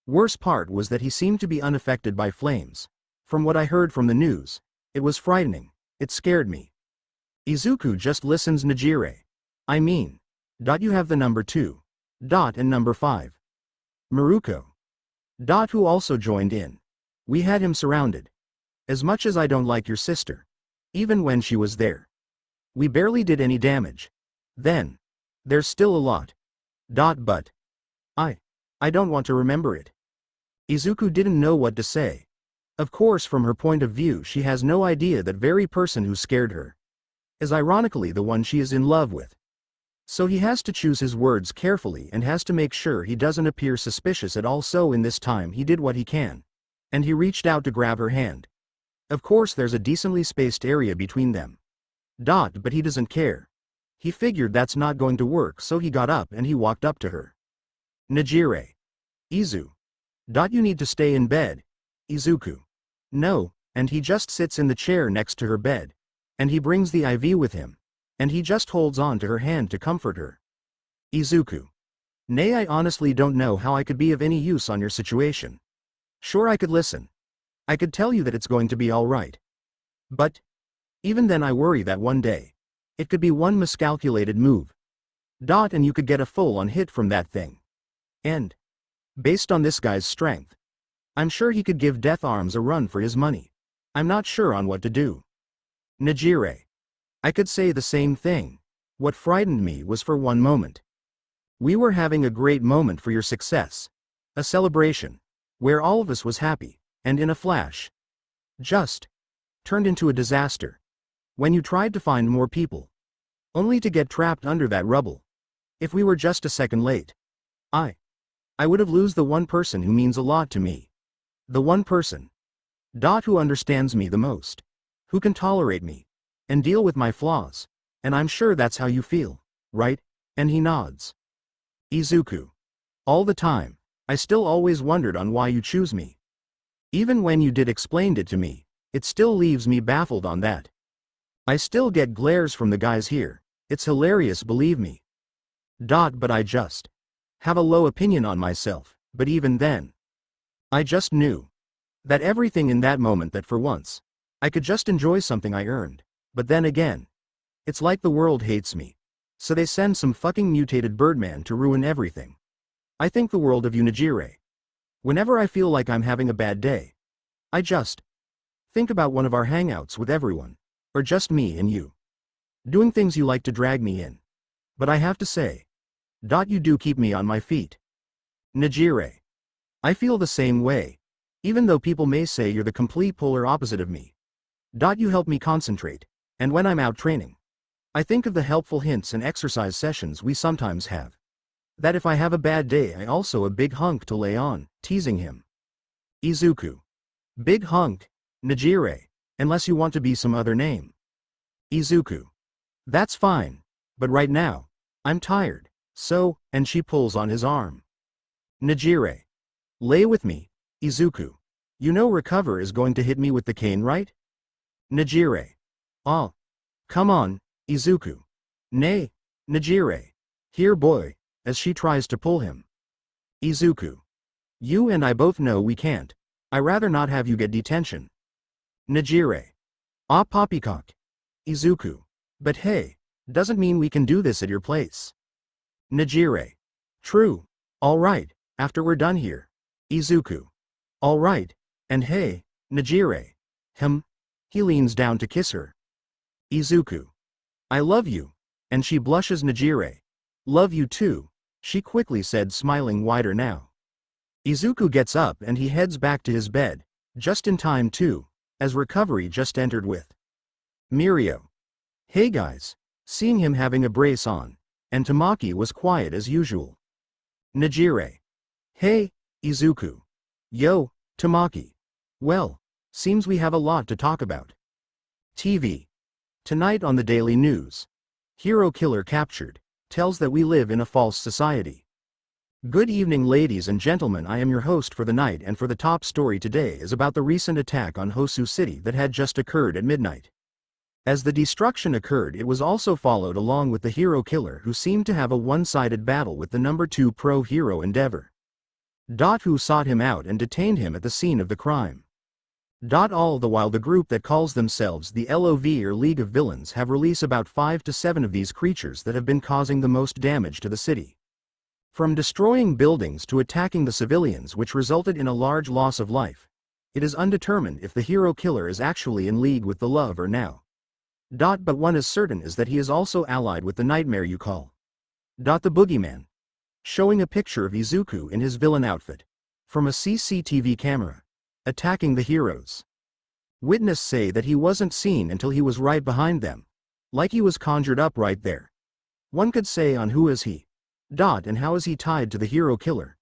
S1: Worst part was that he seemed to be unaffected by flames. From what I heard from the news, it was frightening. It scared me. Izuku just listens. Nejire. I mean. You have the number 2. And number 5. Maruko. Who also joined in. We had him surrounded. As much as I don't like your sister. Even when she was there. We barely did any damage. Then. There's still a lot. But. I don't want to remember it. Izuku didn't know what to say. Of course, from her point of view, she has no idea that very person who scared her is ironically the one she is in love with. So he has to choose his words carefully and has to make sure he doesn't appear suspicious at all. So in this time he did what he can. And he reached out to grab her hand. Of course there's a decently spaced area between them. But he doesn't care. He figured that's not going to work, so he got up and he walked up to her. Nejire. Izu. You need to stay in bed. Izuku. No, and he just sits in the chair next to her bed. And he brings the IV with him. And he just holds on to her hand to comfort her. Izuku. Nay, I honestly don't know how I could be of any use on your situation. Sure, I could listen. I could tell you that it's going to be alright. But even then I worry that one day it could be one miscalculated move. And you could get a full-on hit from that thing. And based on this guy's strength, I'm sure he could give Death Arms a run for his money. I'm not sure on what to do. Nejire. I could say the same thing. What frightened me was for one moment. We were having a great moment for your success. A celebration. Where all of us was happy, and in a flash. Just turned into a disaster. When you tried to find more people. Only to get trapped under that rubble. If we were just a second late. I would have lost the one person who means a lot to me. The one person. Who understands me the most. Who can tolerate me. And deal with my flaws. And I'm sure that's how you feel, right? And he nods. Izuku. All the time, I still always wondered on why you choose me. Even when you did explained it to me, it still leaves me baffled on that. I still get glares from the guys here. It's hilarious, believe me. But I just have a low opinion on myself, but even then, I just knew that everything in that moment that for once, I could just enjoy something I earned. But then again, it's like the world hates me. So they send some fucking mutated birdman to ruin everything. I think the world of you, Nejire. Whenever I feel like I'm having a bad day, I just think about one of our hangouts with everyone. Or just me and you. Doing things you like to drag me in. But I have to say, you do keep me on my feet. Nejire. I feel the same way. Even though people may say you're the complete polar opposite of me. You help me concentrate. And when I'm out training, I think of the helpful hints and exercise sessions we sometimes have. That if I have a bad day, I also a big hunk to lay on, teasing him. Izuku. Big hunk. Nejire. Unless you want to be some other name. Izuku. That's fine. But right now, I'm tired. So, and she pulls on his arm. Nejire. Lay with me, Izuku. You know Recover is going to hit me with the cane, right? Nejire. Oh. Come on, Izuku. Nay, Nejire. Here boy, as she tries to pull him. Izuku. You and I both know we can't. I rather not have you get detention. Nejire. Poppycock. Izuku. But hey, doesn't mean we can do this at your place. Nejire. True. Alright, after we're done here. Izuku. Alright, and hey, Nejire. He leans down to kiss her. Izuku. I love you. And she blushes. Nejire. Love you too, she quickly said, smiling wider now. Izuku gets up and he heads back to his bed, just in time too, as Recovery just entered with Mirio. Hey guys. Seeing him having a brace on, and Tamaki was quiet as usual. Nejire. Hey, Izuku. Yo, Tamaki. Well, seems we have a lot to talk about. TV. Tonight on the Daily News. Hero killer captured. Tells that we live in a false society. Good evening, ladies and gentlemen. I am your host for the night, and for the top story today is about the recent attack on Hosu City that had just occurred at midnight. As the destruction occurred, it was also followed along with the hero killer, who seemed to have a one-sided battle with the number 2 pro hero Endeavor. Who sought him out and detained him at the scene of the crime. All the while the group that calls themselves the LOV or League of Villains have released about 5 to 7 of these creatures that have been causing the most damage to the city. From destroying buildings to attacking the civilians, which resulted in a large loss of life. It is undetermined if the hero killer is actually in league with the Love or now. But one is certain is that he is also allied with the nightmare you call. The boogeyman. Showing a picture of Izuku in his villain outfit. From a CCTV camera. Attacking the heroes. Witnesses say that he wasn't seen until he was right behind them. Like he was conjured up right there. One could say, on who is he? And how is he tied to the hero killer?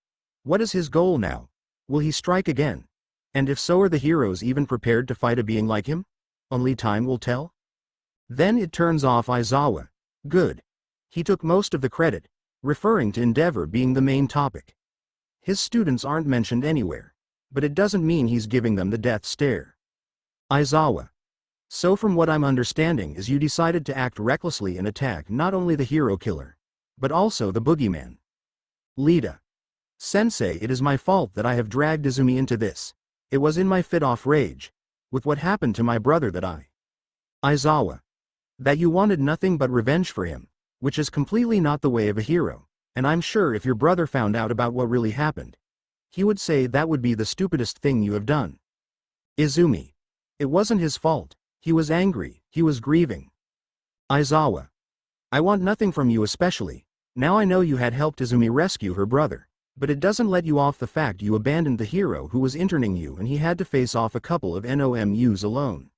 S1: What is his goal now? Will he strike again? And if so, are the heroes even prepared to fight a being like him? Only time will tell. Then it turns off Aizawa. Good. He took most of the credit, referring to Endeavor being the main topic. His students aren't mentioned anywhere. But it doesn't mean he's giving them the death stare. Aizawa. So from what I'm understanding is you decided to act recklessly and attack not only the hero killer, but also the boogeyman. Lida. Sensei, it is my fault that I have dragged Izumi into this. It was in my fit-off rage, with what happened to my brother that I. Aizawa. That you wanted nothing but revenge for him, which is completely not the way of a hero, and I'm sure if your brother found out about what really happened, he would say that would be the stupidest thing you have done. Izumi. It wasn't his fault. He was angry, he was grieving. Aizawa. I want nothing from you especially. Now I know you had helped Izumi rescue her brother, but it doesn't let you off the fact you abandoned the hero who was interning you and he had to face off a couple of NOMUs alone.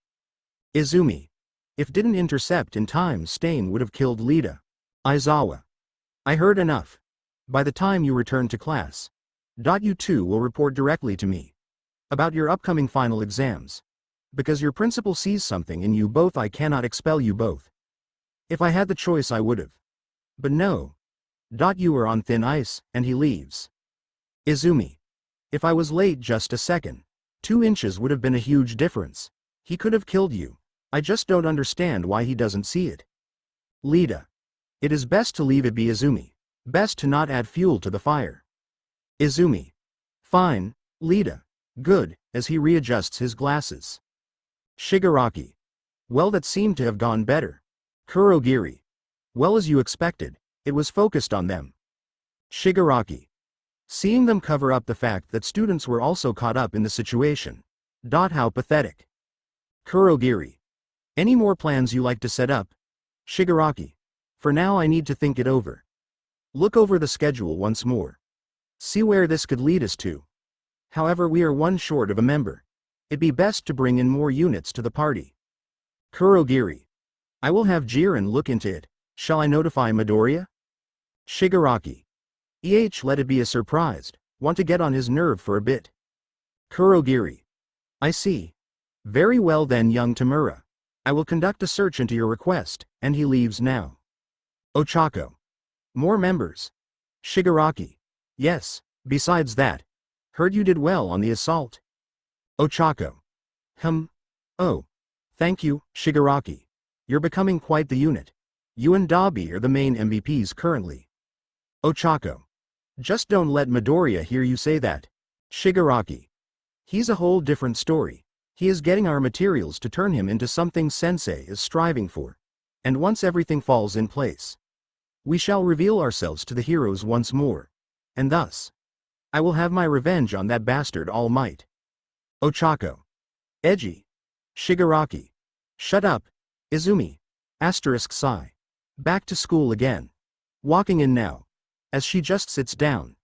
S1: Izumi. If didn't intercept in time, Stain would have killed Lida. Aizawa. I heard enough. By the time you return to class, you two will report directly to me about your upcoming final exams. Because your principal sees something in you both. I cannot expel you both. If I had the choice I would have. But no. You are on thin ice, and he leaves. Izumi. If I was late just a second, 2 inches would have been a huge difference. He could have killed you. I just don't understand why he doesn't see it. Lida. It is best to leave it be, Izumi. Best to not add fuel to the fire. Izumi. Fine, Lida. Good, as he readjusts his glasses. Shigaraki. Well, that seemed to have gone better. Kurogiri. Well, as you expected, it was focused on them. Shigaraki. Seeing them cover up the fact that students were also caught up in the situation. How pathetic. Kurogiri. Any more plans you like to set up? Shigaraki. For now I need to think it over. Look over the schedule once more. See where this could lead us to. However, we are 1 short of a member. It'd be best to bring in more units to the party. Kurogiri. I will have Jiren look into it. Shall I notify Midoriya? Shigaraki. Let it be a surprise. Want to get on his nerve for a bit. Kurogiri. I see. Very well then, young Tamura. I will conduct a search into your request, and he leaves now. Ochako. More members. Shigaraki. Yes, besides that. Heard you did well on the assault. Ochako. Oh. Thank you, Shigaraki. You're becoming quite the unit. You and Dabi are the main MVPs currently. Ochako. Just don't let Midoriya hear you say that. Shigaraki. He's a whole different story. He is getting our materials to turn him into something Sensei is striving for. And once everything falls in place, we shall reveal ourselves to the heroes once more. And thus, I will have my revenge on that bastard All Might. Ochako. Edgy. Shigaraki. Shut up, Izumi. Sigh. Back to school again. Walking in now. As she just sits down.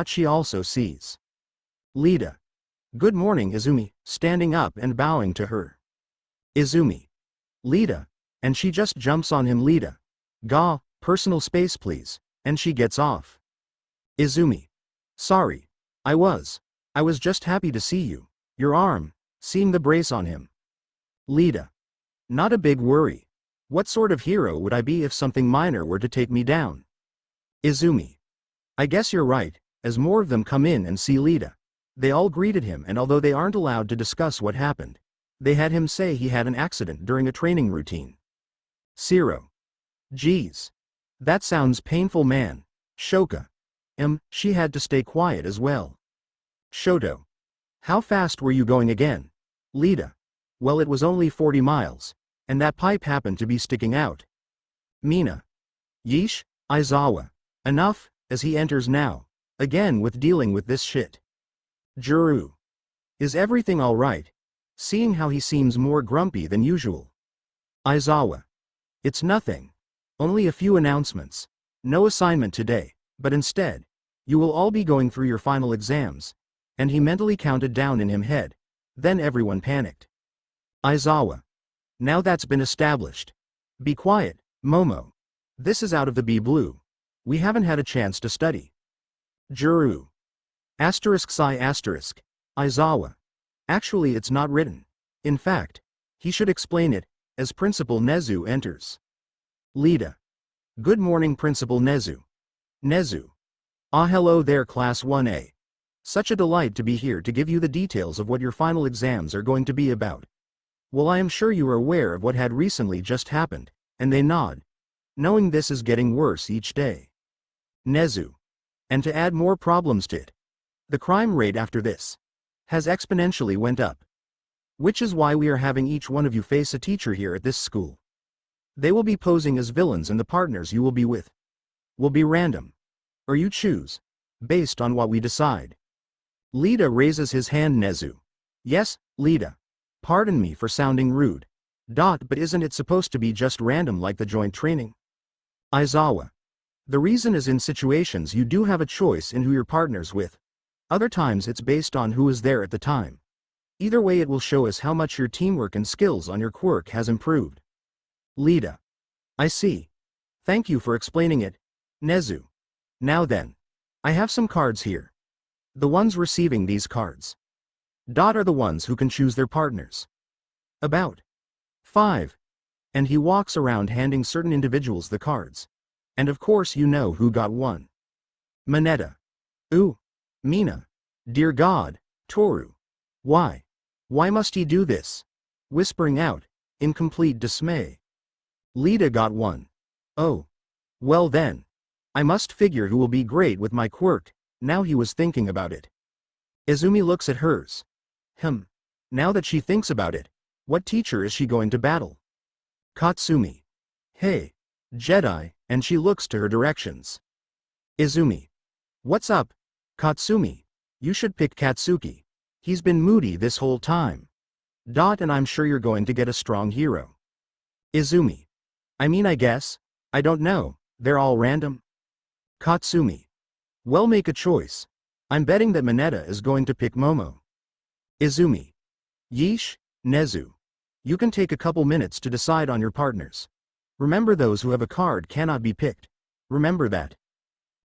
S1: She also sees Lida. Good morning, Izumi, standing up and bowing to her. Izumi. Lida. And she just jumps on him. Lida. Personal space please, and she gets off. Izumi. Sorry. I was just happy to see you. Your arm, seeing the brace on him. Lita. Not a big worry. What sort of hero would I be if something minor were to take me down? Izumi. I guess you're right, as more of them come in and see Lita. They all greeted him, and although they aren't allowed to discuss what happened, they had him say he had an accident during a training routine. Zero. Geez. That sounds painful, man. Shoka. She had to stay quiet as well. Shoto. How fast were you going again? Lita. Well, it was only 40 miles. And that pipe happened to be sticking out. Mina. Yeesh, Aizawa. Enough, as he enters now. Again with dealing with this shit. Juru. Is everything alright? Seeing how he seems more grumpy than usual. Aizawa. It's nothing. Only a few announcements. No assignment today, but instead, you will all be going through your final exams. And he mentally counted down in his head. Then everyone panicked. Aizawa. Now that's been established. Be quiet, Momo. This is out of the B-blue. We haven't had a chance to study. Juru. Psi asterisk. Aizawa. Actually, it's not written. In fact, he should explain it, as Principal Nezu enters. Lita. Good morning, Principal Nezu. Nezu. Ah, hello there, Class 1A. Such a delight to be here to give you the details of what your final exams are going to be about. Well, I am sure you are aware of what had recently just happened, and they nod, knowing this is getting worse each day. Nezu. And to add more problems to it, the crime rate after this has exponentially went up. Which is why we are having each one of you face a teacher here at this school. They will be posing as villains, and the partners you will be with will be random. Or you choose, based on what we decide. Lita raises his hand. Nezu. Yes, Lita. Pardon me for sounding rude. But isn't it supposed to be just random like the joint training? Aizawa. The reason is in situations you do have a choice in who you're partners with. Other times it's based on who is there at the time. Either way, it will show us how much your teamwork and skills on your quirk has improved. Lita. I see. Thank you for explaining it, Nezu. Now then, I have some cards here. The ones receiving these cards are the ones who can choose their partners. About 5. And he walks around handing certain individuals the cards. And of course you know who got one. Mineta. Ooh. Mina. Dear God, Toru. Why? Why must he do this? Whispering out, in complete dismay. Lita got one. Oh. Well then. I must figure who will be great with my quirk. Now he was thinking about it. Izumi looks at hers. Now that she thinks about it, what teacher is she going to battle? Katsumi. Hey, Jedi, and she looks to her directions. Izumi. What's up, Katsumi? You should pick Katsuki. He's been moody this whole time. And I'm sure you're going to get a strong hero. Izumi. I guess. I don't know, they're all random. Katsumi. Well, make a choice. I'm betting that Mineta is going to pick Momo. Izumi. Yeesh, Nezu. You can take a couple minutes to decide on your partners. Remember, those who have a card cannot be picked. Remember that.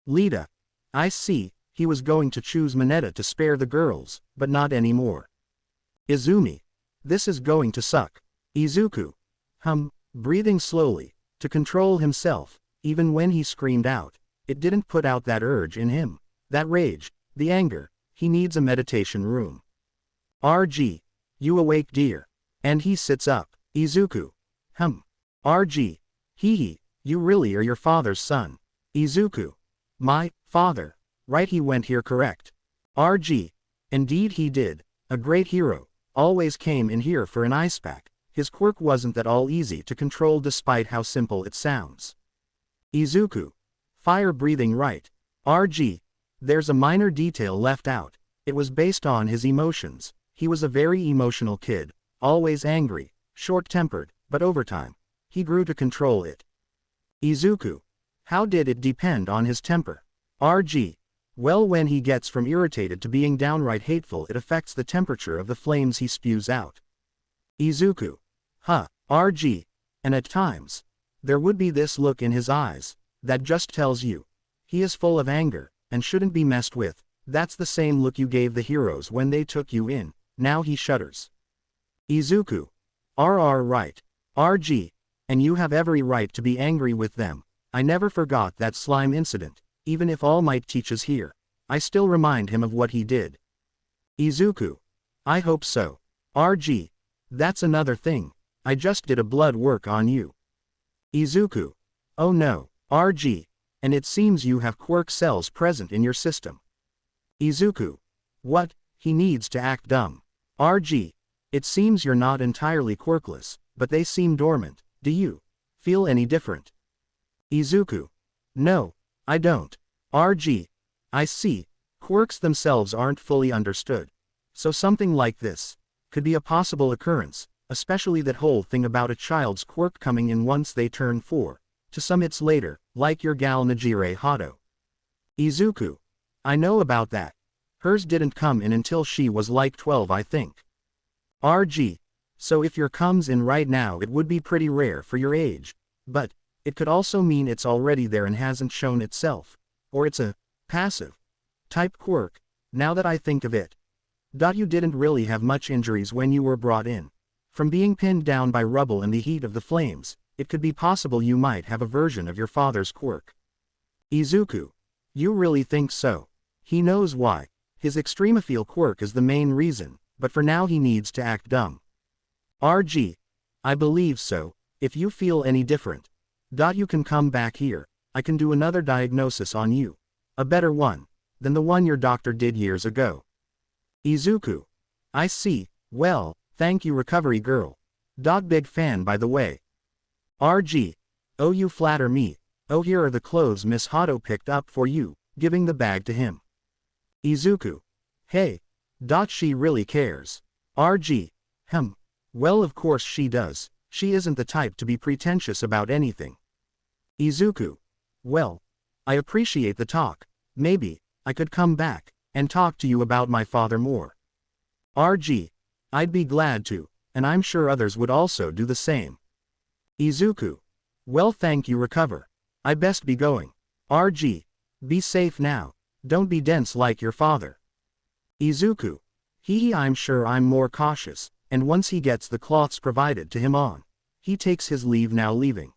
S2: Lita. I see, he was going to choose Mineta to spare the girls, but not anymore. Izumi. This is going to suck. Izuku. Breathing slowly, to control himself, even when he screamed out. It didn't put out that urge in him, that rage, the anger. He needs a meditation room. RG. You awake, dear. And he sits up. Izuku. RG. Hee. You really are your father's son. Izuku. My father. Right, he went here, correct. RG. Indeed he did. A great hero. Always came in here for an ice pack. His quirk wasn't at all easy to control despite how simple it sounds. Izuku. Fire breathing, right. RG. There's a minor detail left out. It was based on his emotions. He was a very emotional kid, always angry, short-tempered, but over time, he grew to control it. Izuku. How did it depend on his temper? RG. Well, when he gets from irritated to being downright hateful, it affects the temperature of the flames he spews out. Izuku. RG. And at times, there would be this look in his eyes, that just tells you, he is full of anger, and shouldn't be messed with. That's the same look you gave the heroes when they took you in, now he shudders. Izuku. Right. RG. And you have every right to be angry with them. I never forgot that slime incident, even if All Might teaches here. I still remind him of what he did. Izuku. I hope so. RG. That's another thing. I just did a blood work on you. Izuku. Oh no, RG. And it seems you have quirk cells present in your system. Izuku. What? He needs to act dumb. RG. It seems you're not entirely quirkless, but they seem dormant. Do you feel any different? Izuku. No, I don't. RG. I see. Quirks themselves aren't fully understood. So something like this could be a possible occurrence, especially that whole thing about a child's quirk coming in once they turn 4. To some it's later, like your gal Nejire Hato. Izuku. I know about that. Hers didn't come in until she was like 12, I think. RG. So if your comes in right now, it would be pretty rare for your age. But it could also mean it's already there and hasn't shown itself. Or it's a passive type quirk, now that I think of it. You didn't really have much injuries when you were brought in. From being pinned down by rubble in the heat of the flames, it could be possible you might have a version of your father's quirk. Izuku. You really think so? He knows why. His extremophile quirk is the main reason, but for now he needs to act dumb. RG. I believe so. If you feel any different, you can come back here. I can do another diagnosis on you. A better one than the one your doctor did years ago. Izuku. I see. Well, thank you, recovery girl. Big fan, by the way. RG. Oh, you flatter me. Oh, here are the clothes Miss Hato picked up for you, giving the bag to him. Izuku. Hey. She really cares. RG. Well, of course she does. She isn't the type to be pretentious about anything. Izuku. Well, I appreciate the talk. Maybe I could come back and talk to you about my father more. RG. I'd be glad to, and I'm sure others would also do the same. Izuku. Well, thank you, recover. I best be going. RG. Be safe now. Don't be dense like your father. Izuku. I'm sure I'm more cautious, and once he gets the cloths provided to him on, he takes his leave, now leaving.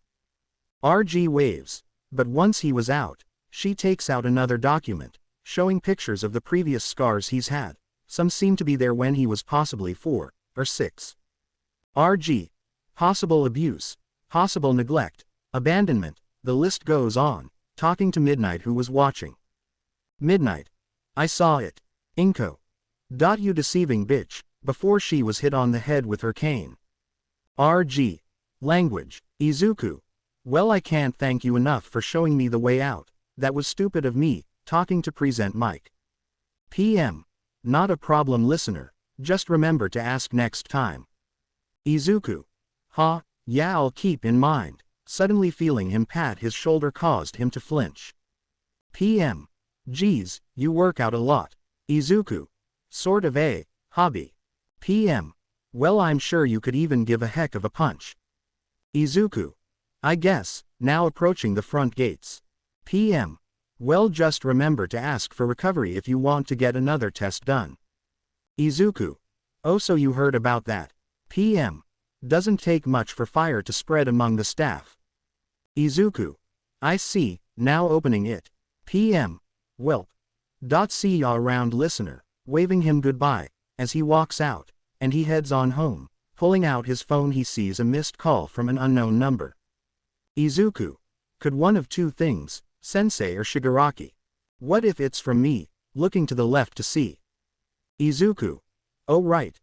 S2: RG waves, but once he was out, she takes out another document, showing pictures of the previous scars he's had. Some seem to be there when he was possibly 4 or 6. RG. Possible abuse, possible neglect, abandonment, the list goes on, talking to Midnight, who was watching. Midnight. I saw it. Inko. You deceiving bitch, before she was hit on the head with her cane. RG. Language. Izuku. Well, I can't thank you enough for showing me the way out. That was stupid of me, talking to present Mike. PM. Not a problem, listener. Just remember to ask next time. Izuku. Yeah, I'll keep in mind. Suddenly feeling him pat his shoulder caused him to flinch. PM. Geez, you work out a lot. Izuku. Sort of a hobby. PM. Well, I'm sure you could even give a heck of a punch. Izuku. I guess, now approaching the front gates. PM. Well, just remember to ask for recovery if you want to get another test done. Izuku. Oh, so you heard about that. PM. Doesn't take much for fire to spread among the staff. Izuku. I see, now opening it. PM. Well. See ya around, listener, waving him goodbye, as he walks out, and he heads on home. Pulling out his phone, he sees a missed call from an unknown number. Izuku. Could one of two things, Sensei or Shigaraki. What if it's from me, looking to the left to see. Izuku. Oh right.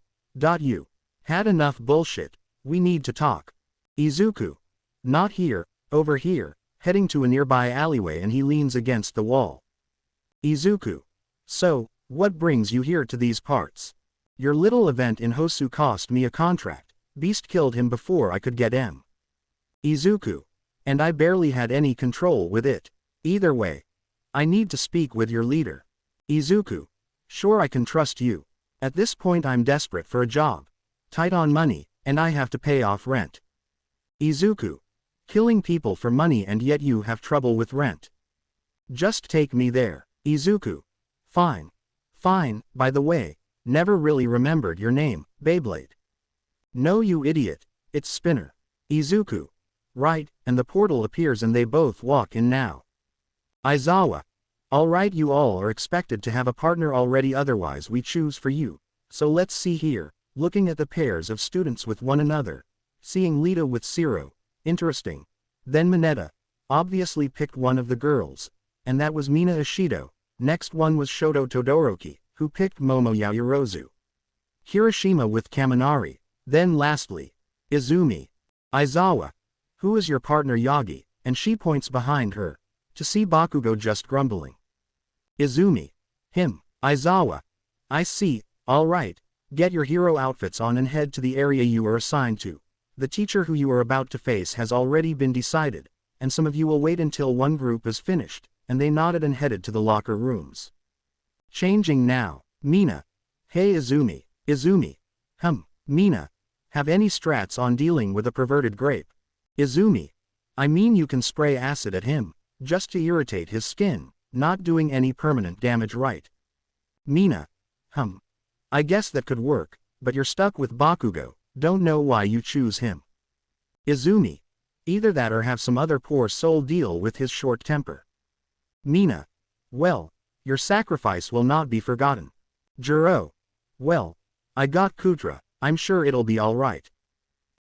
S2: You had enough bullshit, we need to talk. Izuku. Not here, over here, heading to a nearby alleyway, and he leans against the wall. Izuku. So, what brings you here to these parts? Your little event in Hosu cost me a contract. Beast killed him before I could get him. Izuku. And I barely had any control with it. Either way, I need to speak with your leader. Izuku. Sure, I can trust you. At this point I'm desperate for a job. Tight on money, and I have to pay off rent. Izuku. Killing people for money and yet you have trouble with rent. Just take me there. Izuku. Fine. Fine, by the way, Never really remembered your name, Beyblade. No you idiot, it's Spinner. Izuku. Right, and the portal appears and they both walk in now. Aizawa. Alright, you all are expected to have a partner already, otherwise we choose for you. So let's see here, looking at the pairs of students with one another. Seeing Lita with Zero. Interesting. Then Mineta. Obviously picked one of the girls. And that was Mina Ishido. Next one was Shoto Todoroki, who picked Momo Yaoyorozu. Kirishima with Kaminari. Then lastly, Izumi. Aizawa. Who is your partner Yagi? And she points behind her. To see Bakugo just grumbling. Izumi. Him. Aizawa. I see, alright. Get your hero outfits on and head to the area you are assigned to. The teacher who you are about to face has already been decided, and some of you will wait until one group is finished, and they nodded and headed to the locker rooms. Changing now. Mina. Hey Izumi. Izumi. Mina. Have any strats on dealing with a perverted grape? Izumi. I mean you can spray acid at him, just to irritate his skin, not doing any permanent damage, right? Mina. I guess that could work, but you're stuck with Bakugo, don't know why you choose him. Izumi. Either that or have some other poor soul deal with his short temper. Mina. Well, your sacrifice will not be forgotten. Juro. Well, I got Kutra, I'm sure it'll be alright.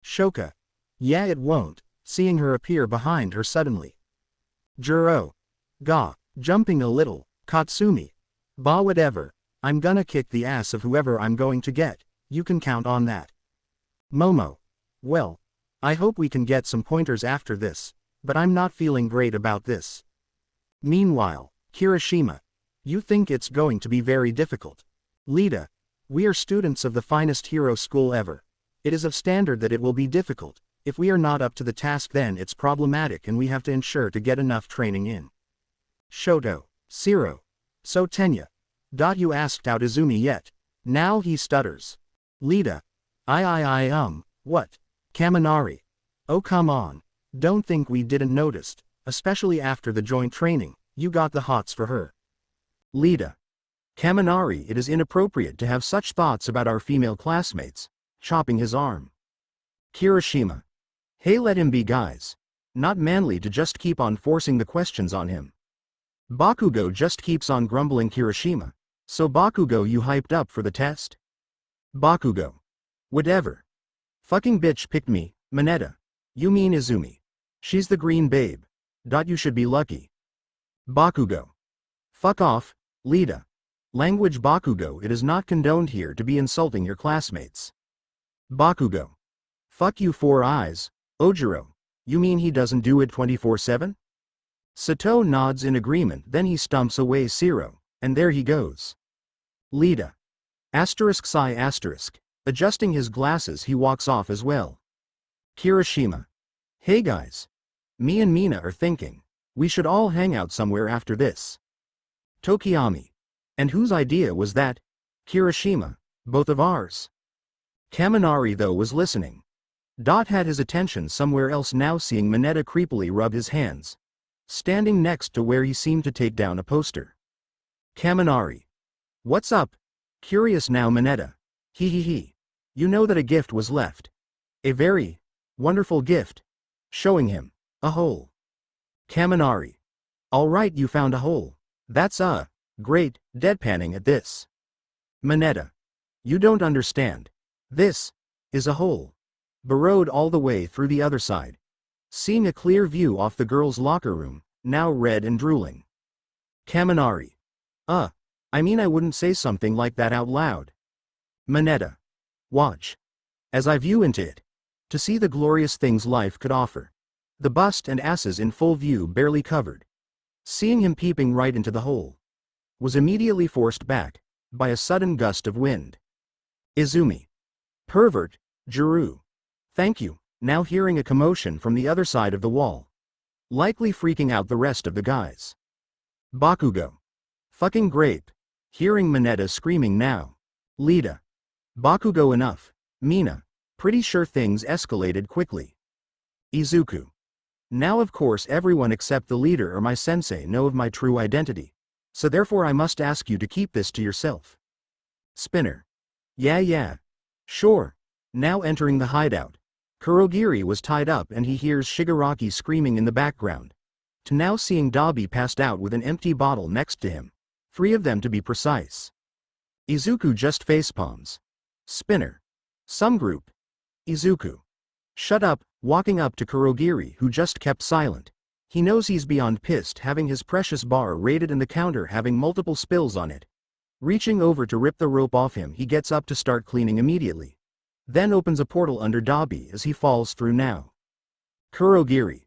S2: Shoka. Yeah it won't, seeing her appear behind her suddenly. Juro. Ga. Jumping a little. Katsumi. Bah whatever, I'm gonna kick the ass of whoever I'm going to get, you can count on that. Momo. Well, I hope we can get some pointers after this, but I'm not feeling great about this. Meanwhile, Kirishima. You think it's going to be very difficult. Lita. We are students of the finest hero school ever. It is of standard that it will be difficult. If we are not up to the task then it's problematic and we have to ensure to get enough training in. Shoto. Zero. So Tenya. You asked out Izumi yet? Now he stutters. Lita. What? Kaminari. Oh come on. Don't think we didn't notice, especially after the joint training, you got the hots for her.
S1: Lita. Kaminari, it is inappropriate to have such thoughts about our female classmates. Chopping his arm. Kirishima. Hey, let him be, guys. Not manly to just keep on forcing the questions on him. Bakugo just keeps on grumbling. Kirishima. So Bakugo, you hyped up for the test? Bakugo. Whatever. Fucking bitch picked me, Mineta. You mean Izumi. She's the green babe. You should be lucky. Bakugo. Fuck off, Lita. Language. Bakugo, it is not condoned here to be insulting your classmates. Bakugo. Fuck you, Four Eyes. Ojiro. You mean he doesn't do it 24/7? Sato nods in agreement, then he stumps away Zero, and there he goes. Lita. Sigh. Adjusting his glasses, he walks off as well. Kirishima. Hey guys. Me and Mina are thinking, we should all hang out somewhere after this. Tokiyami. And whose idea was that? Kirishima. Both of ours. Kaminari though was listening. Had his attention somewhere else now, seeing Mineta creepily rub his hands. Standing next to where he seemed to take down a poster. Kaminari. What's up? Curious now, Mineta. He. You know that a gift was left. A very wonderful gift. Showing him a hole. Kaminari. Alright, you found a hole. That's great, deadpanning at this. Mineta. You don't understand. This is a hole. Burrowed all the way through the other side. Seeing a clear view off the girls' locker room, now red and drooling. Kaminari. I mean I wouldn't say something like that out loud. Mineta. Watch. As I view into it. To see the glorious things life could offer. The bust and asses in full view, barely covered. Seeing him peeping right into the hole. Was immediately forced back, by a sudden gust of wind. Izumi. Pervert, Juru. Thank you, now hearing a commotion from the other side of the wall. Likely freaking out the rest of the guys. Bakugo. Fucking grape. Hearing Mineta screaming now. Lita. Bakugo, enough. Mina. Pretty sure things escalated quickly. Izuku. Now of course everyone except the leader or my sensei know of my true identity. So therefore I must ask you to keep this to yourself. Spinner. Yeah. Sure. Now entering the hideout. Kurogiri was tied up and he hears Shigaraki screaming in the background. To now seeing Dabi passed out with an empty bottle next to him. 3 of them to be precise. Izuku just facepalms. Spinner. Some group. Izuku. Shut up, walking up to Kurogiri who just kept silent. He knows he's beyond pissed having his precious bar raided and the counter having multiple spills on it. Reaching over to rip the rope off him, he gets up to start cleaning immediately. Then opens a portal under Dabi as he falls through now. Kurogiri.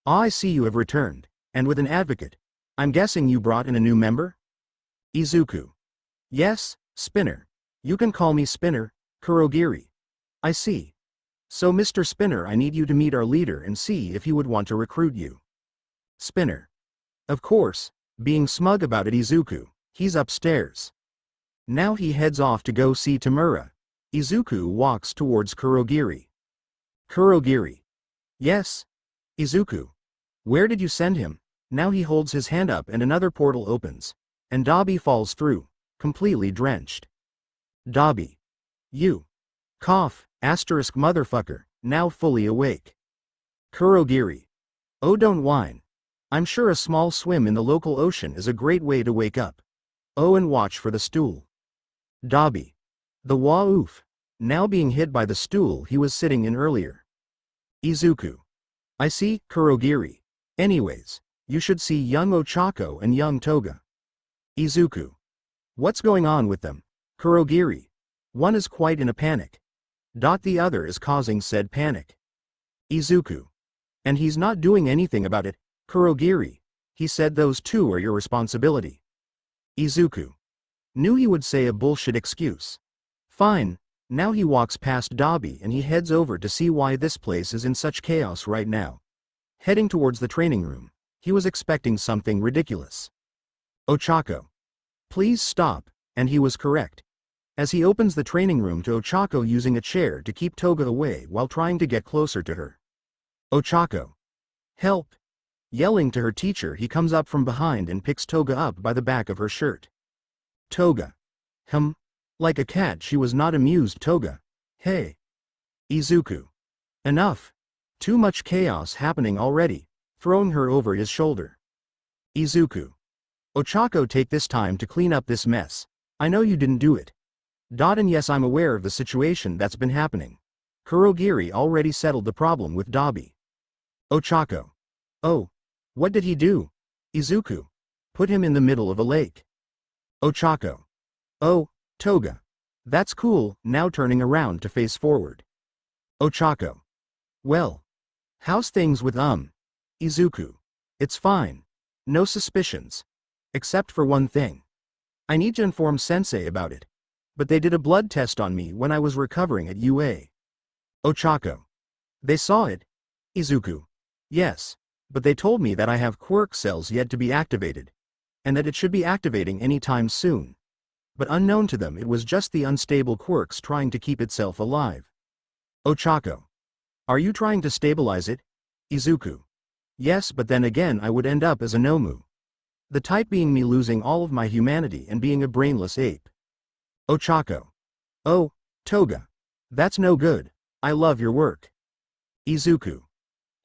S1: I see you have returned, and with an advocate. I'm guessing you brought in a new member? Izuku. Yes, Spinner. You can call me Spinner, Kurogiri. I see. So Mr. Spinner, I need you to meet our leader and see if he would want to recruit you. Spinner. Of course, being smug about it. Izuku. He's upstairs. Now he heads off to go see Tamura. Izuku walks towards Kurogiri. Kurogiri. Yes. Izuku. Where did you send him? Now he holds his hand up and another portal opens. And Dabi falls through, completely drenched. Dabi. You. Cough, asterisk motherfucker, now fully awake. Kurogiri. Oh, don't whine. I'm sure a small swim in the local ocean is a great way to wake up. Oh, and watch for the stool. Dabi. The oof. Now being hit by the stool he was sitting in earlier. Izuku. I see, Kurogiri. Anyways, you should see young Ochako and young Toga. Izuku. What's going on with them? Kurogiri. One is quite in a panic. The other is causing said panic. Izuku. And he's not doing anything about it, Kurogiri. He said those 2 are your responsibility. Izuku. Knew he would say a bullshit excuse. Fine. Now he walks past Dabi and he heads over to see why this place is in such chaos right now. Heading towards the training room, he was expecting something ridiculous. Ochako. Please stop, and he was correct. As he opens the training room to Ochako using a chair to keep Toga away while trying to get closer to her. Ochako. Help. Yelling to her teacher, he comes up from behind and picks Toga up by the back of her shirt. Toga. Like a cat she was not amused. Toga. Hey. Izuku. Enough. Too much chaos happening already, throwing her over his shoulder. Izuku. Ochako, take this time to clean up this mess. I know you didn't do it. And yes, I'm aware of the situation that's been happening. Kurogiri already settled the problem with Dabi. Ochako. Oh. What did he do? Izuku. Put him in the middle of a lake. Ochako. Oh, Toga. That's cool, now turning around to face forward. Ochako. Well. How's things with Izuku? It's fine. No suspicions. Except for one thing. I need to inform Sensei about it. But they did a blood test on me when I was recovering at UA. Ochako. They saw it? Izuku. Yes. But they told me that I have quirk cells yet to be activated. And that it should be activating any time soon. But unknown to them, it was just the unstable quirks trying to keep itself alive. Ochako. Are you trying to stabilize it? Izuku. Yes, but then again I would end up as a Nomu. The type being me losing all of my humanity and being a brainless ape. Ochako. Oh, Toga. That's no good. I love your work. Izuku.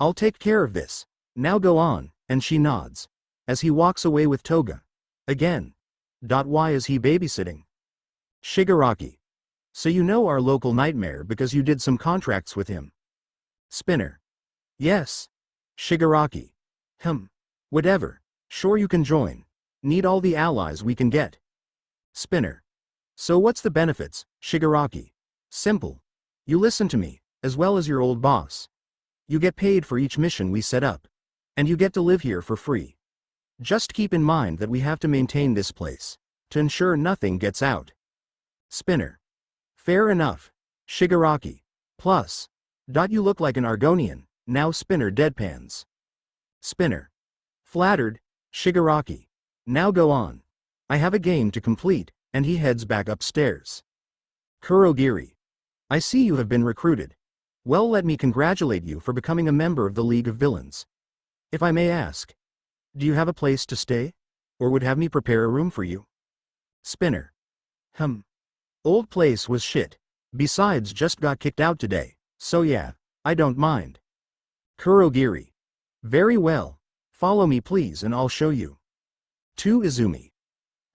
S1: I'll take care of this. Now go on, and she nods. As he walks away with Toga. Again. Why is he babysitting? Shigaraki. So you know our local nightmare because you did some contracts with him. Spinner. Yes. Shigaraki. Whatever. Sure, you can join. Need all the allies we can get. Spinner. So what's the benefits, Shigaraki? Simple. You listen to me, as well as your old boss. You get paid for each mission we set up. And you get to live here for free. Just keep in mind that we have to maintain this place, to ensure nothing gets out. Spinner. Fair enough. Shigaraki. Plus. You look like an Argonian, now Spinner deadpans. Spinner. Flattered, Shigaraki. Now go on. I have a game to complete, and he heads back upstairs. Kurogiri. I see you have been recruited. Well, let me congratulate you for becoming a member of the League of Villains. If I may ask, do you have a place to stay? Or would have me prepare a room for you? Spinner. Old place was shit. Besides just got kicked out today, so yeah, I don't mind. Kurogiri. Very well. Follow me please and I'll show you. To Izumi.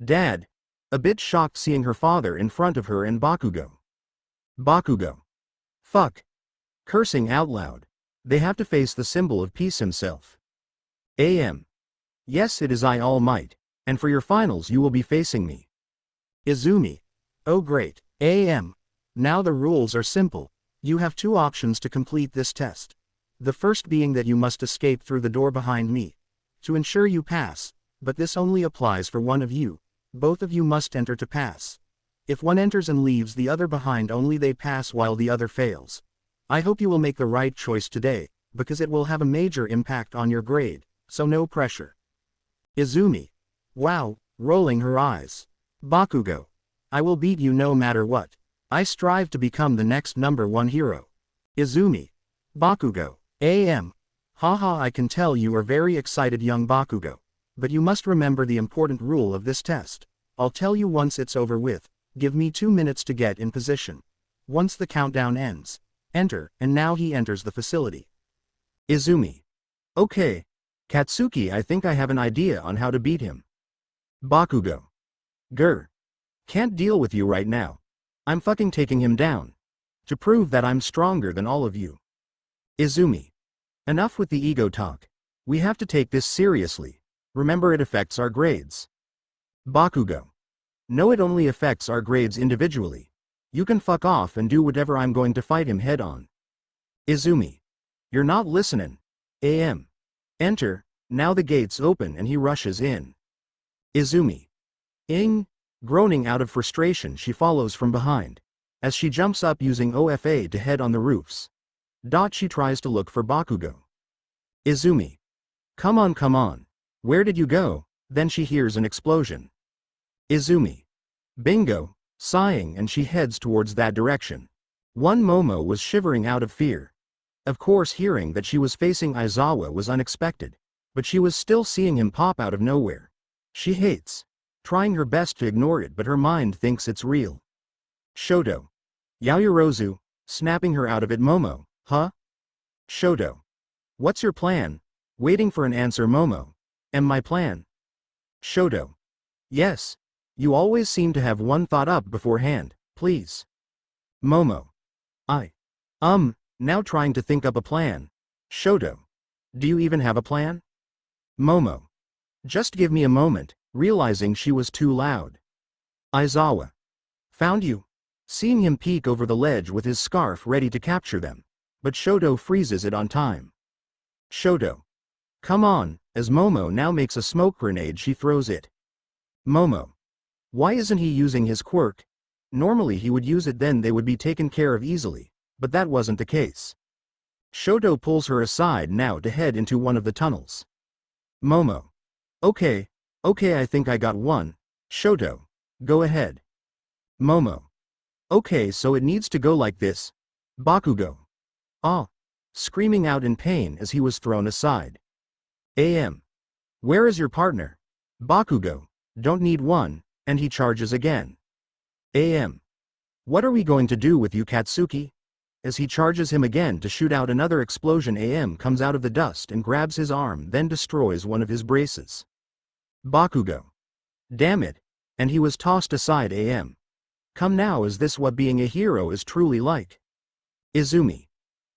S1: Dad. A bit shocked seeing her father in front of her and Bakugo. Bakugo. Fuck. Cursing out loud. They have to face the symbol of peace himself. AM. Yes, it is I All Might, and for your finals you will be facing me.
S2: Izumi. Oh great. AM. Now the rules are simple. You have two options to complete this test. The first being that you must escape through the door behind me. To ensure you pass, but this only applies for one of you. Both of you must enter to pass. If one enters and leaves the other behind, only they pass while the other fails. I hope you will make the right choice today, because it will have a major impact on your grade, so no pressure. Izumi. Wow, rolling her eyes. Bakugo. I will beat you no matter what. I strive to become the next #1 hero. Izumi. Bakugo. AM. Haha, I can tell you are very excited, young Bakugo. But you must remember the important rule of this test. I'll tell you once it's over with. Give me 2 minutes to get in position. Once the countdown ends, enter, and now he enters the facility.
S1: Izumi. Okay. Katsuki, I think I have an idea on how to beat him. Bakugo. Grr. Can't deal with you right now. I'm fucking taking him down. To prove that I'm stronger than all of you. Izumi. Enough with the ego talk. We have to take this seriously. Remember, it affects our grades. Bakugo. No, it only affects our grades individually. You can fuck off and do whatever, I'm going to fight him head on. Izumi. You're not listening. AM. Enter, now the gates open and he rushes in. Izumi. Ing. Groaning out of frustration, she follows from behind. As she jumps up using OFA to head on the roofs. She tries to look for Bakugo. Izumi. Come on, come on. Where did you go? Then she hears an explosion. Izumi. Bingo. Sighing, and she heads towards that direction. One Momo was shivering out of fear. Of course, hearing that she was facing Aizawa was unexpected, but she was still seeing him pop out of nowhere. She hates. Trying her best to ignore it, but her mind thinks it's real. Shoto. Yaoyorozu, snapping her out of it. Momo, huh? Shoto. What's your plan? Waiting for an answer. Momo. My plan? Shoto. Yes. You always seem to have one thought up beforehand, please. Momo. Now trying to think up a plan. Shoto. Do you even have a plan? Momo. Just give me a moment, realizing she was too loud. Aizawa. Found you. Seeing him peek over the ledge with his scarf ready to capture them. But Shoto freezes it on time. Shoto. Come on, as Momo now makes a smoke grenade, she throws it. Momo. Why isn't he using his quirk? Normally he would use it, then they would be taken care of easily, but that wasn't the case. Shoto pulls her aside now to head into one of the tunnels. Momo. Okay, I think I got one. Shoto. Go ahead. Momo. Okay, so it needs to go like this. Bakugo. Screaming out in pain as he was thrown aside. AM. Where is your partner? Bakugo. Don't need one, and he charges again. AM. What are we going to do with you, Katsuki? As he charges him again to shoot out another explosion, AM comes out of the dust and grabs his arm, then destroys one of his braces. Bakugo. Damn it. And he was tossed aside. AM. Come now, is this what being a hero is truly like? Izumi.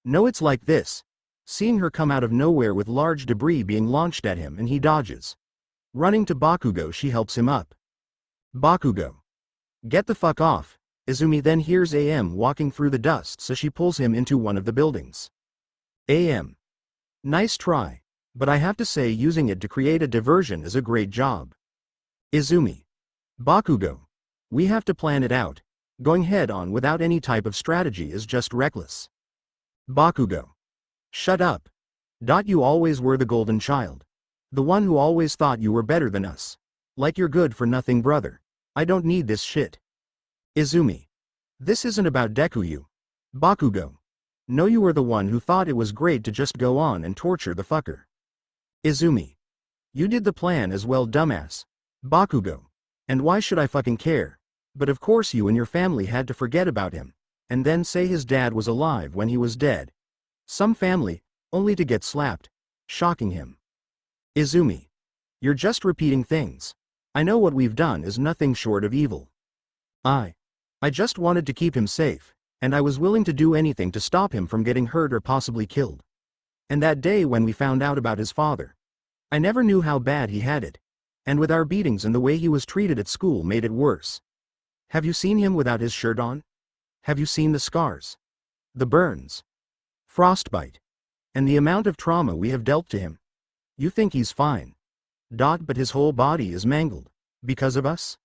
S1: No, it's like this. Seeing her come out of nowhere with large debris being launched at him, and he dodges. Running to Bakugo, she helps him up. Bakugo. Get the fuck off. Izumi then hears AM walking through the dust, so she pulls him into one of the buildings. AM. Nice try, but I have to say using it to create a diversion is a great job. Izumi. Bakugo. We have to plan it out. Going head on without any type of strategy is just reckless. Bakugo. Shut up. You always were the golden child. The one who always thought you were better than us. Like you're good for nothing, brother. I don't need this shit. Izumi. This isn't about Deku. Bakugo. No, you were the one who thought it was great to just go on and torture the fucker. Izumi. You did the plan as well, dumbass. Bakugo. And why should I fucking care? But of course you and your family had to forget about him, and then say his dad was alive when he was dead. Some family, only to get slapped. Shocking him. Izumi. You're just repeating things. I know what we've done is nothing short of evil. I just wanted to keep him safe, and I was willing to do anything to stop him from getting hurt or possibly killed. And that day when we found out about his father, I never knew how bad he had it. And with our beatings and the way he was treated at school made it worse. Have you seen him without his shirt on? Have you seen the scars? The burns? Frostbite? And the amount of trauma we have dealt to him? You think he's fine. But his whole body is mangled. Because of us?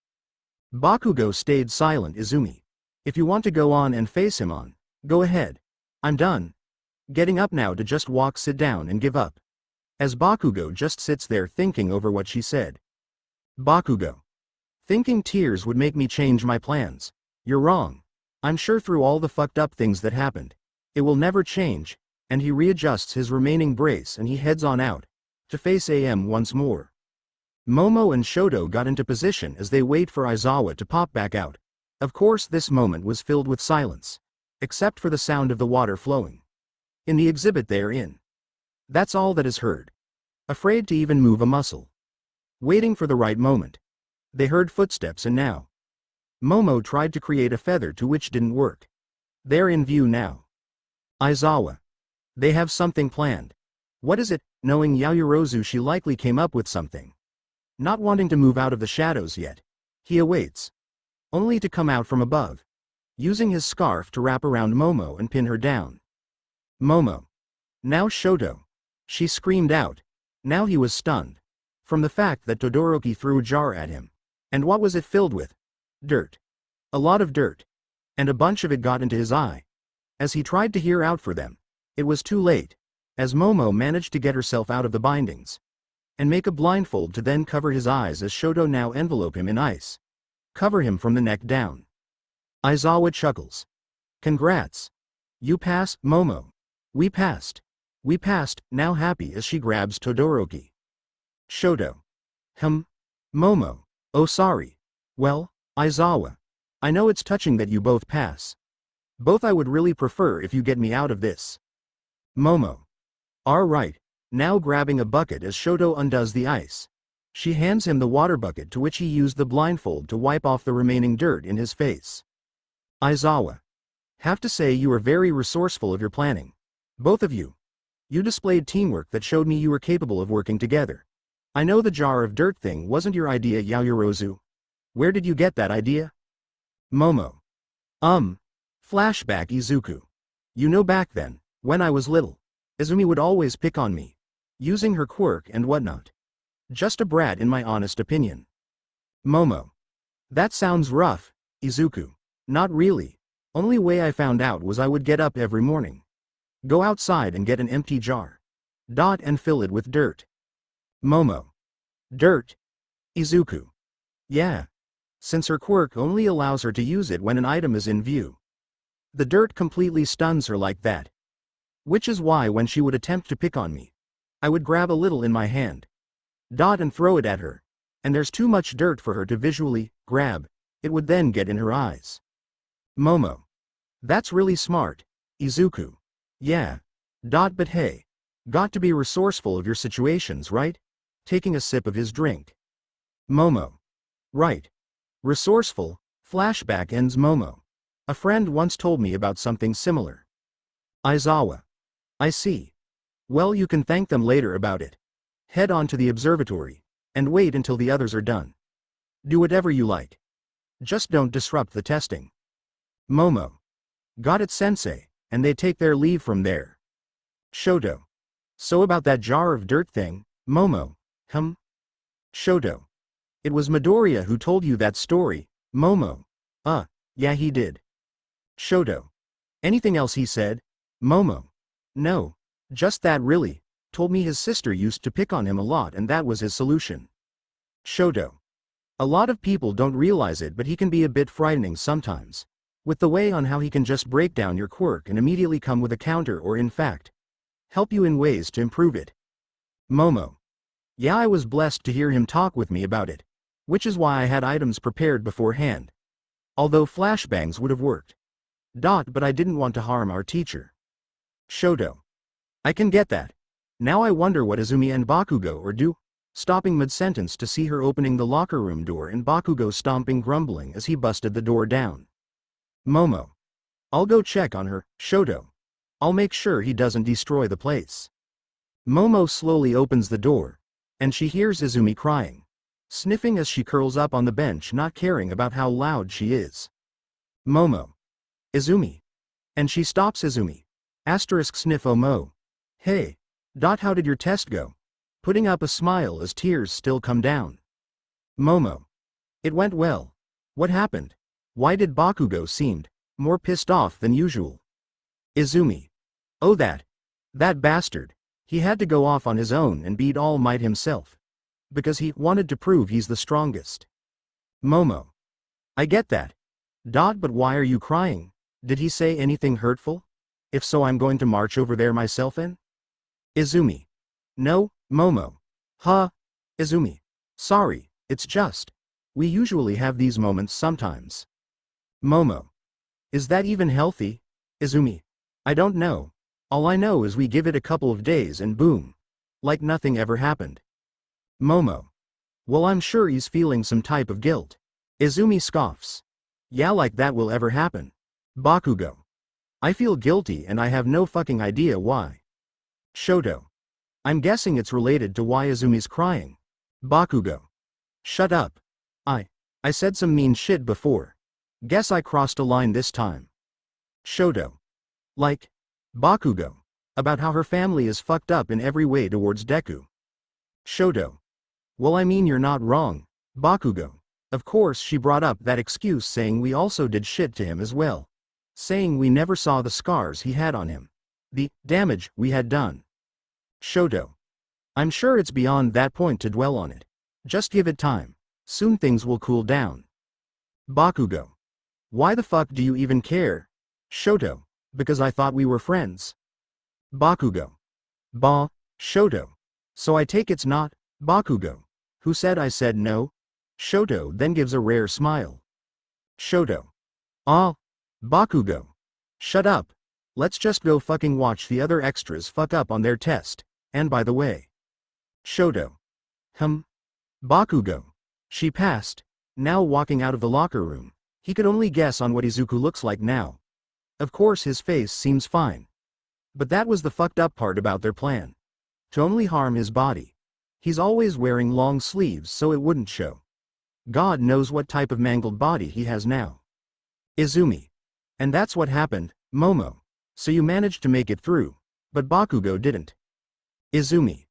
S1: Bakugo stayed silent. Izumi. If you want to go on and face him on, go ahead. I'm done. Getting up now to just walk, sit down and give up. As Bakugo just sits there thinking over what she said. Bakugo. Thinking tears would make me change my plans. You're wrong. I'm sure through all the fucked up things that happened, it will never change, and he readjusts his remaining brace and he heads on out, to face AM once more. Momo and Shoto got into position as they wait for Aizawa to pop back out. Of course this moment was filled with silence, except for the sound of the water flowing. In the exhibit they're in. That's all that is heard. Afraid to even move a muscle. Waiting for the right moment. They heard footsteps and now. Momo tried to create a feather to which didn't work. They're in view now. Aizawa. They have something planned. What is it? Knowing Yaoyorozu, she likely came up with something. Not wanting to move out of the shadows yet, he awaits. Only to come out from above. Using his scarf to wrap around Momo and pin her down. Momo. Now Shoto. She screamed out. Now he was stunned. From the fact that Todoroki threw a jar at him. And what was it filled with? Dirt. A lot of dirt. And a bunch of it got into his eye. As he tried to hear out for them, it was too late, as Momo managed to get herself out of the bindings. And make a blindfold to then cover his eyes as Shoto now envelope him in ice. Cover him from the neck down. Aizawa chuckles. Congrats. You pass, Momo. We passed. We passed, now happy as she grabs Todoroki. Shoto. Momo. Oh sorry. Well, Aizawa. I know it's touching that you both pass. Both I would really prefer if you get me out of this. Momo. Alright. Now grabbing a bucket as Shoto undoes the ice. She hands him the water bucket to which he used the blindfold to wipe off the remaining dirt in his face. Aizawa. Have to say you are very resourceful of your planning. Both of you. You displayed teamwork that showed me you were capable of working together. I know the jar of dirt thing wasn't your idea, Yaoyorozu. Where did you get that idea? Momo. Flashback Izuku. You know back then, when I was little, Izumi would always pick on me. Using her quirk and whatnot. Just a brat in my honest opinion. Momo. That sounds rough, Izuku. Not really. Only way I found out was I would get up every morning. Go outside and get an empty jar. And fill it with dirt. Momo. Dirt? Izuku. Yeah. Since her quirk only allows her to use it when an item is in view. The dirt completely stuns her like that. Which is why when she would attempt to pick on me, I would grab a little in my hand. And throw it at her. And there's too much dirt for her to visually grab, it would then get in her eyes. Momo. That's really smart, Izuku. Yeah. But hey. Got to be resourceful of your situations, right? Taking a sip of his drink. Momo. Right. Resourceful, flashback ends Momo. A friend once told me about something similar. Aizawa. I see. Well, you can thank them later about it. Head on to the observatory, and wait until the others are done. Do whatever you like. Just don't disrupt the testing. Momo. Got it, sensei, and they take their leave from there. Shoto. So about that jar of dirt thing, Momo. Shoto. It was Midoriya who told you that story, Momo. Yeah he did. Shoto. Anything else he said? Momo. No. Just that really. Told me his sister used to pick on him a lot and that was his solution. Shoto. A lot of people don't realize it, but he can be a bit frightening sometimes. With the way on how he can just break down your quirk and immediately come with a counter or in fact, help you in ways to improve it. Momo. Yeah, I was blessed to hear him talk with me about it. Which is why I had items prepared beforehand. Although flashbangs would have worked. But I didn't want to harm our teacher. Shoto. I can get that. Now I wonder what Izumi and Bakugo are do. Stopping mid-sentence to see her opening the locker room door and Bakugo stomping grumbling as he busted the door down. Momo. I'll go check on her, Shoto. I'll make sure he doesn't destroy the place. Momo slowly opens the door, and she hears Izumi crying, sniffing as she curls up on the bench not caring about how loud she is. Momo. Izumi. And she stops Izumi. Sniff Mo. Hey. How did your test go? Putting up a smile as tears still come down. Momo. It went well. What happened? Why did Bakugo seemed more pissed off than usual? Izumi. Oh that bastard. He had to go off on his own and beat All Might himself. Because he wanted to prove he's the strongest. Momo. I get that. But why are you crying? Did he say anything hurtful? If so, I'm going to march over there myself in? Izumi. No, Momo. Izumi. Sorry, it's just. We usually have these moments sometimes. Momo. Is that even healthy? Izumi. I don't know. All I know is we give it a couple of days and boom. Like nothing ever happened. Momo. Well, I'm sure he's feeling some type of guilt. Izumi scoffs. Yeah, like that will ever happen. Bakugo. I feel guilty and I have no fucking idea why. Shoto. I'm guessing it's related to why Izumi's crying. Bakugo. Shut up. I said some mean shit before. Guess I crossed a line this time. Shoto. Like. Bakugo. About how her family is fucked up in every way towards Deku. Shoto. Well, I mean, you're not wrong, Bakugo. Of course she brought up that excuse saying we also did shit to him as well. Saying we never saw the scars he had on him. The damage we had done. Shoto. I'm sure it's beyond that point to dwell on it. Just give it time. Soon things will cool down. Bakugo. Why the fuck do you even care? Shoto. Because I thought we were friends. Bakugo. Shoto. So I take it's not, Bakugo. Who said I said no? Shoto then gives a rare smile. Shoto. Bakugo. Shut up. Let's just go fucking watch the other extras fuck up on their test, and by the way. Shoto. Bakugo. She passed. Now walking out of the locker room, he could only guess on what Izuku looks like now. Of course his face seems fine. But that was the fucked up part about their plan. To only harm his body. He's always wearing long sleeves so it wouldn't show. God knows what type of mangled body he has now. Izumi. And that's what happened, Momo. So you managed to make it through, but Bakugo didn't. Izumi.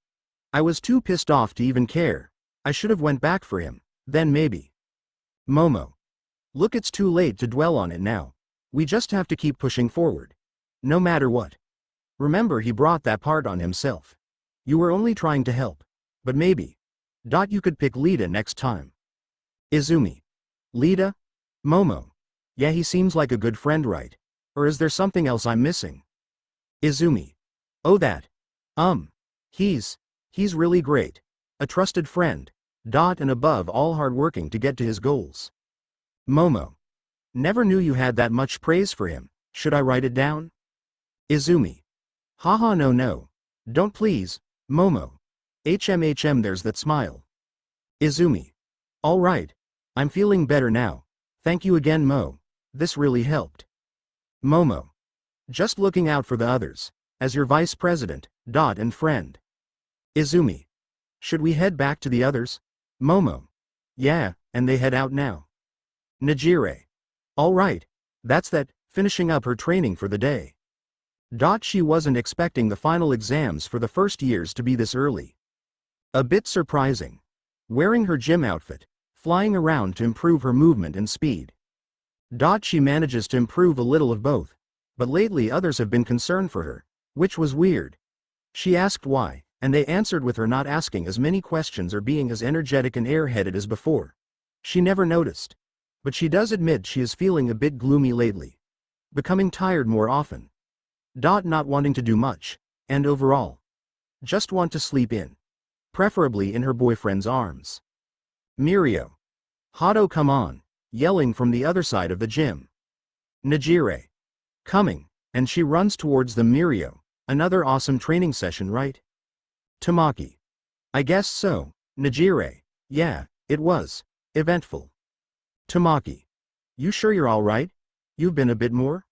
S1: I was too pissed off to even care. I should have went back for him, then maybe. Momo. Look, it's too late to dwell on it now. We just have to keep pushing forward. No matter what. Remember, he brought that part on himself. You were only trying to help. But maybe. You could pick Lita next time. Izumi. Lita? Momo. Yeah, he seems like a good friend, right? Or is there something else I'm missing? Izumi. Oh, that. He's really great. A trusted friend. And above all hardworking to get to his goals. Momo. Never knew you had that much praise for him. Should I write it down? Izumi. Haha, no. Don't please, Momo. There's that smile. Izumi. All right. I'm feeling better now. Thank you again, Mo. This really helped. Momo. Just looking out for the others. As your vice president, and friend. Izumi. Should we head back to the others? Momo. Yeah, and they head out now. Nejire. All right. That's that, finishing up her training for the day. She wasn't expecting the final exams for the first years to be this early. A bit surprising. Wearing her gym outfit, flying around to improve her movement and speed. She manages to improve a little of both, but lately others have been concerned for her, which was weird. She asked why, and they answered with her not asking as many questions or being as energetic and airheaded as before. She never noticed. But she does admit she is feeling a bit gloomy lately. Becoming tired more often. Not wanting to do much, and overall. Just want to sleep in. Preferably in her boyfriend's arms. Mirio. Hato, come on. yelling from the other side of the gym. Nejire. Coming, and she runs towards the Mirio. Another awesome training session, right? Tamaki. I guess so, Nejire. Yeah, it was. Eventful. Tamaki. You sure you're alright? You've been a bit more?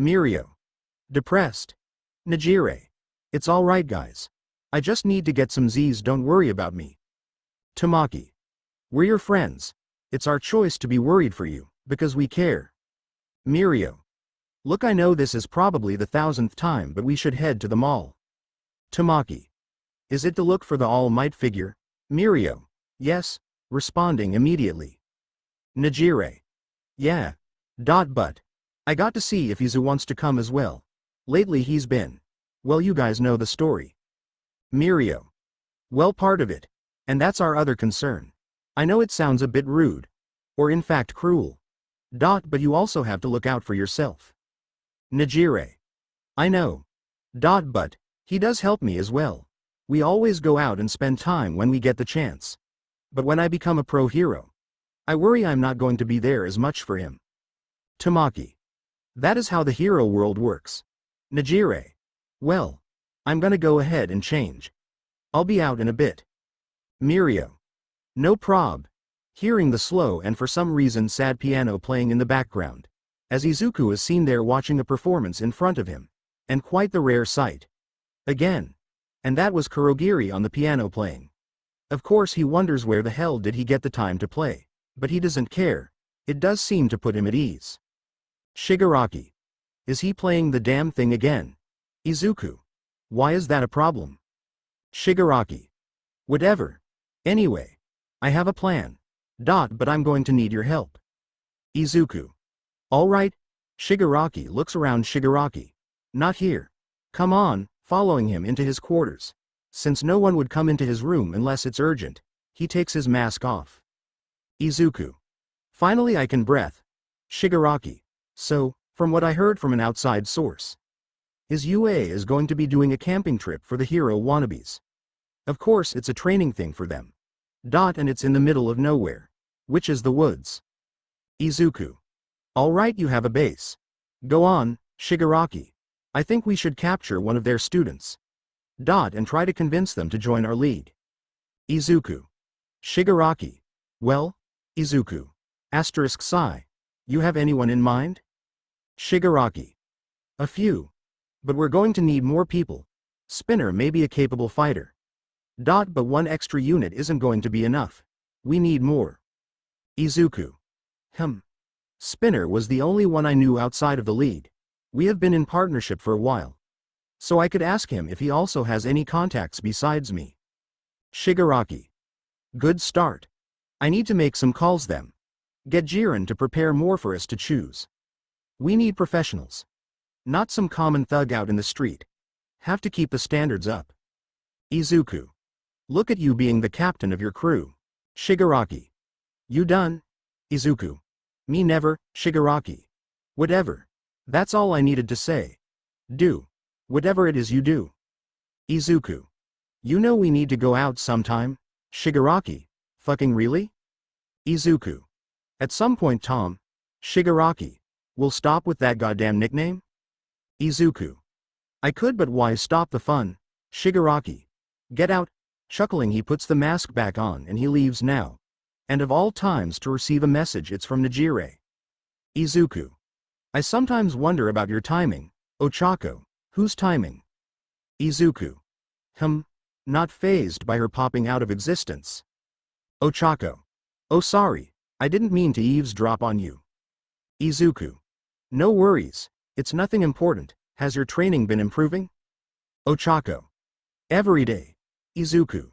S1: Mirio. Depressed. Nejire. It's alright guys. I just need to get some Z's, don't worry about me. Tamaki. We're your friends. It's our choice to be worried for you, because we care. Mirio. Look, I know this is probably the 1000th time, but we should head to the mall. Tamaki. Is it to look for the All Might figure? Mirio. Yes, responding immediately. Nejire. Yeah. But I got to see if Izu wants to come as well. Lately he's been. Well, you guys know the story. Mirio. Well, part of it. And that's our other concern. I know it sounds a bit rude. Or in fact cruel. But you also have to look out for yourself. Nejire. I know. But he does help me as well. We always go out and spend time when we get the chance. But when I become a pro hero, I worry I'm not going to be there as much for him. Tamaki. That is how the hero world works. Nejire. Well, I'm gonna go ahead and change. I'll be out in a bit. Mirio. No prob. Hearing the slow and for some reason sad piano playing in the background, as Izuku is seen there watching a performance in front of him. And quite the rare sight. Again. And that was Kurogiri on the piano playing. Of course he wonders where the hell did he get the time to play, but he doesn't care. It does seem to put him at ease. Shigaraki. Is he playing the damn thing again? Izuku. Why is that a problem? Shigaraki. Whatever. Anyway. I have a plan. But I'm going to need your help. Izuku. Alright. Shigaraki looks around. Shigaraki. Not here. Come on, following him into his quarters. Since no one would come into his room unless it's urgent, he takes his mask off. Izuku. Finally I can breathe. Shigaraki. So, from what I heard from an outside source, his UA is going to be doing a camping trip for the hero wannabes. Of course it's a training thing for them. And it's in the middle of nowhere. Which is the woods. Izuku. Alright, you have a base. Go on, Shigaraki. I think we should capture one of their students. And try to convince them to join our league. Izuku. Shigaraki. Well, Izuku. Sigh. You have anyone in mind? Shigaraki. A few. But we're going to need more people. Spinner may be a capable fighter. But one extra unit isn't going to be enough. We need more. Izuku. Spinner was the only one I knew outside of the league. We have been in partnership for a while. So I could ask him if he also has any contacts besides me. Shigaraki. Good start. I need to make some calls then. Get Jiren to prepare more for us to choose. We need professionals. Not some common thug out in the street. Have to keep the standards up. Izuku. Look at you being the captain of your crew. Shigaraki. You done? Izuku. Me never, Shigaraki. Whatever. That's all I needed to say. Do. Whatever it is you do. Izuku. You know we need to go out sometime? Shigaraki. Fucking really? Izuku. At some point, Tom. Shigaraki. Will stop with that goddamn nickname? Izuku. I could, but why stop the fun? Shigaraki. Get out. Chuckling, he puts the mask back on and he leaves now. And of all times to receive a message, it's from Nejire. Izuku. I sometimes wonder about your timing, Ochako. Whose timing? Izuku. Not fazed by her popping out of existence. Ochako. Oh sorry, I didn't mean to eavesdrop on you. Izuku. No worries, it's nothing important. Has your training been improving? Ochako. Every day. Izuku.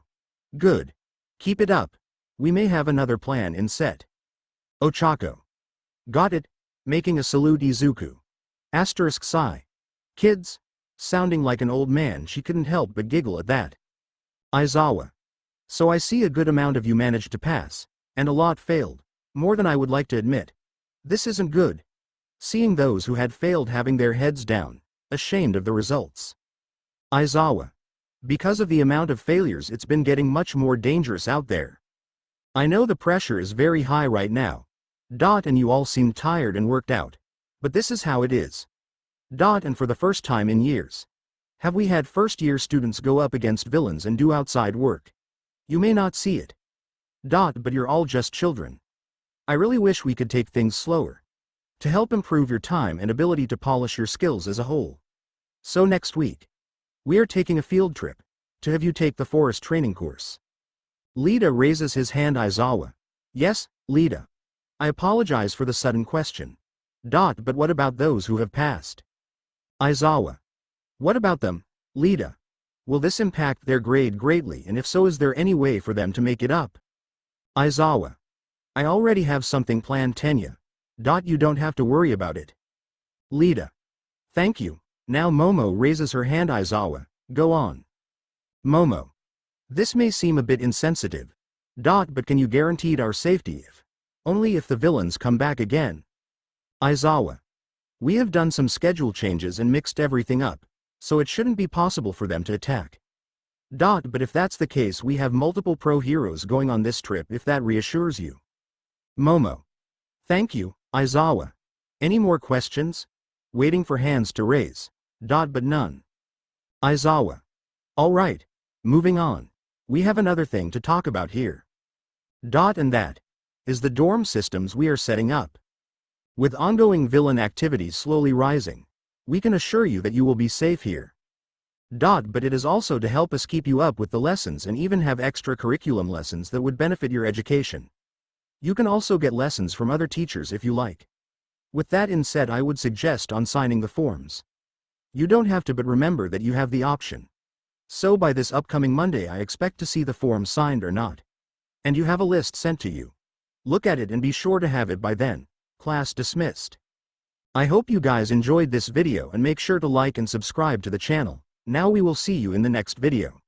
S1: Good. Keep it up. We may have another plan in set. Ochako. Got it. Making a salute. Izuku. Sigh. Kids? Sounding like an old man, she couldn't help but giggle at that. Aizawa. So I see a good amount of you managed to pass, and a lot failed. More than I would like to admit. This isn't good. Seeing those who had failed having their heads down, ashamed of the results. Aizawa. Because of the amount of failures, it's been getting much more dangerous out there. I know the pressure is very high right now. And you all seem tired and worked out. But this is how it is. And for the first time in years, have we had first-year students go up against villains and do outside work. You may not see it. But you're all just children. I really wish we could take things slower, to help improve your time and ability to polish your skills as a whole. So next week, we are taking a field trip, to have you take the forest training course. Lida raises his hand. Aizawa. Yes, Lida. I apologize for the sudden question. But what about those who have passed? Aizawa. What about them, Lida? Will this impact their grade greatly, and if so, is there any way for them to make it up? Aizawa. I already have something planned, Tenya. You don't have to worry about it. Lida. Thank you. Now Momo raises her hand. Aizawa, go on. Momo. This may seem a bit insensitive. But can you guarantee our safety only if the villains come back again? Aizawa. We have done some schedule changes and mixed everything up, so it shouldn't be possible for them to attack. But if that's the case, we have multiple pro heroes going on this trip, if that reassures you. Momo. Thank you, Aizawa. Any more questions? Waiting for hands to raise. But none. Aizawa. All right. Moving on. We have another thing to talk about here. And that is the dorm systems we are setting up. With ongoing villain activities slowly rising, we can assure you that you will be safe here. But it is also to help us keep you up with the lessons and even have extra curriculum lessons that would benefit your education. You can also get lessons from other teachers if you like. With that in said, I would suggest on signing the forms. You don't have to, but remember that you have the option. So by this upcoming Monday I expect to see the form signed or not. And you have a list sent to you. Look at it and be sure to have it by then. Class dismissed. I hope you guys enjoyed this video and make sure to like and subscribe to the channel. Now we will see you in the next video.